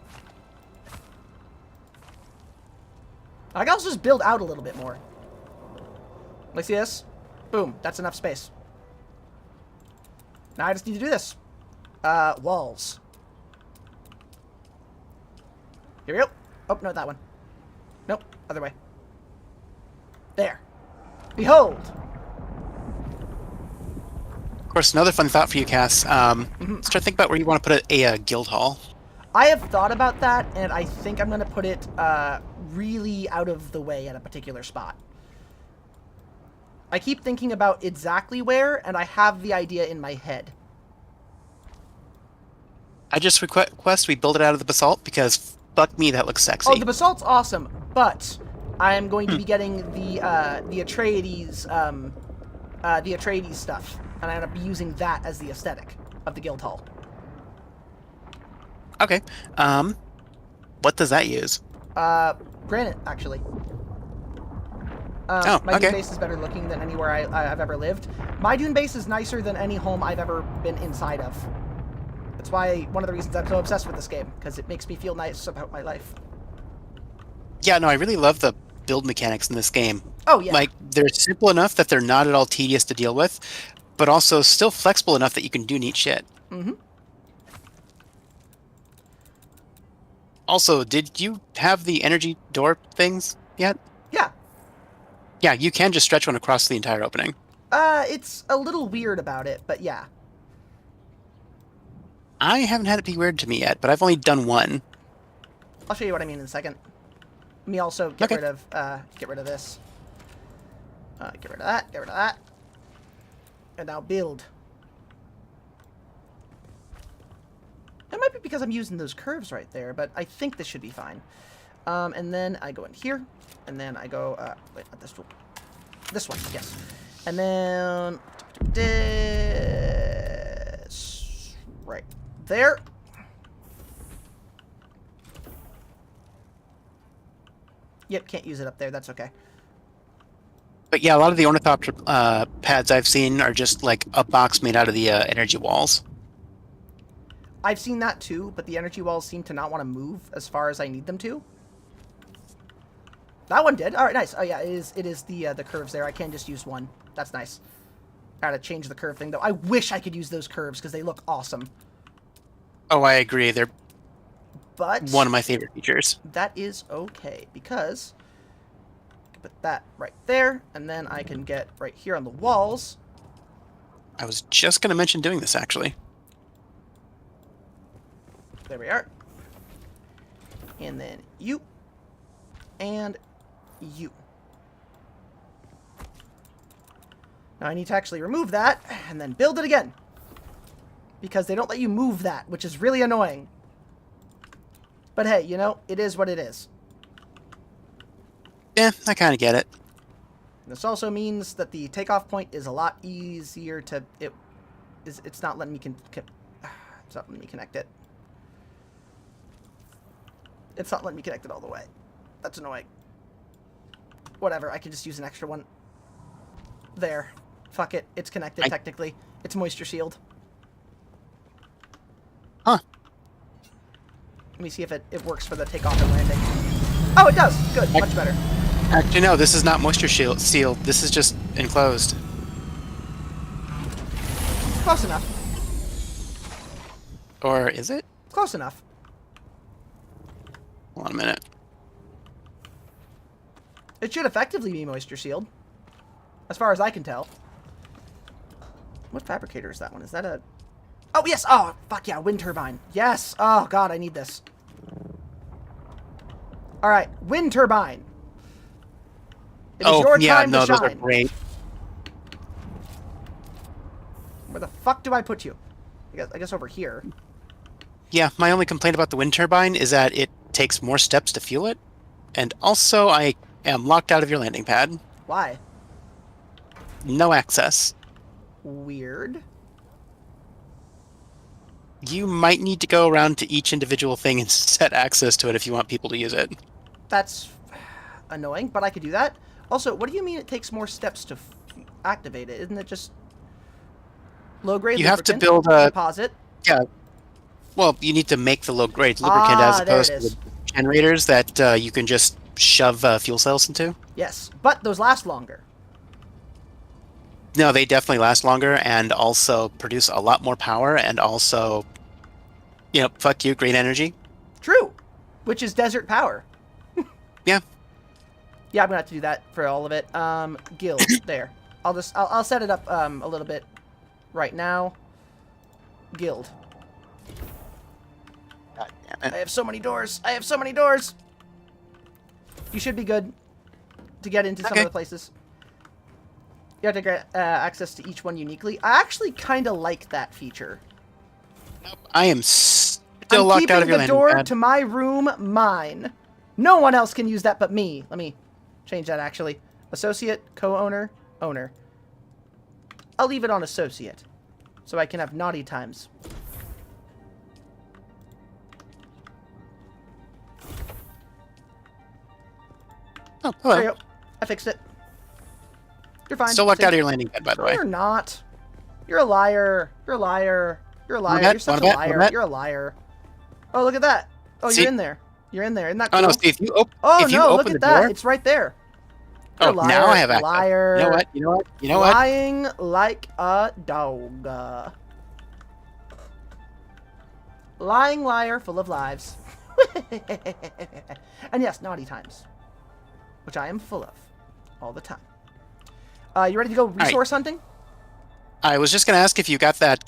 I can also just build out a little bit more. Like, see this? Boom. That's enough space. Now I just need to do this. Walls. Here we go. Oh, no, that one. Nope. Other way. There. Behold! Of course, another fun thought for you, Cass. Start thinking about where you want to put a guild hall. I have thought about that, and I think I'm going to put it really out of the way at a particular spot. I keep thinking about exactly where, and I have the idea in my head. I just request we build it out of the basalt because fuck me, that looks sexy. Oh, the basalt's awesome, but I am going to be getting the Atreides stuff, and I'm going to be using that as the aesthetic of the guild hall. Okay. What does that use? Granite, actually. Oh, my okay. Dune base is better looking than anywhere I've ever lived. My Dune base is nicer than any home I've ever been inside of. That's why one of the reasons I'm so obsessed with this game, because it makes me feel nice about my life. Yeah, no, I really love the build mechanics in this game. Oh, yeah. Like, they're simple enough that they're not at all tedious to deal with, but also still flexible enough that you can do neat shit. Mm-hmm. Also, did you have the energy door things yet? Yeah. Yeah, you can just stretch one across the entire opening. It's a little weird about it, but yeah. I haven't had it be weird to me yet, but I've only done one. I'll show you what I mean in a second. Let me also get rid of this. Get rid of that, get rid of that. And now build. It might be because I'm using those curves right there, but I think this should be fine. And then I go in here, and then I go, wait, not this one. This one, yes. And then this right there. Yep, can't use it up there, that's okay. But yeah, a lot of the ornithopter pads I've seen are just like a box made out of the energy walls. I've seen that too, but the energy walls seem to not want to move as far as I need them to. That one did. All right, nice. Oh yeah, it is the curves there. I can just use one. That's nice. Gotta change the curve thing though. I wish I could use those curves because they look awesome. Oh, I agree. They're but one of my favorite features. That is okay because I can put that right there, and then I can get right here on the walls. I was just gonna mention doing this actually. There we are. And then you. And you. Now I need to actually remove that and then build it again. Because they don't let you move that, which is really annoying. But hey, you know, it is what it is. Yeah, I kind of get it. This also means that the takeoff point is a lot easier to... It's not letting me... It's not letting me connect it. It's not letting me connect it all the way. That's annoying. Whatever, I can just use an extra one. There. Fuck it. It's connected, technically. It's moisture sealed. Huh. Let me see if it works for the takeoff and landing. Oh, it does! Good, much better. Actually, no, this is not moisture sealed. This is just enclosed. Close enough. Or is it? Close enough. Hold on a minute. It should effectively be moisture sealed. As far as I can tell. What fabricator is that one? Is that a... Oh, yes! Oh, fuck yeah, wind turbine. Yes! Oh, God, I need this. Alright, wind turbine. It is your time to shine. Those are great. Where the fuck do I put you? I guess over here. Yeah, my only complaint about the wind turbine is that it takes more steps to fuel it, and also I am locked out of your landing pad. Why? No access. Weird. You might need to go around to each individual thing and set access to it if you want people to use it. That's annoying, but I could do that. Also, what do you mean it takes more steps to activate it? Isn't it just low-grade You have to build a... deposit? Yeah. Well, you need to make the low-grade lubricant as opposed to the generators that you can just shove fuel cells into. Yes, but those last longer. No, they definitely last longer and also produce a lot more power and also, you know, fuck you, green energy. True, which is desert power. Yeah. Yeah, I'm gonna have to do that for all of it. Guild, there. I'll set it up a little bit right now. Guild. God damn it. I have so many doors. I have so many doors. You should be good to get into some of the places. You have to get access to each one uniquely. I actually kind of like that feature. I am still locked out of your I'm keeping the landing door pad. to my room mine. No one else can use that but me. Let me change that, actually. Associate, co-owner, owner. I'll leave it on associate, so I can have naughty times. Oh, hello. There you go. I fixed it. You're fine. Still locked See? out of your landing pad, by the No, way. you're not. You're a liar. You're a liar. You're a liar. bet? You're such a Wanna bet? liar. Wanna bet? You're a liar. Oh, look at that. Oh, See? you're in there. You're in there. Isn't that Oh cool? no, see if you open. Oh if you no, open look the at that. door- It's right there. You're Oh, a liar. now I have access. Liar. You know what? You know what? You know what? Lying like a dog. Lying liar full of lives. And yes, naughty times. Which I am full of. All the time. You ready to go resource hunting? I was just gonna ask if you got that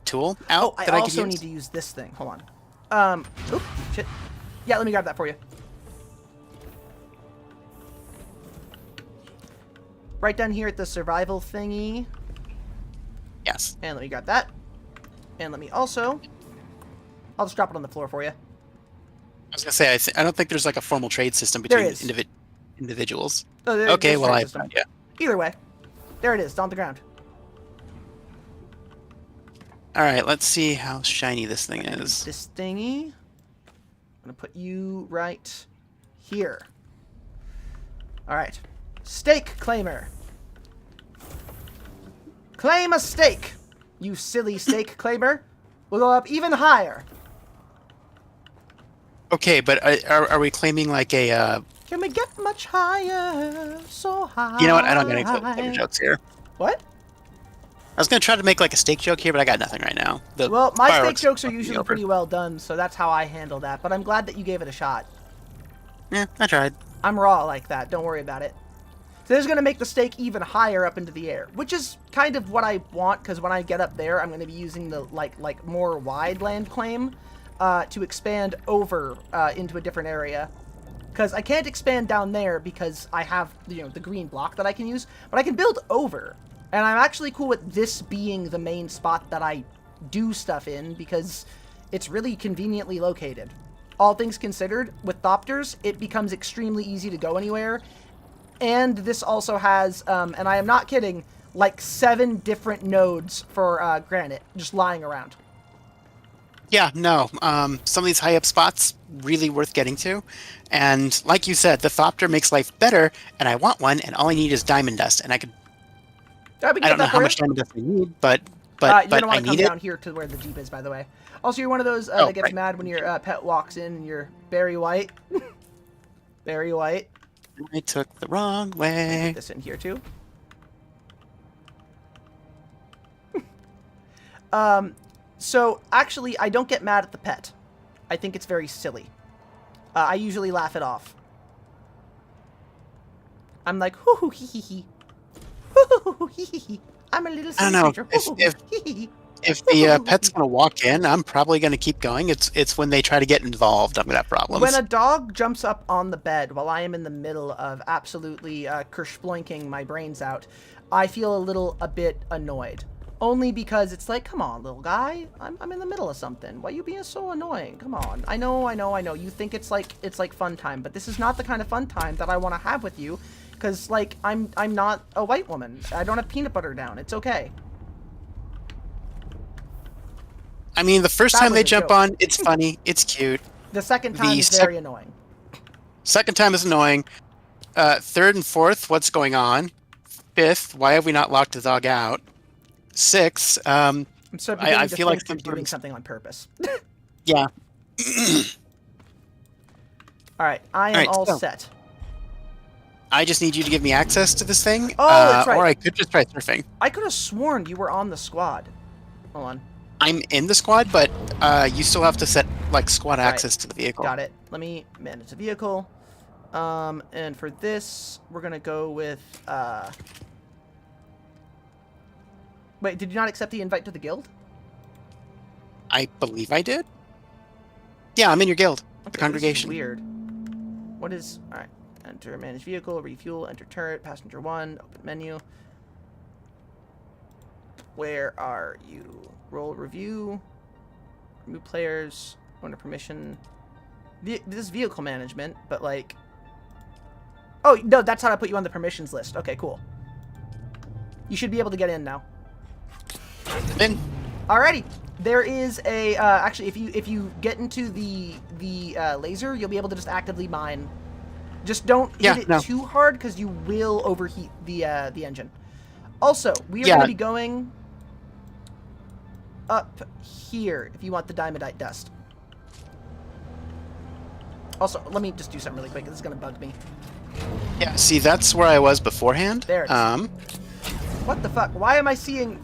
tool out Oh, I that I could also use. need to use this thing. Hold on. Oop, shit. Yeah, let me grab that for you. Right down here at the survival thingy. Yes. And let me grab that. And let me also... I'll just drop it on the floor for you. I was gonna say I don't think there's like a formal trade system There between is. individuals. Oh, Okay, there's well trade I system. yeah. Either way. There it is. It's on the ground. All right, let's see how shiny this thing is. This thingy. I'm going to put you right here. All right. Stake claimer. Claim a stake. You silly stake claimer. We'll go up even higher. Okay, but are we claiming like a? Can we get much higher? So high. You know what? I don't got any clever jokes here. What? I was gonna try to make like a steak joke here, but I got nothing right now. The Well, my steak fireworks jokes are fucked me usually over. pretty well done, so that's how I handle that. But I'm glad that you gave it a shot. Yeah, I tried. I'm raw like that. Don't worry about it. So this is going to make the stake even higher up into the air, which is kind of what I want, because when I get up there, I'm going to be using the like more wide land claim to expand over into a different area. Because I can't expand down there because I have the green block that I can use, but I can build over. And I'm actually cool with this being the main spot that I do stuff in, because it's really conveniently located. All things considered, with Thopters, it becomes extremely easy to go anywhere. And this also has, and I am not kidding, like 7 different nodes for granite just lying around. Yeah, no. Some of these high up spots really worth getting to, and like you said, the Thopter makes life better, and I want one, and all I need is diamond dust, and I could. I don't know how much diamond dust I need, but you're I gonna want to come need it. down here to where the Jeep is, by the way. Also, you're one of those that gets mad when your pet walks in and you're Barry White. Barry White. I took the wrong way. Put this in here too. So actually, I don't get mad at the pet. I think it's very silly. I usually laugh it off. I'm like, hoo hoo hee hee hee. Hoo hoo hoo hee hee hee. I'm a little I don't know creature. if the pet's gonna walk in, I'm probably gonna keep going. It's when they try to get involved I'm gonna have problems. When a dog jumps up on the bed while I am in the middle of absolutely kersploinking my brains out, I feel a bit annoyed. Only because it's like, come on, little guy, I'm in the middle of something. Why are you being so annoying? Come on. I know. You think it's like fun time, but this is not the kind of fun time that I want to have with you, because like I'm not a white woman. I don't have peanut butter down. It's okay. I mean, the first That time was they a jump joke. on, it's funny, it's cute. The second time The is very annoying. Second time is annoying. Third and fourth, what's going on? Fifth, why have we not locked the dog out? Six, I'm so beginning I to feel like think you're doing something on purpose. yeah. All right, I am All right, all so- set. I just need you to give me access to this thing. Oh, that's right. Or I could just try surfing. I could have sworn you were on the squad. Hold on. I'm in the squad, but you still have to set like squad access to the vehicle. Got it. Let me manage the vehicle. And for this, we're gonna go with. Wait, did you not accept the invite to the guild? I believe I did. Yeah, I'm in your guild. Okay, The congregation. This is weird. What is... Alright. Enter manage vehicle, refuel, enter turret, passenger 1, open menu. Where are you? Roll review. Remove players. Under permission. This is vehicle management, but like... Oh, no, that's how I put you on the permissions list. Okay, cool. You should be able to get in now. In. Alrighty. There is a... actually, if you get into the laser, you'll be able to just actively mine. Just don't hit it too hard, because you will overheat the engine. Also, we are going to be going up here if you want the diamondite dust. Also, let me just do something really quick. This is going to bug me. Yeah, see, that's where I was beforehand. There it is. What the fuck? Why am I seeing...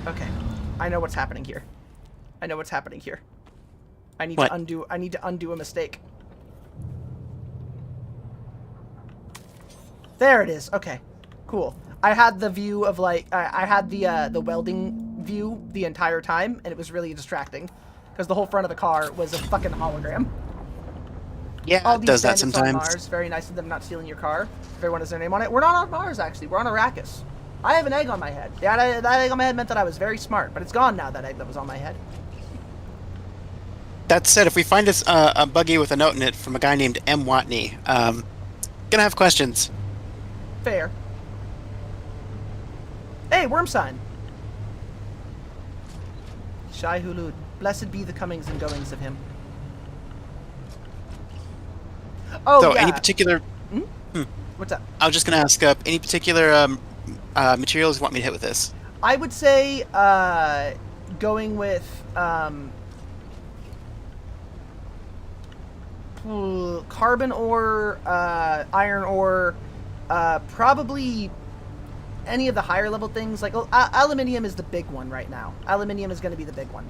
Okay. I know what's happening here. I know what's happening here. I need to undo a mistake. There it is. Okay. Cool. I had the view of like I had the welding view the entire time, and it was really distracting because the whole front of the car was a fucking hologram. Yeah, it does that sometimes. On Mars. Very nice of them not stealing your car. Everyone has their name on it. We're not on Mars, actually. We're on Arrakis. I have an egg on my head. Yeah, that egg on my head meant that I was very smart, but it's gone now, that egg that was on my head. That said, if we find a buggy with a note in it from a guy named M. Watney, gonna have questions. Fair. Hey, worm sign. Shai Hulud. Blessed be the comings and goings of him. Oh, so, yeah. any particular... What's up? I was just going to ask, any particular materials you want me to hit with this? I would say going with carbon ore, iron ore, probably any of the higher level things. Like aluminium is the big one right now. Aluminium is going to be the big one,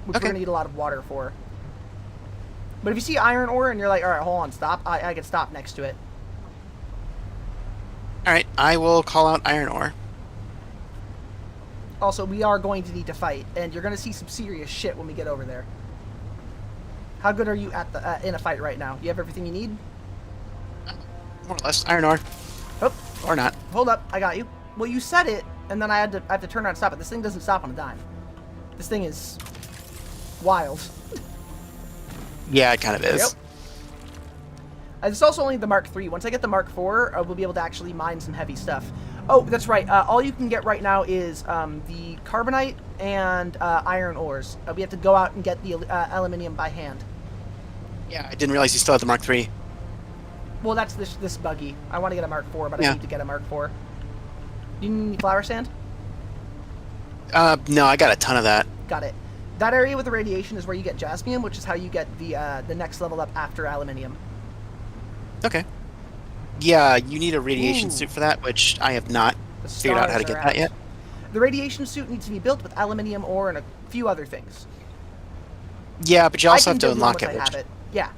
which we're going to need a lot of water for. But if you see iron ore and you're like, all right, hold on, stop, I can stop next to it. All right, I will call out iron ore. Also, we are going to need to fight, and you're going to see some serious shit when we get over there. How good are you at the in a fight right now? You have everything you need? More or less. Iron ore. Oh. Or not. Hold up, I got you. Well, you said it, and then I have to turn around and stop it. This thing doesn't stop on a dime. This thing is wild. Yeah, it kind of is. Yep. It's also only the Mark III. Once I get the Mark IV, we'll be able to actually mine some heavy stuff. Oh, that's right. All you can get right now is the carbonite and iron ores. We have to go out and get the aluminium by hand. Yeah, I didn't realize you still had the Mark III. Well, that's this buggy. I want to get a Mark IV, but I need to get a Mark IV. Do you need any flower sand? No, I got a ton of that. Got it. That area with the radiation is where you get jasmium, which is how you get the next level up after aluminium. Okay. Yeah, you need a radiation suit for that, which I have not figured out how to get that yet. The radiation suit needs to be built with aluminium ore and a few other things. Yeah, but you also have to unlock it. I have it. Yeah.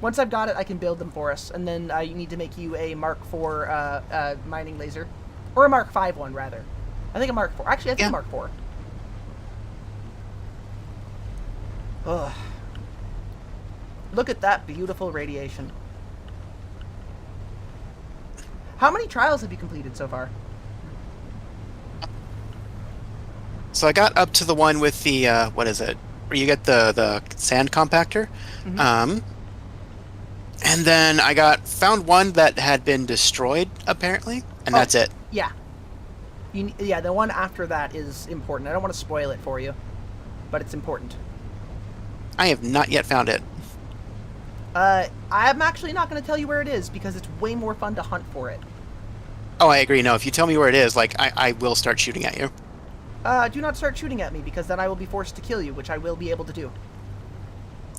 Once I've got it, I can build them for us, and then you need to make you a Mark IV mining laser, or a Mark V one rather. I think a Mark IV. Actually, I think a Mark IV. Ugh. Look at that beautiful radiation. How many trials have you completed so far? So I got up to the one with the, what is it? Where you get the sand compactor. Mm-hmm. And then I found one that had been destroyed, apparently, and that's it. Yeah. Yeah, the one after that is important. I don't want to spoil it for you, but it's important. I have not yet found it. I'm actually not going to tell you where it is, because it's way more fun to hunt for it. Oh, I agree. No, if you tell me where it is, like, I will start shooting at you. Do not start shooting at me, because then I will be forced to kill you, which I will be able to do.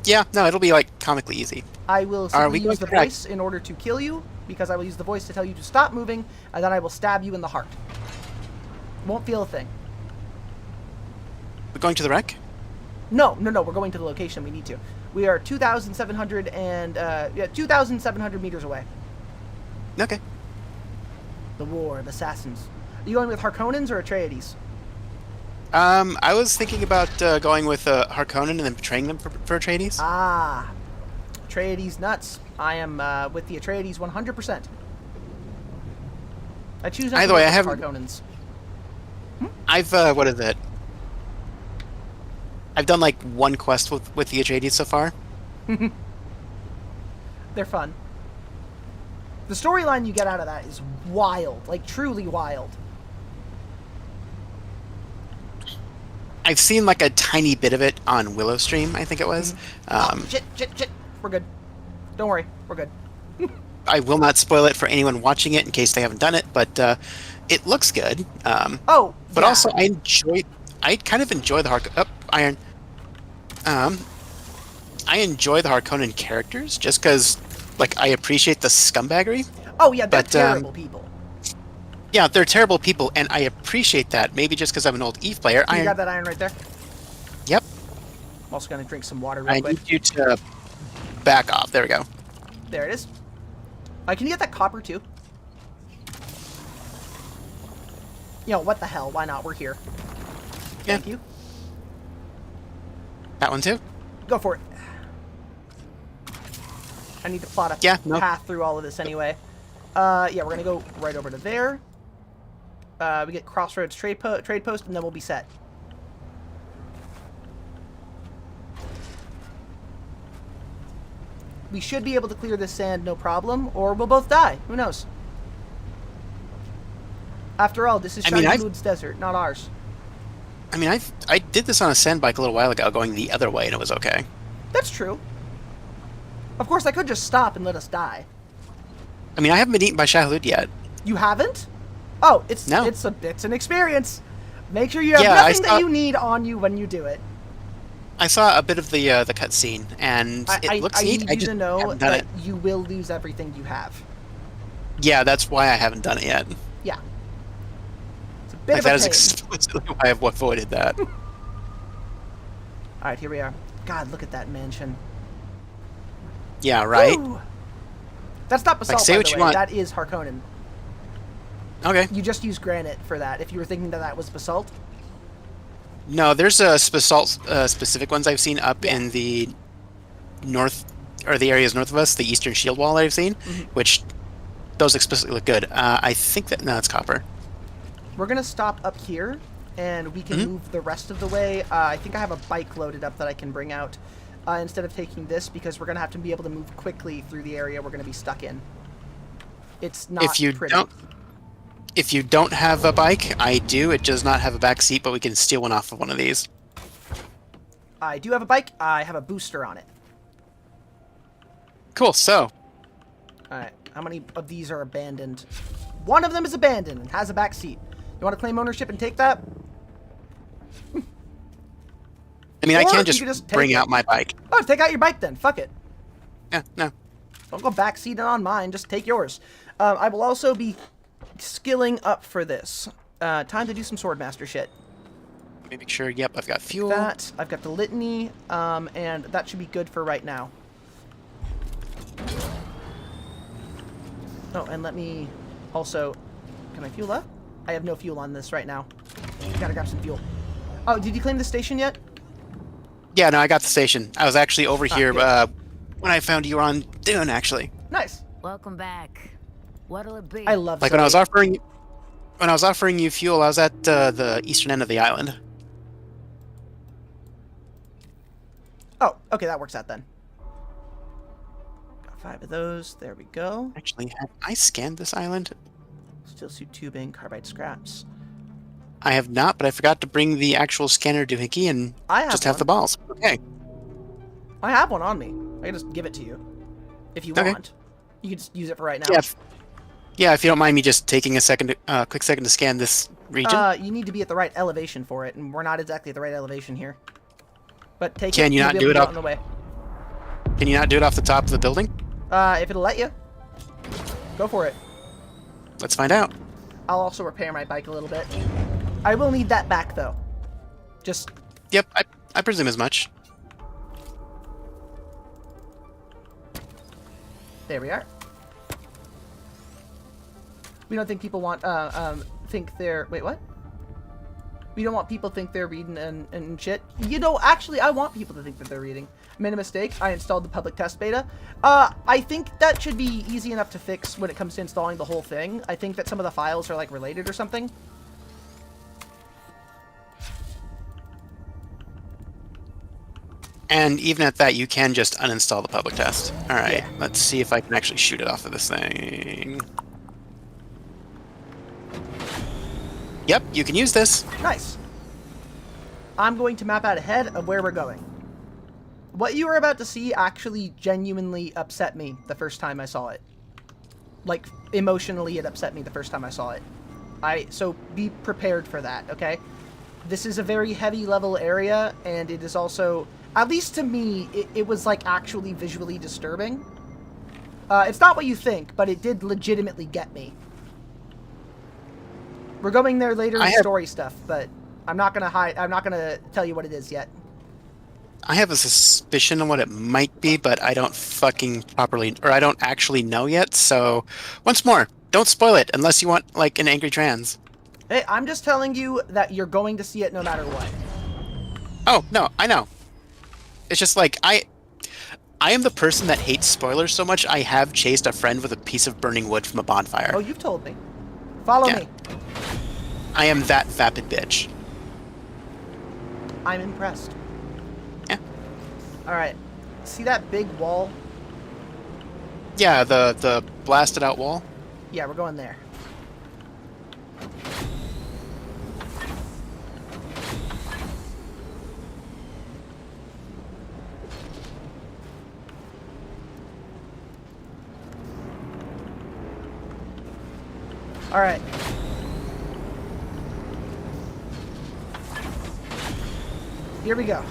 Yeah, no, it'll be, like, comically easy. I will simply use the voice in order to kill you, because I will use the voice to tell you to stop moving, and then I will stab you in the heart. Won't feel a thing. We're going to the wreck? No, we're going to the location we need to. We are 2,700 meters away. Okay. The War of Assassins. Are you going with Harkonnens or Atreides? I was thinking about going with Harkonnen and then betraying them for Atreides. Ah, Atreides nuts. I am with the Atreides 100%. I choose not Either to way, work I with haven't. Harkonnens. I've what is it? I've done like one quest with the Atreides so far. They're fun. The storyline you get out of that is wild, like truly wild. I've seen like a tiny bit of it on Willow Stream, I think it was. Shit. We're good. Don't worry, we're good. I will not spoil it for anyone watching it in case they haven't done it, but it looks good. But yeah. also I kind of enjoy the Iron. I enjoy the Harkonnen characters just because, like, I appreciate the scumbaggery. Oh yeah, they're terrible people. Yeah, they're terrible people, and I appreciate that. Maybe just because I'm an old EVE player. You got that iron right there? Yep. I'm also gonna drink some water real I quick. need you to back off. There we go. There it is. Can you get that copper too? What the hell? Why not? We're here. Thank you. That one too? Go for it. I need to plot a path through all of this anyway. Yeah, we're gonna go right over to there. We get Crossroads trade post, and then we'll be set. We should be able to clear this sand no problem, or we'll both die. Who knows? After all, this is Shahid's desert, not ours. I mean, I did this on a sand bike a little while ago, going the other way, and it was okay. That's true. Of course, I could just stop and let us die. I mean, I haven't been eaten by Shahid yet. You haven't? Oh, it's an experience. Make sure you have nothing that you need on you when you do it. I saw a bit of the cutscene, and it looks neat. I need you to know that you will lose everything you have. Yeah, that's why I haven't done it yet. Yeah. It's a bit of a that pain. is explicitly why I've avoided that. Alright, here we are. God, look at that mansion. Yeah, right? Ooh. That's not basalt, say by what the you way. want. That is Harkonnen. Okay. You just use granite for that, if you were thinking that was basalt. No, there's a basalt specific ones I've seen up in the north, or the areas north of us, the eastern shield wall that I've seen, which those explicitly look good. I think that, no, it's copper. We're going to stop up here, and we can move the rest of the way. I think I have a bike loaded up that I can bring out instead of taking this, because we're going to have to be able to move quickly through the area we're going to be stuck in. It's not pretty. If you don't have a bike, I do. It does not have a back seat, but we can steal one off of one of these. I do have a bike. I have a booster on it. Cool, so. Alright, how many of these are abandoned? One of them is abandoned and has a back seat. You want to claim ownership and take that? I mean, I can just bring out my bike. Oh, take out your bike then. Fuck it. Yeah, no. Don't go backseating on mine. Just take yours. I will also be skilling up for this. Time to do some Swordmaster shit. Make sure, yep, I've got fuel. I've got the litany, and that should be good for right now. Oh, and let me also... Can I fuel up? I have no fuel on this right now. Gotta grab some fuel. Oh, did you claim the station yet? Yeah, no, I got the station. I was actually over here when I found you were on Dune, actually. Nice. Welcome back. What'll it be? I love when I was offering you fuel, I was at the eastern end of the island. Oh, okay, that works out then. Got 5 of those. There we go. Actually, have I scanned this island? Steel suit tubing, carbide scraps. I have not, but I forgot to bring the actual scanner doohickey and just have the balls. Okay. I have one on me. I can just give it to you if you want. You can just use it for right now. Yeah. Yeah, if you don't mind me just taking a quick second to scan this region. You need to be at the right elevation for it, and we're not exactly at the right elevation here. But take Can it. you not do it on the way. Can you not do it off the top of the building? If it'll let you. Go for it. Let's find out. I'll also repair my bike a little bit. I will need that back, though. Just... Yep, I presume as much. There we are. We don't think people want, think they're... Wait, what? We don't want people to think they're reading and shit. You know, actually, I want people to think that they're reading. Made a mistake. I installed the public test beta. I think that should be easy enough to fix when it comes to installing the whole thing. I think that some of the files are, like, related or something. And even at that, you can just uninstall the public test. All right, Yeah. let's see if I can actually shoot it off of this thing. Yep, you can use this. Nice. I'm going to map out ahead of where we're going. What you were about to see actually genuinely upset me the first time I saw it. Like, emotionally, it upset me the first time I saw it. So be prepared for that, okay? This is a very heavy level area, and it is also, at least to me, it was like actually visually disturbing. It's not what you think, but it did legitimately get me. We're going there later in story stuff, but I'm not gonna tell you what it is yet. I have a suspicion of what it might be, but I don't I don't actually know yet, so once more, don't spoil it unless you want, like, an angry trans. Hey, I'm just telling you that you're going to see it no matter what. Oh, no, I know. It's just like, I am the person that hates spoilers so much, I have chased a friend with a piece of burning wood from a bonfire. Oh, you've told me. Follow me. I am that vapid bitch. I'm impressed. Yeah. Alright. See that big wall? Yeah, the blasted out wall. Yeah, we're going there. Alright. Here we go.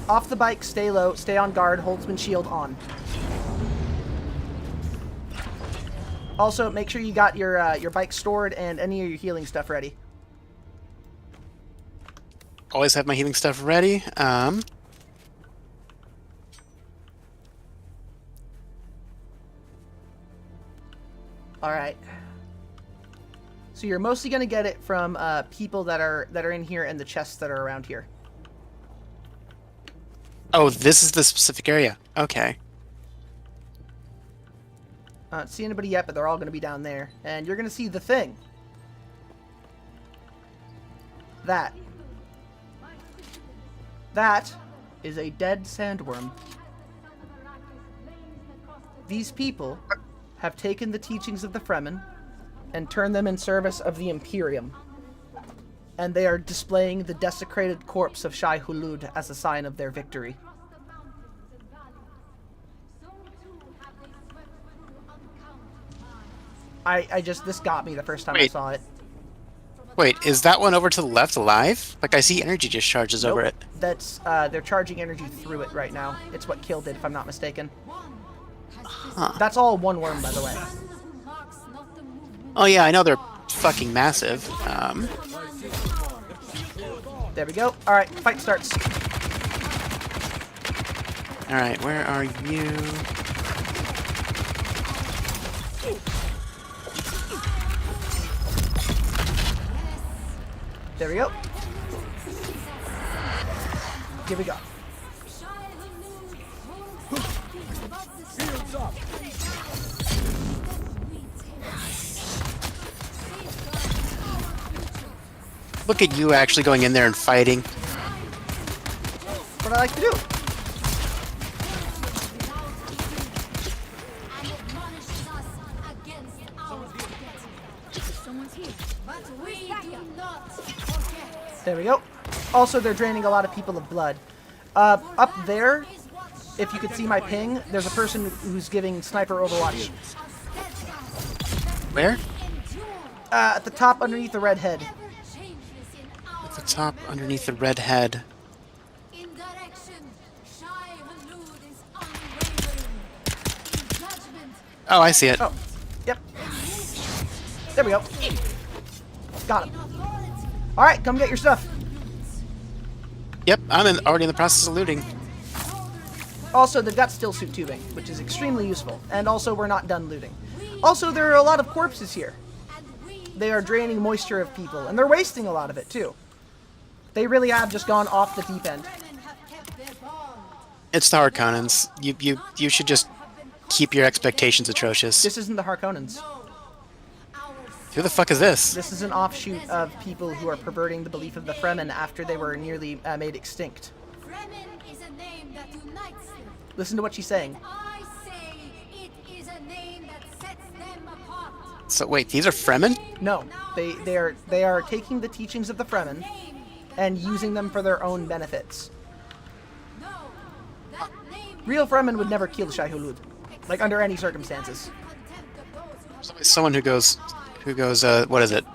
Off the bike, stay low, stay on guard, Holtzman shield on. Also, make sure you got your bike stored and any of your healing stuff ready. Always have my healing stuff ready. Alright. So you're mostly going to get it from people that are in here and the chests that are around here. Oh, this is the specific area. Okay. Not see anybody yet, but they're all going to be down there. And you're going to see the thing. That is a dead sandworm. These people have taken the teachings of the Fremen and turned them in service of the Imperium. And they are displaying the desecrated corpse of Shai Hulud as a sign of their victory. This got me the first time I saw it. Wait, is that one over to the left alive? Like, I see energy discharges over it. That's, they're charging energy through it right now. It's what killed it, if I'm not mistaken. Huh. That's all one worm, by the way. Oh yeah, I know they're fucking massive. There we go. Alright, fight starts. Alright, where are you? There we go. Here we go. Look at you actually going in there and fighting. What I like to do. There we go. Also, they're draining a lot of people of blood. Up there, if you could see my ping, there's a person who's giving sniper overwatch. Where? At the top underneath the red head. At the top underneath the red head. Oh, I see it. Oh, yep. There we go. Got him. Alright, come get your stuff. Yep, I'm already in the process of looting. Also, they've got still suit tubing, which is extremely useful. And also, we're not done looting. Also, there are a lot of corpses here. They are draining moisture of people, and they're wasting a lot of it too. They really have just gone off the deep end. It's the Harkonnens. You should just keep your expectations atrocious. This isn't the Harkonnens. Who the fuck is this? This is an offshoot of people who are perverting the belief of the Fremen after they were nearly made extinct. Listen to what she's saying. So wait, these are Fremen? No, they are taking the teachings of the Fremen and using them for their own benefits. Real Fremen would never kill Shai-Hulud, like under any circumstances. Someone who goes, what is it?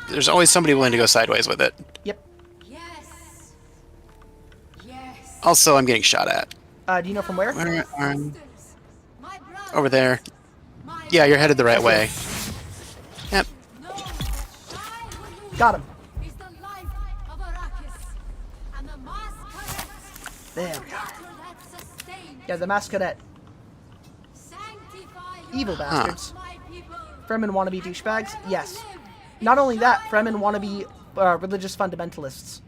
There's always somebody willing to go sideways with it. Yep. Also, I'm getting shot at. Do you know from where? Over there. Yeah, you're headed the right way. Yep. Got him. There we are. Yeah, the Mass Cadet. Evil bastards. Fremen wannabe douchebags? Yes. Not only that, Fremen wannabe religious fundamentalists.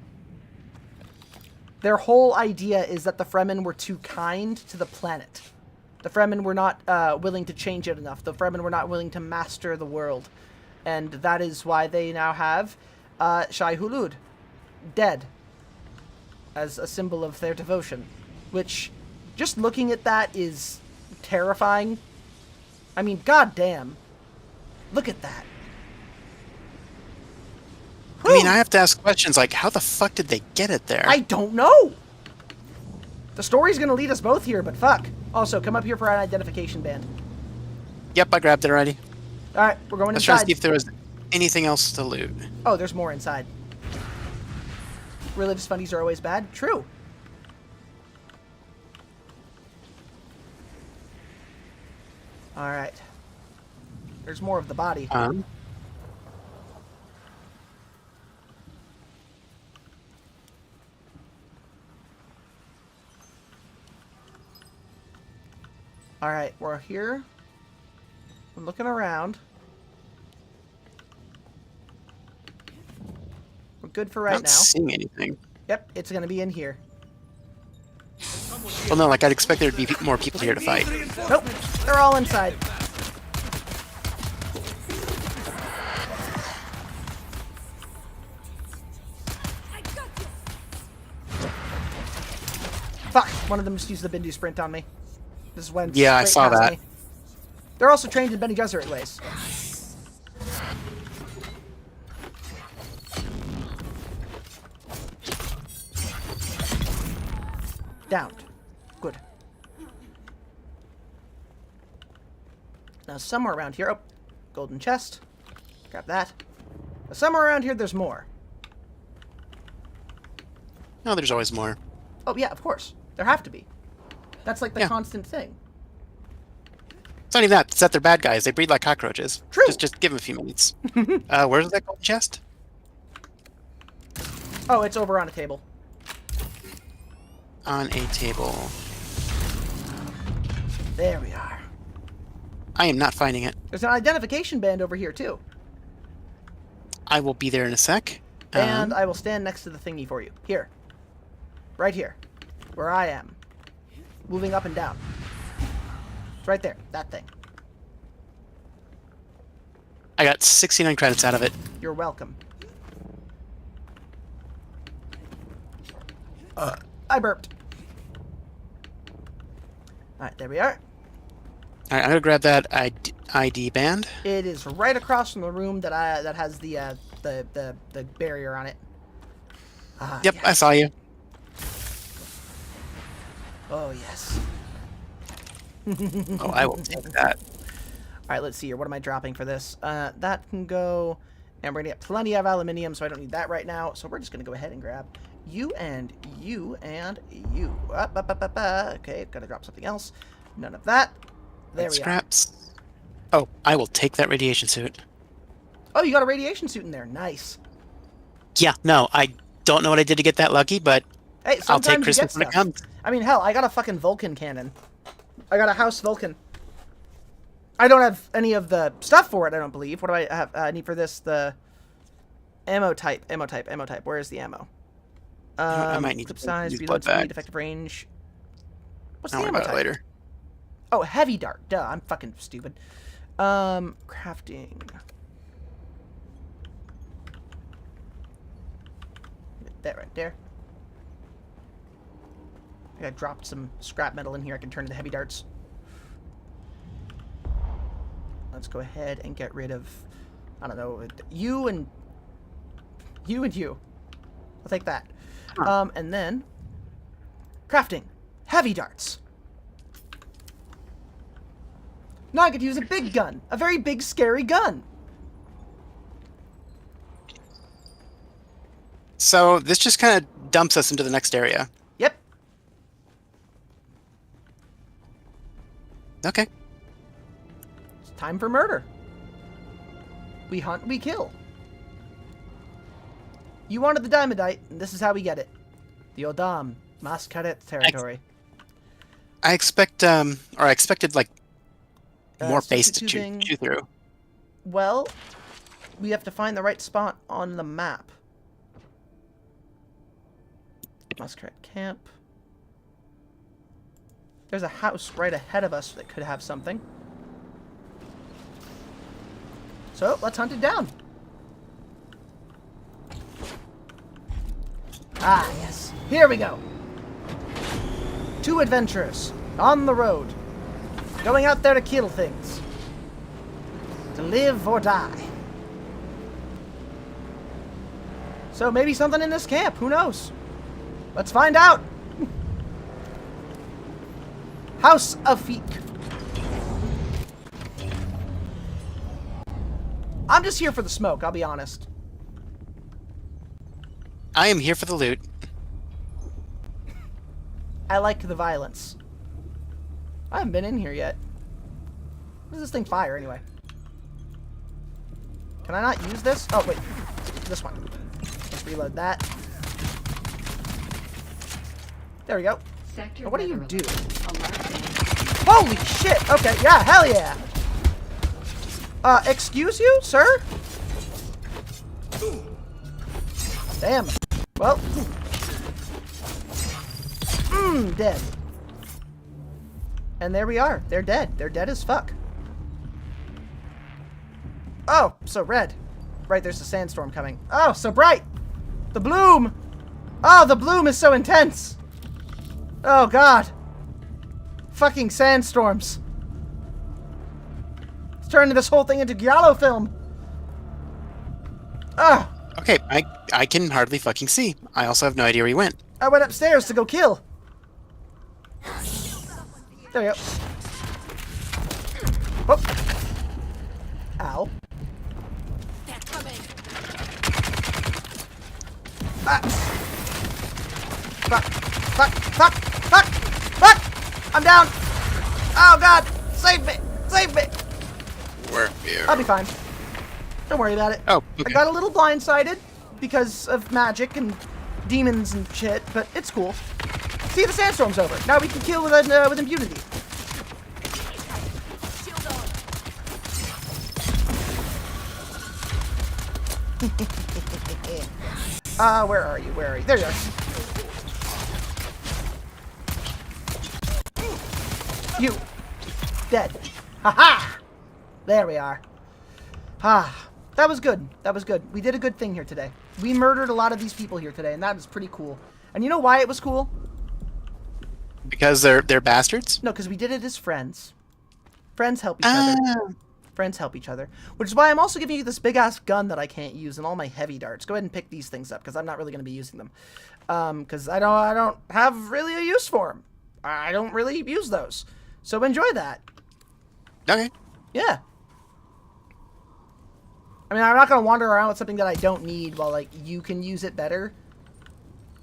Their whole idea is that the Fremen were too kind to the planet. The Fremen were not willing to change it enough. The Fremen were not willing to master the world. And that is why they now have Shai-Hulud dead as a symbol of their devotion. Which, just looking at that is terrifying. I mean, goddamn. Look at that. I mean, I have to ask questions like, how the fuck did they get it there? I don't know. The story's gonna lead us both here, but fuck. Also, come up here for an identification band. Yep, I grabbed it already. Alright, we're going Let's try to inside. see if there was anything else to loot. Oh, there's more inside. Religious fundies are always bad. True. Alright. There's more of the body. Alright, we're here. I'm looking around. We're good for right I'm not now. seeing anything. Yep, it's gonna be in here. Well, no, like I'd expect there'd be more people here to fight. Nope, they're all inside. Fuck, one of them just used the Bindu sprint on me. This is when Yeah, I straight saw past that. me. They're also trained in Bene Gesserit ways. Downed. Good. Now somewhere around here, oh, golden chest. Grab that. Now, somewhere around here there's more. No, there's always more. Oh yeah, of course. There have to be. That's like the Yeah. constant thing. It's not even that. It's that they're bad guys. They breed like cockroaches. True. Just give them a few minutes. Where's that golden chest? Oh, it's over on a table. On a table. There we are. I am not finding it. There's an identification band over here too. I will be there in a sec. And I will stand next to the thingy for you. Here. Right here. Where I am. Moving up and down. It's right there. That thing. I got 69 credits out of it. You're welcome. I burped. Alright, there we are. Alright, I'm gonna grab that ID band. It is right across from the room that has the barrier on it. Yep, yes. I saw you. Oh yes. Oh, I will take that. Alright, let's see here. What am I dropping for this? That can go, and we're gonna get plenty of aluminium, so I don't need that right now. So we're just gonna go ahead and grab you and you and you. Okay, gotta drop something else. None of that. There we Scraps. Oh, I will take that radiation suit. are. Oh, you got a radiation suit in there. Nice. Yeah, no, I don't know what I did to get that lucky, but Hey, I'll take sometimes you get Christmas when it stuff. comes. I mean, hell, I got a fucking Vulcan cannon. I got a House Vulcan. I don't have any of the stuff for it, I don't believe. What do I have? I need for this? The ammo type. Where is the ammo? I might need clip to size, use reload blood bag. speed, effective range. What's I'll the worry ammo about it type? later. Oh, heavy dart. Duh, I'm fucking stupid. Crafting. That right there. I think I dropped some scrap metal in here. I can turn into heavy darts. Let's go ahead and get rid of, I don't know, you and you. I'll take that. And then crafting heavy darts. Now I get to use a big gun, a very big, scary gun. So this just kind of dumps us into the next area. Yep. Okay. It's time for murder. We hunt, we kill. You wanted the diamondite, and this is how we get it. The Odam, Mascaret territory. I expected like more base to substituting- chew through. Well, we have to find the right spot on the map. Mascaret camp. There's a house right ahead of us that could have something. So, let's hunt it down. Ah, yes. Here we go. Two adventurers on the road. Going out there to kill things. To live or die. So maybe something in this camp. Who knows? Let's find out. House of Feek. I'm just here for the smoke, I'll be honest. I am here for the loot. I like the violence. I haven't been in here yet. What does this thing fire, anyway? Can I not use this? Oh, wait. This one. Let's reload that. There we go. Oh, what do you do? Holy shit! Okay, yeah, hell yeah! Excuse you, sir? Damn. Well. Dead. And there we are. They're dead. They're dead as fuck. Oh, so red. Right, there's a sandstorm coming. Oh, so bright. The bloom. Oh, the bloom is so intense. Oh, God. Fucking sandstorms. It's turning this whole thing into giallo film. Ah. Okay, I can hardly fucking see. I also have no idea where you went. I went upstairs to go kill. There we go. Oh. Ow. Ah. Fuck. Fuck. Fuck. Fuck. Fuck. I'm down. Oh, God. Save me. Save me. Where here? I'll be fine. Don't worry about it. Oh, okay. I got a little blindsided because of magic and demons and shit, but it's cool. See, the sandstorm's over. Now we can kill with impunity. Where are you? Where are you? There you are. You. Dead. Ha-ha! There we are. Ah, that was good. That was good. We did a good thing here today. We murdered a lot of these people here today, and that was pretty cool. And you know why it was cool? Because they're bastards? No, because we did it as friends. Friends help each other. Friends help each other. Which is why I'm also giving you this big-ass gun that I can't use and all my heavy darts. Go ahead and pick these things up, because I'm not really going to be using them. Because I don't have really a use for them. I don't really use those. So enjoy that. Okay. Yeah. I mean, I'm not going to wander around with something that I don't need while, like, you can use it better.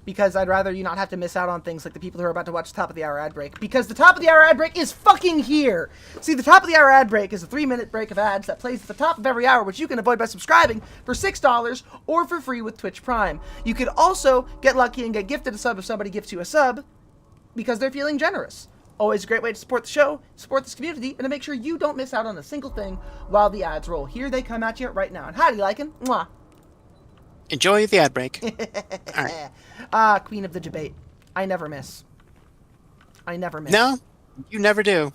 Because I'd rather you not have to miss out on things like the people who are about to watch the top of the hour ad break. Because the top of the hour ad break is fucking here! See, the top of the hour ad break is a 3-minute break of ads that plays at the top of every hour, which you can avoid by subscribing for $6 or for free with Twitch Prime. You could also get lucky and get gifted a sub if somebody gifts you a sub because they're feeling generous. Always a great way to support the show, support this community, and to make sure you don't miss out on a single thing while the ads roll. Here they come at you right now. And how do you like 'em? Mwah. Enjoy the ad break. All right. Queen of the debate. I never miss. I never miss. No, you never do.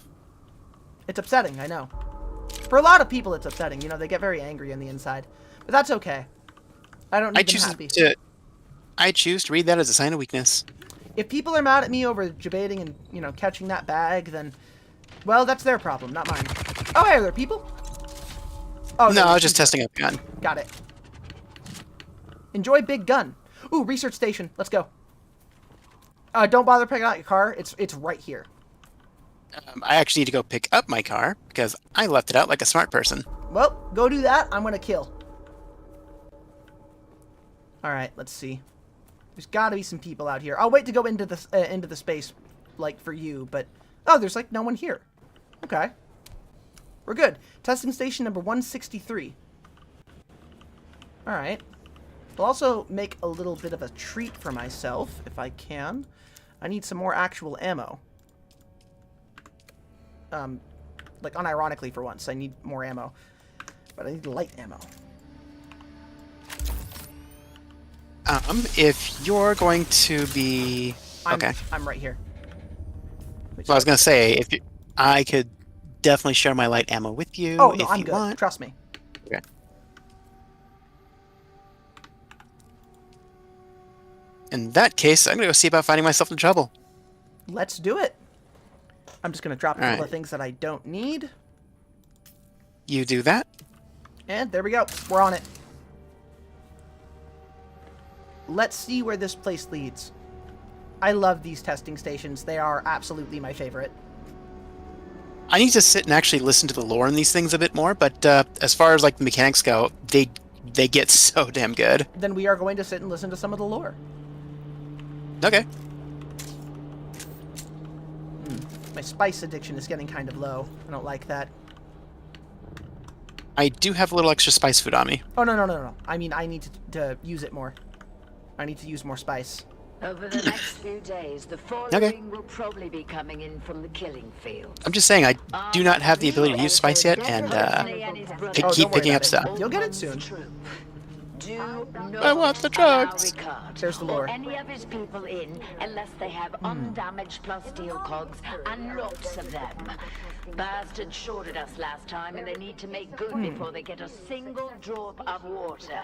It's upsetting, I know. For a lot of people, it's upsetting. You know, they get very angry on the inside. But that's okay. I don't need them happy. I choose to read that as a sign of weakness. If people are mad at me over debating and, you know, catching that bag, then, well, that's their problem, not mine. Oh, hey there, people. Oh, no, I was just testing out the gun. Got it. Enjoy Big Gun. Ooh, research station. Let's go. Don't bother picking out your car. It's right here. I actually need to go pick up my car because I left it out like a smart person. Well, go do that. I'm going to kill. All right, let's see. There's got to be some people out here. I'll wait to go into the space, like, for you, but... Oh, there's, like, no one here. Okay. We're good. Testing station number 163. All right. I'll also make a little bit of a treat for myself, if I can. I need some more actual ammo. Like, unironically for once, I need more ammo. But I need light ammo. If you're going to be... Okay. I'm right here. Well, I was going to say, I could definitely share my light ammo with you oh, no, if I'm you good. want. Trust me. Okay. In that case, I'm going to go see about finding myself in trouble. Let's do it. I'm just going to drop all right. the things that I don't need. You do that. And there we go. We're on it. Let's see where this place leads. I love these testing stations. They are absolutely my favorite. I need to sit and actually listen to the lore in these things a bit more, but as far as like the mechanics go, they get so damn good. Then we are going to sit and listen to some of the lore. Okay. My spice addiction is getting kind of low. I don't like that. I do have a little extra spice food on me. Oh, no. I mean, I need to use it more. I need to use more spice. Over the next few days, the following will probably be coming in from the killing field. I'm just saying, I do not have the ability to use spice yet, and keep picking up stuff. You'll get it soon. I want the drugs. There's the lore. Any of his people in, unless they have undamaged plus steel cogs, and lots of them. Bastards shorted us last time, and they need to make good before they get a single drop of water.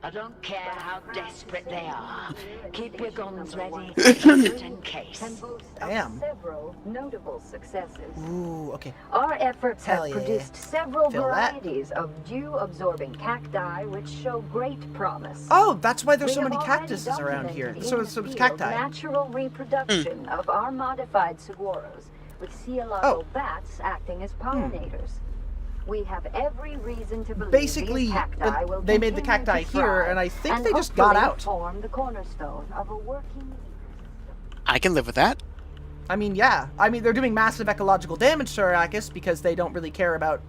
I don't care how desperate they are. Keep your guns ready, just in case. Damn. Several notable successes. Ooh, okay. Our efforts Hell have yeah. produced several Feel that? varieties of dew-absorbing cacti, which show great promise. Oh, that's why there's We so have many already cactuses around here. documented So in it's the field cacti. Natural reproduction of our modified saguaros, with Cielago bats acting as pollinators. We have every reason to believe Basically, these cacti will they made the continue cacti to here, thrive and I think they just got hopefully out. Form the cornerstone of a working. I can live with that. I mean, yeah. I mean, they're doing massive ecological damage to Arrakis because they don't really care about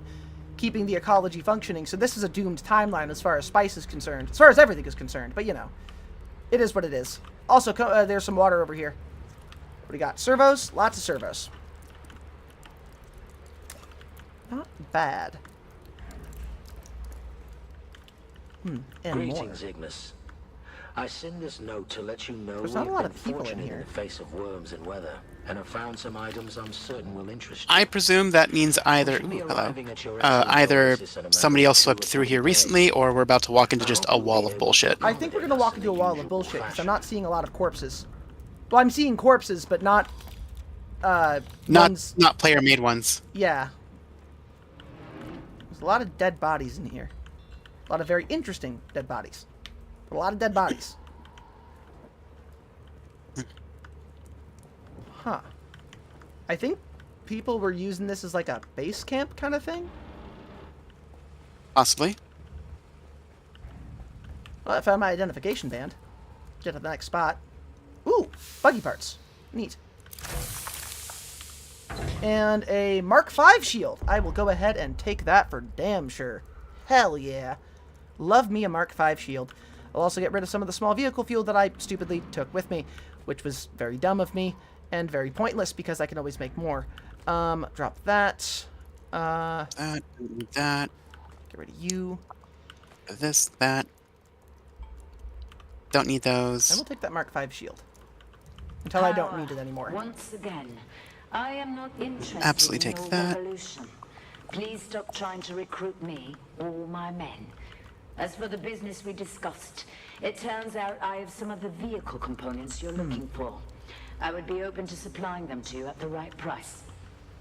keeping the ecology functioning. So this is a doomed timeline as far as spice is concerned. As far as everything is concerned. But, you know, it is what it is. Also, there's some water over here. What do we got? Servos? Lots of servos. Not bad. And Greetings, Ignis. I send this note to let you know There's we've not a lot been of people in fortunate here. in the face of worms and weather, and have found some items I'm certain will interest you. I presume that means either either somebody else swept through here recently, or we're about to walk into just a wall of bullshit. I think we're going to walk into a wall of bullshit because I'm not seeing a lot of corpses. Well, I'm seeing corpses, but not... Not player-made ones. Yeah. There's a lot of dead bodies in here. A lot of very interesting dead bodies. A lot of dead bodies. Huh. I think people were using this as like a base camp kind of thing. Possibly. Well, I found my identification band. Get to the next spot. Ooh, buggy parts. Neat. And a Mark V shield. I will go ahead and take that for damn sure. Hell yeah. Love me a Mark V shield. I'll also get rid of some of the small vehicle fuel that I stupidly took with me, which was very dumb of me. And very pointless because I can always make more. Drop that. That. Get rid of you. This, that. Don't need those. I will take that Mark V shield. Until I don't need it anymore. Once again, I am not interested Absolutely in take your that. revolution. Please stop trying to recruit me or my men. As for the business we discussed, it turns out I have some of the vehicle components you're looking for. I would be open to supplying them to you at the right price.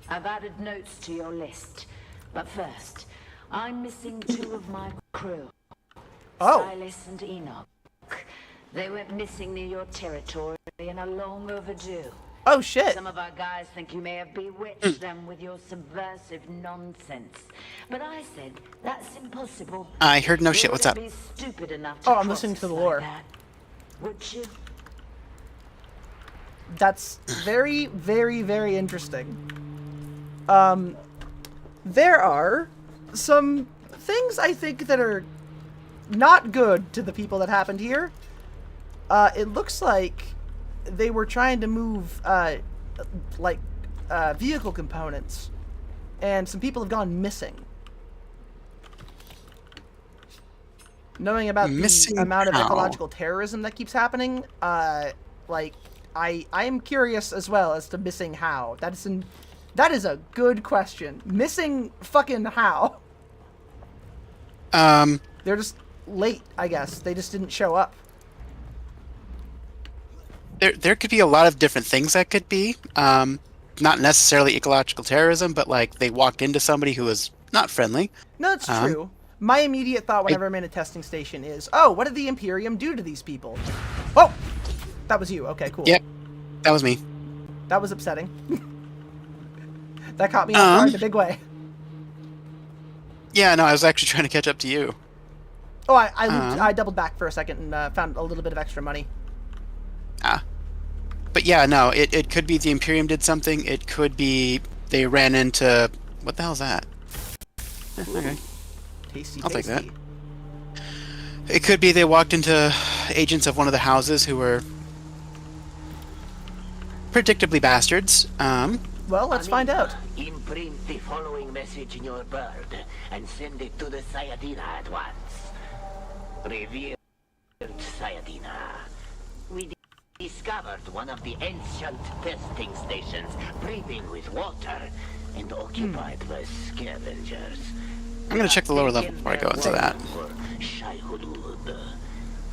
I've added notes to your list. But first, I'm missing 2 of my crew. Silas and Enoch. They went missing near your territory and are long overdue. Oh shit! Some of our guys think you may have bewitched them with your subversive nonsense. But I said, that's impossible. I heard no shit. What's up? Be stupid enough to I'm listening to the lore. Would you? That's very, very, very interesting. There are some things I think that are not good to the people that happened here. It looks like they were trying to move, vehicle components, and some people have gone missing. Knowing about the amount of ecological terrorism that keeps happening, I am curious as well as to missing how. That is a good question. Missing fucking how? They're just late, I guess. They just didn't show up. There could be a lot of different things that could be. Not necessarily ecological terrorism, but like they walked into somebody who was not friendly. No, it's true. My immediate thought whenever I'm in a testing station is, oh, what did the Imperium do to these people? Oh! That was you. Okay, cool. Yep. That was me. That was upsetting. That caught me off guard in a big way. Yeah, no, I was actually trying to catch up to you. Oh, I doubled back for a second and found a little bit of extra money. But yeah, no, it could be the Imperium did something. It could be they ran into... What the hell is that? Okay. Tasty, I'll take that. It could be they walked into agents of one of the houses who were predictably bastards. Well, let's find out. Imprint the following message in your bird and send it to the Sayadina at once. Revered Sayadina, we discovered one of the ancient testing stations breathing with water and occupied by scavengers. I'm gonna check the lower level before I go into that. Shai Hulud,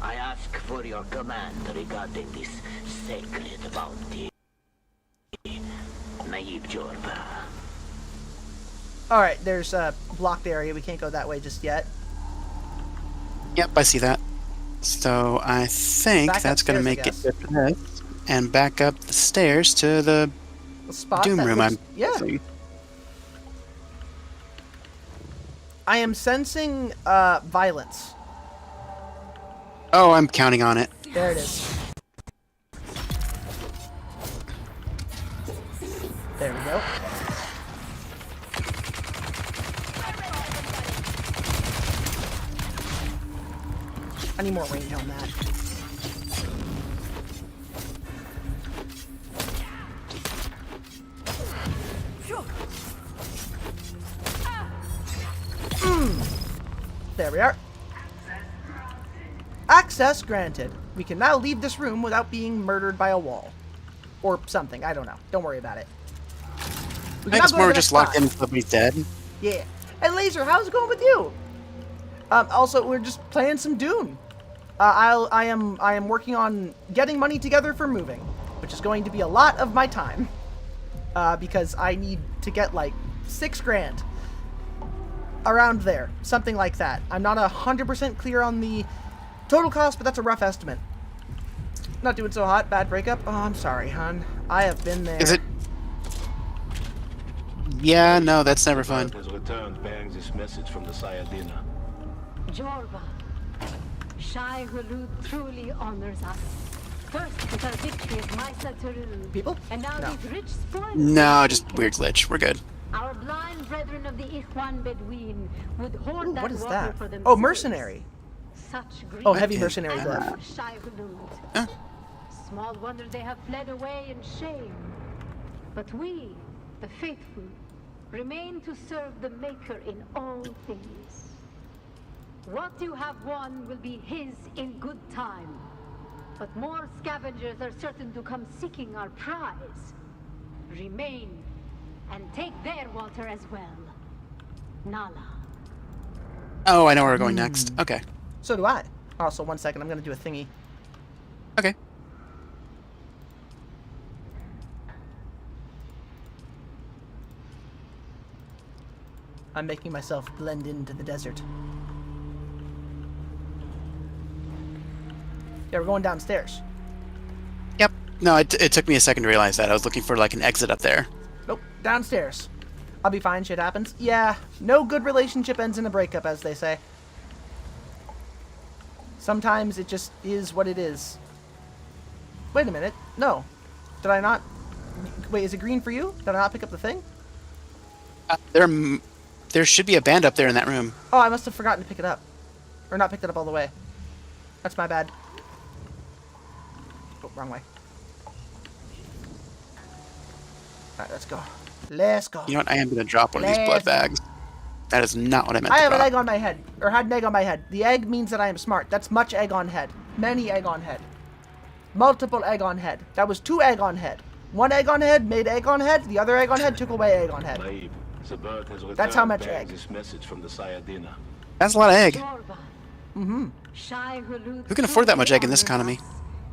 I ask for your command regarding this sacred bounty. Naib Jorba. Alright, there's a blocked area. We can't go that way just yet. Yep, I see that. So I think that's going to make it and back up the stairs to the Doom room. Yeah. I am sensing violence. Oh, I'm counting on it. There it is. There we go. I need more range on that. There we are. Access granted. We can now leave this room without being murdered by a wall. Or something. I don't know. Don't worry about it. I think it's more just locked in and somebody's dead. Yeah. And Laser, how's it going with you? Also, we're just playing some Dune. I am working on getting money together for moving, which is going to be a lot of my time. Because I need to get like $6 grand. Around there. Something like that. I'm not 100% clear on the total cost, but that's a rough estimate. Not doing so hot. Bad breakup. Oh, I'm sorry, hon. I have been there. Is it? Yeah, no, that's never fun. Has returned bearing this message from the Sayadina. Jorba, Shai Hulud truly honors us. First, with our victory at Maisa Turul. People? And now No. these rich spoils. No, just weird glitch. We're good. Our blind brethren of the Ikhwan Bedouin would hoard that What is water that? for themselves. Oh, mercenary. Such Oh, heavy greed mercenary and glove. Shai Hulud. Small wonder they have fled away in shame. But we, the faithful, remain to serve the Maker in all things. What you have won will be his in good time. But more scavengers are certain to come seeking our prize. Remain and take their water as well. Nala. Oh, I know where we're going next. Okay. So do I. Also, 1 second, I'm gonna do a thingy. Okay. I'm making myself blend into the desert. Yeah, we're going downstairs. Yep. No, it took me a second to realize that. I was looking for like an exit up there. Nope, downstairs. I'll be fine, shit happens. Yeah, no good relationship ends in a breakup, as they say. Sometimes it just is what it is. Wait a minute. No. Did I not... Wait, is it green for you? Did I not pick up the thing? There should be a band up there in that room. Oh, I must have forgotten to pick it up. Or not picked it up all the way. That's my bad. Oh, wrong way. Alright, let's go. Let's go. You know what? I am going to drop one of these blood bags. That is not what I meant I to have drop. an egg on my head. Or had an egg on my head. The egg means that I am smart. That's much egg on head. Many egg on head. Multiple egg on head. That was 2 egg on head. 1 egg on head made egg on head. The other egg on head took away egg on head. That's how much egg. Message from the Sayadina. That's a lot of egg. Mm-hmm. Who can afford that much egg in this economy?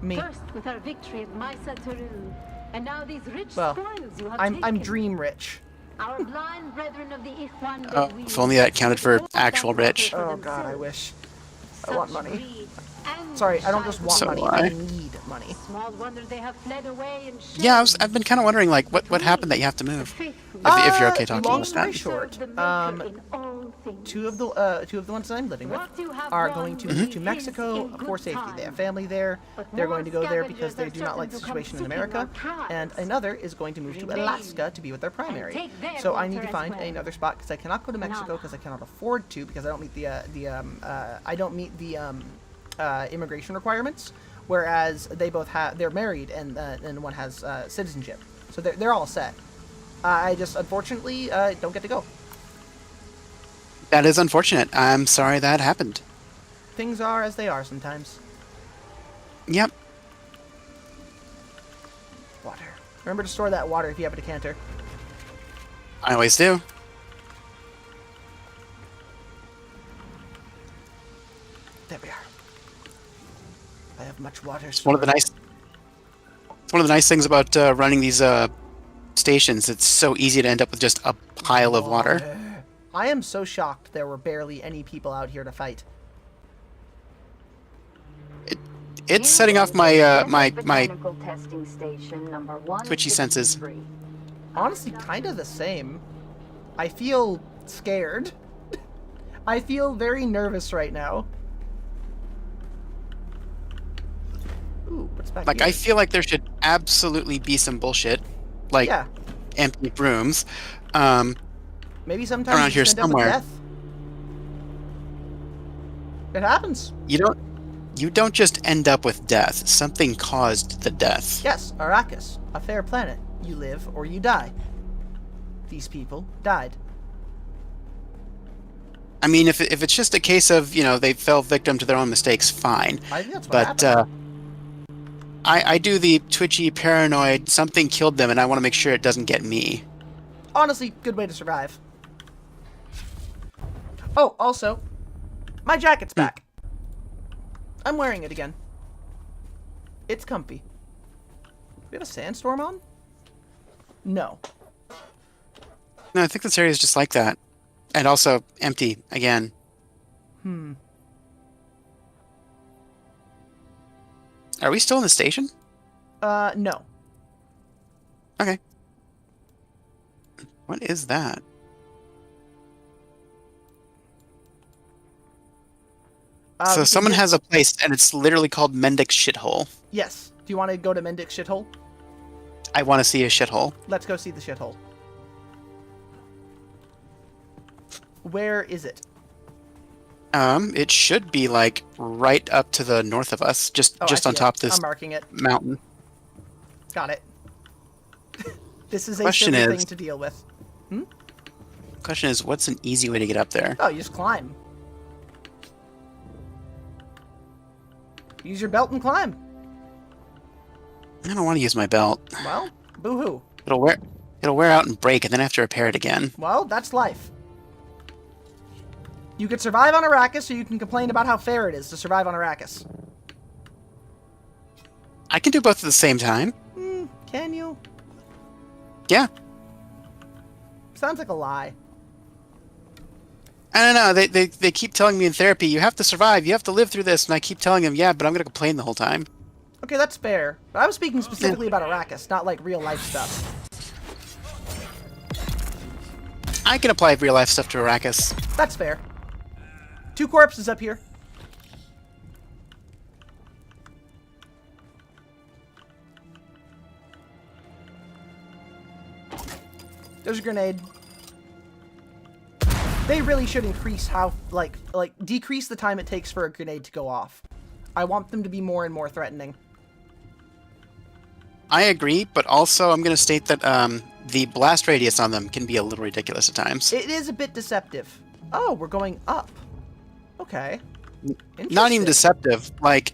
Me. First with our victory at Mysa Toril, and now these rich Well, spoils you have I'm taken. dream rich. Our blind brethren of the Ikhwan Oh, if only that counted for actual rich. Oh god, I wish. I want money. Sorry, I don't just want So money. do I I. need money. Small wonder they have fled away in shame. Yeah, I've been kind of wondering, like, what happened that you have to move? If you're okay talking Long about story that. short, two of the ones that I'm living with are going to move to Mexico for safety. They have family there. They're going to go there because they do not like the situation in America. And another is going to move to Alaska to be with their primary. So I need to find another spot because I cannot go to Mexico because I cannot afford to because I don't meet the immigration requirements. Whereas they both they're married and one has citizenship. So they're all set. I just unfortunately don't get to go. That is unfortunate. I'm sorry that happened. Things are as they are sometimes. Yep. Water. Remember to store that water if you have a decanter. I always do. There we are. I have much water. It's one of the nice things about running these stations. It's so easy to end up with just a pile of water. I am so shocked there were barely any people out here to fight. It's setting off my my testing station number twitchy senses. Honestly, kind of the same. I feel scared. I feel very nervous right now. Ooh, what's back Like, here? I feel like there should absolutely be some bullshit, like Yeah. empty rooms. Maybe sometimes around you here just end up with somewhere. death. It happens. You don't just end up with death. Something caused the death. Yes, Arrakis, a fair planet. You live or you die. These people died. I mean, if it's just a case of, you know, they fell victim to their own mistakes, fine. I think that's what But happened. I do the twitchy, paranoid, something killed them and I want to make sure it doesn't get me. Honestly, good way to survive. Oh, also, my jacket's back. I'm wearing it again. It's comfy. Do we have a sandstorm on? No. No, I think this area is just like that. And also empty again. Are we still in the station? No. Okay. What is that? So someone has a place, and it's literally called Mendic's Shithole. Yes. Do you want to go to Mendic's shithole? I want to see a shithole. Let's go see the shithole. Where is it? It should be like right up to the north of us, just Oh, just I on see top it. this I'm marking it. mountain. Got it. This is a Question silly is- thing to deal with. Question is, what's an easy way to get up there? Oh, you just climb. Use your belt and climb. I don't want to use my belt. Well, boo-hoo. It'll wear out and break, and then I have to repair it again. Well, that's life. You could survive on Arrakis, or you can complain about how fair it is to survive on Arrakis. I can do both at the same time. Can you? Yeah. Sounds like a lie. I don't know. They keep telling me in therapy, you have to survive, you have to live through this, and I keep telling them, yeah, but I'm gonna complain the whole time. Okay, that's fair. But I was speaking specifically about Arrakis, not like real life stuff. I can apply real life stuff to Arrakis. That's fair. 2 corpses up here. There's a grenade. They really should increase how, like decrease the time it takes for a grenade to go off. I want them to be more and more threatening. I agree, but also I'm going to state that the blast radius on them can be a little ridiculous at times. It is a bit deceptive. Oh, we're going up. Okay. Not even deceptive. Like,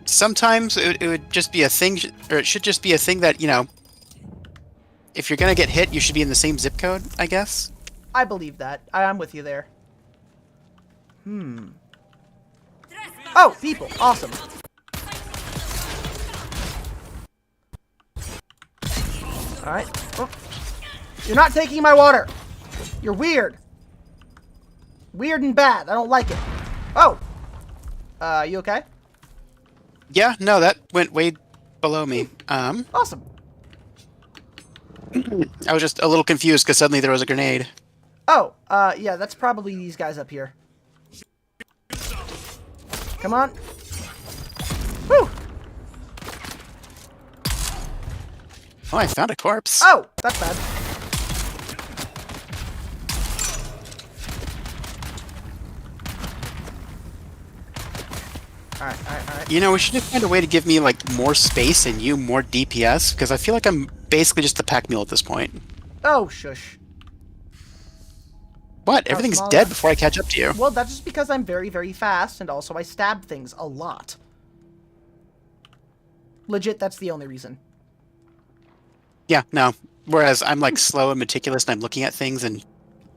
sometimes it would just be a thing, or it should just be a thing that, you know, if you're going to get hit, you should be in the same zip code, I guess. I believe that. I'm with you there. Oh, people. Awesome. Alright. Oh. You're not taking my water. You're weird. Weird and bad. I don't like it. Oh. You okay? Yeah, no, that went way below me. Awesome. I was just a little confused because suddenly there was a grenade. Oh, yeah, that's probably these guys up here. Come on. Woo! Oh, I found a corpse. Oh, that's bad. Alright. You know, we should just find a way to give me, like, more space and you more DPS, because I feel like I'm basically just the pack mule at this point. Oh, shush. What? Everything's dead before I catch up to you. Well, that's just because I'm very, very fast, and also I stab things a lot. Legit, that's the only reason. Yeah, no. Whereas I'm, like, slow and meticulous, and I'm looking at things and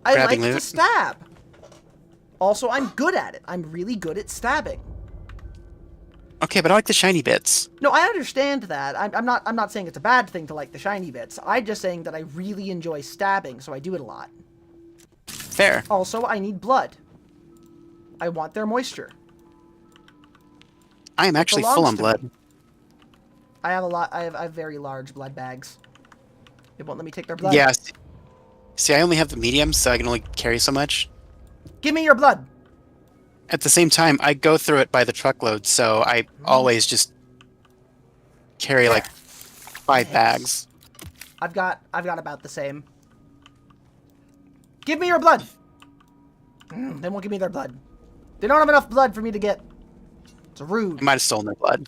I grabbing like loot. to stab. Also, I'm good at it. I'm really good at stabbing. Okay, but I like the shiny bits. No, I understand that. I'm not saying it's a bad thing to like the shiny bits. I'm just saying that I really enjoy stabbing, so I do it a lot. Fair. Also, I need blood. I want their moisture. I am actually full on blood. I have a lot. I have very large blood bags. It won't let me take their blood. Yes. See, I only have the medium, so I can only carry so much. Give me your blood. At the same time, I go through it by the truckload, so I always just carry like 5 bags. I've got about the same. Give me your blood. They won't give me their blood. They don't have enough blood for me to get. It's rude. I might have stolen their blood.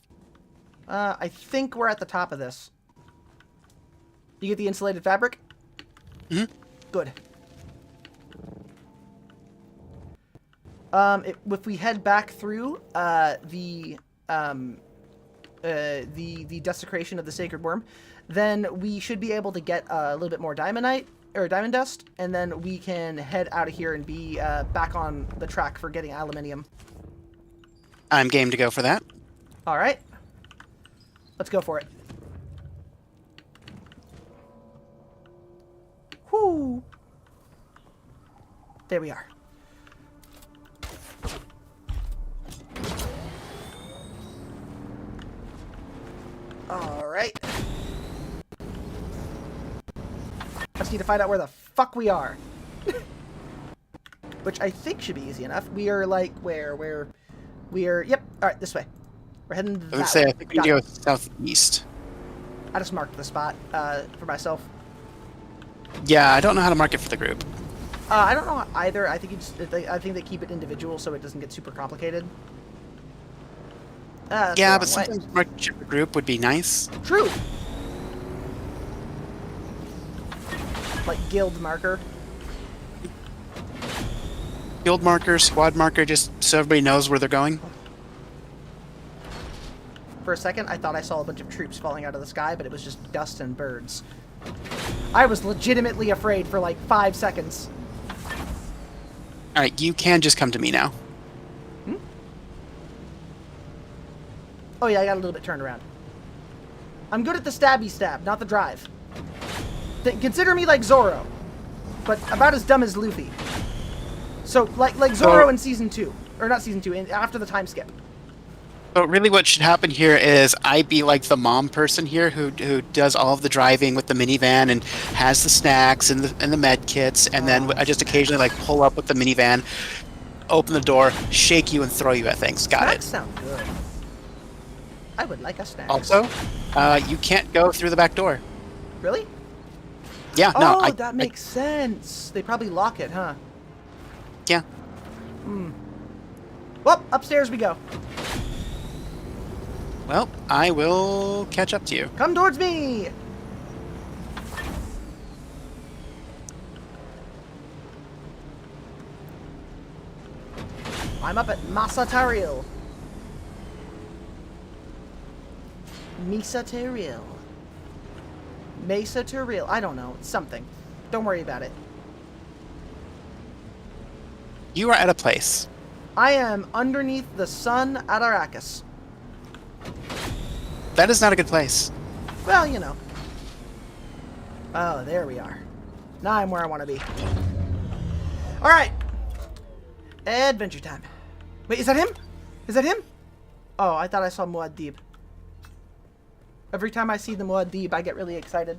I think we're at the top of this. You get the insulated fabric? Mm-hmm. Good. If we head back through the desecration of the sacred worm, then we should be able to get a little bit more diamond dust, and then we can head out of here and be back on the track for getting aluminium. I'm game to go for that. All right, let's go for it. Whoo! There we are. Alright. Just need to find out where the fuck we are. Which I think should be easy enough. We are like, where? We are, yep, alright, this way. We're heading that way. I think we need to go southeast. I just marked the spot for myself. Yeah, I don't know how to mark it for the group. I don't know either. I think I think they keep it individual so it doesn't get super complicated. Yeah, but sometimes marching a group would be nice. True. Like guild marker. Guild marker, squad marker, just so everybody knows where they're going. For a second, I thought I saw a bunch of troops falling out of the sky, but it was just dust and birds. I was legitimately afraid for like 5 seconds. Alright, you can just come to me now. Oh yeah, I got a little bit turned around. I'm good at the stabby stab, not the drive. Consider me like Zoro, but about as dumb as Luffy. So like Zoro in season 2, or not season 2, after the time skip. So really what should happen here is I be like the mom person here who does all of the driving with the minivan and has the snacks and the med kits, and then I just occasionally like pull up with the minivan, open the door, shake you and throw you at things. Got it. That sounds good. I would like a snack. Also, you can't go through the back door. Really? Yeah, no. Oh, that makes sense. They probably lock it, huh? Yeah. Well, upstairs we go. Well, I will catch up to you. Come towards me! I'm up at Masataril. Mesataril. Mesataril. I don't know. It's something. Don't worry about it. You are at a place. I am underneath the sun at Arrakis. That is not a good place. Well, you know. Oh, there we are. Now I'm where I want to be. Alright. Adventure time. Wait, is that him? Is that him? Oh, I thought I saw Muad'Dib. Every time I see the Muad'Dib, I get really excited.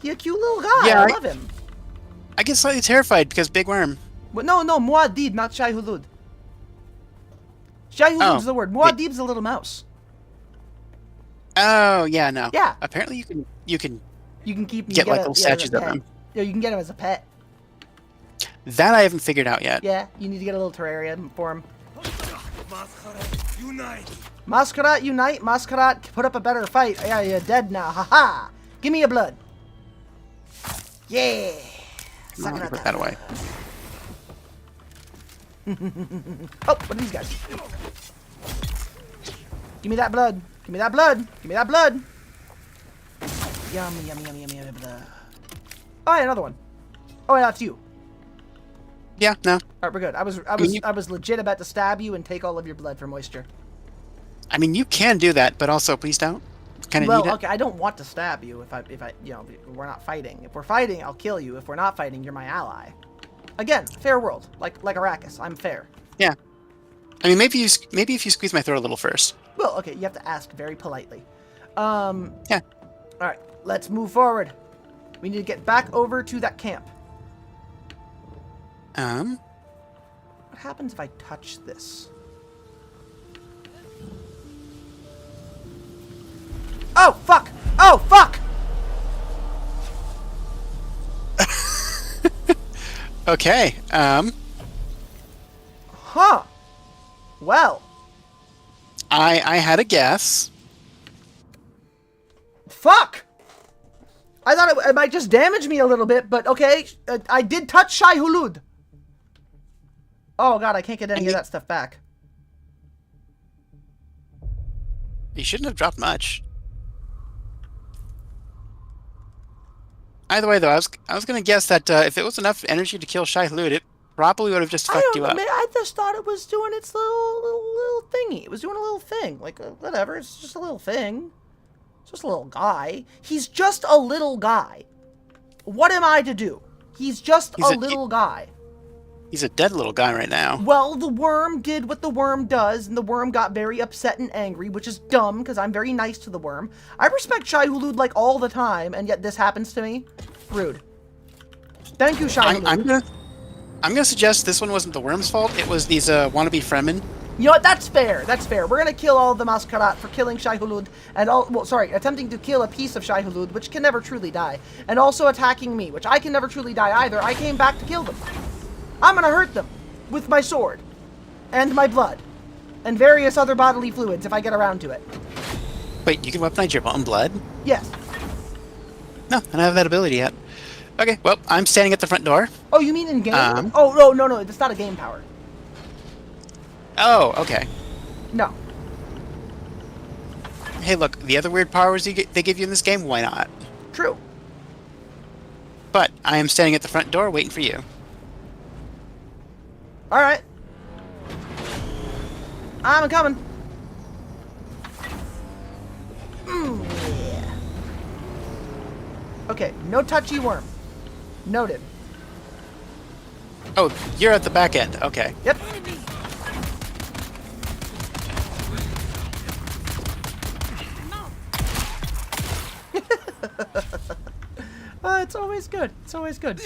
He's a cute little guy. Yeah, I love him. I get slightly terrified because Big Worm. But no, Muad'Dib, not Shai Hulud. Shai Hulud's the word. Muad'Dib's a little mouse. Oh, yeah, no. Yeah. Apparently you can keep get like little statues of him. them. Yeah, you can get him as a pet. That I haven't figured out yet. Yeah, you need to get a little terrarium for him. Masquerade, unite! Masquerade, unite! Masquerade, put up a better fight. Yeah, you're dead now. Haha! Give me your blood. Yeah! I'll put that away. Oh, what are these guys? Give me that blood. Give me that blood. Give me that blood. Yummy, yummy, yummy, yummy, yummy blood. Oh, yeah, another one. Oh, yeah, that's you. Yeah, no. All right, we're good. I was legit about to stab you and take all of your blood for moisture. I mean, you can do that, but also please don't. Kind of need it. Okay, I don't want to stab you if I, you know, we're not fighting. If we're fighting, I'll kill you. If we're not fighting, you're my ally. Again, fair world, like Arrakis. I'm fair. Yeah. I mean, maybe if you squeeze my throat a little first. Well, okay, you have to ask very politely. Yeah. All right, let's move forward. We need to get back over to that camp. What happens if I touch this? Oh, fuck! Oh, fuck! Okay, Huh. Well. I had a guess. Fuck! I thought it might just damage me a little bit, but okay. I did touch Shai Hulud. Oh god, I can't get any of that stuff back. You shouldn't have dropped much. Either way, though, I was gonna guess that if it was enough energy to kill Shai Hulud, it probably would have just fucked you up. I just thought it was doing its little thingy. It was doing a little thing. Like, whatever. It's just a little thing. It's just a little guy. He's just a little guy. What am I to do? He's just a little guy. He's a dead little guy right now. Well, the worm did what the worm does, and the worm got very upset and angry, which is dumb, because I'm very nice to the worm. I respect Shai Hulud, like, all the time, and yet this happens to me? Rude. Thank you, Shai Hulud. I'm gonna suggest this one wasn't the worm's fault. It was these wannabe Fremen You know what? That's fair. That's fair. We're gonna kill all of the Masquerade for killing Shai Hulud and attempting to kill a piece of Shai Hulud, which can never truly die, and also attacking me, which I can never truly die either. I came back to kill them. I'm gonna hurt them with my sword and my blood and various other bodily fluids if I get around to it. Wait, you can weaponize your own blood? Yes. No, I don't have that ability yet. Okay, well, I'm standing at the front door. Oh, you mean in game? Oh, no, it's not a game power. Oh, okay. No. Hey, look, the other weird powers they give you in this game, why not? True. But I am standing at the front door waiting for you. Alright. I'm coming. Yeah. Okay, no touchy worm. Noted. Oh, you're at the back end. Okay. Yep. It's always good. It's always good.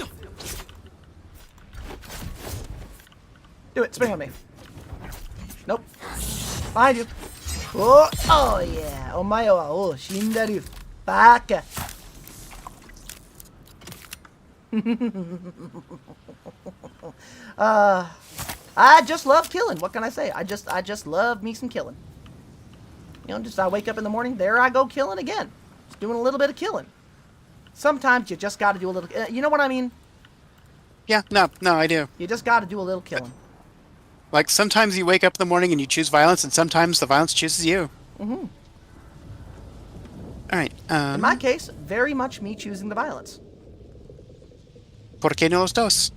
Do it. Spring on me. Nope. Behind you. Oh yeah. Omae wa o shindaru. Baka. I just love killing. What can I say? I just love me some killing. You know, I wake up in the morning, there I go killing again. Just doing a little bit of killing. Sometimes you just got to do a little. You know what I mean? Yeah. No, I do. You just got to do a little killing. Like sometimes you wake up in the morning and you choose violence, and sometimes the violence chooses you. Mm-hmm. All right. In my case, very much me choosing the violence. ¿Por qué no los dos?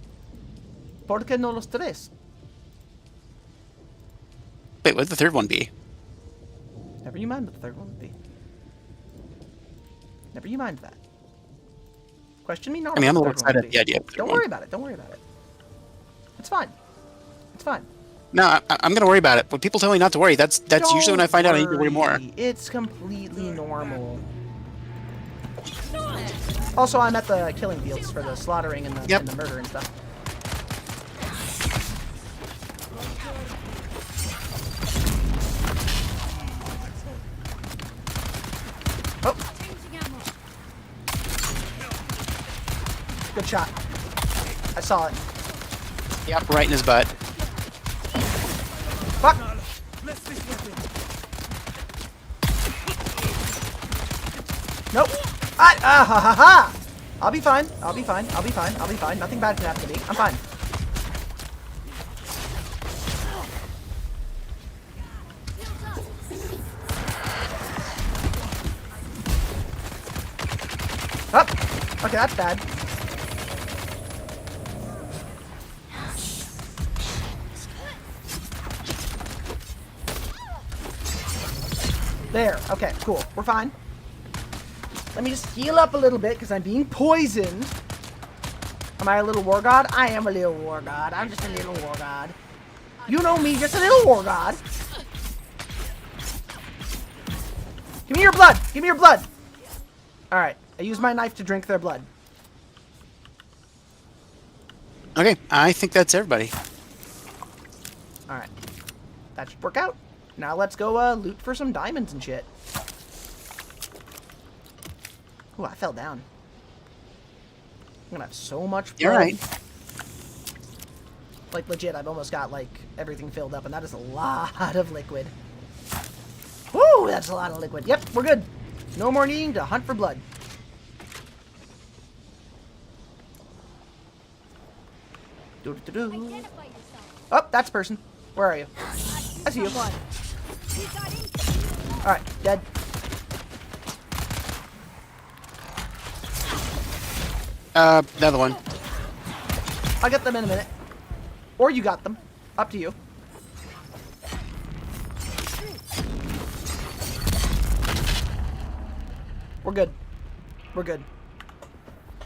Porque no los tres? Wait, what would the third one be? Never you mind what the third one would be. Never you mind that. Question me not. I mean, I'm a what little the third one excited would at be. the idea of the third Don't one. worry about it. Don't worry about it. It's fine. It's fine. No, I'm gonna worry about it. When people tell me not to worry, that's usually when I find out I need to worry more. It's completely normal. Also, I'm at the killing fields for the slaughtering and the, and the murder and stuff. Oh. Good shot. I saw it. Yep, right in his butt. Fuck. Nope. Ha ha ha! I'll be fine. I'll be fine. I'll be fine. I'll be fine. Nothing bad can happen to me. I'm fine. Oh! Okay, that's bad. There. Okay, cool. We're fine. Let me just heal up a little bit because I'm being poisoned. Am I a little war god? I am a little war god. I'm just a little war god. You know me, just a little war god. Give me your blood. Give me your blood. Alright. I use my knife to drink their blood. Okay, I think that's everybody. Alright. That should work out. Now let's go loot for some diamonds and shit. Ooh, I fell down. I'm gonna have so much blood. You're right. Like, legit, I've almost got, like, everything filled up, and that is a lot of liquid. Woo, that's a lot of liquid. Yep, we're good. No more needing to hunt for blood. Doo-doo-doo-doo. Oh, that's a person. Where are you? I see you. Alright, dead. Another one. I'll get them in a minute. Or you got them. Up to you. We're good. We're good.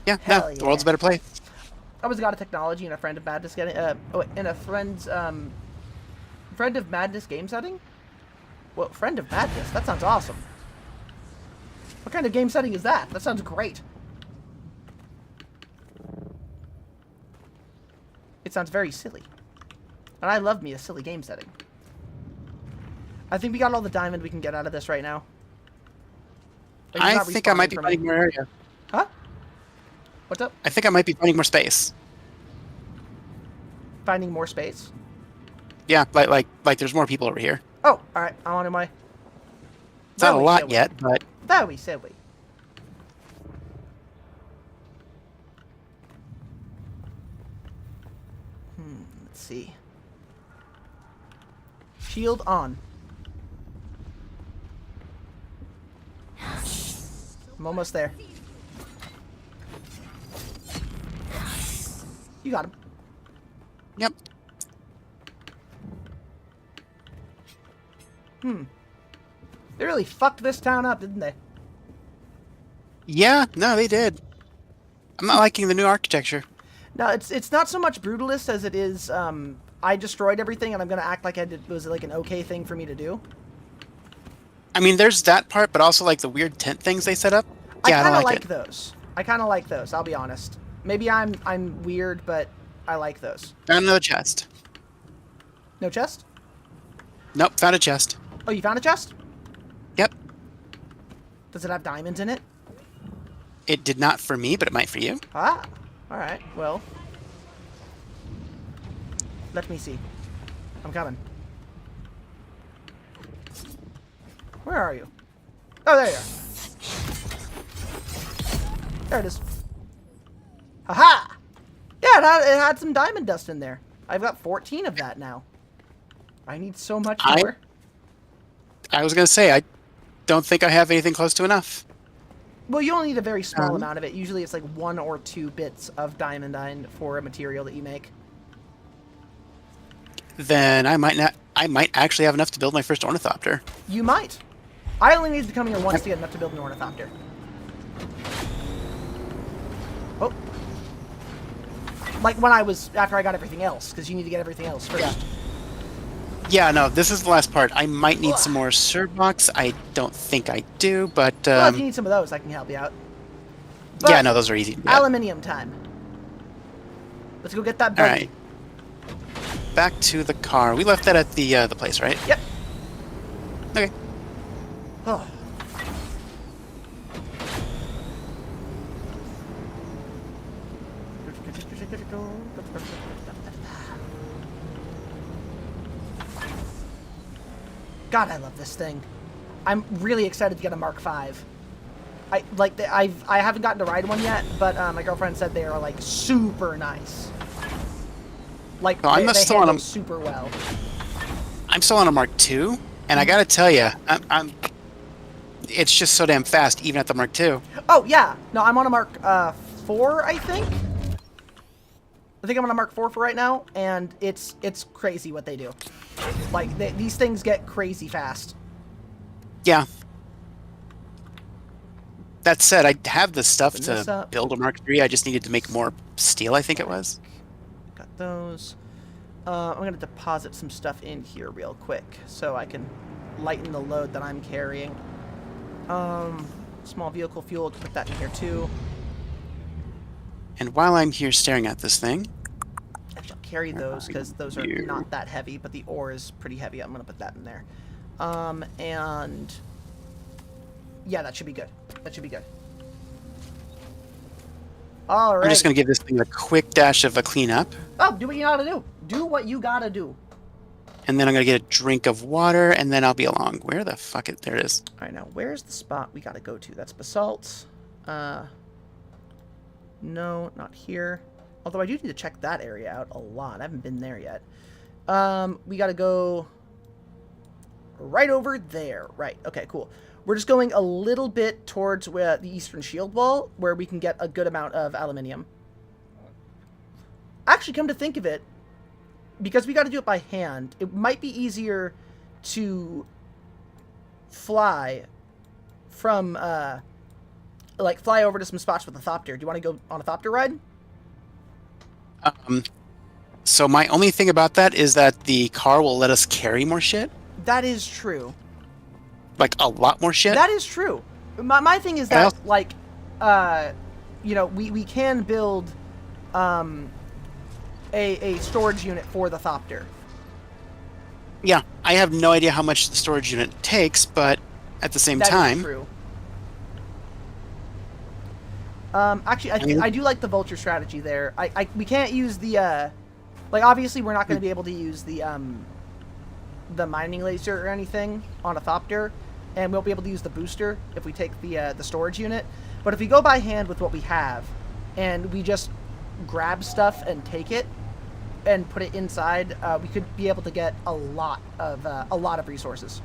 Yeah, Hell no, the world's a better place. I was God of Technology and a Friend of Madness getting in a friend of Madness game setting? Well, Friend of Madness, that sounds awesome. What kind of game setting is that? That sounds great. It sounds very silly. And I love me a silly game setting. I think we got all the diamond we can get out of this right now. I think I might be finding more area. Huh? What's up? I think I might be finding more space. Finding more space? Yeah, like there's more people over here. Oh, alright. I'm on my... It's not a lot yet, but... That we said we. Let's see. Shield on. I'm almost there. You got him. Yep. They really fucked this town up, didn't they? Yeah, no, they did. I'm not liking the new architecture. No, it's not so much brutalist as it is, I destroyed everything and I'm gonna act like it was like an okay thing for me to do. I mean, there's that part, but also like the weird tent things they set up. Yeah, I kind of like like it. those. I kind of like those, I'll be honest. Maybe I'm weird, but I like those. Found another chest. No chest? Nope, found a chest. Oh, you found a chest? Yep. Does it have diamonds in it? It did not for me, but it might for you. Ah, alright, well. Let me see. I'm coming. Where are you? Oh, there you are. There it is. Haha! Yeah, it had some diamond dust in there. I've got 14 of that now. I need so much more. I was going to say, I don't think I have anything close to enough. Well, you only need a very small amount of it. Usually it's like 1 or 2 bits of diamondine for a material that you make. Then I might actually have enough to build my first ornithopter. You might. I only needed to come here once to get enough to build an ornithopter. Oh. Like when after I got everything else, because you need to get everything else first. Yeah, no, this is the last part. I might need some more Surbox. I don't think I do, but... well, if you need some of those, I can help you out. But yeah, no, those are easy. Aluminium time. Let's go get that buggy. Alright. Back to the car. We left that at the place, right? Yep. Okay. Oh. God, I love this thing. I'm really excited to get a Mark V. I haven't gotten to ride one yet, but my girlfriend said they are like super nice. Like they handle super well. I'm still on a Mark II, and I gotta tell you, it's just so damn fast, even at the Mark II. Oh yeah, no, I'm on a Mark IV, I think. I think I'm on a Mark IV for right now, and it's crazy what they do. Like these things get crazy fast. Yeah. That said, I have the stuff to build a Mark III. I just needed to make more steel, I think it was. Got those. I'm going to deposit some stuff in here real quick so I can lighten the load that I'm carrying. Small vehicle fuel, put that in here too. And while I'm here staring at this thing... Actually, I'll carry those because those are not that heavy, but the ore is pretty heavy. I'm going to put that in there. And... yeah, that should be good. That should be good. All right. I'm just going to give this thing a quick dash of a cleanup. Oh, do what you gotta do. Do what you gotta do. And then I'm going to get a drink of water, and then I'll be along. Where the fuck it? There it is. All right, now, where's the spot we gotta go to? That's basalt. No, not here. Although I do need to check that area out a lot. I haven't been there yet. We gotta go right over there. Right, okay, cool. We're just going a little bit towards the eastern shield wall, where we can get a good amount of aluminium. Actually, come to think of it, because we got to do it by hand, it might be easier to fly from, like, fly over to some spots with a thopter. Do you want to go on a thopter ride? So my only thing about that is that the car will let us carry more shit. That is true. Like, a lot more shit? That is true. My thing is that, like, you know, we can build, a storage unit for the thopter. Yeah, I have no idea how much the storage unit takes, but at the same That is time... true. Actually, I do like the vulture strategy there. We can't use the, like, obviously we're not going to be able to use the mining laser or anything on a Thopter, and we won't be able to use the booster if we take the storage unit. But if we go by hand with what we have, and we just grab stuff and take it, and put it inside, we could be able to get a lot of resources.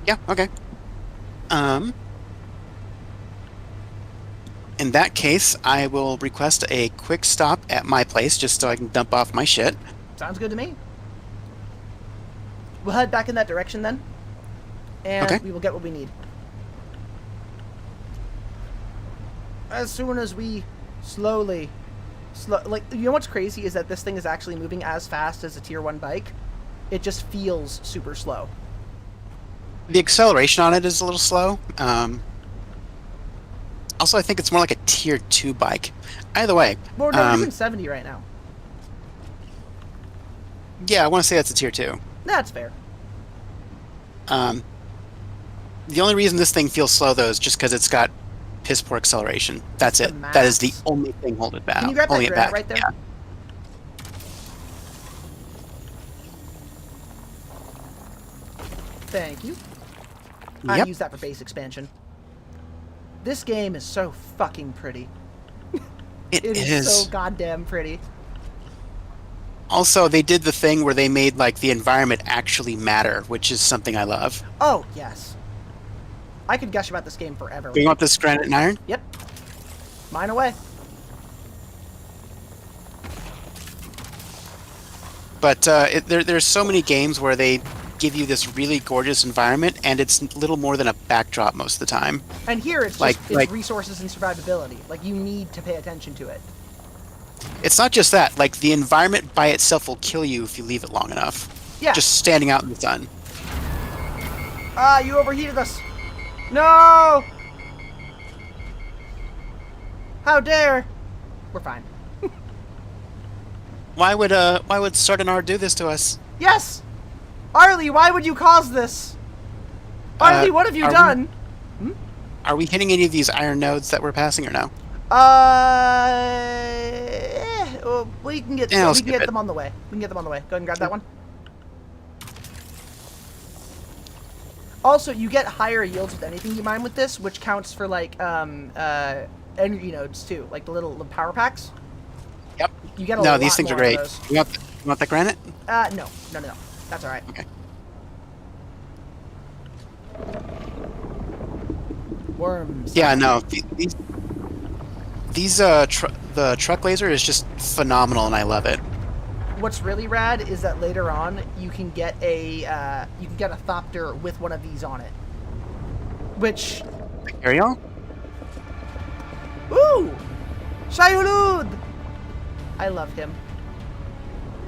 Yeah, okay. In that case, I will request a quick stop at my place just so I can dump off my shit. Sounds good to me. We'll head back in that direction then, and we will get what we need. As soon as we like, you know what's crazy is that this thing is actually moving as fast as a tier 1 bike. It just feels super slow. The acceleration on it is a little slow. Also, I think it's more like a tier 2 bike. Either way. Well, no, we're doing 70 right now. Yeah, I want to say that's a tier 2. That's fair. The only reason this thing feels slow, though, is just because it's got piss poor acceleration. That's it. That is the only thing holding it back. Can you grab that granite right there? Yeah. Thank you. I use that for base expansion. This game is so fucking pretty. It is so goddamn pretty. Also, they did the thing where they made, like, the environment actually matter, which is something I love. Oh, yes. I could gush about this game forever. Do you want this granite and iron? Yep. Mine away. But there's so many games where they give you this really gorgeous environment, and it's little more than a backdrop most of the time. And here it's like, just it's resources and survivability. Like, you need to pay attention to it. It's not just that. Like, the environment by itself will kill you if you leave it long enough. Yeah. Just standing out in the sun. Ah, you overheated us. No! How dare! We're fine. Why would Sardanar do this to us? Yes! Arlie, why would you cause this? Arlie, what have you done? Are we hitting any of these iron nodes that we're passing or no? Well, we can get them on the way. We can get them on the way. Go ahead and grab that one. Also, you get higher yields with anything you mine with this, which counts for, like, energy nodes too, like the little power packs. Yep. You get a lot these things more are great. of those. You want that granite? No. That's all right. Okay. Worms. Yeah, no. The truck laser is just phenomenal, and I love it. What's really rad is that later on you can get a Thopter with one of these on it. Which. Ariel? Ooh! Shai-Hulud! I love him.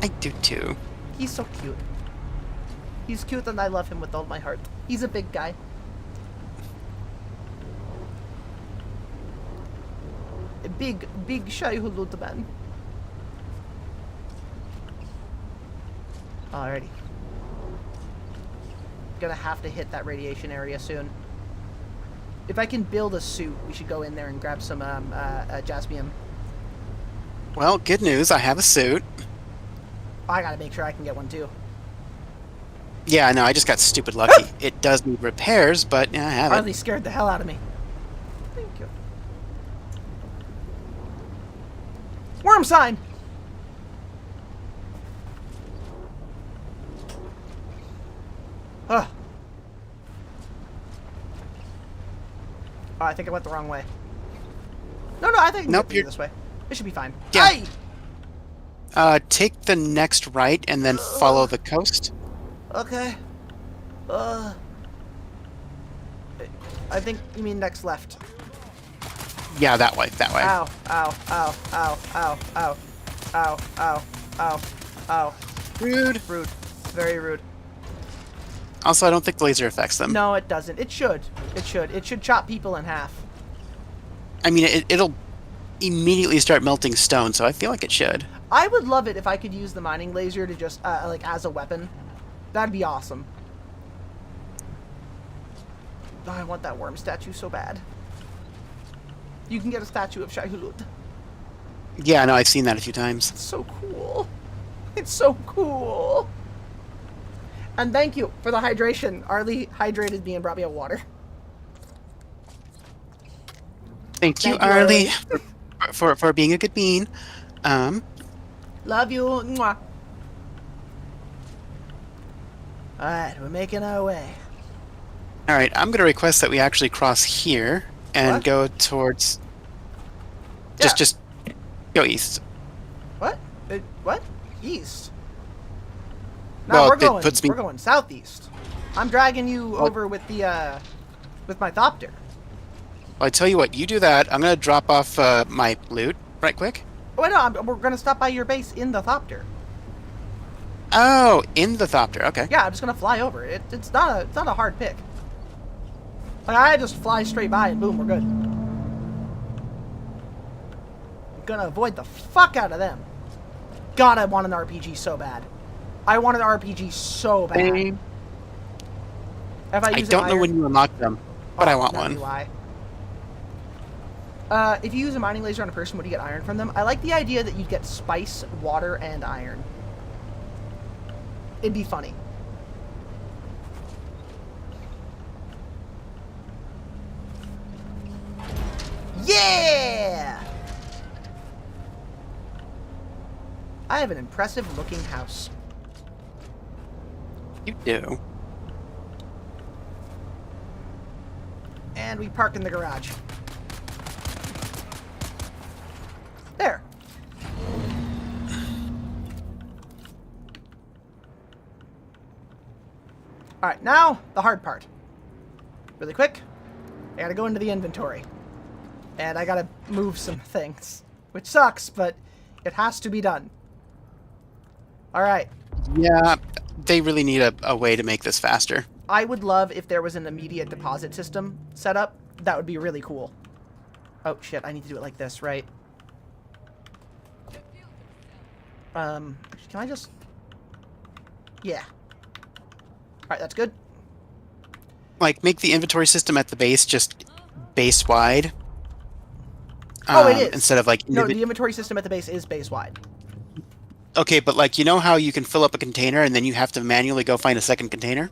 I do too. He's so cute. He's cute and I love him with all my heart. He's a big guy. A big Shai-Hulud man. Alrighty. Gonna have to hit that radiation area soon. If I can build a suit, we should go in there and grab some jasmium. Well, good news. I have a suit. I gotta make sure I can get one too. Yeah, I know. I just got stupid lucky. It does need repairs, but yeah, I have it. Hardly scared the hell out of me. Thank you. Worm sign! Ugh. Oh, I think I went the wrong way. No, I think I can get this way. It should be fine. Yeah. Hey! Take the next right and then follow the coast. Okay. I think you mean next left. Yeah, that way. That way. Ow, ow, ow, ow, ow, ow, ow, ow, ow, ow. Rude. Rude. Very rude. Also, I don't think the laser affects them. No, it doesn't. It should. It should. It should chop people in half. I mean, it'll immediately start melting stone, so I feel like it should. I would love it if I could use the mining laser to just, like, as a weapon. That'd be awesome. Oh, I want that worm statue so bad. You can get a statue of Shai Hulud. Yeah, no, I've seen that a few times. It's so cool. It's so cool. And thank you for the hydration. Arlie hydrated me and brought me a water. Thank you, Arlie, for being a good bean. Love you. Mwah. Alright, we're making our way. Alright, I'm going to request that we actually cross here and go towards... Just go east. What? What? East? No, Well, we're going southeast. I'm dragging you over with the, with my Thopter. Well, I tell you what, you do that. I'm going to drop off my loot right quick. Wait, no, we're going to stop by your base in the Thopter. Oh, in the Thopter, okay. Yeah, I'm just going to fly over. It's not a hard pick. Like, I just fly straight by and boom, we're good. I'm going to avoid the fuck out of them. God, I want an RPG so bad. I want an RPG so bad. If I don't know when you unlock them, but I want one. If you use a mining laser on a person, would you get iron from them? I like the idea that you'd get spice, water, and iron. It'd be funny. Yeah! I have an impressive looking house. You do. And we park in the garage. There. Alright, now the hard part. Really quick, I gotta go into the inventory. And I gotta move some things. Which sucks, but it has to be done. Alright. Yeah, they really need a way to make this faster. I would love if there was an immediate deposit system set up. That would be really cool. Oh, shit, I need to do it like this, right? Can I just... Yeah. Alright, that's good. Like, make the inventory system at the base just base-wide. Oh, it is. Instead of, like... No, the inventory system at the base is base-wide. Okay, but, like, you know how you can fill up a container and then you have to manually go find a second container?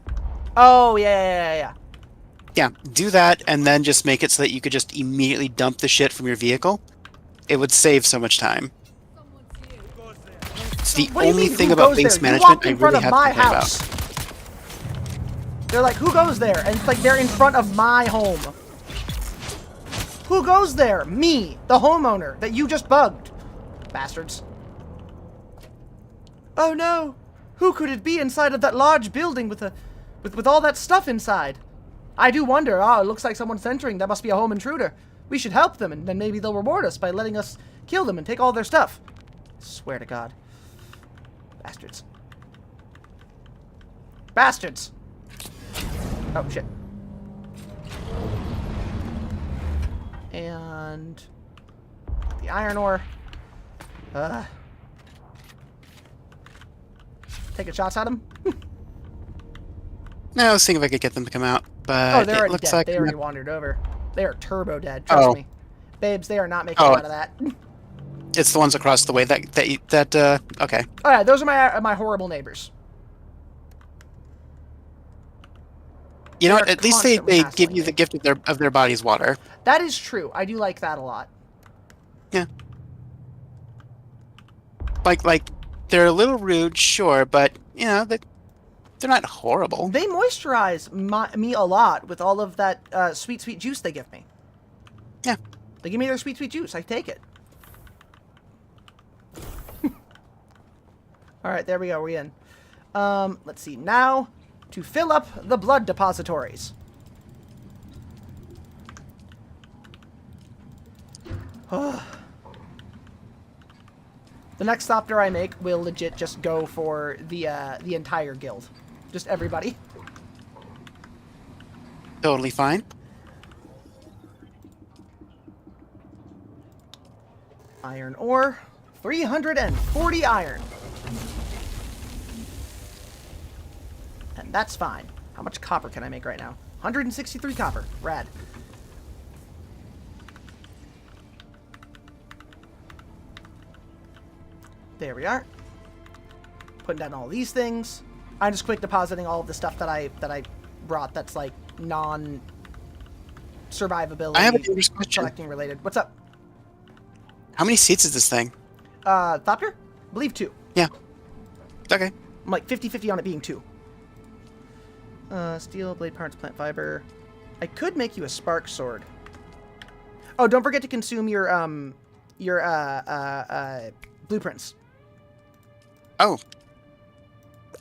Oh, yeah. Yeah, do that and then just make it so that you could just immediately dump the shit from your vehicle. It would save so much time. It's the only thing about base management I really have to complain about. They're like, who goes there? And it's like they're in front of my home. Who goes there? Me, the homeowner that you just bugged. Bastards. Oh no! Who could it be inside of that large building with all that stuff inside? I do wonder. Oh, it looks like someone's entering. That must be a home intruder. We should help them, and then maybe they'll reward us by letting us kill them and take all their stuff. Swear to God. Bastards. Bastards! Oh, shit. And... the iron ore. Taking shots at him? No, I was thinking if I could get them to come out, but they're it already looks dead. like... They already wandered over. They are turbo dead, trust me. Babes, they are not making it out of that. It's the ones across the way that okay. Alright, those are my horrible neighbors. You know what? At least they give you the gift of their body's water. That is true. I do like that a lot. Yeah. Like they're a little rude, sure, but you know they're not horrible. They moisturize me a lot with all of that sweet juice they give me. Yeah. They give me their sweet juice. I take it. All right, there we go. We're in. Let's see. Now, to fill up the blood depositories. The next Thopter I make will legit just go for the entire guild. Just everybody. Totally fine. Iron ore. 340 iron. That's fine. How much copper can I make right now? 163 copper. Rad. There we are. Putting down all these things. I'm just quick depositing all of the stuff that I brought that's like non-survivability. I have a dangerous question. Collecting related. What's up? How many seats is this thing? Thopter? I believe 2. Yeah. Okay. I'm like 50-50 on it being 2. Steel, blade parts, plant fiber. I could make you a spark sword. Oh, don't forget to consume your blueprints. Oh.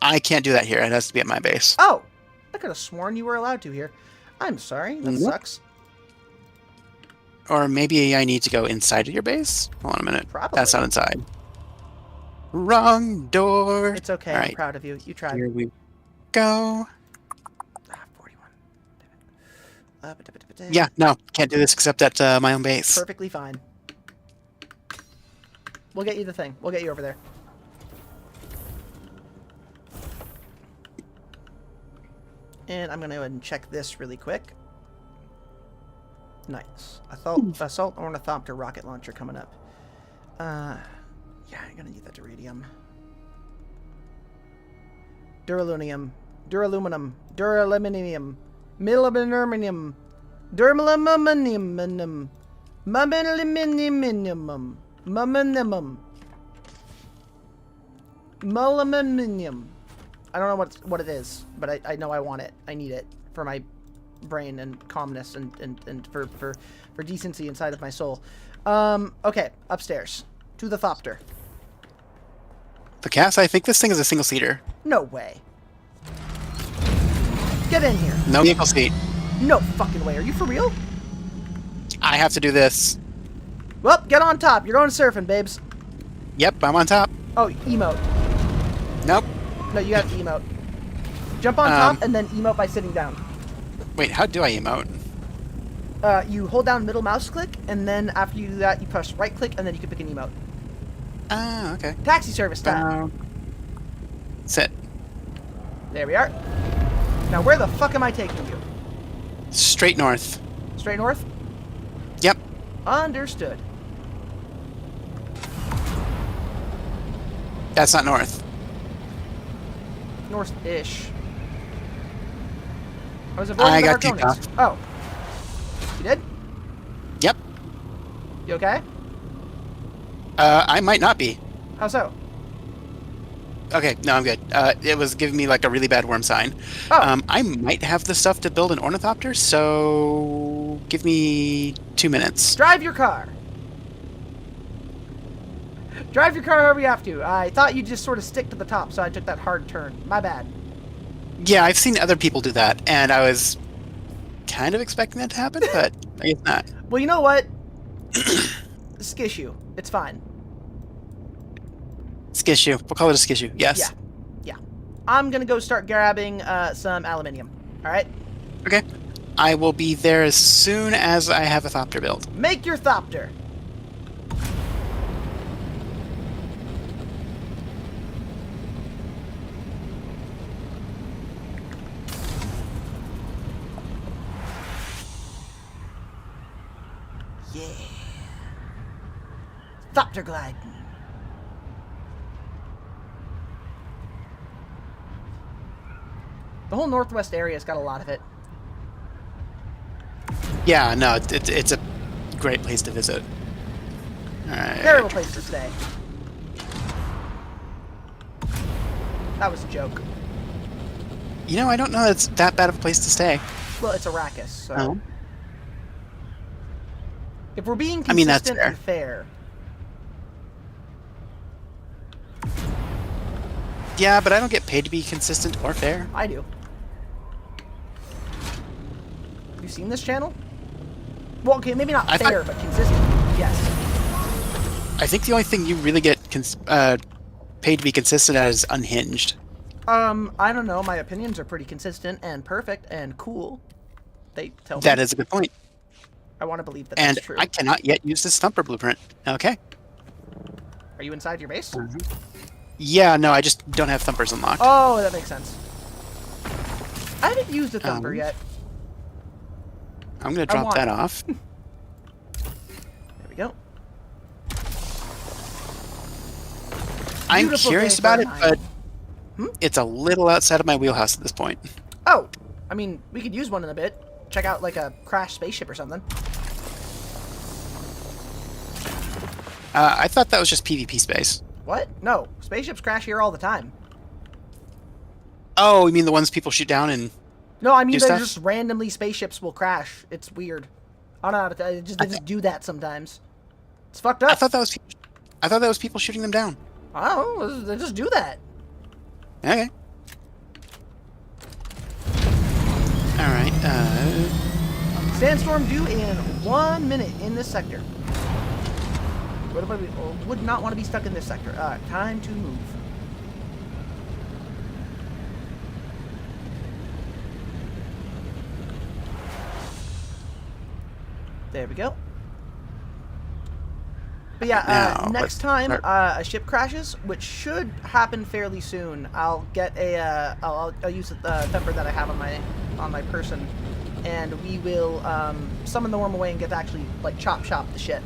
I can't do that here. It has to be at my base. Oh! I could have sworn you were allowed to here. I'm sorry. That sucks. Or maybe I need to go inside of your base? Hold on a minute. Probably. That's not inside. Wrong door. It's okay. All I'm right. proud of you. You tried. Here we go. 41. Yeah, no. Can't do this except at my own base. Perfectly fine. We'll get you the thing. We'll get you over there. And I'm going to go ahead and check this really quick. Nice. Assault Ornithopter rocket launcher coming up. Yeah, I'm going to need that Duridium. Duralunium. Duraluminum. Duraluminum. Milaminum. Duralaminum. Muminiminum. Muminimum. Mulaminium. I don't know what it is, but I know I want it. I need it for my brain and calmness and for decency inside of my soul. Okay, upstairs. To the Thopter. The Cass, I think this thing is a single seater. No way. Get in here. No vehicle seat. No fucking way. Are you for real? I have to do this. Well, get on top. You're going surfing, babes. Yep, I'm on top. Oh, emote. Nope. No, you have to emote. Jump on top and then emote by sitting down. Wait, how do I emote? You hold down middle mouse click, and then after you do that, you press right click, and then you can pick an emote. Ah, okay. Taxi service time. Sit. There we are. Now, where the fuck am I taking you? Straight north. Straight north? Yep. Understood. That's not north. North-ish. I was avoiding the got kicked Harkonnens. off. Oh. You did? Yep. You okay? I might not be. How so? Okay, no, I'm good. It was giving me like a really bad worm sign. Oh. I might have the stuff to build an ornithopter, so give me 2 minutes. Drive your car. Drive your car however you have to. I thought you'd just sort of stick to the top, so I took that hard turn. My bad. Yeah, I've seen other people do that, and I was kind of expecting that to happen, but I guess not. Well, you know what? Skishu. It's fine. Skishu. We'll call it a skishu. Yes. Yeah. Yeah. I'm going to go start grabbing some aluminium. All right? Okay. I will be there as soon as I have a thopter built. Make your thopter. Yeah. Thopter gliding. The whole northwest area's got a lot of it. Yeah, no, it's a great place to visit. Alright. Terrible place to stay. That was a joke. You know, I don't know it's that bad of a place to stay. Well, it's Arrakis, so... Oh. If we're being I mean, that's consistent and fair... Yeah, but I don't get paid to be consistent or fair. I do. Have you seen this channel? Well, okay, maybe not fair, but consistent. Yes. I think the only thing you really get paid to be consistent at is Unhinged. I don't know. My opinions are pretty consistent and perfect and cool. They tell me. That is a good point. I want to believe that And that's true. I cannot yet use this thumper blueprint. Okay. Are you inside your base? Yeah, no, I just don't have thumpers unlocked. Oh, that makes sense. I haven't used a thumper yet. I'm gonna drop that off. There we go. I'm Beautiful curious day for about it, an but iron. it's a little outside of my wheelhouse at this point. Oh, I mean, we could use one in a bit. Check out like a crashed spaceship or something. I thought that was just PvP space. What? No, spaceships crash here all the time. Oh, you mean the ones people shoot down and... No, I mean, do they're stuff? just randomly spaceships will crash. It's weird. I don't know. They just do that sometimes. It's fucked up. I thought that was people shooting them down. Oh, they just do that. Okay. Alright, Sandstorm due in 1 minute in this sector. Would not want to be stuck in this sector. Time to move. There we go. But yeah, next time a ship crashes, which should happen fairly soon, I'll get a I'll use the thumper that I have on my person, and we will summon the worm away and get to actually like chop the shit.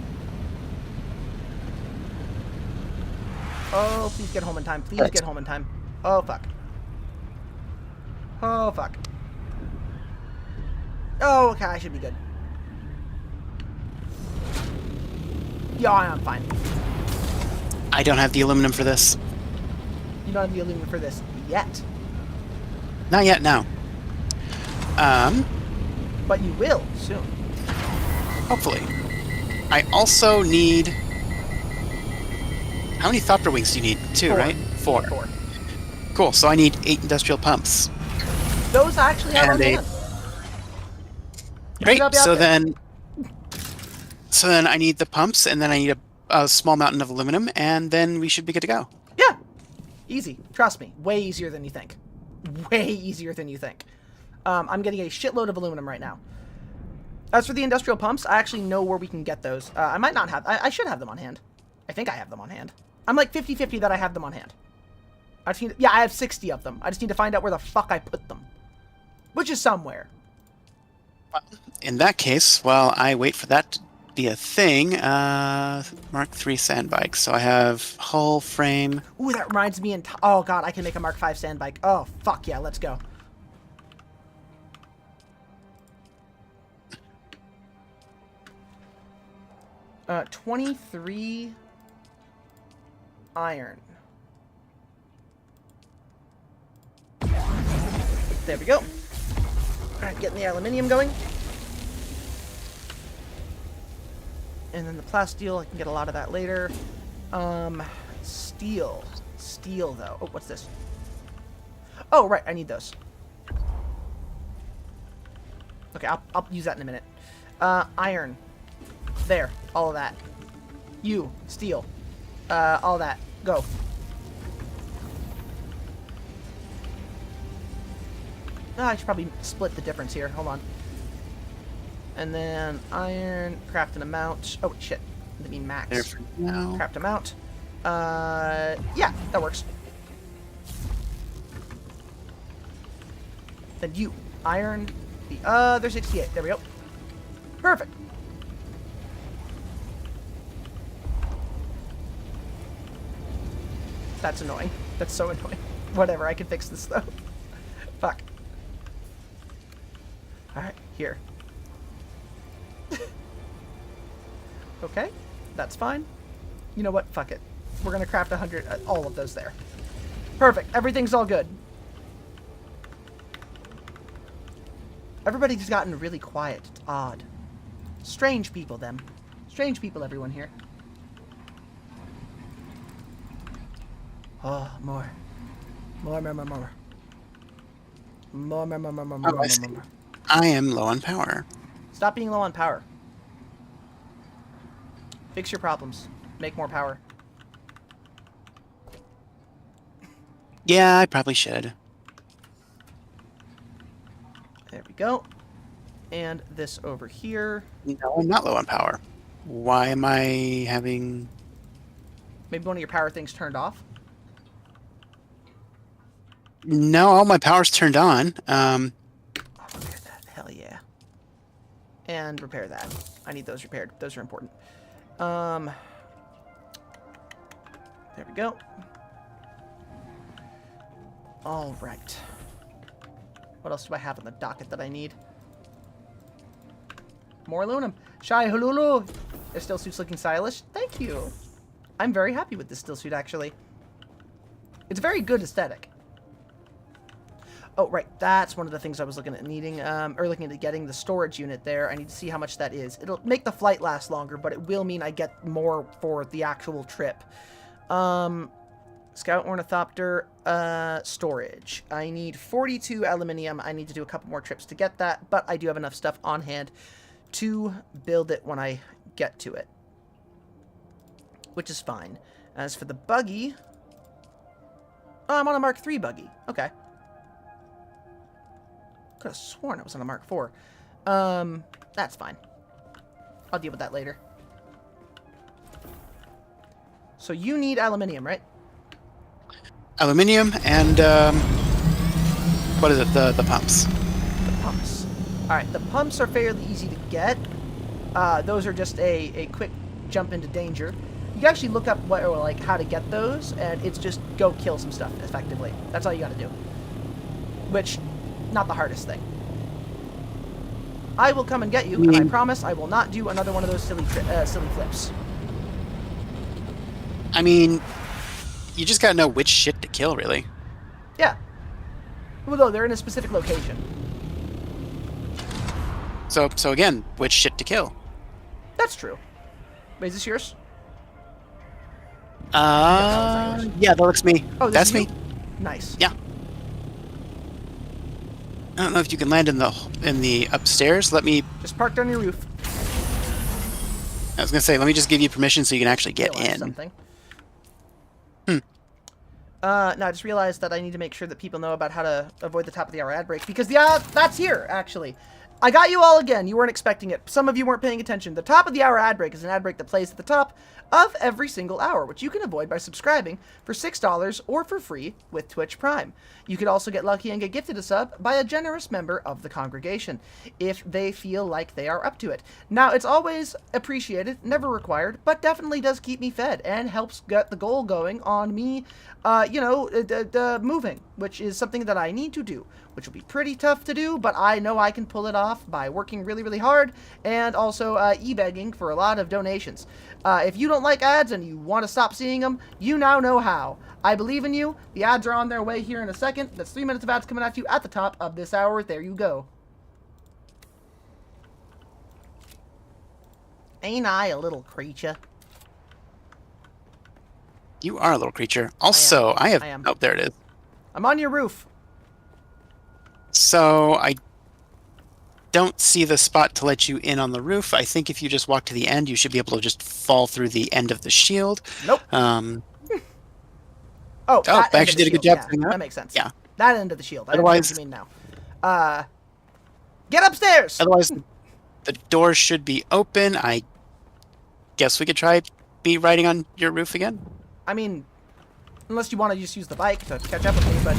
Oh, please get home in time. Please get home in time. Oh fuck. Oh fuck. Oh, okay, I should be good. Yeah, I'm fine. I don't have the aluminum for this. You don't have the aluminum for this yet. Not yet, no. But you will soon. Hopefully. I also need... How many Thopter wings do you need? 2, 4. right? 4. 4. Cool, so I need 8 industrial pumps. Those I actually have on hand. Great, so then I need the pumps, and then I need a small mountain of aluminum, and then we should be good to go. Yeah. Easy. Trust me. Way easier than you think. Way easier than you think. I'm getting a shitload of aluminum right now. As for the industrial pumps, I actually know where we can get those. I might not have... I should have them on hand. I think I have them on hand. I'm like 50-50 that I have them on hand. Yeah, I have 60 of them. I just need to find out where the fuck I put them. Which is somewhere. In that case, while I wait for that to be a thing, Mark III sand bike. So I have hull, frame... Ooh, that reminds me... Oh, God, I can make a Mark V sand bike. Oh, fuck yeah, let's go. Uh, 23 iron. There we go. Alright, getting the aluminium going. And then the plasteel, I can get a lot of that later. Steel. Steel, though. Oh, what's this? Oh, right, I need those. Okay, I'll use that in a minute. Iron. There, all of that. You, steel. All that. Go. Oh, I should probably split the difference here. Hold on. And then iron, craft an amount. Oh, shit. I mean max. There for now. Craft amount. Yeah, that works. Then you. Iron. There's 68. There we go. Perfect. That's annoying. That's so annoying. Whatever, I can fix this though. Fuck. Alright, here. Okay, that's fine. You know what? Fuck it. We're gonna craft 100, all of those there. Perfect. Everything's all good. Everybody's gotten really quiet. It's odd. Strange people, them. Strange people, everyone here. Oh, more. More. More. I am low on power. Stop being low on power. Fix your problems. Make more power. Yeah, I probably should. There we go. And this over here. No, I'm not low on power. Why am I having... Maybe one of your power things turned off? No, all my power's turned on. And repair that. I need those repaired. Those are important. There we go. All right. What else do I have on the docket that I need? More aluminum. Shai Hululu. Their still suit's looking stylish. Thank you. I'm very happy with this still suit, actually. It's a very good aesthetic. Oh, right. That's one of the things I was looking at needing, or looking at getting the storage unit there. I need to see how much that is. It'll make the flight last longer, but it will mean I get more for the actual trip. Scout Ornithopter, storage. I need 42 aluminium. I need to do a couple more trips to get that, but I do have enough stuff on hand to build it when I get to it, which is fine. As for the buggy, oh, I'm on a Mark III buggy. Okay. Could have sworn I was on a Mark IV. That's fine. I'll deal with that later. So you need aluminium, right? Aluminium and what is it? The pumps. The pumps. All right, the pumps are fairly easy to get. Those are just a quick jump into danger. You can actually look up what, or like how to get those, and it's just go kill some stuff effectively. That's all you got to do. Which, not the hardest thing. I will come and get you, and I promise I will not do another one of those silly flips. I mean, you just gotta know which shit to kill, really. Yeah. Well, no, they're in a specific location. So again, which shit to kill? That's true. Wait, is this yours? Yeah, that looks me. Oh, that's me. me. Nice. Yeah. I don't know if you can land in the upstairs. Let me just park on your roof. I was gonna say, let me just give you permission so you can actually get in. Something. No, I just realized that I need to make sure that people know about how to avoid the top of the hour ad break, because that's here, actually. I got you all again. You weren't expecting it. Some of you weren't paying attention. The top of the hour ad break is an ad break that plays at the top of every single hour, which you can avoid by subscribing for $6 or for free with Twitch Prime. You could also get lucky and get gifted a sub by a generous member of the congregation if they feel like they are up to it. Now, it's always appreciated, never required, but definitely does keep me fed and helps get the goal going on me, moving, which is something that I need to do, which will be pretty tough to do, but I know I can pull it off by working really, really hard and also e-begging for a lot of donations. If you don't like ads and you want to stop seeing them, you now know how. I believe in you. The ads are on their way here in a second. That's 3 minutes of ads coming at you at the top of this hour. There you go. Ain't I a little creature? You are a little creature. Also, I am. Oh, there it is. I'm on your roof. So, I don't see the spot to let you in on the roof. I think if you just walk to the end, you should be able to just fall through the end of the shield. Nope. I actually did a good job. Yeah, that makes sense. Yeah. That end of the shield. Otherwise, I know what you mean now. Get upstairs! Otherwise, the door should be open. I guess we could try be riding on your roof again. I mean, unless you want to just use the bike to catch up with me, but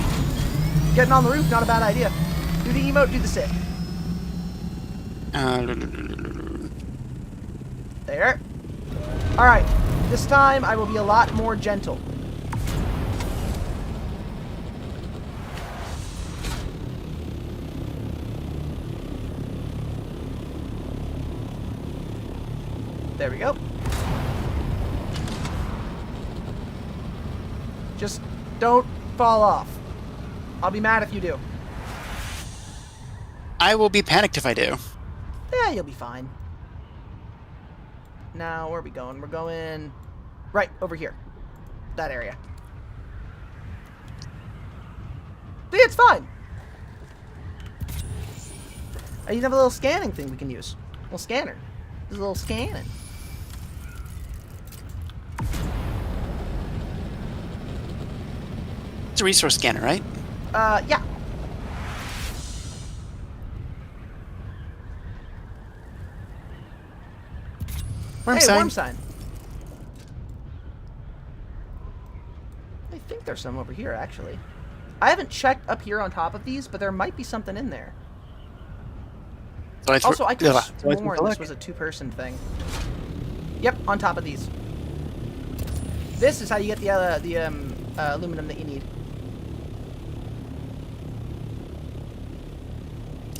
getting on the roof, not a bad idea. Do the emote, do the sit. There. Alright, this time I will be a lot more gentle. There we go. Just don't fall off. I'll be mad if you do. I will be panicked if I do. Yeah, you'll be fine. Now, where are we going? We're going right over here. That area. See, it's fine. I even have a little scanning thing we can use. A little scanner. There's a little scanning. It's a resource scanner, right? Yeah. Worm hey, sign. Worm sign. I think there's some over here, actually. I haven't checked up here on top of these, but there might be something in there. Also, I could have sworn this was a two-person thing. Yep, on top of these. This is how you get the aluminum that you need.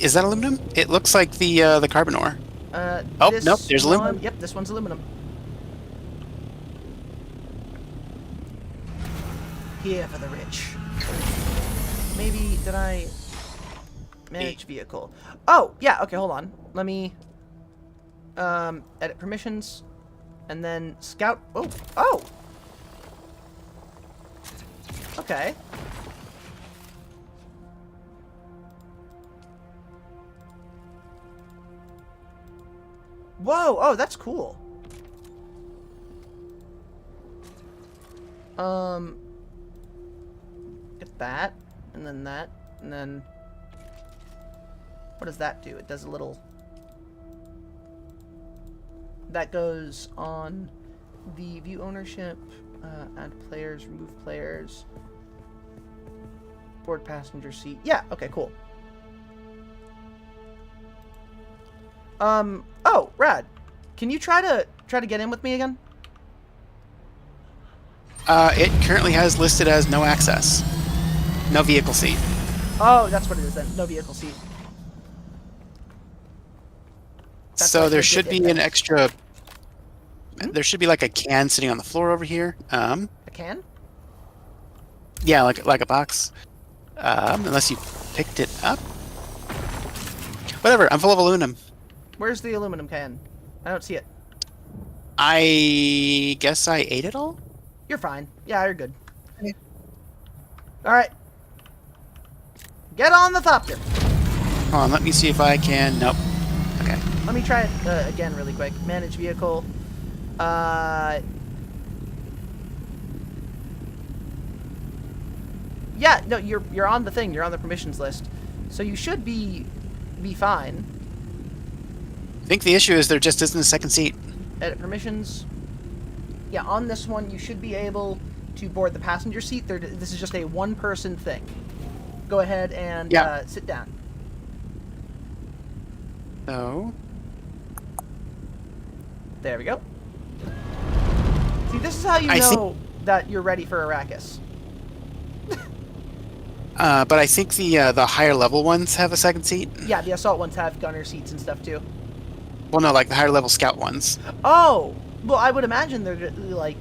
Is that aluminum? It looks like the carbon ore. Oh, nope, there's aluminum. Yep, this one's aluminum. Here for the rich. Maybe, did I... Manage vehicle. Oh, yeah, okay, hold on. Let me... edit permissions. And then scout... Oh! Oh! Okay. Whoa! Oh, that's cool. Get that, and then that, and then... What does that do? It does a little... That goes on the view ownership, add players, remove players, board passenger seat. Yeah, okay, cool. Oh, Rad. Can you try to get in with me again? It currently has listed as no access. No vehicle seat. Oh, that's what it is then. No vehicle seat. That's so there should be an extra... There should be like a can sitting on the floor over here. A can? Yeah, like a box. Unless you picked it up. Whatever, I'm full of aluminum. Where's the aluminum can? I don't see it. I guess I ate it all? You're fine. Yeah, you're good. Okay. Alright. Get on the thopter. Hold on, let me see if I can... Nope. Okay. Let me try it again really quick. Manage vehicle. Yeah, no, you're on the thing. You're on the permissions list. So you should be fine. I think the issue is there just isn't a second seat. Edit permissions. Yeah, on this one, you should be able to board the passenger seat. This is just a one-person thing. Go ahead and sit down. So... There we go. See, this is how you know that you're ready for Arrakis. But I think the higher level ones have a second seat. Yeah, the assault ones have gunner seats and stuff too. Well, no, like the higher level scout ones. Oh, well, I would imagine they're like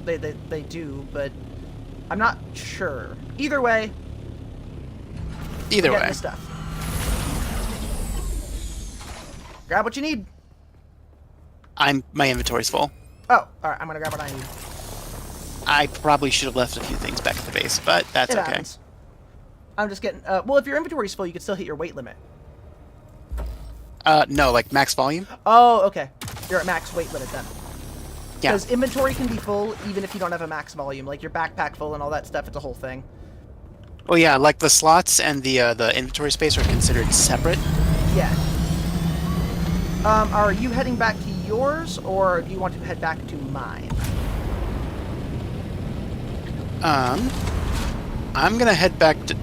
they do, but I'm not sure. Either way. Either way. The stuff. Grab what you need. My inventory's full. Oh, all right. I'm gonna grab what I need. I probably should have left a few things back at the base, but that's okay. Happens. I'm just getting... well, if your inventory's full, you can still hit your weight limit. No, like max volume. Oh, okay. You're at max weight limit then. Yeah. Because inventory can be full even if you don't have a max volume. Like your backpack full and all that stuff, it's a whole thing. Well, yeah, like the slots and the inventory space are considered separate. Yeah. Are you heading back to yours, or do you want to head back to mine? I'm gonna head back to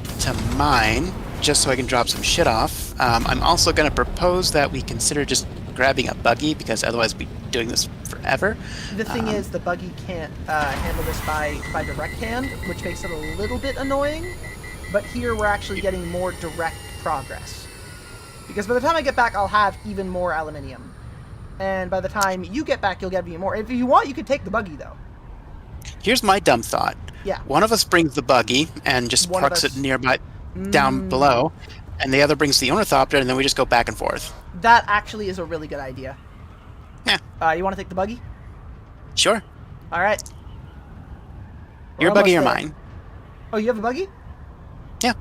mine, just so I can drop some shit off. I'm also gonna propose that we consider just grabbing a buggy, because otherwise we'll be doing this forever. The thing is, the buggy can't handle this by direct hand, which makes it a little bit annoying. But here we're actually getting more direct progress. Because by the time I get back, I'll have even more aluminium. And by the time you get back, you'll get even more. If you want, you could take the buggy, though. Here's my dumb thought. Yeah. One of us brings the buggy and just parks it nearby, down below, and the other brings the ornithopter, and then we just go back and forth. That actually is a really good idea. Yeah. You want to take the buggy? Sure. All right. Your buggy or mine? Oh, you have a buggy? Yeah.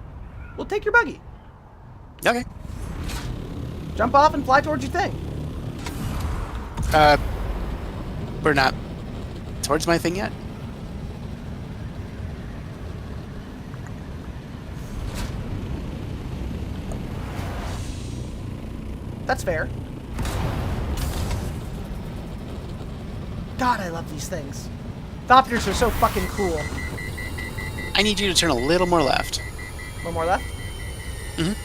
Well, take your buggy. Okay. Jump off and fly towards your thing. We're not towards my thing yet. That's fair. God, I love these things. Thopters are so fucking cool. I need you to turn a little more left. A little more left? Mm-hmm.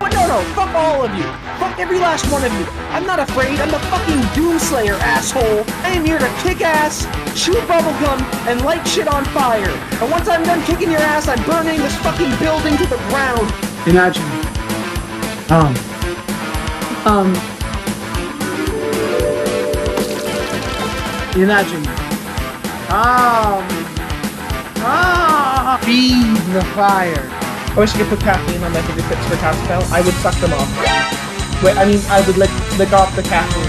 But no, fuck all of you. Fuck every last one of you. I'm not afraid. I'm the fucking Doomslayer, asshole. I am here to kick ass, chew bubblegum, and light shit on fire. And once I'm done kicking your ass, I'm burning this fucking building to the ground. Imagine. Imagine. Feed the fire. I wish I could put caffeine on my fingertips for Caspel. I would suck them off. Wait, I mean, I would lick off the caffeine.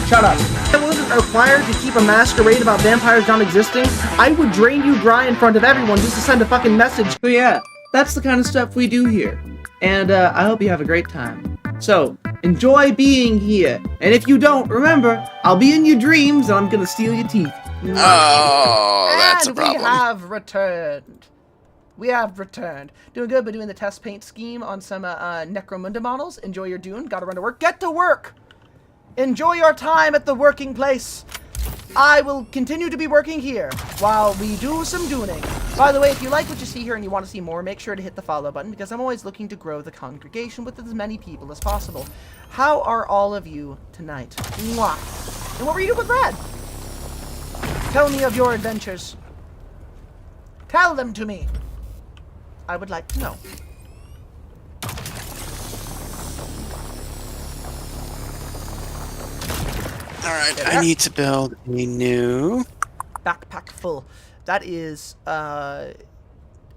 Shut up. If I wasn't required to keep a masquerade about vampires not existing, I would drain you dry in front of everyone just to send a fucking message. So yeah, that's the kind of stuff we do here. And I hope you have a great time. So, enjoy being here. And if you don't, remember, I'll be in your dreams and I'm gonna steal your teeth. Oh, that's a problem. We have returned. We have returned. Doing good, but doing the test paint scheme on some Necromunda models. Enjoy your Dune. Gotta run to work. Get to work! Enjoy your time at the working place. I will continue to be working here while we do some Duning. By the way, if you like what you see here and you want to see more, make sure to hit the follow button because I'm always looking to grow the congregation with as many people as possible. How are all of you tonight? Mwah. And what were you doing with Brad? Tell me of your adventures. Tell them to me. I would like to know. Alright, I need to build a new... Backpack full. That is,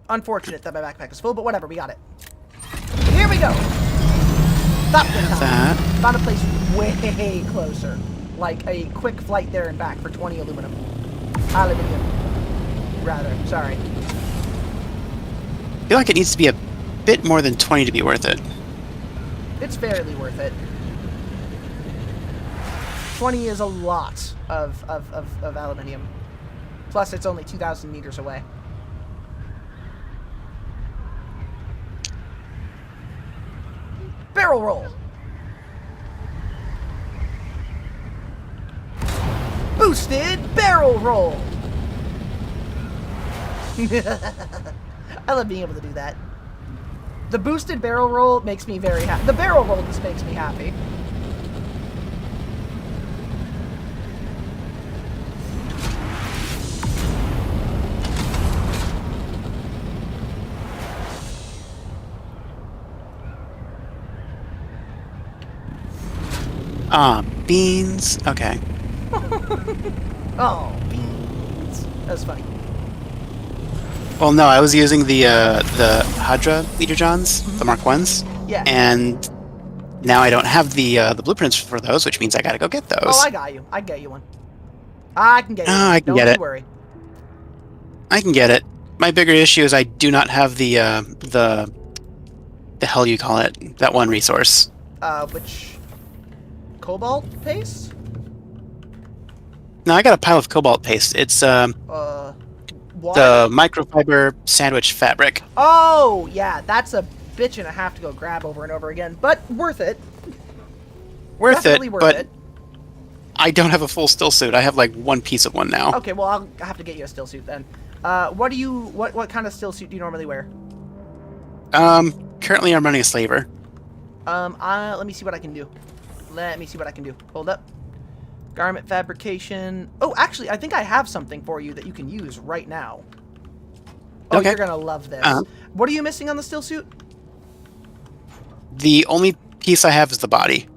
unfortunate that my backpack is full, but whatever, we got it. Here we go! Stop the time. Found a place way closer. Like a quick flight there and back for 20 aluminum. Aluminium. Rather, sorry. I feel like it needs to be a bit more than 20 to be worth it. It's fairly worth it. 20 is a lot of aluminium. Plus, it's only 2,000 meters away. Barrel roll! Boosted barrel roll! I love being able to do that. The boosted barrel roll makes me very happy. The barrel roll just makes me happy. Beans. Okay. Oh, beans. That was funny. Well, no, I was using the Hadra Leader Johns, the Mark 1s. Yeah. And now I don't have the blueprints for those, which means I gotta go get those. Oh, I got you. I can get you one. I can get you one. I can get it. Don't worry. I can get it. My bigger issue is I do not have the hell you call it, that one resource. Which... Cobalt paste? No, I got a pile of cobalt paste. It's what? the microfiber sandwich fabric. Oh, yeah, that's a bitch and a half to go grab over and over again, but worth it. Definitely worth it. I don't have a full still suit. I have like one piece of one now. Okay, well I'll have to get you a still suit then. What kind of still suit do you normally wear? Currently I'm running a slaver. Let me see what I can do. Hold up. Garment fabrication. Oh, actually, I think I have something for you that you can use right now. Oh, okay. You're gonna love this. What are you missing on the still suit? The only piece I have is the body.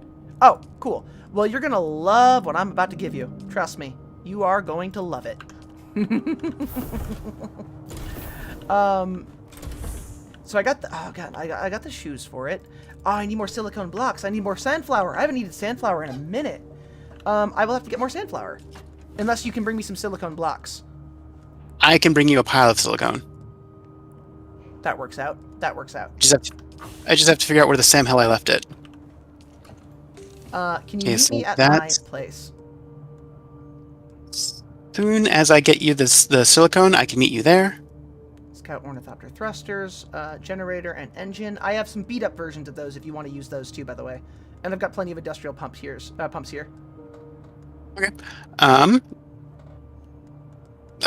Oh, cool. Well, you're gonna love what I'm about to give you. Trust me. You are going to love it. So I got the... Oh, God. I got the shoes for it. Oh, I need more silicone blocks. I need more sandflower. I haven't needed sandflower in a minute. I will have to get more sandflower. Unless you can bring me some silicone blocks. I can bring you a pile of silicone. That works out. I just have to figure out where the Sam hell I left it. Can you meet me at my place? As soon as I get you the silicone, I can meet you there. Scout Ornithopter thrusters, generator, and engine. I have some beat-up versions of those if you want to use those too, by the way. And I've got plenty of industrial pumps here. Okay.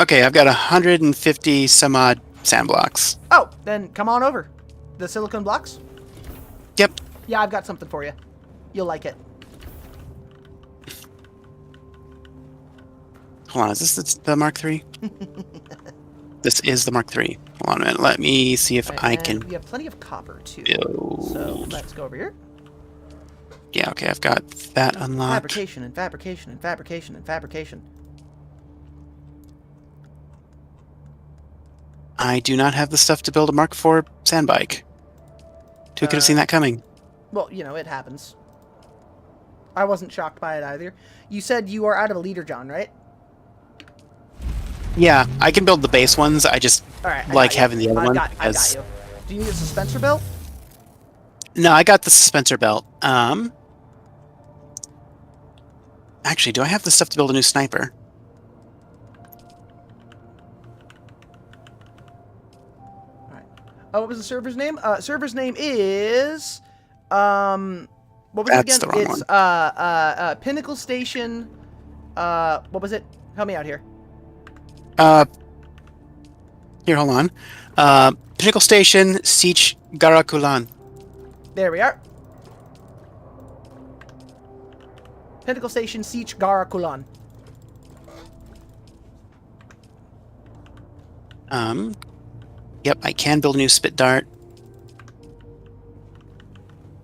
Okay, I've got 150 some odd sand blocks. Oh, then come on over. The silicone blocks? Yep. Yeah, I've got something for you. You'll like it. Hold on, is this the Mark III? This is the Mark III. Hold on a minute. Let me see if I can. We have plenty of copper too. Build. So let's go over here. Yeah, okay, I've got that unlocked. Fabrication and fabrication and fabrication and fabrication. I do not have the stuff to build a Mark IV sand bike. Who could have seen that coming? Well, you know, it happens. I wasn't shocked by it either. You said you are out of a leader, John, right? Yeah, I can build the base ones. I just Alright, like having the other one. I got you. Do you need a suspensor belt? No, I got the suspensor belt. Actually, do I have the stuff to build a new sniper? Oh, what was the server's name? Server's name is what was it again? The wrong It's one. Pinnacle Station. What was it? Help me out here. Here, hold on. Pinnacle Station, Siege Garakulan. There we are. Pinnacle Station, Siege Garakulan. Yep, I can build a new spit dart.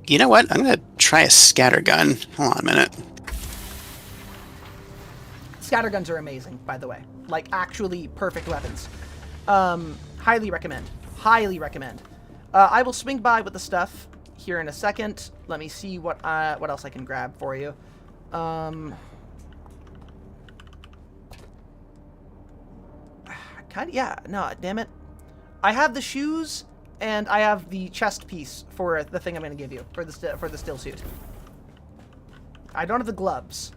You know what? I'm gonna try a scatter gun. Hold on a minute. Scatterguns are amazing, by the way. Like, actually perfect weapons. Highly recommend. Highly recommend. I will swing by with the stuff here in a second. Let me see what else I can grab for you. Yeah, no, damn it. I have the shoes, and I have the chest piece for the thing I'm going to give you, for the still suit. I don't have the gloves.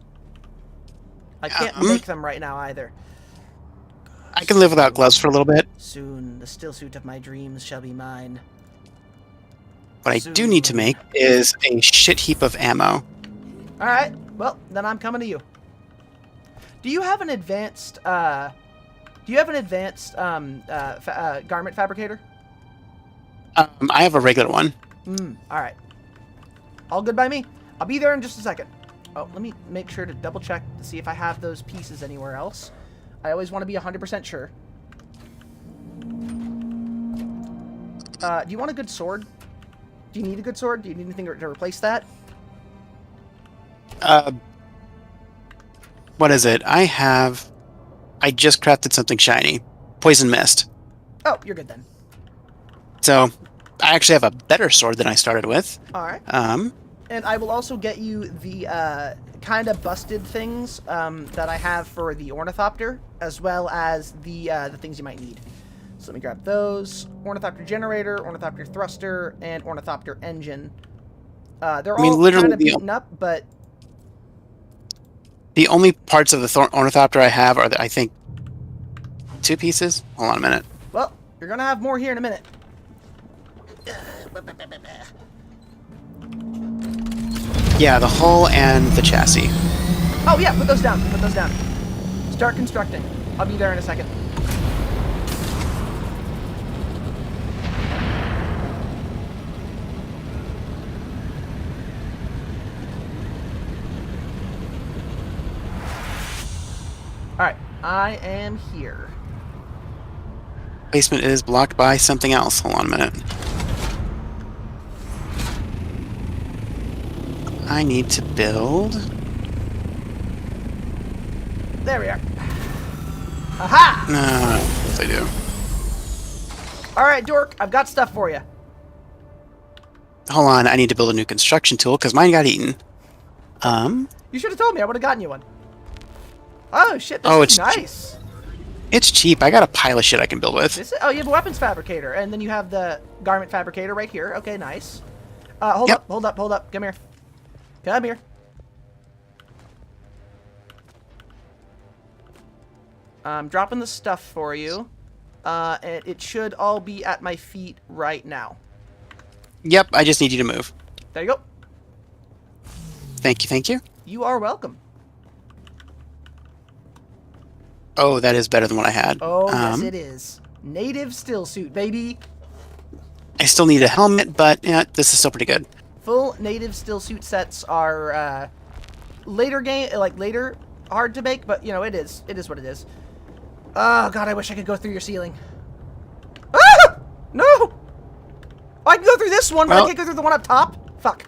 I can't make them right now either. I can live without gloves for a little bit. Soon, the still suit of my dreams shall be mine. What I do need to make is a shit heap of ammo. Alright, well, then I'm coming to you. Do you have an advanced, garment fabricator? I have a regular one. Alright. All good by me. I'll be there in just a second. Oh, let me make sure to double check to see if I have those pieces anywhere else. I always want to be 100% sure. Do you want a good sword? Do you need a good sword? Do you need anything to replace that? What is it? I just crafted something shiny. Poison Mist. Oh, you're good then. So, I actually have a better sword than I started with. Alright. And I will also get you the kind of busted things that I have for the Ornithopter, as well as the things you might need. So let me grab those. Ornithopter Generator, Ornithopter Thruster, and Ornithopter Engine. They're all kind of beaten up, but... The only parts of the Ornithopter I have are, I think, 2 pieces? Hold on a minute. Well, you're going to have more here in a minute. Yeah, the hull and the chassis. Oh yeah, put those down. Put those down. Start constructing. I'll be there in a second. Alright, I am here. Basement is blocked by something else. Hold on a minute. I need to build... There we are. Aha! Yes, I do. Alright, Dork, I've got stuff for you. Hold on, I need to build a new construction tool because mine got eaten. You should have told me. I would have gotten you one. Oh shit! This is nice. It's cheap. I got a pile of shit I can build with. Oh, you have a weapons fabricator, and then you have the garment fabricator right here. Okay, nice. Hold up, hold up, hold up. Come here. Come here. I'm dropping the stuff for you. And it should all be at my feet right now. Yep, I just need you to move. There you go. Thank you, thank you. You are welcome. Oh, that is better than what I had. Oh, yes it is. Native still suit, baby. I still need a helmet, but yeah, this is still pretty good. Full native still suit sets are later hard to make, but you know, it is what it is. Oh god, I wish I could go through your ceiling. Ah! No! I can go through this one, but I can't go through the one up top? Fuck.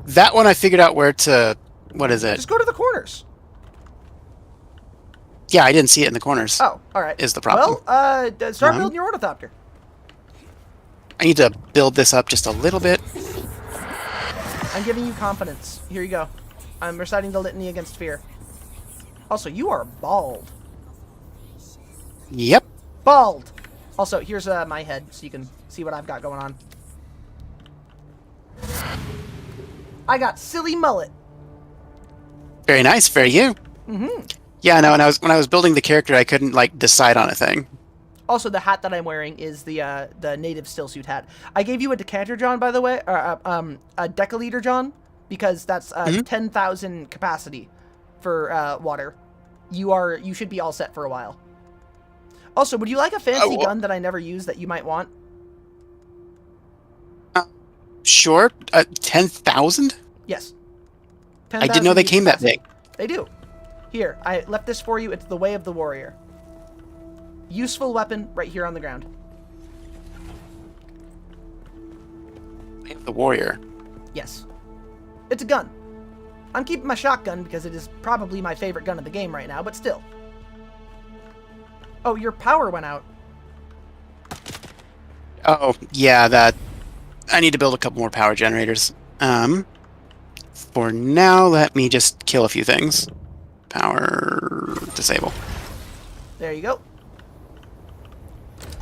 That one I figured out where to... What is it? Just go to the corners. Yeah, I didn't see it in the corners. Oh, alright. Is the problem. Well, start building your ornithopter. I need to build this up just a little bit. I'm giving you confidence. Here you go. I'm reciting the litany against fear. Also, you are bald. Yep. Bald! Also, here's my head, so you can see what I've got going on. I got silly mullet. Very nice, very you. Mm-hmm. Yeah, no, when I was building the character, I couldn't, like, decide on a thing. Also, the hat that I'm wearing is the native stillsuit hat. I gave you a decanter, John, by the way, or a deciliter, John, because that's 10,000 capacity for water. You should be all set for a while. Also, would you like a fancy gun that I never use that you might want? Sure. 10,000? Yes. 10, I didn't know they came that big. They do. Here, I left this for you. It's the Way of the Warrior. Useful weapon right here on the ground. Way of the Warrior? Yes. It's a gun. I'm keeping my shotgun because it is probably my favorite gun in the game right now, but still. Oh, your power went out. Oh, yeah, that... I need to build a couple more power generators. For now, let me just kill a few things. Power... disable. There you go.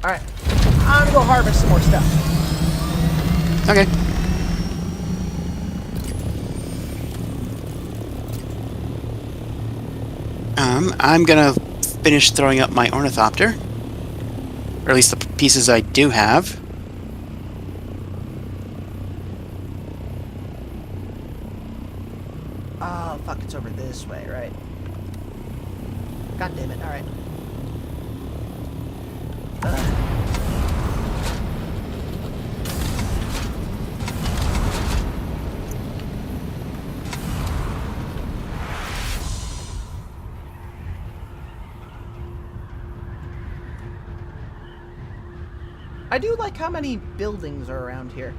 Alright. I'm gonna go harvest some more stuff. Okay. I'm gonna finish throwing up my ornithopter. Or at least the pieces I do have. Oh, fuck, it's over this way, right? God damn it, alright. I do like how many buildings are around here.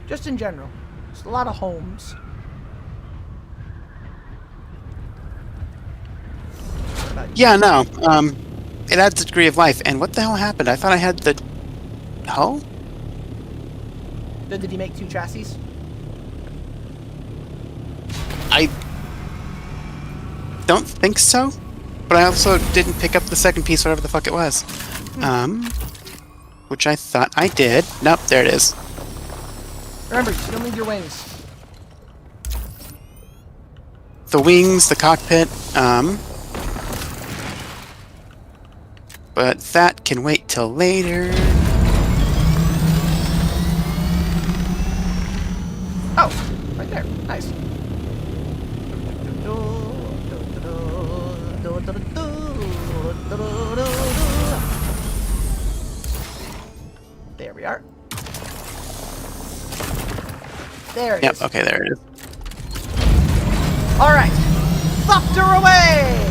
Just in general. Just a lot of homes. Yeah, no. It adds a degree of life. And what the hell happened? I thought I had the hull? Did he make 2 chassis? I don't think so. But I also didn't pick up the second piece, whatever the fuck it was. Which I thought I did. Nope, there it is. Remember, you still need your wings. The wings, the cockpit, but that can wait till later. Oh, right there. Nice. There we are. There it is. Yep, okay, there it is. Alright. Thopter away!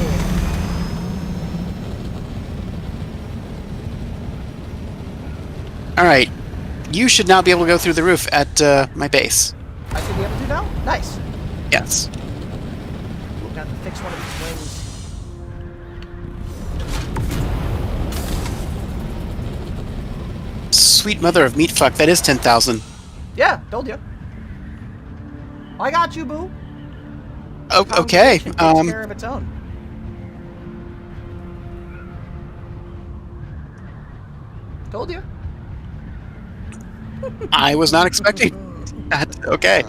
Alright. You should now be able to go through the roof at my base. I should be able to now? Nice. Yes. We've got to fix one of these wings. Sweet mother of meat fuck, that is 10,000. Yeah, told you. I got you, boo. Oh, okay. Takes care of its own. Told you. I was not expecting that. Okay.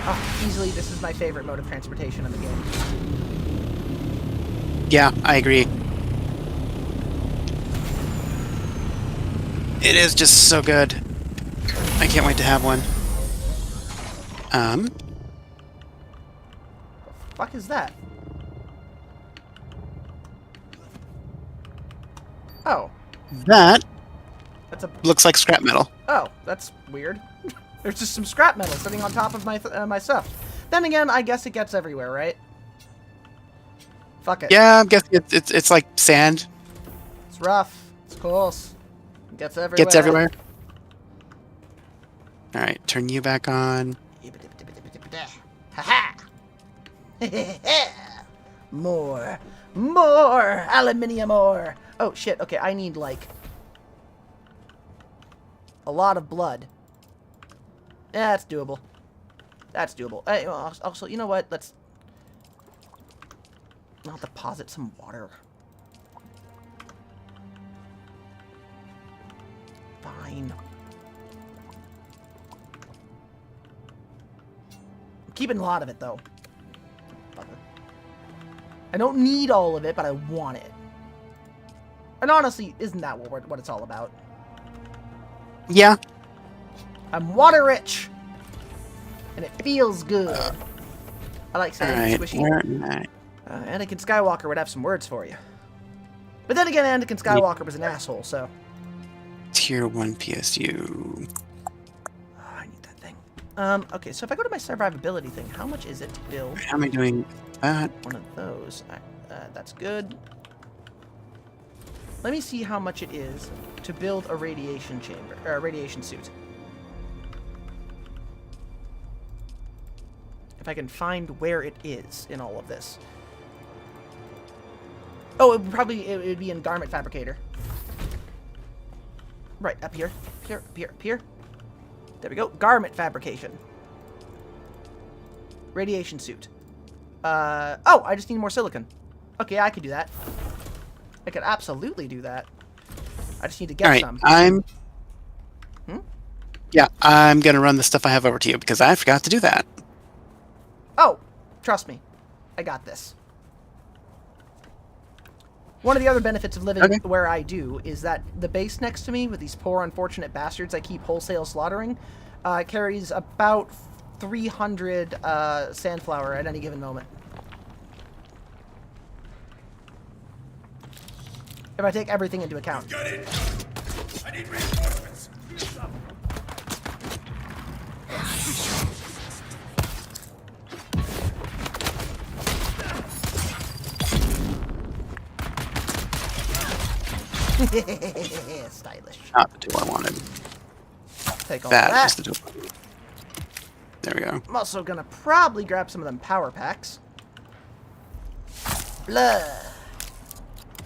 Oh, easily, this is my favorite mode of transportation in the game. Yeah, I agree. It is just so good. I can't wait to have one. The fuck is that? Oh. That That's a. looks like scrap metal. Oh, that's weird. There's just some scrap metal sitting on top of my stuff. Then again, I guess it gets everywhere, right? Fuck it. Yeah, I'm guessing it's like sand. It's rough. It's close. It gets everywhere. Gets everywhere. All right, turn you back on. Haha! More aluminium ore. Oh shit. Okay, I need like a lot of blood. Yeah, that's doable. That's doable. Hey, also, you know what? I'll deposit some water. Fine. I'm keeping a lot of it, though. I don't need all of it, but I want it. And honestly, isn't that what it's all about? Yeah. I'm water rich. And it feels good. I like saying squishy. Anakin Skywalker would have some words for you. But then again, Anakin Skywalker was an asshole, so. Tier 1 PSU. Oh, I need that thing. Okay, so if I go to my survivability thing, how much is it to build? How am I doing that? One of those. That's good. Let me see how much it is to build a radiation chamber, or a radiation suit. If I can find where it is in all of this. Oh, it would be in Garment Fabricator. Right, up here. Here, up here, up here. There we go. Garment Fabrication. Radiation suit. Oh, I just need more silicon. Okay, I could do that. I could absolutely do that. I just need to get some. Yeah, I'm gonna run the stuff I have over to you because I forgot to do that. Oh, trust me. I got this. One of the other benefits of living where I do is that the base next to me with these poor unfortunate bastards I keep wholesale slaughtering carries about 300 sandflower at any given moment. If I take everything into account. Got it. I need reinforcements. Stylish. Not the tool I wanted. Take all That that. is the tool. There we go. I'm also gonna probably grab some of them power packs. Blah.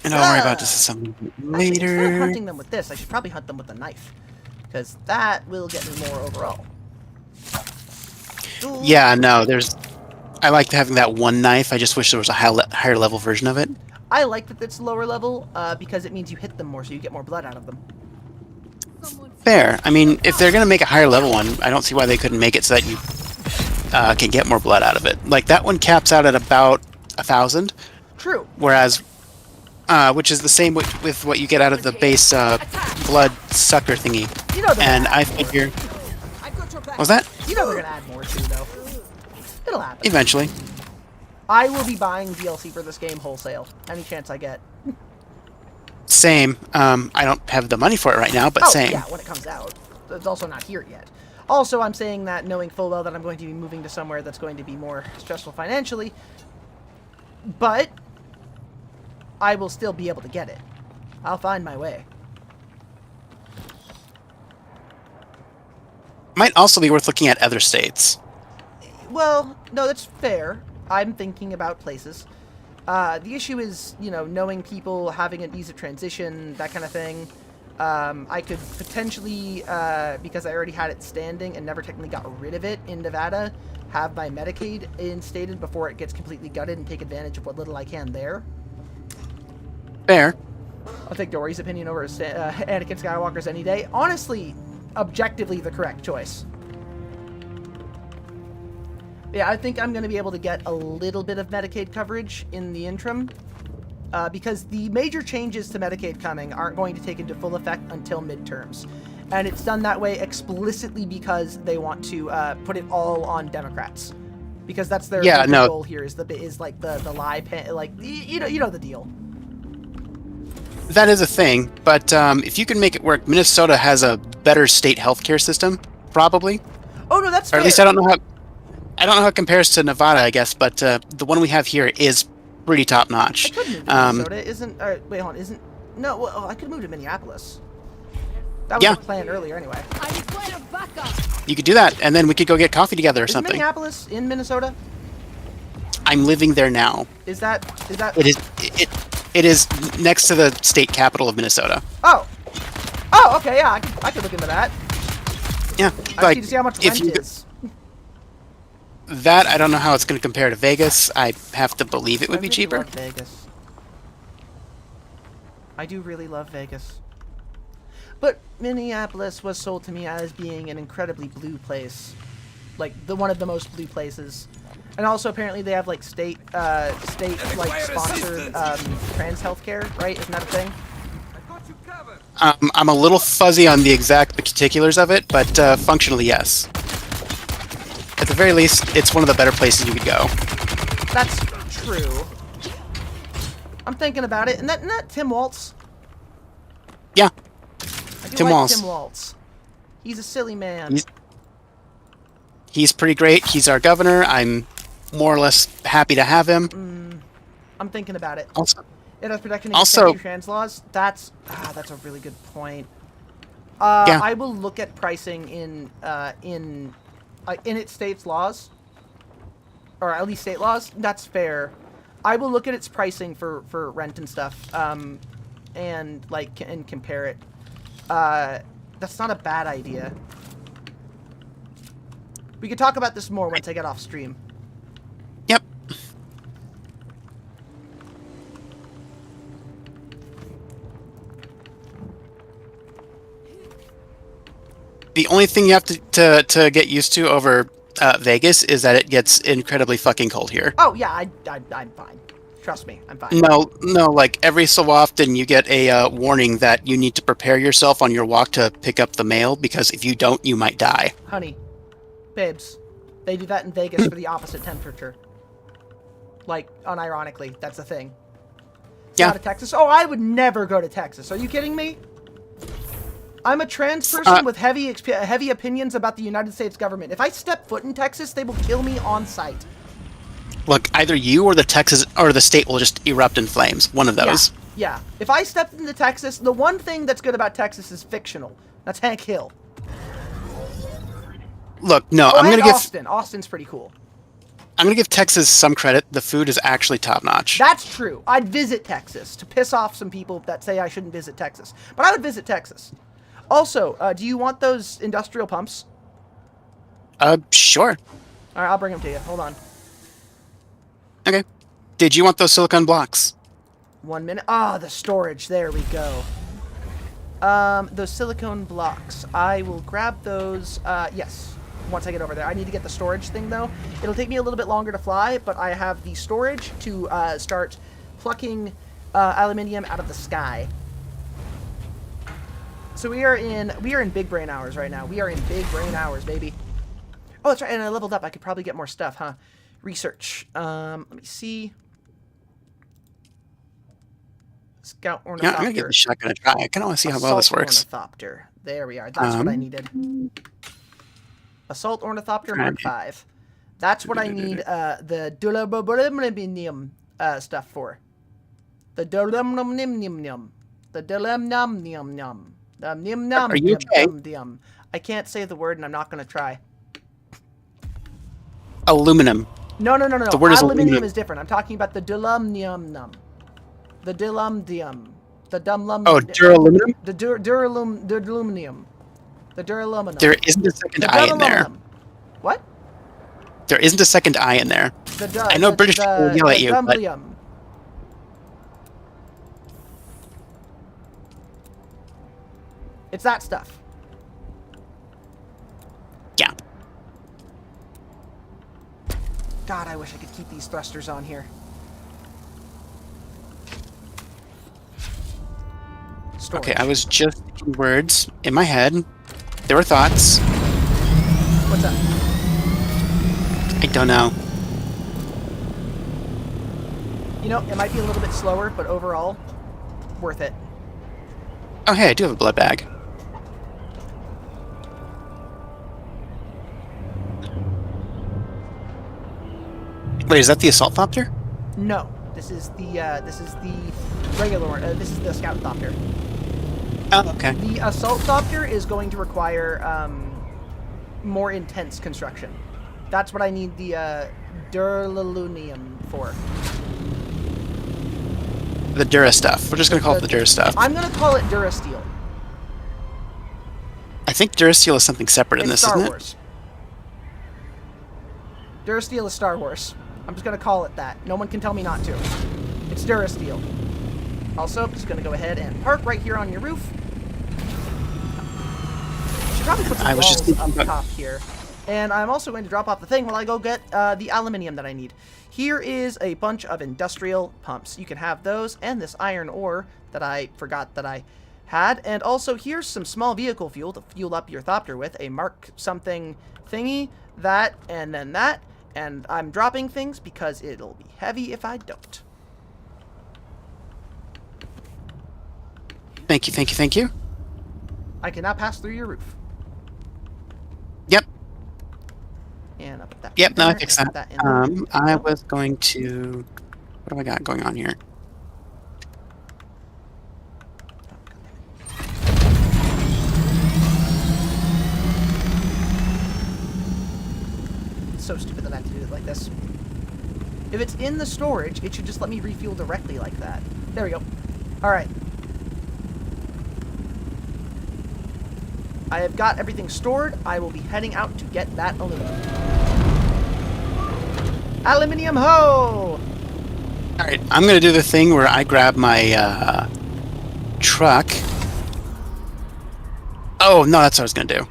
And I'll worry about disassembling later. Instead of hunting them with this, I should probably hunt them with a knife. Because that will get me more overall. Ooh. Yeah, no, I like having that one knife. I just wish there was a higher level version of it. I like that it's lower level because it means you hit them more, so you get more blood out of them. Fair. I mean, if they're going to make a higher level one, I don't see why they couldn't make it so that you can get more blood out of it. Like, that one caps out at about 1,000. True. Whereas, which is the same with what you get out of the base blood sucker thingy. You know and I figure... What was that? You know they're going to add more too, though. It'll happen. Eventually. I will be buying DLC for this game wholesale. Any chance I get. Same. I don't have the money for it right now, but same. Yeah, when it comes out. It's also not here yet. Also, I'm saying that knowing full well that I'm going to be moving to somewhere that's going to be more stressful financially. But I will still be able to get it. I'll find my way. Might also be worth looking at other states. Well, no, that's fair. I'm thinking about places. The issue is, you know, knowing people, having an ease of transition, that kind of thing. I could potentially, because I already had it standing and never technically got rid of it in Nevada, have my Medicaid instated before it gets completely gutted and take advantage of what little I can there. Fair. I'll take Dory's opinion over Anakin Skywalker's any day. Honestly, objectively the correct choice. Yeah, I think I'm going to be able to get a little bit of Medicaid coverage in the interim. Because the major changes to Medicaid coming aren't going to take into full effect until midterms. And it's done that way explicitly because they want to put it all on Democrats. Because that's their goal here is like the lie, like, you know the deal. That is a thing, but if you can make it work, Minnesota has a better state healthcare system, probably. Oh no, that's Or fair. at least I don't know how it compares to Nevada, I guess, but the one we have here is pretty top notch. I could move to Minnesota. Isn't wait, hold on. Isn't no? Well, I could move to Minneapolis. That was the plan earlier, anyway. You could do that, and then we could go get coffee together or Is something. Minneapolis in Minnesota? I'm living there now. Is that? It is next to the state capital of Minnesota. Oh. Oh, okay, yeah, I could look into that. Yeah, I like need to see how much if rent you is. that I don't know how it's going to compare to Vegas. I have to believe it would be really cheaper. Love Vegas. I do really love Vegas. But Minneapolis was sold to me as being an incredibly blue place, like one of the most blue places. And also, apparently, they have like state like sponsored trans healthcare, right? Isn't that a thing? I'm a little fuzzy on the exact particulars of it, but functionally, yes. At the very least, it's one of the better places you could go. That's true. I'm thinking about it. Isn't that Tim Waltz? Yeah. I do Tim like Waltz. Tim Waltz. He's a silly man. He's pretty great. He's our governor. I'm more or less happy to have him. I'm thinking about it. Also, it has protection against trans laws. That's a really good point. I will look at pricing in its state's laws, or at least state laws. That's fair. I will look at its pricing for rent and stuff, and compare it. That's not a bad idea. We could talk about this more once I get off stream. Yep. The only thing you have to get used to over Vegas is that it gets incredibly fucking cold here. Oh yeah, I'm fine. Trust me, I'm fine. No, like every so often you get a warning that you need to prepare yourself on your walk to pick up the mail, because if you don't, you might die. Honey, babes, they do that in Vegas for the opposite temperature. Like, unironically, that's a thing. Yeah. Go to Texas? Oh, I would never go to Texas. Are you kidding me? I'm a trans person with heavy opinions about the United States government. If I step foot in Texas, they will kill me on sight. Look, either you or the state will just erupt in flames. One of those. Yeah. If I stepped into Texas, the one thing that's good about Texas is fictional. That's Hank Hill. Look, no, I'm gonna give Austin's pretty cool. I'm gonna give Texas some credit. The food is actually top notch. That's true. I'd visit Texas to piss off some people that say I shouldn't visit Texas, but I would visit Texas. Also, do you want those industrial pumps? Sure. All right, I'll bring them to you. Hold on. Okay. Did you want those silicone blocks? 1 minute. Ah, the storage. There we go. Those silicone blocks. I will grab those. Yes. Once I get over there. I need to get the storage thing, though. It'll take me a little bit longer to fly, but I have the storage to start plucking aluminium out of the sky. So we are in big brain hours right now. We are in big brain hours, baby. Oh, that's right. And I leveled up. I could probably get more stuff, huh? Research. Let me see. Scout ornithopter. Yeah, I'm gonna give the shotgun a try. I kind of want to see how well this works. Ornithopter. There we are. That's what I needed. Assault ornithopter Mark 5. That's what I need the dulabumnium stuff for. The dulumnumnimnum. The dulumnumnum. The nimnum. Are you okay? I can't say the word and I'm not going to try. Aluminum. No. The word is aluminium is different. I'm talking about the dulumnium. The dulumdium. The dumlum. Oh, duraluminum? The duraluminum. The duraluminum. There isn't a second I in there. What? There isn't a second I in there. I know British people will yell at you, but... It's that stuff. Yeah. God, I wish I could keep these thrusters on here. Storage. Okay, I was just thinking words in my head. There were thoughts. What's up? I don't know. You know, it might be a little bit slower, but overall, worth it. Oh, hey, I do have a blood bag. Wait, is that the assault thopter? No, this is the regular one. This is the scout thopter. Oh, okay. The assault thopter is going to require more intense construction. That's what I need the Duralunium for. The Dura stuff. We're just gonna call it the Dura stuff. I'm gonna call it Durasteel. I think Durasteel is something separate in this, Star isn't Wars. Durasteel is Star Wars. I'm just gonna call it that. No one can tell me not to. It's Durasteel. Also, I'm just gonna go ahead and park right here on your roof. Should probably put some walls up top here. And I'm also going to drop off the thing while I go get the aluminium that I need. Here is a bunch of industrial pumps. You can have those and this iron ore that I forgot that I had. And also here's some small vehicle fuel to fuel up your thopter with. A Mark something thingy, that, and then that. And I'm dropping things because it'll be heavy if I don't. Thank you, thank you, thank you. I can now pass through your roof. Yep. And I'll put that Yep, no, I there, fixed and that. put that in there. I was going to... What do I got going on here? It's so stupid that I have to do it like this. If it's in the storage, it should just let me refuel directly like that. There we go. Alright. I have got everything stored. I will be heading out to get that aluminum. Aluminium ho! Alright, I'm gonna do the thing where I grab my truck. Oh, no, that's what I was gonna do.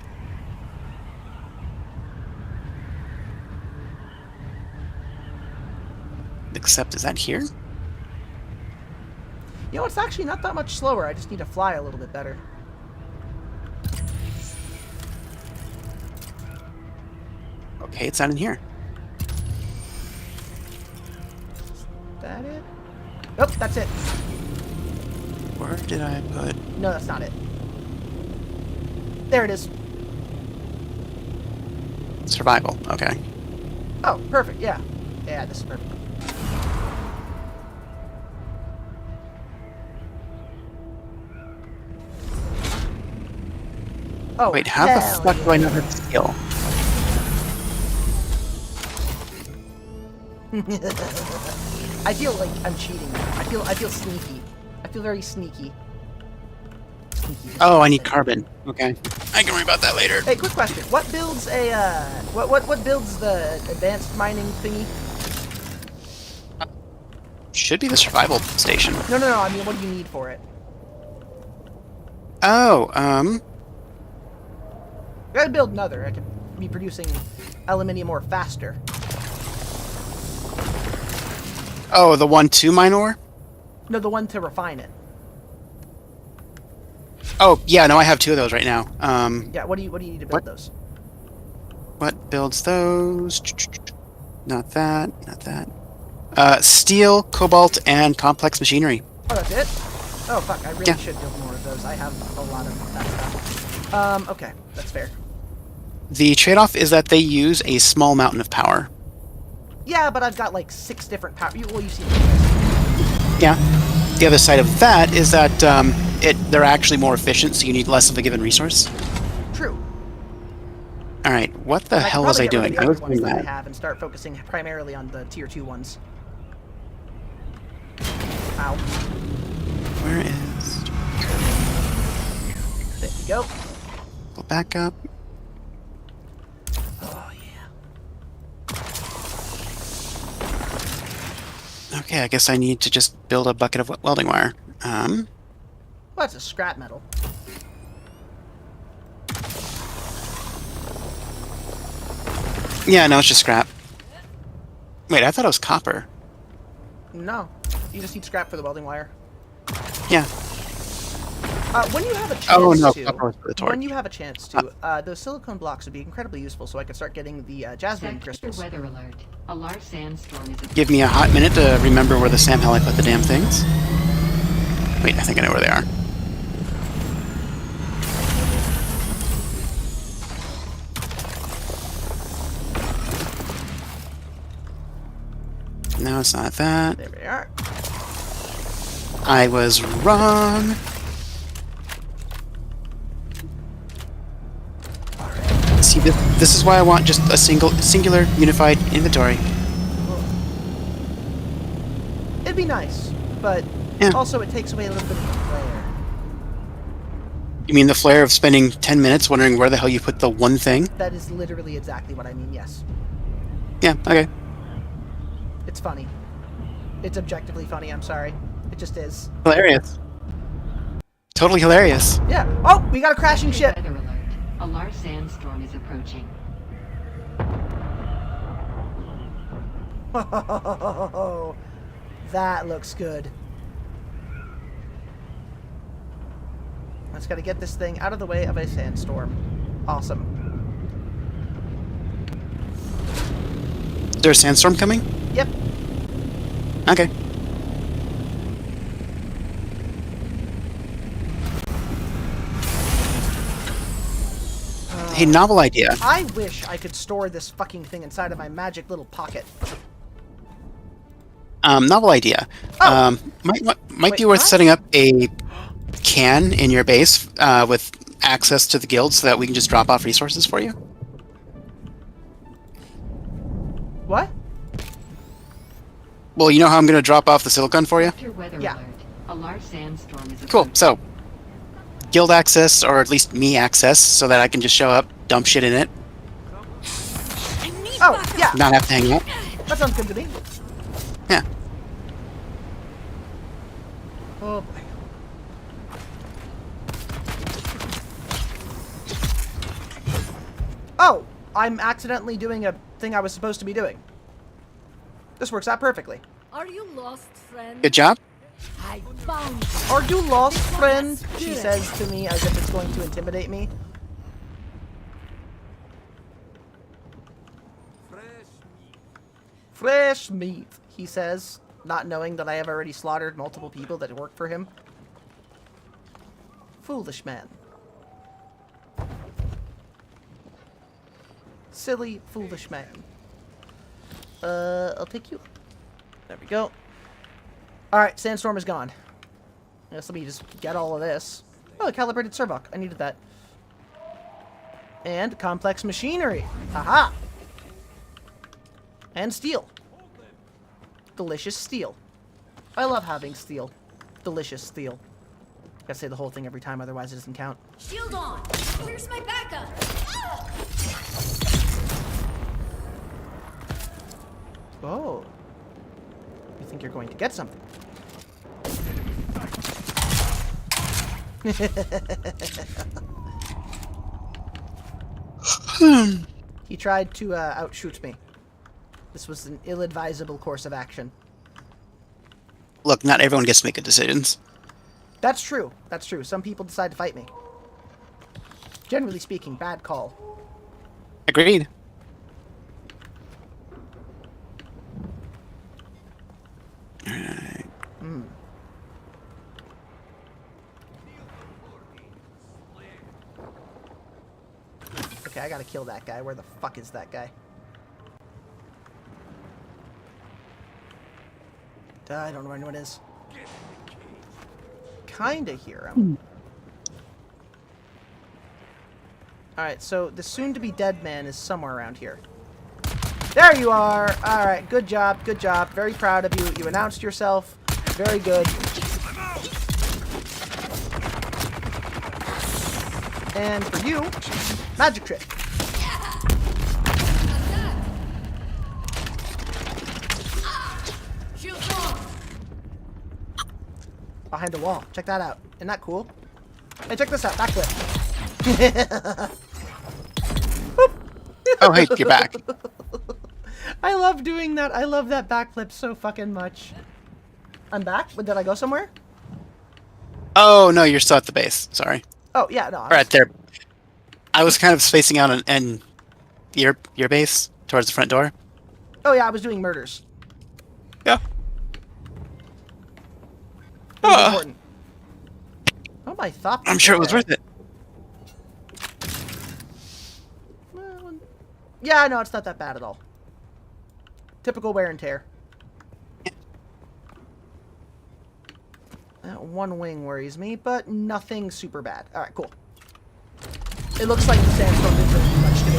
Except, is that here? You know, it's actually not that much slower. I just need to fly a little bit better. Okay, it's not in here. Is that it? Nope, that's it. Where did I put... No, that's not it. There it is. Survival, okay. Oh, perfect, yeah. Yeah, this is perfect. Oh, wait, how the fuck do I know how to steal? I feel like I'm cheating. I feel sneaky. I feel very sneaky. Oh, I need carbon. Okay. I can worry about that later. Hey, quick question. What builds a what builds the advanced mining thingy? Should be the survival station. No, I mean, what do you need for it? Oh, I gotta build another. I could be producing aluminium ore faster. Oh, the 1-2 mine ore? No, the one to refine it. Oh, yeah, no, I have 2 of those right now. Yeah, what do you need to build those? What builds those? Not that, not that. Steel, cobalt, and complex machinery. Oh, that's it? Oh, fuck, I really should build more of those. I have a lot of that stuff. Okay, that's fair. The trade-off is that they use a small mountain of power. Yeah, but I've got like 6 different power. Well, you see. Yeah. The other side of that is that they're actually more efficient, so you need less of a given resource. True. All right, what the hell was I doing? I was doing that. I have and start focusing primarily on the tier 2 ones. Ow. Where is? There you go. Go back up. Oh yeah. Okay, I guess I need to just build a bucket of welding wire. Well, that's a scrap metal. Yeah, no, it's just scrap. Wait, I thought it was copper. No, you just need scrap for the welding wire. Yeah. When you have a chance when you have a chance to, those silicone blocks would be incredibly useful, so I could start getting the jasmine crystals. Weather alert. A large sandstorm is. Give me a hot minute to remember where the Sam hell I put the damn things. Wait, I think I know where they are. No, it's not that. There we are. I was wrong. See, this is why I want just a singular, unified inventory. It'd be nice, but also it takes away a little bit of the flair. You mean the flair of spending 10 minutes wondering where the hell you put the one thing? That is literally exactly what I mean, yes. Yeah, okay. It's funny. It's objectively funny, I'm sorry. It just is. Hilarious. Totally hilarious. Yeah. Oh, we got a crashing ship. Weather alert. A large sandstorm is approaching. Oh, that looks good. I just gotta get this thing out of the way of a sandstorm. Awesome. Is there a sandstorm coming? Yep. Okay. Hey, novel idea. I wish I could store this fucking thing inside of my magic little pocket. Novel idea. Oh. Might be worth setting up a can in your base with access to the guild so that we can just drop off resources for you. What? Well, you know how I'm going to drop off the silicon for you? Yeah. A large sandstorm is Cool. So, guild access, or at least me access, so that I can just show up, dump shit in it, Oh, yeah. not have to hang out. That sounds good to me. Yeah. Oh boy. Oh, I'm accidentally doing a thing I was supposed to be doing. This works out perfectly. Are you lost, friend? Good job. I found you. Are you lost, friend? She says to me as if it's going to intimidate me. Fresh meat, he says, not knowing that I have already slaughtered multiple people that work for him. Foolish man. Silly, foolish man. I'll take you. There we go. Alright, sandstorm is gone. I guess let me just get all of this. Oh, a calibrated Servok. I needed that. And complex machinery. Haha. And steel. Delicious steel. I love having steel. Delicious steel. Gotta say the whole thing every time, otherwise it doesn't count. Shield on. Where's my backup? Oh. You think you're going to get something? He tried to outshoot me. This was an ill-advisable course of action. Look, not everyone gets to make good decisions. That's true. That's true. Some people decide to fight me. Generally speaking, bad call. Agreed. Hmm. Okay, I gotta kill that guy. Where the fuck is that guy? I don't know where anyone is. Kinda hear him. Alright, so the soon-to-be dead man is somewhere around here. There you are! Alright, good job, good job. Very proud of you. You announced yourself. Very good. And for you, magic trick. Behind a wall. Check that out. Isn't that cool? Hey, check this out. Backflip. Oh, hey, you're back. I love doing that. I love that backflip so fucking much. I'm back? Did I go somewhere? Oh, no, you're still at the base. Sorry. Oh, yeah, no. Right there. I was kind of spacing out in your base towards the front door. Oh, yeah, I was doing murders. Yeah. It was important. Oh, my thought. I'm sure it was worth it. Well, yeah, no, it's not that bad at all. Typical wear and tear. One wing worries me, but nothing super bad. Alright, cool. It looks like the sandstorm didn't really do much to me.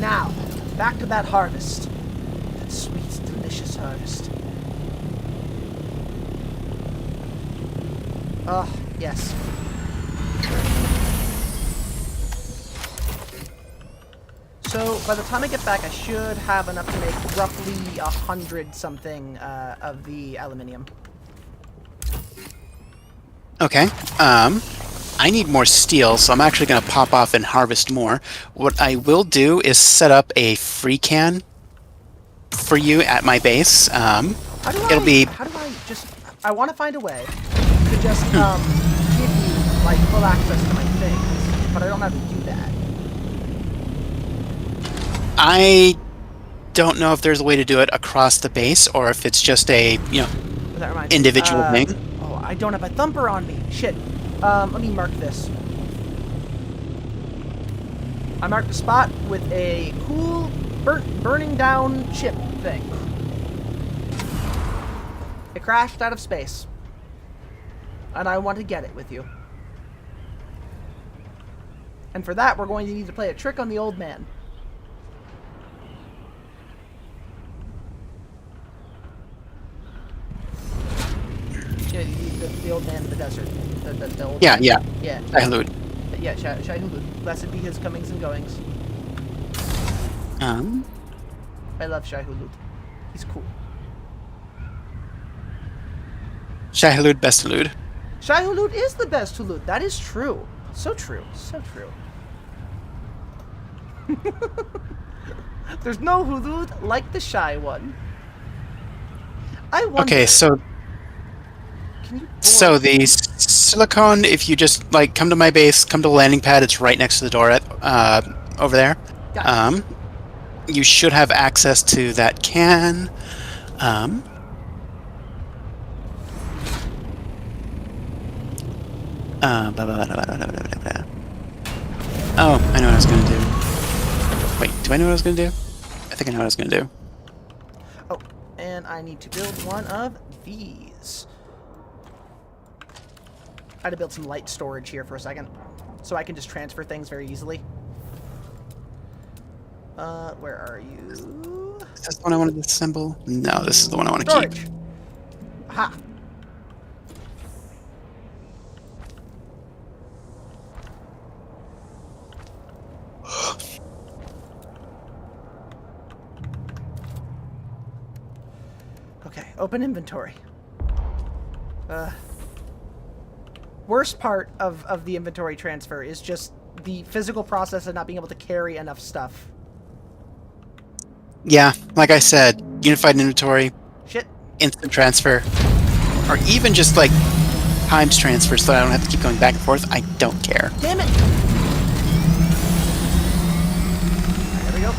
Now, back to that harvest. That sweet, delicious harvest. Oh, yes. So, by the time I get back, I should have enough to make roughly 100 something of the aluminium. Okay. I need more steel, so I'm actually going to pop off and harvest more. What I will do is set up a free can for you at my base. It'll be... How do I just... I want to find a way to just give you, like, full access to my things, but I don't know how to do that. I don't know if there's a way to do it across the base, or if it's just a, you know, individual thing. Oh, I don't have a thumper on me. Shit. Let me mark this. I marked a spot with a cool burning down ship thing. It crashed out of space. And I want to get it with you. And for that, we're going to need to play a trick on the old man. Yeah, the old man in the desert. The old Yeah. Yeah. Shai-Hulud. Yeah, Shai-Hulud. Blessed be his comings and goings. I love Shai-Hulud. He's cool. Shai-Hulud, best Hulud. Shai-Hulud is the best Hulud. That is true. So true. So true. There's no Hulud like the Shai one. I wonder... Okay, so the silicone, if you just like come to my base, come to the landing pad, it's right next to the door over there. You should have access to that can. Oh, I know what I was going to do. Wait, do I know what I was going to do? I think I know what I was going to do. Oh, and I need to build one of these. I had to build some light storage here for a second, so I can just transfer things very easily. Where are you? Is this the one I wanted to assemble? No, this is the one I want to keep. Ha! Okay, open inventory. Worst part of the inventory transfer is just the physical process of not being able to carry enough stuff. Yeah, like I said, unified inventory, shit, instant transfer, or even just like times transfer so that I don't have to keep going back and forth. I don't care. Damn it! There we go.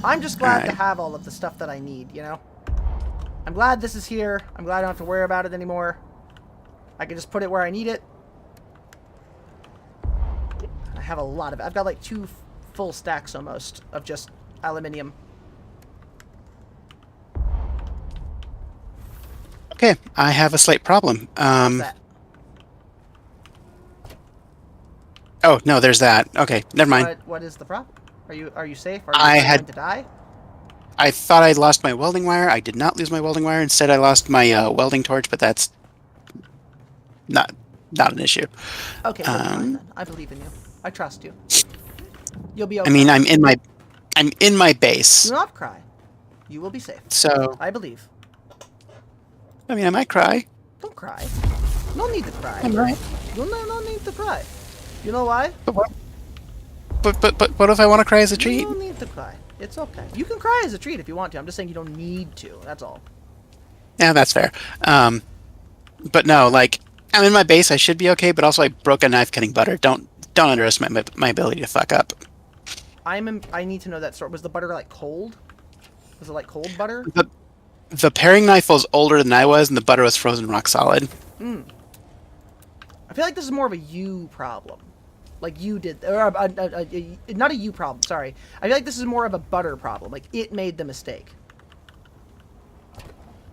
I'm just glad to have all of the stuff that I need, you know? I'm glad this is here. I'm glad I don't have to worry about it anymore. I can just put it where I need it. I have a lot of it. I've got like 2 full stacks almost of just aluminium. Okay, I have a slight problem. What's that? Oh, no, there's that. Okay, never mind. What is the problem? Are you safe? Are you going to die? I thought I lost my welding wire. I did not lose my welding wire. Instead, I lost my welding torch, but that's not an issue. Okay, then. I believe in you. I trust you. You'll be okay. I mean, I'm in my base. Do not cry. You will be safe. So I believe. I mean, I might cry. Don't cry. No need to cry. I'm right. No need to cry. You know why? But what if I want to cry as a treat? You don't need to cry. It's okay. You can cry as a treat if you want to. I'm just saying you don't need to. That's all. Yeah, that's fair. But no, like, I'm in my base. I should be okay. But also, I broke a knife cutting butter. Don't underestimate my ability to fuck up. I need to know that story. Was the butter like cold? Was it like cold butter? The paring knife was older than I was, and the butter was frozen rock solid. I feel like this is more of a you problem. Like you did, or not a you problem. Sorry, I feel like this is more of a butter problem. Like it made the mistake.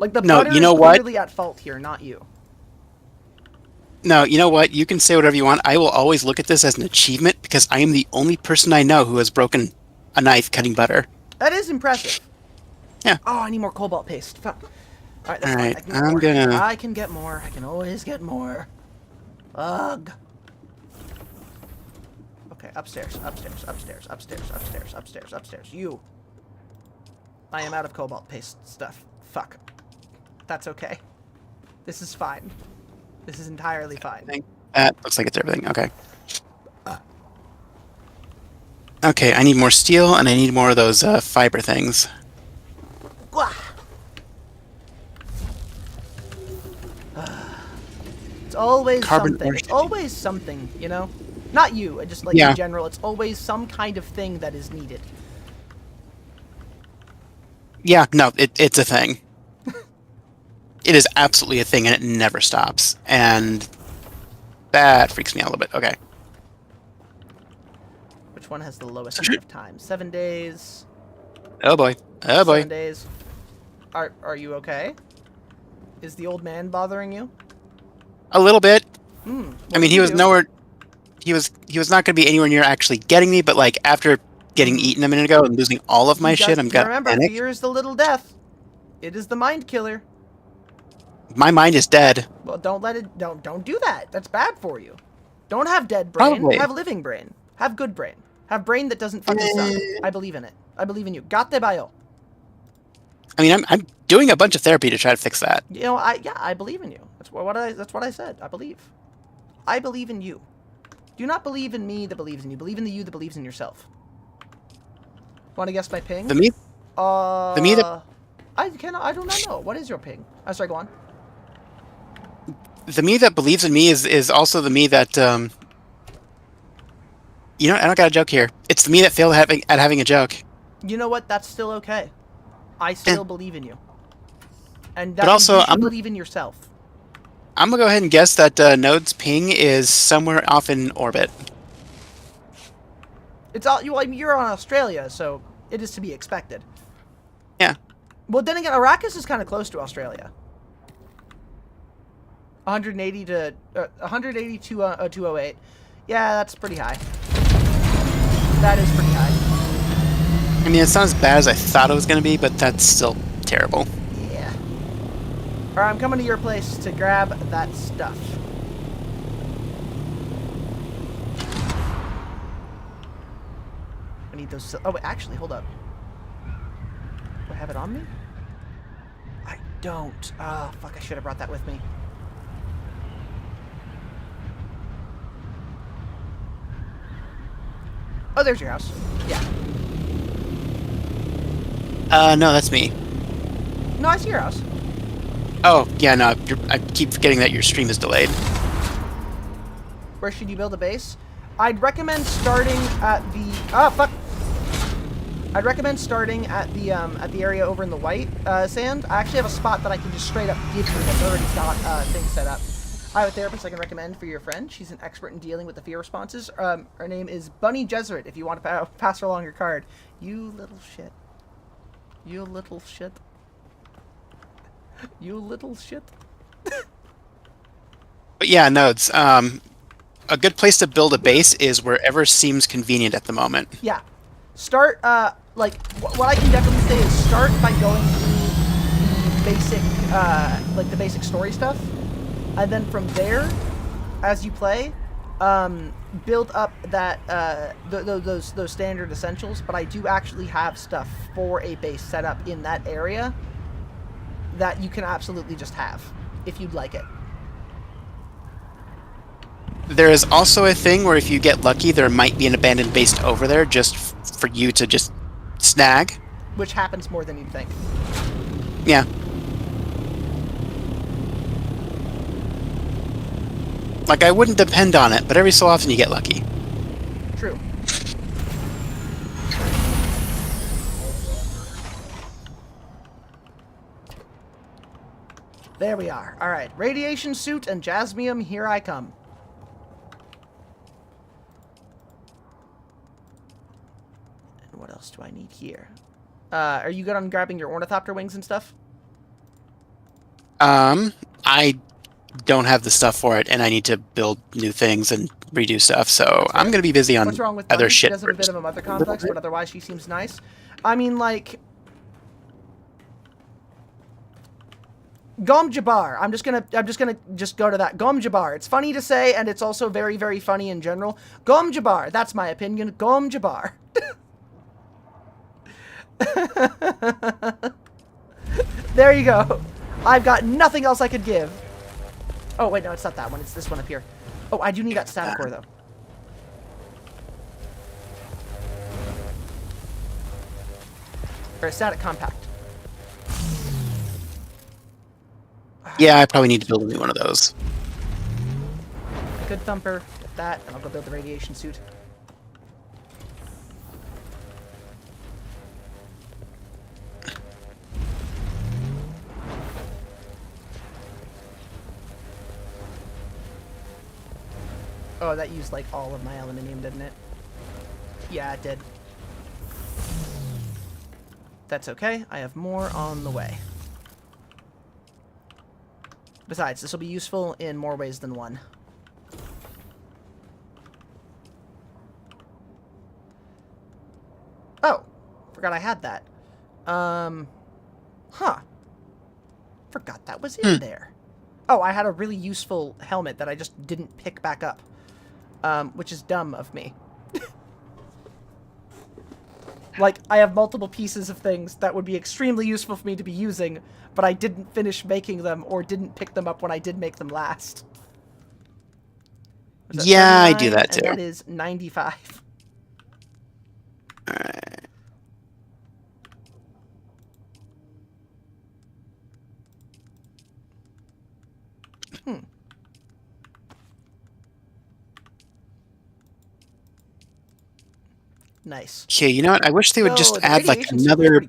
Like, the No, butter you know is what? clearly at fault here, not you. No, you know what? You can say whatever you want. I will always look at this as an achievement because I am the only person I know who has broken a knife cutting butter. That is impressive. Yeah. Oh, I need more cobalt paste. Fuck. Alright, that's Alright, fine. I can get I'm more. gonna... I can get more. I can always get more. Ugh. Okay, upstairs, upstairs, upstairs, upstairs, upstairs, upstairs, upstairs. You. I am out of cobalt paste stuff. Fuck. That's okay. This is fine. This is entirely fine. That looks like it's everything. Okay. Okay, I need more steel, and I need more of those fiber things. It's always Carbon something. ore It's always something, you know? Not you, just like in general. It's always some kind of thing that is needed. Yeah, no, it's a thing. It is absolutely a thing, and it never stops. And that freaks me out a little bit. Okay. Which one has the lowest amount of time? 7 days. Oh boy. Oh boy. 7 days. Are you okay? Is the old man bothering you? A little bit. Hmm. I mean, he was nowhere. He was not going to be anywhere near actually getting me, but like after getting eaten a minute ago and losing all of my shit, I'm got remember, panic. fear is the little death. It is the mind killer. My mind is dead. Well, don't let it. Don't do that. That's bad for you. Don't have dead brain. Probably. Have living brain. Have good brain. Have brain that doesn't fucking suck. I believe in it. I believe in you. Gate bio. I mean, I'm doing a bunch of therapy to try to fix that. You know, I believe in you. That's what I said. I believe. I believe in you. Do not believe in me that believes in you. Believe in the you that believes in yourself. Want to guess my ping? The me? The me that... I do not know. What is your ping? Oh, sorry, go on. The me that believes in me is also the me that, you know, I don't got a joke here. It's the me that failed at having a joke. You know what? That's still okay. I still believe in you. And that But also, you should believe in yourself. I'm going to go ahead and guess that Node's ping is somewhere off in orbit. It's all you're on Australia, so it is to be expected. Yeah. Well, then again, Arrakis is kind of close to Australia. 180 to 208. Yeah, that's pretty high. That is pretty high. I mean, it's not as bad as I thought it was going to be, but that's still terrible. Yeah. Alright, I'm coming to your place to grab that stuff. I need those... Oh, wait, actually, hold up. Do I have it on me? I don't. Ah, fuck, I should have brought that with me. Oh, there's your house. Yeah. No, that's me. No, I see your house. Oh, yeah, no, I keep forgetting that your stream is delayed. Where should you build a base? I'd recommend starting at the... Ah, fuck! I'd recommend starting at the area over in the white sand. I actually have a spot that I can just straight up give you that's already got things set up. I have a therapist I can recommend for your friend. She's an expert in dealing with the fear responses. Her name is Bunny Jesuit, if you want to pass her along your card. You little shit. You little shit. You little shit. But yeah, no, it's a good place to build a base is wherever seems convenient at the moment. Yeah. Start, like, what I can definitely say is start by going through the basic, like, the basic story stuff. And then from there, as you play, build up that, those standard essentials. But I do actually have stuff for a base set up in that area that you can absolutely just have, if you'd like it. There is also a thing where if you get lucky, there might be an abandoned base over there just for you to just snag. Which happens more than you'd think. Yeah. Like, I wouldn't depend on it, but every so often you get lucky. True. There we are. Alright, radiation suit and jasmium, here I come. And what else do I need here? Are you good on grabbing your ornithopter wings and stuff? I don't have the stuff for it, and I need to build new things and redo stuff, so I'm gonna be busy on What's wrong with other Bunny? She shit. does have a bit of a mother complex, but otherwise she seems nice. I mean, like... Gom Jabbar. I'm just gonna go to that. Gom Jabbar. It's funny to say, and it's also very, very funny in general. Gom Jabbar. That's my opinion. Gom Jabbar. There you go. I've got nothing else I could give. Oh, wait, no, it's not that one. It's this one up here. Oh, I do need that static core, though. Or a static compact. Yeah, I probably need to build a new one of those. Good thumper. Get that, and I'll go build the radiation suit. Oh, that used like all of my aluminium, didn't it? Yeah, it did. That's okay. I have more on the way. Besides, this will be useful in more ways than one. Oh, forgot I had that. Huh. Forgot that was in there. Oh, I had a really useful helmet that I just didn't pick back up. Which is dumb of me. Like, I have multiple pieces of things that would be extremely useful for me to be using, but I didn't finish making them or didn't pick them up when I did make them last. Yeah, I do that too. And that is 95. Alright. Nice. Okay, you know what? I wish they would just add like another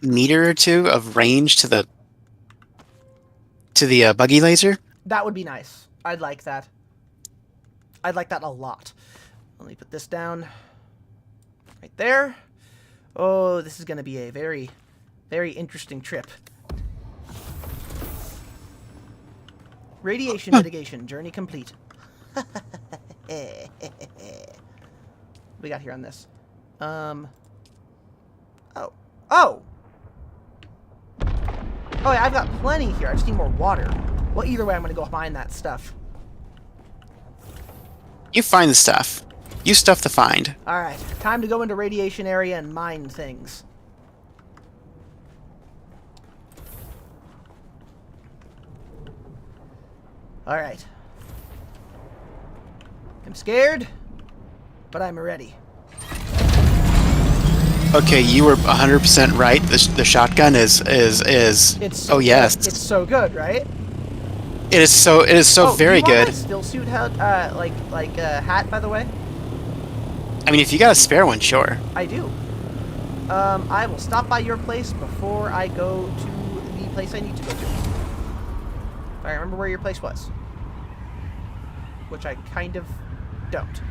meter or two of range to the buggy laser. That would be nice. I'd like that. I'd like that a lot. Let me put this down right there. Oh, this is going to be a very, very interesting trip. Radiation mitigation. Journey complete. We got here on this. Oh. Oh! Oh, yeah, I've got plenty here. I just need more water. Well, either way, I'm going to go find that stuff. You find the stuff. You stuff to find. Alright, time to go into radiation area and mine things. Alright. I'm scared, but I'm ready. Okay, you were 100% right. The shotgun is It's oh yes. It's so good, right? It is so very good. Still suit hat, like hat, by the way. I mean, if you got a spare one, sure. I do. I will stop by your place before I go to the place I need to go to. I remember where your place was, which I kind of don't.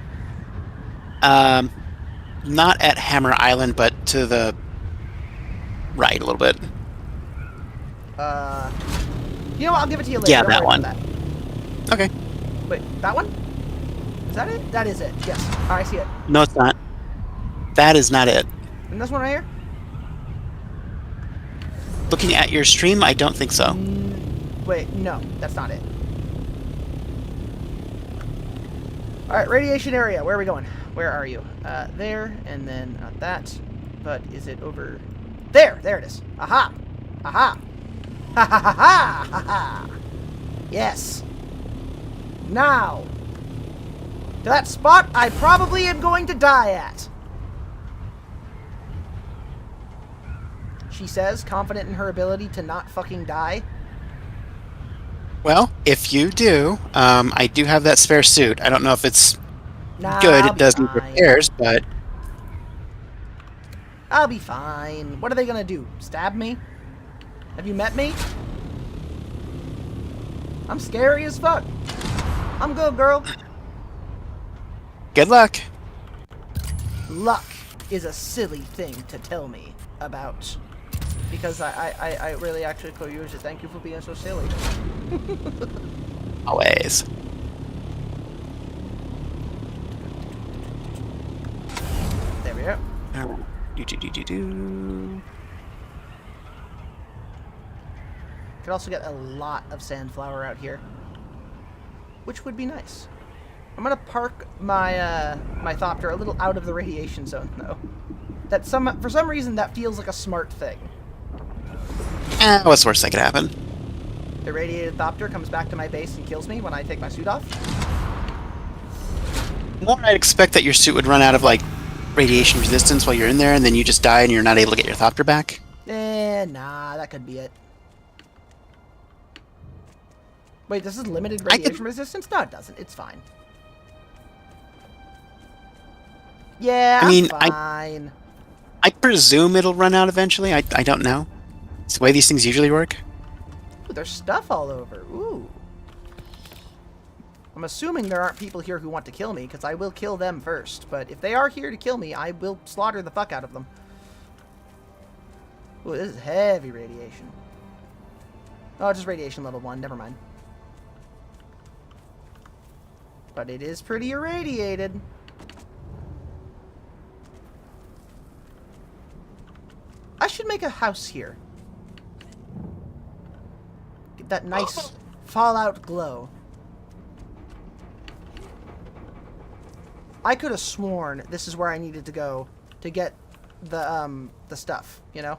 Not at Hammer Island, but to the right a little bit. You know what? I'll give it to you later. Yeah, Don't that worry one. about that. Okay. Wait, that one? Is that it? That is it. Yes. Oh, I see it. No, it's not. That is not it. And this one right here? Looking at your stream, I don't think so. Wait, no, that's not it. Alright, radiation area. Where are we going? Where are you? There, and then not that. But is it over... There! There it is. Aha! Aha! Ha ha ha ha! Ha ha! Yes! Now! To that spot I probably am going to die at! She says, confident in her ability to not fucking die. Well, if you do, I do have that spare suit. I don't know if it's good. It does need repairs, but... I'll be fine. What are they gonna do? Stab me? Have you met me? I'm scary as fuck. I'm good, girl. Good luck. Luck is a silly thing to tell me about because I really actually could use it. Thank you for being so silly. Always. There we go. Could also get a lot of sandflower out here, which would be nice. I'm gonna park my my Thopter a little out of the radiation zone, though. For some reason that feels like a smart thing. What's the worst that could happen? The radiated Thopter comes back to my base and kills me when I take my suit off. More, I'd expect that your suit would run out of like radiation resistance while you're in there, and then you just die and you're not able to get your Thopter back. Nah, that could be it. Wait, this is limited radiation resistance? No, it doesn't. It's fine. Yeah, I mean, I'm fine. I presume it'll run out eventually. I don't know. It's the way these things usually work. Ooh, there's stuff all over. Ooh. I'm assuming there aren't people here who want to kill me, because I will kill them first. But if they are here to kill me, I will slaughter the fuck out of them. Ooh, this is heavy radiation. Oh, just radiation level 1. Never mind. But it is pretty irradiated. I should make a house here. Get that nice Fallout glow. I could have sworn this is where I needed to go to get the stuff, you know?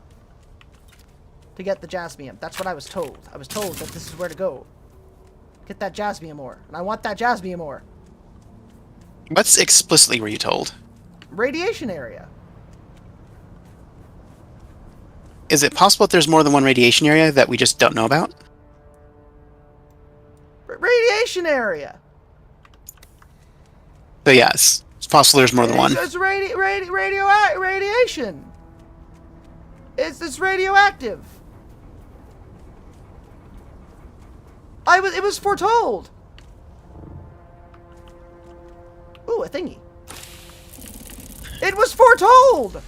To get the jasmium. That's what I was told. I was told that this is where to go. Get that jasmium ore. And I want that jasmium ore. What explicitly were you told? Radiation area. Is it possible that there's more than one radiation area that we just don't know about? Radiation area. So yes, it's possible there's more than one. It's radiation. It's radioactive. It was foretold. Ooh, a thingy. It was foretold.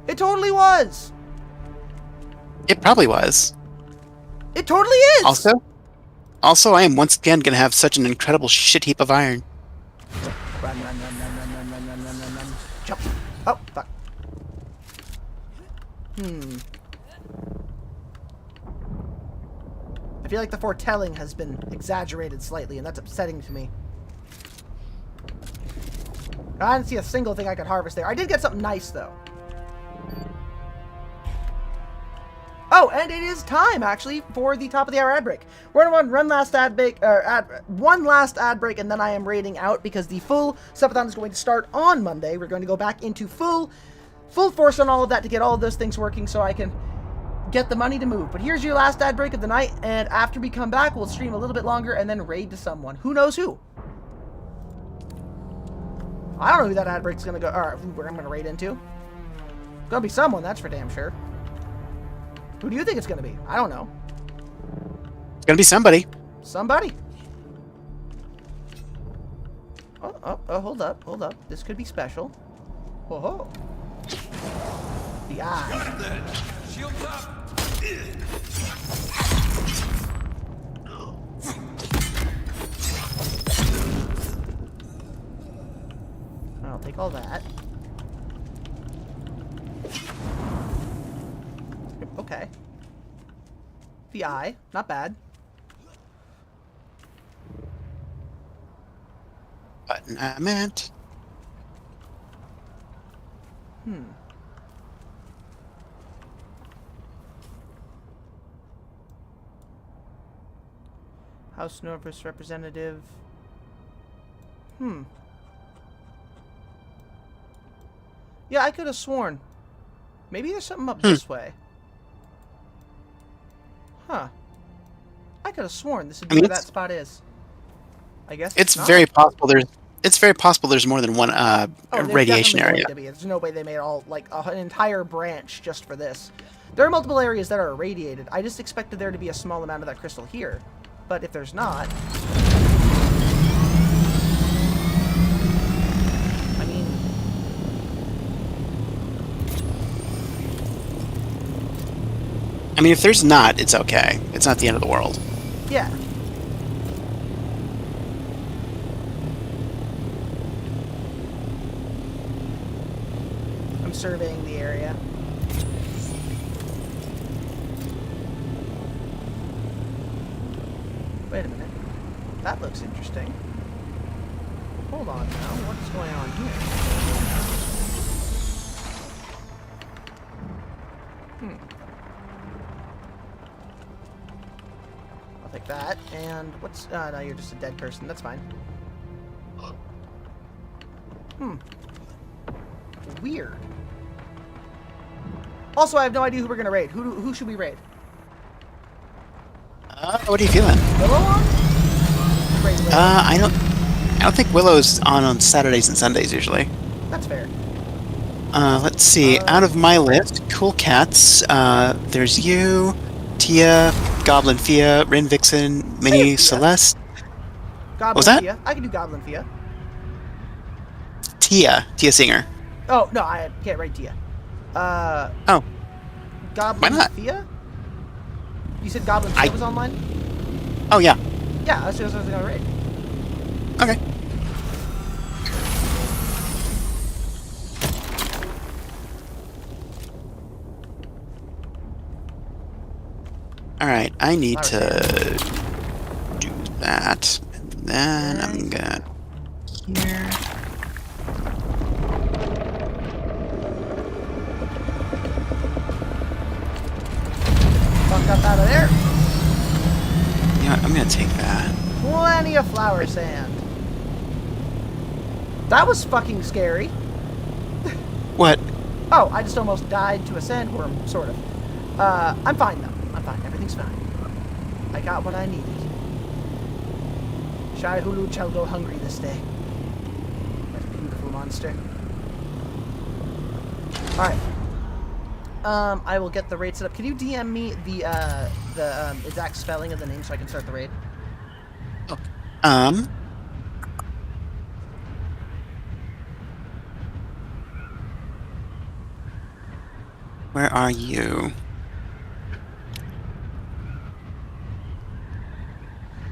It totally was. It probably was. It totally is. Also, I am once again gonna have such an incredible shit heap of iron. Run. Jump. Oh, fuck. I feel like the foretelling has been exaggerated slightly, and that's upsetting to me. I didn't see a single thing I could harvest there. I did get something nice, though. Oh, and it is time, actually, for the top of the hour ad break. We're going to run one last ad break, and then I am raiding out, because the full subathon is going to start on Monday. We're going to go back into full force on all of that to get all of those things working so I can get the money to move. But here's your last ad break of the night, and after we come back, we'll stream a little bit longer and then raid to someone. Who knows who? I don't know who that ad break's going to go, or who I'm going to raid into. It's going to be someone, that's for damn sure. Who do you think it's going to be? I don't know. It's going to be somebody. Somebody. Oh, hold up. This could be special. Oh, the eye. Shields up. I'll take all that. Okay. The eye. Not bad. Button I meant. House Norvis representative. Yeah, I could have sworn. Maybe there's something up this way. Huh. I could have sworn this would be where that spot is. I guess it's not. very possible there's more than one radiation area. There's no way they made all like an entire branch just for this. There are multiple areas that are irradiated. I just expected there to be a small amount of that crystal here. But if there's not, I mean, I mean, if there's not, it's okay. It's not the end of the world. Yeah. I'm surveying the area. Wait a minute. That looks interesting. Hold on now. What's going on here? I'll take that. And what's... no, you're just a dead person. That's fine. Weird. Also, I have no idea who we're gonna raid. Who should we raid? What are you feeling? Willow on? Raid Willow. I don't think Willow's on Saturdays and Sundays usually. That's fair. Let's see. Out of my list, Cool Cats. There's you, Tia, Goblin Fia, Rin Vixen, Minnie Celeste. Goblin what was that? Fia. I can do Goblin Fia. Tia Singer. Oh no, I can't raid Tia. Oh. Goblin Why not? Fia? You said Goblin Fia was online? Oh yeah. Yeah, that's what I was gonna raid. Okay. Alright, I need to do that. And then I'm gonna here. Fuck up out of there. Yeah, I'm gonna take that. Plenty of flower sand. That was fucking scary. What? Oh, I just almost died to a sandworm, sort of. I'm fine though. I'm fine. Everything's fine. I got what I needed. Shai Hulu shall go hungry this day. That beautiful monster. Alright. I will get the raid set up. Can you DM me the exact spelling of the name so I can start the raid? Where are you?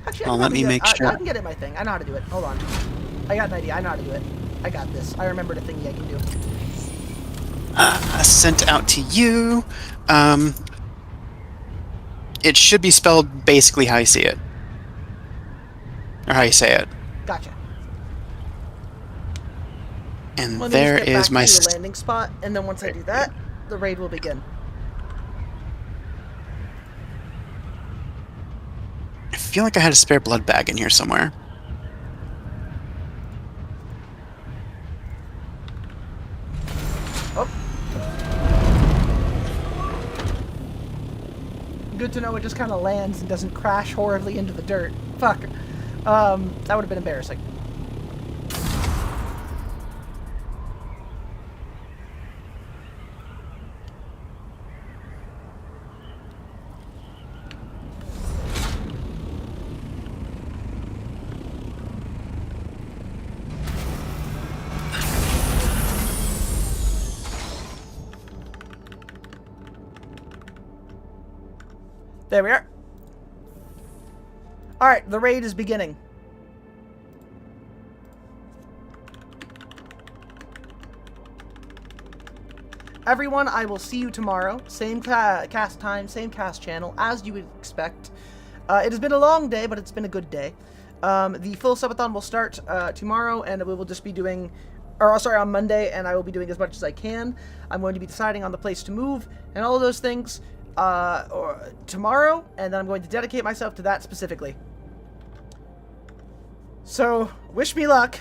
Actually, Well, let me make sure. I can get it in my thing. I know how to do it. Hold on. I got an idea. I know how to do it. I got this. I remembered a thingy I can do. Sent out to you. It should be spelled basically how you see it. Or how you say it. Gotcha. And Let me there just get is back my... to the landing spot, and then once I do that, the raid will begin. I feel like I had a spare blood bag in here somewhere. Oh. Good to know it just kind of lands and doesn't crash horribly into the dirt. Fuck. That would have been embarrassing. There we are. Alright, the raid is beginning. Everyone, I will see you tomorrow. Same cast time, same cast channel, as you would expect. It has been a long day, but it's been a good day. The full subathon will start tomorrow, and we will just be doing... Or, sorry, on Monday, and I will be doing as much as I can. I'm going to be deciding on the place to move, and all of those things or tomorrow, and then I'm going to dedicate myself to that specifically. So, wish me luck.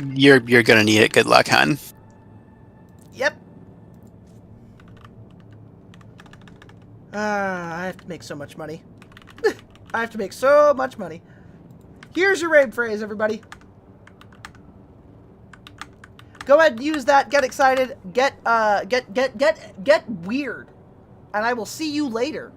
You're gonna need it. Good luck, hon. Yep. I have to make so much money. I have to make so much money. Here's your raid phrase, everybody. Go ahead and use that. Get excited. Get weird. And I will see you later.